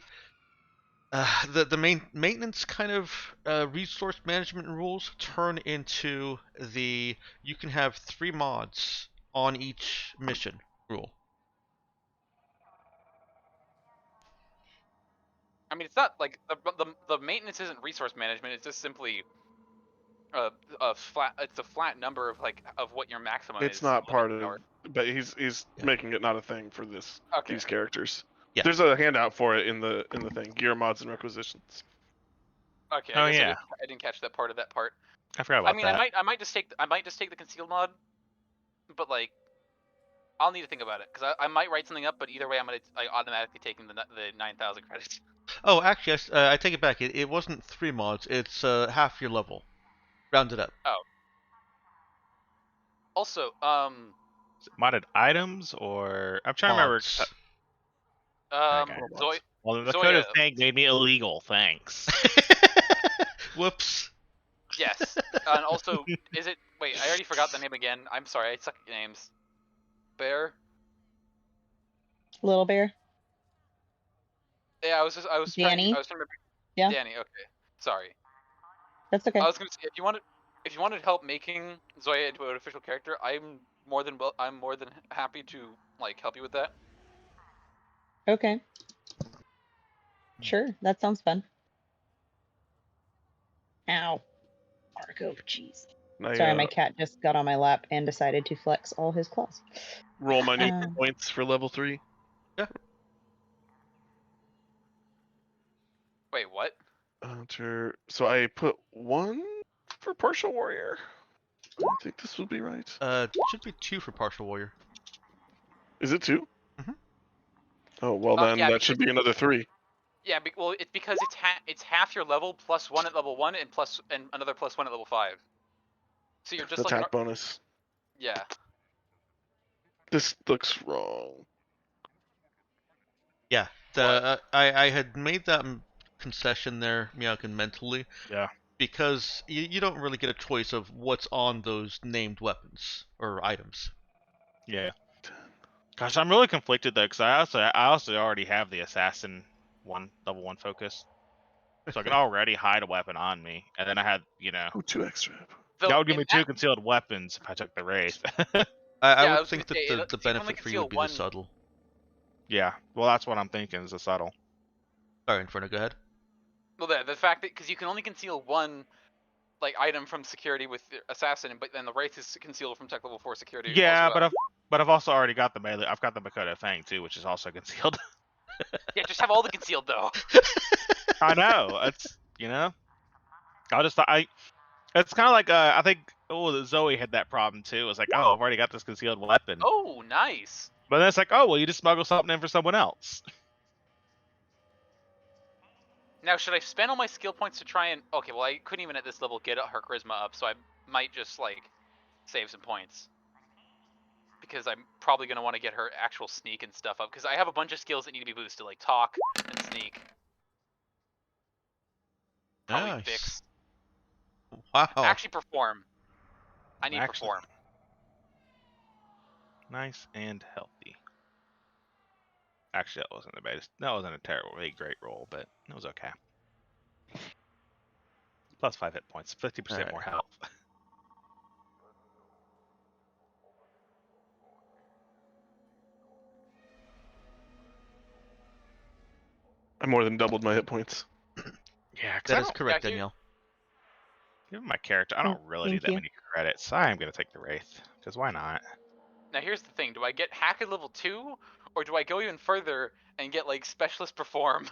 the main maintenance kind of resource management rules turn into you can have 3 mods on each mission rule. I mean, it's not like the maintenance isn't resource management. It's just simply a flat. It's a flat number of like of what your maximum is. It's not part limit of, power. but he's Yeah. making it not a thing for Okay. these characters. Yeah. There's a handout for it in the thing. Gear mods and requisitions. Okay. Oh, I guess yeah. I didn't catch that part of that part. I forgot about I mean, that. I might just take the concealed mod, but like, I'll need to think about it because I might write something up. But either way, I'm gonna automatically taking the 9,000 credits. Oh, actually, I take it back. It wasn't 3 mods. It's half your level, rounded up. Also, Is it modded items or I'm trying to remember. Mods. Okay. Zoe, Well, the Zoya- Makoto thing made me illegal. Thanks. Whoops. yes, and also, is it? Wait, I already forgot the name again. I'm sorry, I suck at names. Bear. Little bear. Yeah, I was trying Danny? to remember. Yeah. Danny. Okay. Sorry. That's okay. I was gonna say if you wanted help making Zoya into an official character, I'm more than happy to like help you with that. Okay. Sure, that sounds fun. Ow. Argo, jeez. Sorry, my cat just got on my lap and decided to flex all his claws. roll my new Um, points for level 3. Wait, what? So I put 1 for partial warrior. I think this will be right. Should be 2 for partial warrior. Is it 2? Mhm. Oh well, then Yeah, that should be another 3. Yeah, well, it's because it's half your level plus 1 at level 1 and another plus 1 at level 5. So you're just Attack like bonus. yeah. This looks wrong. Yeah. I had made that concession there, Meowkin, mentally. Yeah. Because you don't really get a choice of what's on those named weapons or items. Yeah. Gosh, I'm really conflicted though, because I also already have the assassin level 1 focus, so I can already hide a weapon on me, and then I had Oh, 2 extra. that would give me 2 concealed weapons if I took the wraith. I Yeah, I would was think gonna that say, the you can only benefit for you would be conceal the subtle. Yeah, well that's what I'm thinking is a subtle. Sorry, Inferno, go ahead. Well, the fact that because you can only conceal 1 like item from security with the assassin, but then the wraith is concealed from tech level 4 security. Yeah, as well. but I've also already got the melee. I've got the Makoto Fang too, which is also concealed. Yeah, just have all the concealed though. I know. It's I'll just It's kind of like I think Zoe had that problem too. It's like, oh, I've already got this concealed weapon, Oh, nice. but then it's like, oh, well, you just smuggle something in for someone else. Now, should I spend all my skill points to try and... Okay, well, I couldn't even at this level get her charisma up, so I might just, like, save some points. Because I'm probably going to want to get her actual sneak and stuff up, because I have a bunch of skills that need to be boosted, like talk and sneak. Probably Nice. fix. Wow. Actually, perform. I need Actually- perform. Nice and healthy. Actually, that wasn't a terribly great roll, but it was okay. Plus 5 hit points, 50% Alright. more health. I more than doubled my hit points. Yeah, because That is correct, yeah, Danielle. given my character, I don't really need thank that you. many credits. I am going to take the Wraith, because why not? Now, here's the thing. Do I get hack at level 2, or do I go even further and get, like, specialist perform?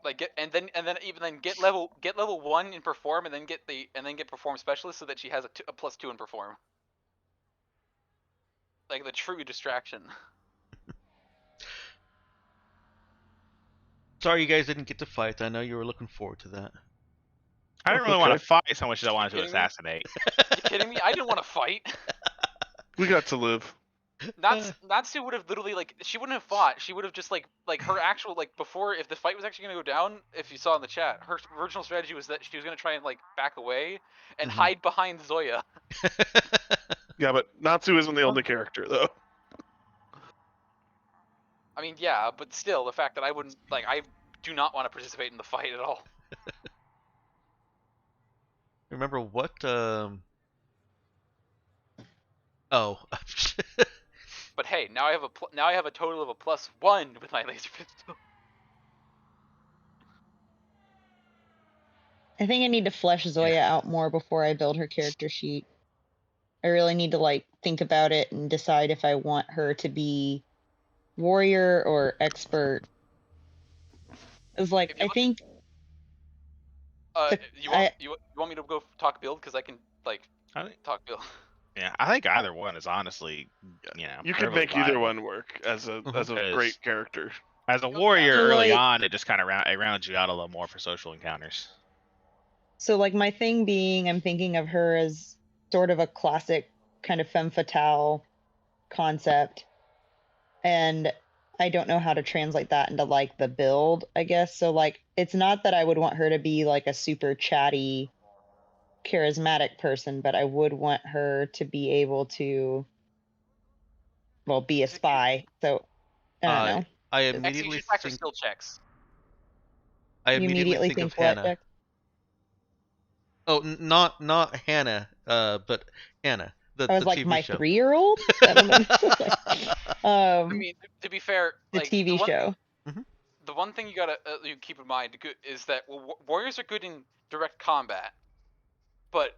Like get and then get level 1 in perform and then get perform specialist so that she has a +2 in perform. Like the true distraction. Sorry you guys didn't get to fight. I know you were looking forward to that. I didn't That's really want okay. to fight so much as I wanted to kidding me? assassinate. You kidding me? I didn't want to fight. We got to live. Natsu would have literally she wouldn't have fought. She would have just like her actual before, if the fight was actually gonna go down, if you saw in the chat, her original strategy was that she was gonna try and back away and Mhm. hide behind Zoya. Yeah, but Natsu isn't the only character though. I mean, yeah, but still, the fact that I wouldn't I do not want to participate in the fight at all. Remember what? Oh. But hey, now I have a total of a +1 with my laser pistol. I think I need to flesh Zoya out more before I build her character sheet. I really need to think about it and decide if I want her to be warrior or expert. It's like If you I look, think the, you want me to go talk build, because I can I think, talk build. yeah, I think either one is honestly, You could perfectly make either viable. one work as a Because great character. As a Yeah. warrior So, early like- on, it just kind of rounds you out a little more for social encounters. so my thing being, I'm thinking of her as sort of a classic kind of femme fatale concept, and I don't know how to translate that into the build, I guess. So it's not that I would want her to be a super chatty, charismatic person, but I would want her to be able to, be a spy. So I don't know. I Next immediately you should practice think. skill checks. I You immediately think of what, Hannah. Dex? Oh, not Hannah. But Hannah, the I was like, TV my show. 3-year-old? I don't know. I mean, to be fair, The TV show. The one thing you gotta you keep in mind is that warriors are good in direct combat, but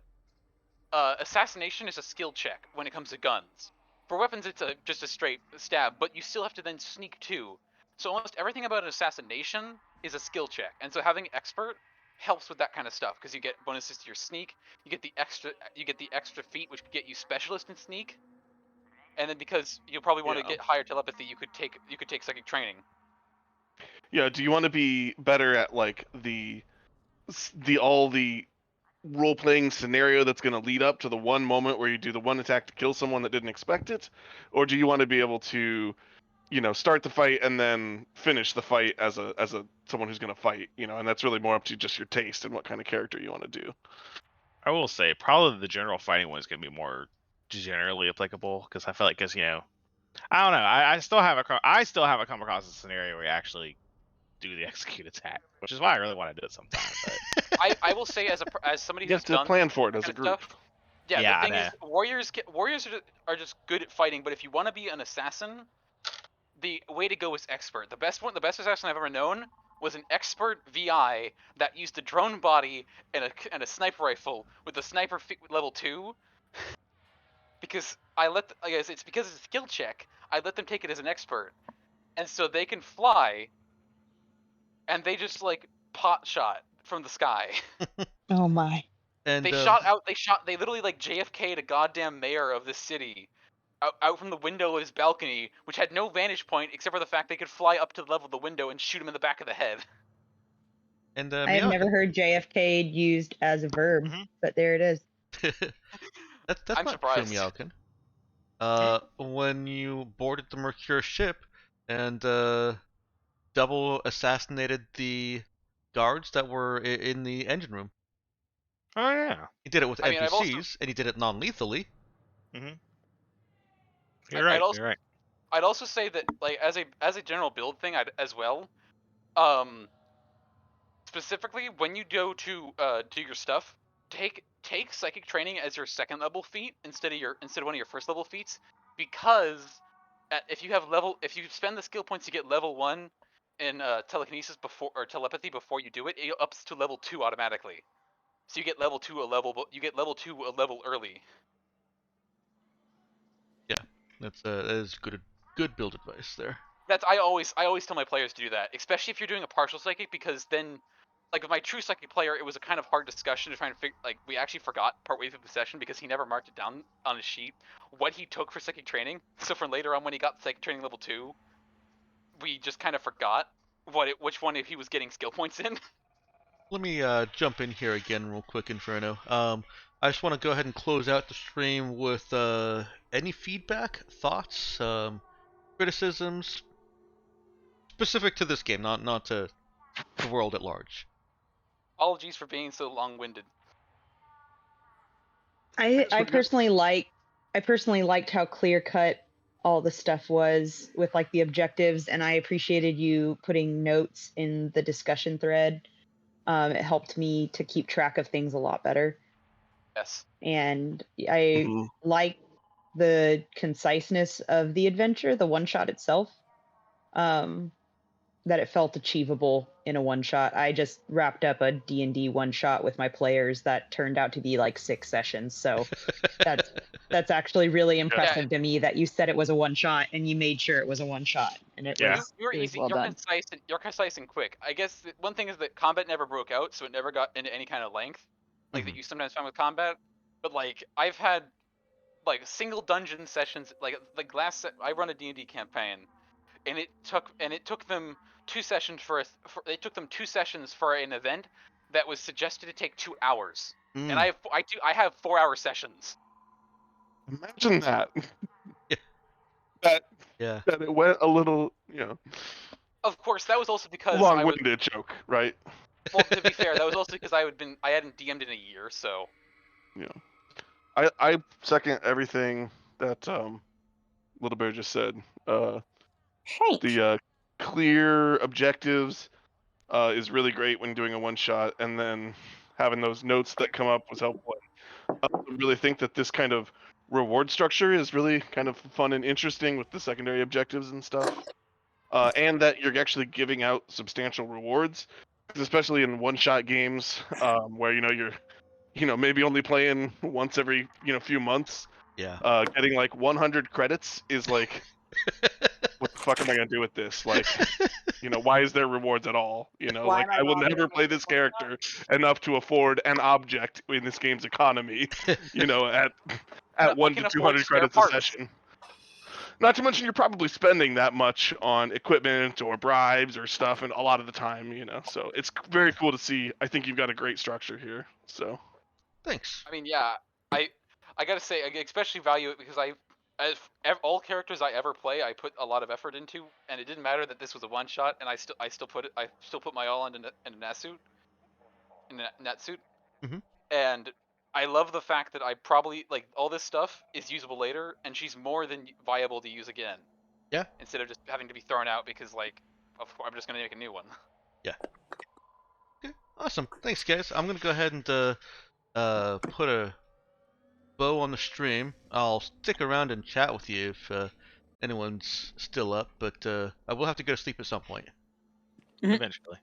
assassination is a skill check when it comes to guns. For weapons, it's just a straight stab, but you still have to then sneak too. So almost everything about an assassination is a skill check, and so having expert helps with that kind of stuff because you get bonuses to your sneak, you get the extra feat which could get you specialist in sneak, and then because you'll probably want to Yeah. get higher telepathy, you could take psychic training. Yeah, do you want to be better at all the role playing scenario that's going to lead up to the one moment where you do the one attack to kill someone that didn't expect it, or do you want to be able to start the fight and then finish the fight as a someone who's going to fight, and that's really more up to just your taste and what kind of character you want to do. I will say probably the general fighting one is going to be more generally applicable because I feel like I don't know. I still haven't come across a scenario where you actually do the execute attack, which is why I really want to do it sometime. But I will say as somebody You who's have to done plan for it as kind a of group. stuff. Yeah, Yeah, the thing I is, warriors are just good at fighting. But if you want to be an assassin, the way to go is expert. The best assassin I've ever known was an expert VI that used a drone body and a sniper rifle with a sniper level 2. Because it's because it's a skill check. I let them take it as an expert, and so they can fly. And they just pot shot from the sky. Oh my. And They shot out. They literally like JFK'd a goddamn mayor of this city out from the window of his balcony, which had no vantage point except for the fact they could fly up to the level of the window and shoot him in the back of the head. and I have never Miyake. heard JFK used as a verb, Mhm. but there it is. That's I'm not true, surprised. Meowkin. When you boarded the Mercure ship and double assassinated the guards that were in the engine room. Oh yeah. He did it with I mean, NPCs, and he did it non-lethally. You're right. I'd You're right. I'd also say that like as a general build thing as well, specifically when you go to do your stuff, take psychic training as your second level feat instead of one of your first level feats, because if you spend the skill points to get level 1 in telekinesis before or telepathy before you do it, it ups to level 2 automatically. So you get level 2 a level early. Yeah, that is good build advice there. I always tell my players to do that, especially if you're doing a partial psychic, because then, like with my true psychic player, it was a kind of hard discussion to try and figure. Like we actually forgot partway through the session because he never marked it down on his sheet what he took for psychic training. So for later on when he got psychic training level 2, we just kind of forgot which one he was getting skill points in. Let me jump in here again real quick, Inferno. I just want to go ahead and close out the stream with any feedback, thoughts, criticisms specific to this game, not to the world at large. Apologies for being so long-winded. I personally liked how clear cut all the stuff was with like the objectives, and I appreciated you putting notes in the discussion thread. It helped me to keep track of things a lot better, Yes. and I like the conciseness of the adventure, the one shot itself. That it felt achievable in a one shot. I just wrapped up a D&D one shot with my players that turned out to be like 6 sessions. So that's actually really impressive to me that you said it was a one shot and you made sure it was a one shot, and it Yeah. was You're it was easy. well done. You're concise and quick. I guess one thing is that combat never broke out, so it never got into any kind of length, like that you sometimes find with combat. But like I've had like single dungeon sessions, like I run a D&D campaign, and it took them 2 sessions it took them 2 sessions for an event that was suggested to take 2 hours, and I have 4-hour sessions. Imagine that. Yeah. That it went a little, Of course, that was also because long-winded joke, right? well, to be fair, that was also because I hadn't DM'd in a year, so. Yeah. I second everything that Little Bear just said. The clear objectives is really great when doing a one shot, and then having those notes that come up was helpful. I really think that this kind of reward structure is really kind of fun and interesting with the secondary objectives and stuff. And that you're actually giving out substantial rewards, especially in one-shot games where you're maybe only playing once every few months. Yeah. Getting like 100 credits is like, what the fuck am I gonna do with this? Like, why is there rewards at all? Why Like am I I will bothering never with play this this one character enough to afford an object in this game's economy. At I 1 can to afford 200 spare credits a parts. session. Not to mention you're probably spending that much on equipment or bribes or stuff, and a lot of the time, So it's very cool to see. I think you've got a great structure here. So Thanks. I mean, yeah, I gotta say, I especially value it because all characters I ever play, I put a lot of effort into, and it didn't matter that this was a one shot, and I still put my all into Natsuit, in a Natsuit, Mhm. and I love the fact that I probably like all this stuff is usable later, and she's more than viable to use again. Yeah. Instead of just having to be thrown out because like, of course, I'm just gonna make a new one. Yeah. Okay. Awesome. Thanks, guys. I'm gonna go ahead and put a bow on the stream. I'll stick around and chat with you if anyone's still up, but I will have to go to sleep at some point. Eventually.